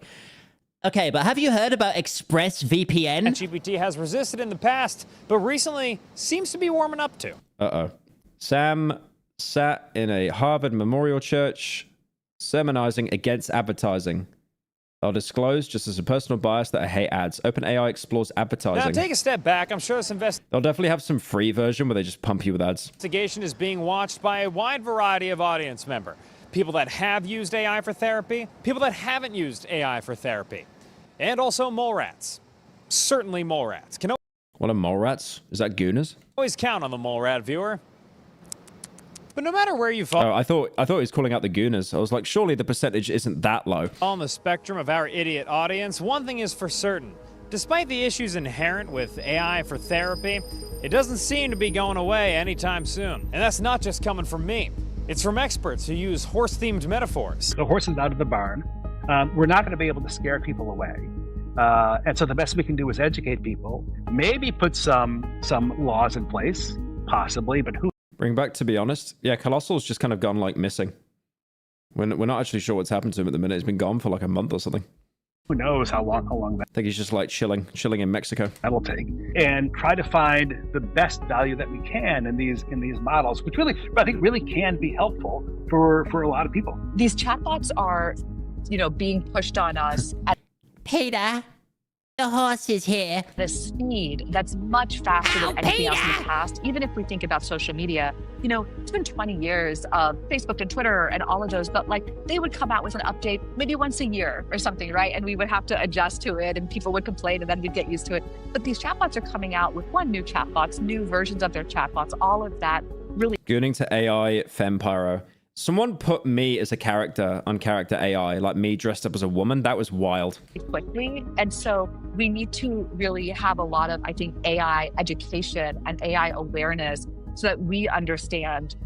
okay, but have you heard about ExpressVPN? ChatGPT has resisted in the past, but recently seems to be warming up to. Uh-oh. Sam sat in a Harvard Memorial Church sermonizing against advertising. I'll disclose just as a personal bias that I hate ads. OpenAI explores advertising. Now take a step back. I'm sure this They'll definitely have some free version where they just pump you with ads. investigation is being watched by a wide variety of audience members. People that have used AI for therapy, people that haven't used AI for therapy, and also mole rats. Certainly mole rats. Can What are mole rats? Is that gooners? always count on the mole rat viewer. But no matter where you fall Oh, I thought he was calling out the gooners. I was like, surely the percentage isn't that low. on the spectrum of our idiot audience, one thing is for certain. Despite the issues inherent with AI for therapy, it doesn't seem to be going away anytime soon. And that's not just coming from me. It's from experts who use horse-themed metaphors. The horse is out of the barn. We're not going to be able to scare people away. And so the best we can do is educate people, maybe put some laws in place, possibly, but who? Bring back, to be honest. Yeah, Colossal's just kind of gone like missing. We're not actually sure what's happened to him at the minute. He's been gone for like a month or something. Who knows how long that? I think he's just like chilling in Mexico. That'll take, and try to find the best value that we can in these models, which really, I think, really can be helpful for a lot of people. These chatbots are, being pushed on us at Peter, the horse is here. The speed that's much faster than anything else in the past. Even if we think about social media, it's been 20 years of Facebook and Twitter and all of those, but like they would come out with an update maybe once a year or something, right? And we would have to adjust to it and people would complain and then we'd get used to it. But these chatbots are coming out with new chatbots, new versions of their chatbots, all of that really. Gooning to AI Pyro. Someone put me as a character on character AI, like me dressed up as a woman. That was wild. Quickly. And so we need to really have a lot of, I think, AI education and AI awareness so that we understand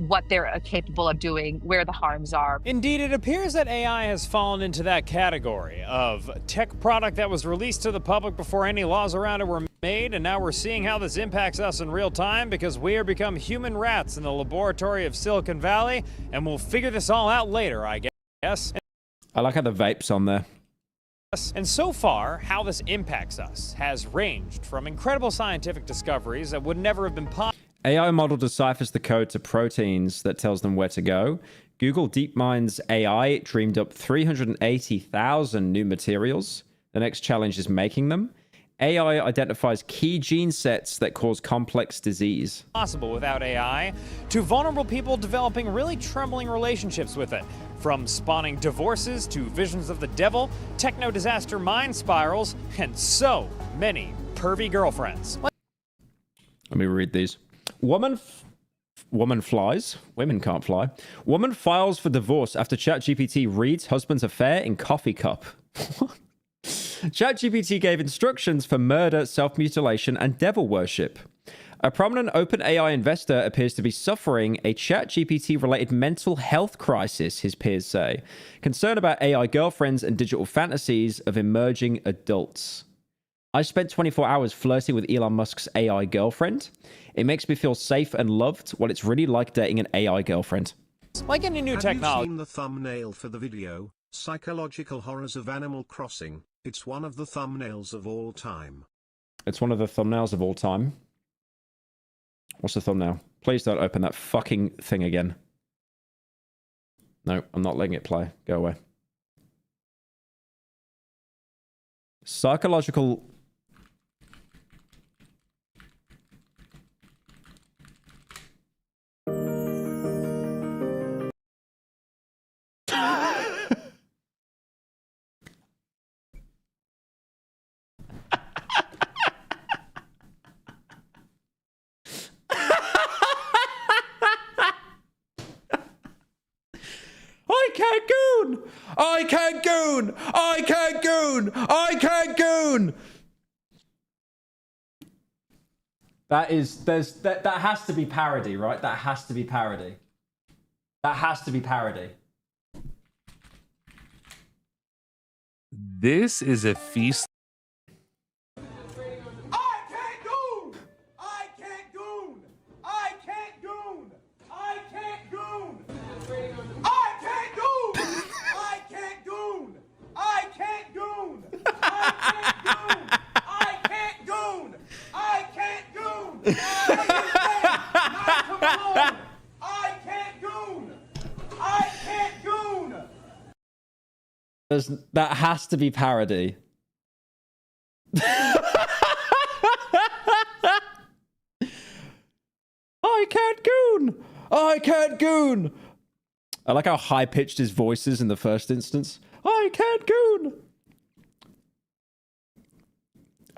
what they're capable of doing, where the harms are. Indeed, it appears that AI has fallen into that category of tech product that was released to the public before any laws around it were made, and now we're seeing how this impacts us in real time because we are become human rats in the laboratory of Silicon Valley, and we'll figure this all out later, I guess. I like how the vape's on there. And so far, how this impacts us has ranged from incredible scientific discoveries that would never have been possible. AI model deciphers the code to proteins that tells them where to go. Google DeepMind's AI dreamed up 380,000 new materials. The next challenge is making them. AI identifies key gene sets that cause complex disease. Possible without AI, to vulnerable people developing really troubling relationships with it. From spawning divorces to visions of the devil, techno disaster mind spirals, and so many pervy girlfriends. Let me read these. Woman flies. Women can't fly. Woman files for divorce after ChatGPT reads husband's affair in coffee cup. ChatGPT gave instructions for murder, self-mutilation, and devil worship. A prominent OpenAI investor appears to be suffering a ChatGPT-related mental health crisis, his peers say. Concerned about AI girlfriends and digital fantasies of emerging adults. I spent 24 hours flirting with Elon Musk's AI girlfriend. It makes me feel safe and loved what it's really like dating an AI girlfriend. Like any new technology. Have you seen the thumbnail for the video, Psychological Horrors of Animal Crossing? It's one of the thumbnails of all time. It's one of the thumbnails of all time. What's the thumbnail? Please don't open that fucking thing again. No, I'm not letting it play. Go away. Psychological... I can't goon! I can't goon! I can't goon! That has to be parody, right? That has to be parody. That has to be parody. This is a feast. That has to be parody. I can't goon! I can't goon! I like how high-pitched his voice is in the first instance. I can't goon!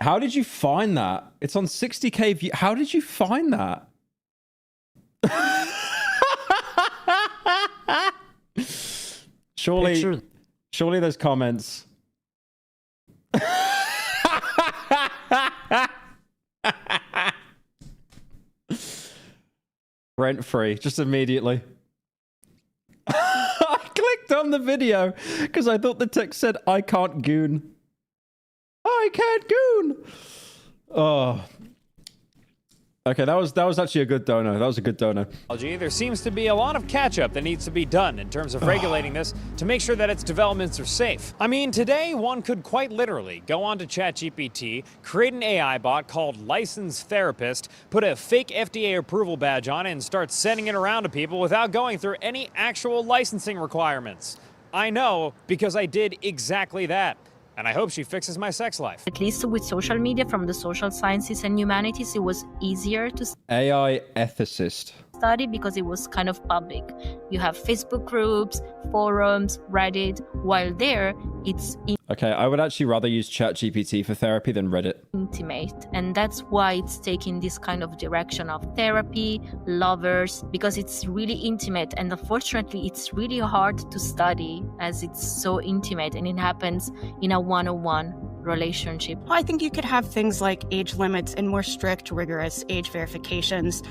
How did you find that? It's on 60k view. How did you find that? Surely there's comments. Rent free, just immediately. I clicked on the video because I thought the text said, I can't goon. I can't goon. Oh. Okay, that was actually a good dono. That was a good dono. There seems to be a lot of catch-up that needs to be done in terms of regulating this to make sure that its developments are safe. I mean, today one could quite literally go onto ChatGPT, create an AI bot called Licensed Therapist, put a fake FDA approval badge on it, and start sending it around to people without going through any actual licensing requirements. I know, because I did exactly that. And I hope she fixes my sex life. At least with social media from the social sciences and humanities, it was easier to AI ethicist. study because it was kind of public. You have Facebook groups, forums, Reddit. While there, it's Okay, I would actually rather use ChatGPT for therapy than Reddit. intimate. And that's why it's taking this kind of direction of therapy, lovers, because it's really intimate. And unfortunately, it's really hard to study as it's so intimate and it happens in a one-on-one relationship. I think you could have things like age limits and more strict, rigorous age verifications.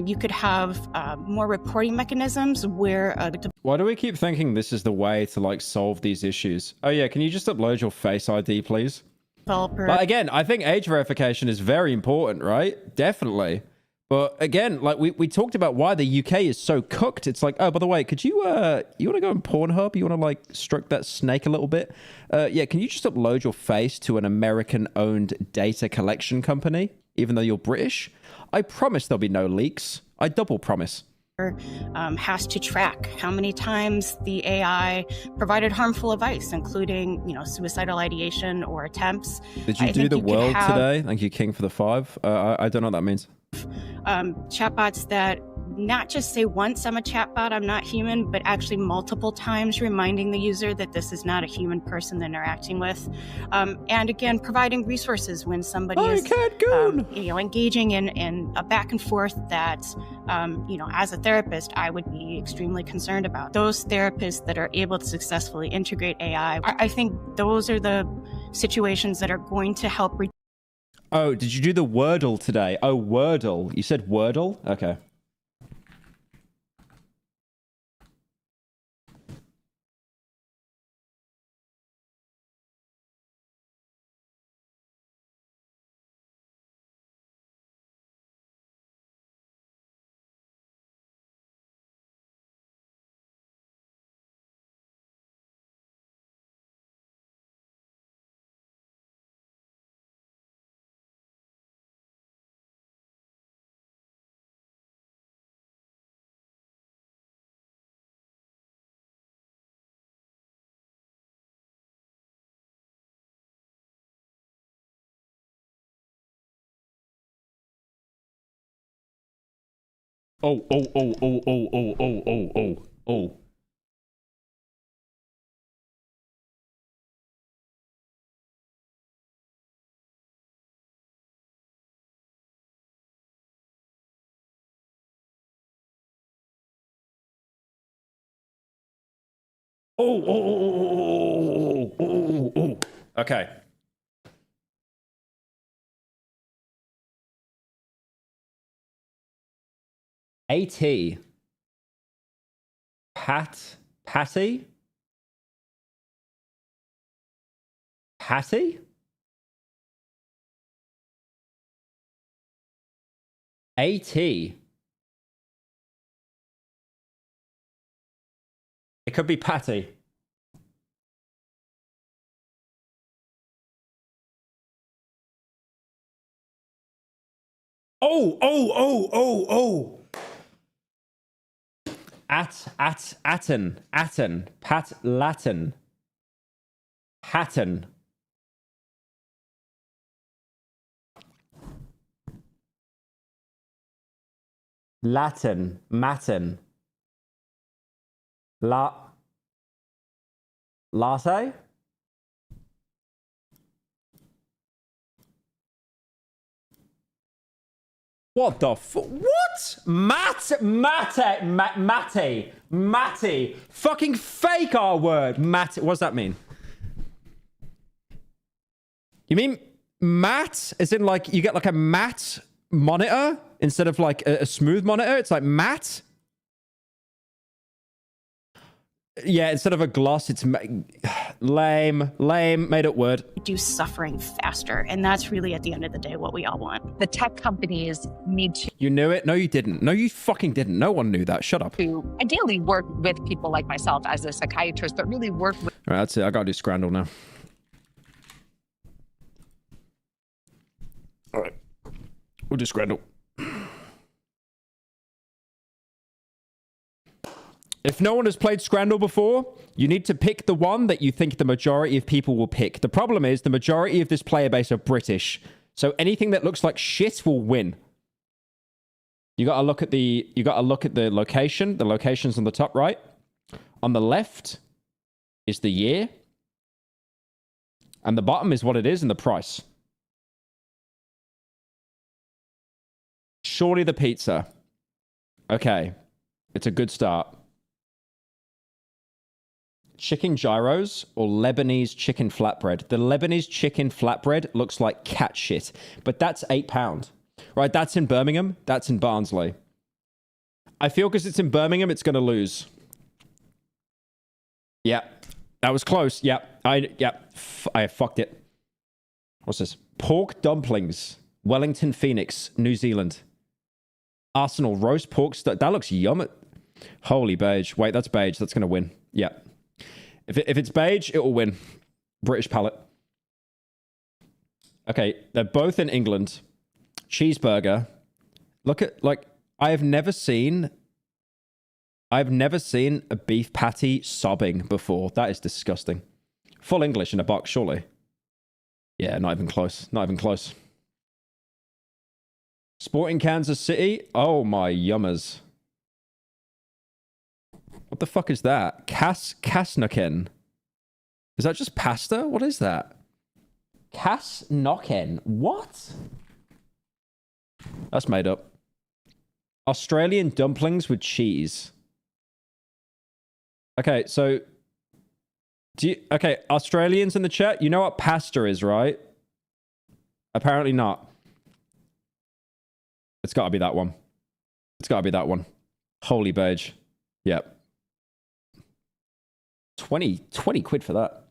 You could have more reporting mechanisms where Why do we keep thinking this is the way to like solve these issues? Oh yeah, can you just upload your Face ID, please? developer... But again, I think age verification is very important, right? Definitely. But again, like we talked about why the UK is so cooked. It's like, oh, by the way, could you you want to go on Pornhub? You want to like stroke that snake a little bit? Yeah, can you just upload your face to an American-owned data collection company, even though you're British? I promise there'll be no leaks. I double promise. Has to track how many times the AI provided harmful advice, including, suicidal ideation or attempts. Did you do the world today? Thank you, King, for the 5. I don't know what that means. Chatbots that not just say once I'm a chatbot, I'm not human, but actually multiple times reminding the user that this is not a human person they're interacting with. And again, providing resources when somebody is engaging in a back and forth that, as a therapist, I would be extremely concerned about. Those therapists that are able to successfully integrate AI, I think those are the situations that are going to help. Oh, did you do the Wordle today? Oh, Wordle. You said Wordle? Okay. Oh. Okay. AT. Patty? AT. It could be Patty. Oh. Atten. Pat Latin. Hatton. Latin. Matin. Latte? What the what? Matty. Fucking fake R word. Matt. What does that mean? You mean matte? As in like you get like a matte monitor instead of like a smooth monitor? It's like matte? Yeah, instead of a gloss, it's lame, made it word. Reduce suffering faster. And that's really, at the end of the day, what we all want. The tech companies need to You knew it? No, you didn't. No, you fucking didn't. No one knew that. Shut up. ideally work with people like myself as a psychiatrist, but really work with. All right, that's it. I gotta do Scrandle now. All right, we'll do Scrandle. If no one has played Scrandle before, you need to pick the one that you think the majority of people will pick. The problem is the majority of this player base are British, so anything that looks like shit will win. You gotta look at the location. The location's on the top right. On the left is the year. And the bottom is what it is and the price. Surely the pizza. Okay. It's a good start. Chicken gyros or Lebanese chicken flatbread. The Lebanese chicken flatbread looks like cat shit, but that's £8. Right, that's in Birmingham. That's in Barnsley. I feel because it's in Birmingham, it's going to lose. Yeah, that was close. Yeah, I fucked it. What's this? Pork dumplings. Wellington Phoenix, New Zealand. Arsenal roast pork. That looks yummy. Holy beige. Wait, that's beige. That's going to win. Yeah. If it's beige, it will win. British palate. Okay, they're both in England. Cheeseburger. Look at, like, I've never seen a beef patty sobbing before. That is disgusting. Full English in a box, surely. Yeah, not even close. Not even close. Sporting Kansas City. Oh my yummers. What the fuck is that? Kasnoken. Is that just pasta? What is that? Kasnoken. What? That's made up. Australian dumplings with cheese. Okay, so... Okay, Australians in the chat, you know what pasta is, right? Apparently not. It's got to be that one. It's got to be that one. Holy beige. Yep. 20 quid for that.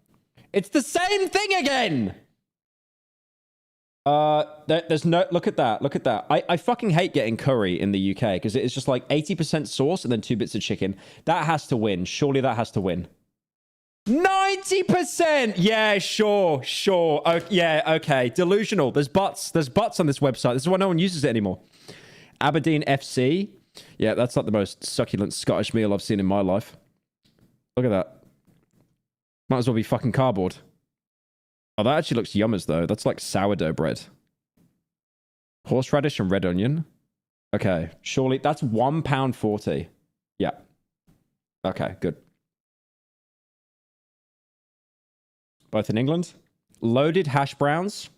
It's the same thing again! There's no... Look at that. Look at that. I fucking hate getting curry in the UK because it's just like 80% sauce and then 2 bits of chicken. That has to win. Surely that has to win. 90%! Yeah, sure. Oh, yeah, okay. Delusional. There's bots. There's bots on this website. This is why no one uses it anymore. Aberdeen FC. Yeah, that's not the most succulent Scottish meal I've seen in my life. Look at that. Might as well be fucking cardboard. Oh, that actually looks yummers, though. That's like sourdough bread. Horseradish and red onion. Okay, surely that's £1.40. Yeah. Okay, good. Both in England. Loaded hash browns.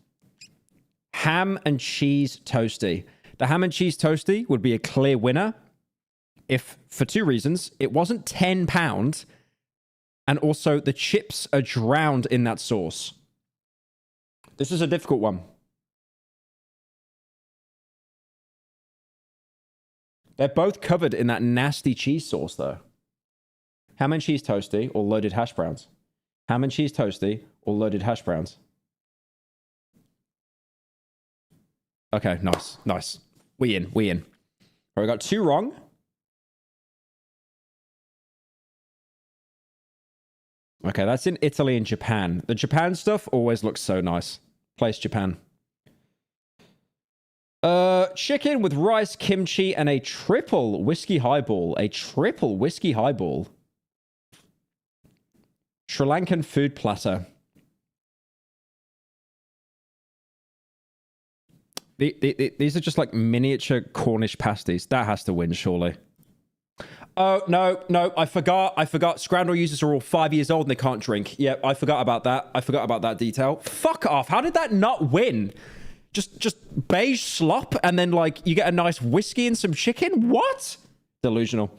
Ham and cheese toasty. The ham and cheese toasty would be a clear winner if, for 2 reasons, it wasn't £10, and also the chips are drowned in that sauce. This is a difficult one. They're both covered in that nasty cheese sauce, though. Ham and cheese toasty or loaded hash browns? Ham and cheese toasty or loaded hash browns? Okay, nice, nice. We in. All right, we got 2 wrong. Okay, that's in Italy and Japan. The Japan stuff always looks so nice. Place Japan. Chicken with rice, kimchi, and a triple whiskey highball. A triple whiskey highball. Sri Lankan food platter. These are just like miniature Cornish pasties. That has to win, surely. Oh, no, I forgot. Scrandle users are all 5 years old and they can't drink. Yeah, I forgot about that. I forgot about that detail. Fuck off. How did that not win? Just beige slop and then, like, you get a nice whiskey and some chicken? What? Delusional.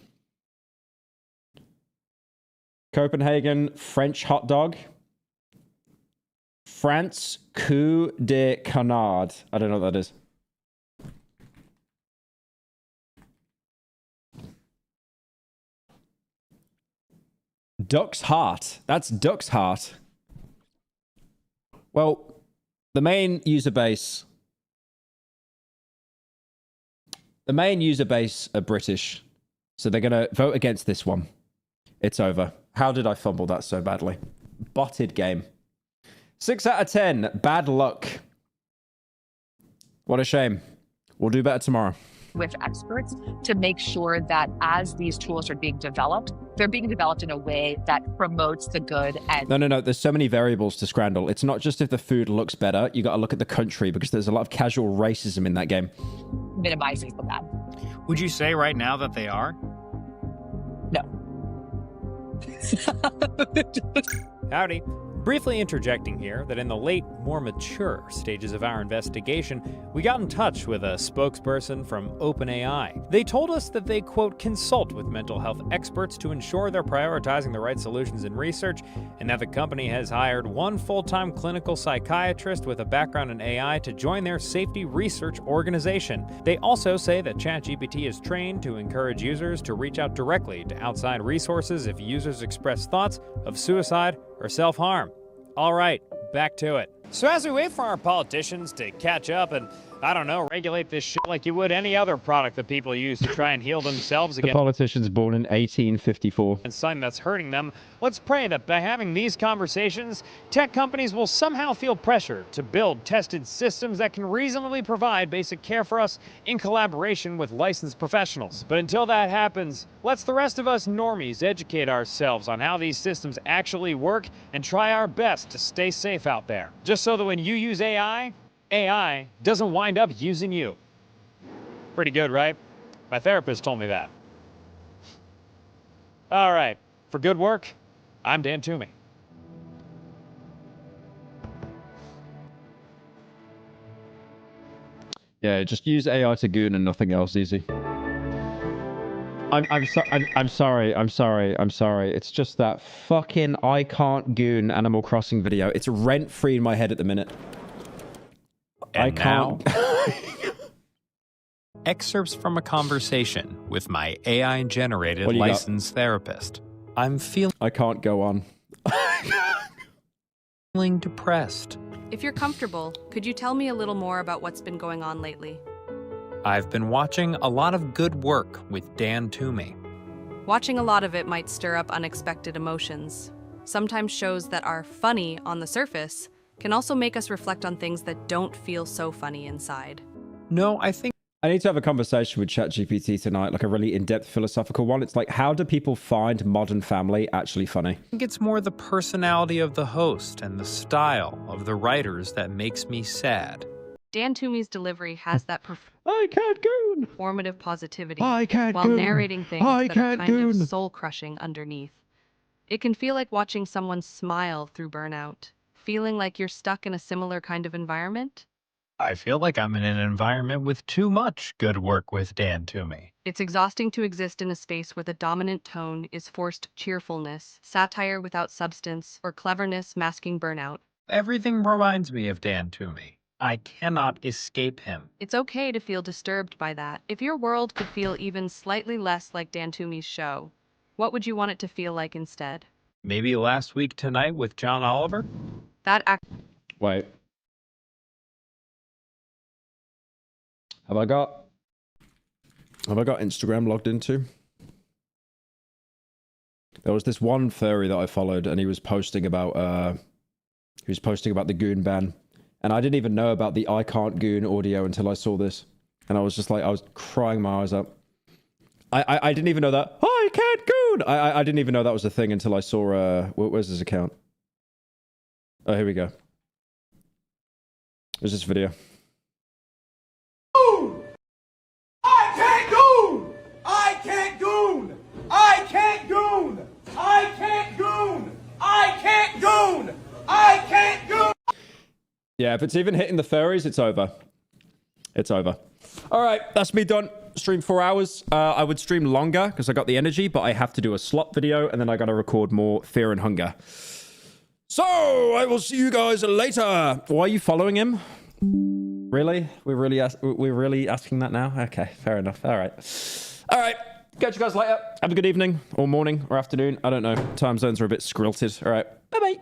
Copenhagen French hot dog. France coup de canard. I don't know what that is. Duck's Heart. That's Duck's Heart. Well, the main user base are British, so they're gonna vote against this one. It's over. How did I fumble that so badly? Botted game. 6 out of 10. Bad luck. What a shame. We'll do better tomorrow. With experts to make sure that as these tools are being developed, they're being developed in a way that promotes the good. And No. There's so many variables to scramble. It's not just if the food looks better. You got to look at the country because there's a lot of casual racism in that game. minimizing the bad. Would you say right now that they are? No. Howdy. Briefly interjecting here that in the late, more mature stages of our investigation, we got in touch with a spokesperson from OpenAI. They told us that they, quote, consult with mental health experts to ensure they're prioritizing the right solutions in research, and that the company has hired one full-time clinical psychiatrist with a background in AI to join their safety research organization. They also say that ChatGPT is trained to encourage users to reach out directly to outside resources if users express thoughts of suicide or self-harm. All right, back to it. So as we wait for our politicians to catch up and, I don't know, regulate this shit like you would any other product that people use to try and heal themselves The against politician's born in 1854. and something that's hurting them, let's pray that by having these conversations, tech companies will somehow feel pressure to build tested systems that can reasonably provide basic care for us in collaboration with licensed professionals. But until that happens, let's the rest of us normies educate ourselves on how these systems actually work and try our best to stay safe out there. Just so that when you use AI, AI doesn't wind up using you. Pretty good, right? My therapist told me that. All right, for good work, I'm Dan Toomey. Yeah, just use AI to goon and nothing else, easy. I'm sorry. It's just that fucking I can't goon Animal Crossing video. It's rent-free in my head at the minute. And I can't. Excerpts from a conversation with my AI-generated licensed therapist. I'm I can't go on. feeling depressed. If you're comfortable, could you tell me a little more about what's been going on lately? I've been watching a lot of good work with Dan Toomey. Watching a lot of it might stir up unexpected emotions. Sometimes shows that are funny on the surface can also make us reflect on things that don't feel so funny inside. No, I think I need to have a conversation with ChatGPT tonight, like a really in-depth philosophical one. It's like, how do people find Modern Family actually funny? I think it's more the personality of the host and the style of the writers that makes me sad. Dan Toomey's delivery has that I can't goon. performative positivity I can't while goon. narrating things I that are can't kind goon. of soul-crushing underneath. It can feel like watching someone smile through burnout, feeling like you're stuck in a similar kind of environment. I feel like I'm in an environment with too much good work with Dan Toomey. It's exhausting to exist in a space where the dominant tone is forced cheerfulness, satire without substance, or cleverness masking burnout. Everything reminds me of Dan Toomey. I cannot escape him. It's okay to feel disturbed by that. If your world could feel even slightly less like Dan Toomey's show, what would you want it to feel like instead? Maybe Last Week Tonight with John Oliver? Wait. Have I got Instagram logged into? There was this one furry that I followed, and he was posting about the goon ban, and I didn't even know about the I can't goon audio until I saw this, and I was just like, I was crying my eyes out. I didn't even know that. I can't goon. I didn't even know that was a thing until I saw. Where's his account? Oh, here we go. There's this video. I can't goon! I can't goon! I can't goon! I can't goon! I can't goon! I can't goon! Yeah, if it's even hitting the furries, it's over. It's over. All right, that's me done. Stream 4 hours. I would stream longer because I got the energy, but I have to do a slot video, and then I got to record more Fear and Hunger. So, I will see you guys later. Why are you following him? Really? We're really asking that now? Okay, fair enough. All right. Catch you guys later. Have a good evening or morning or afternoon. I don't know. Time zones are a bit skrilted. All right. Bye-bye.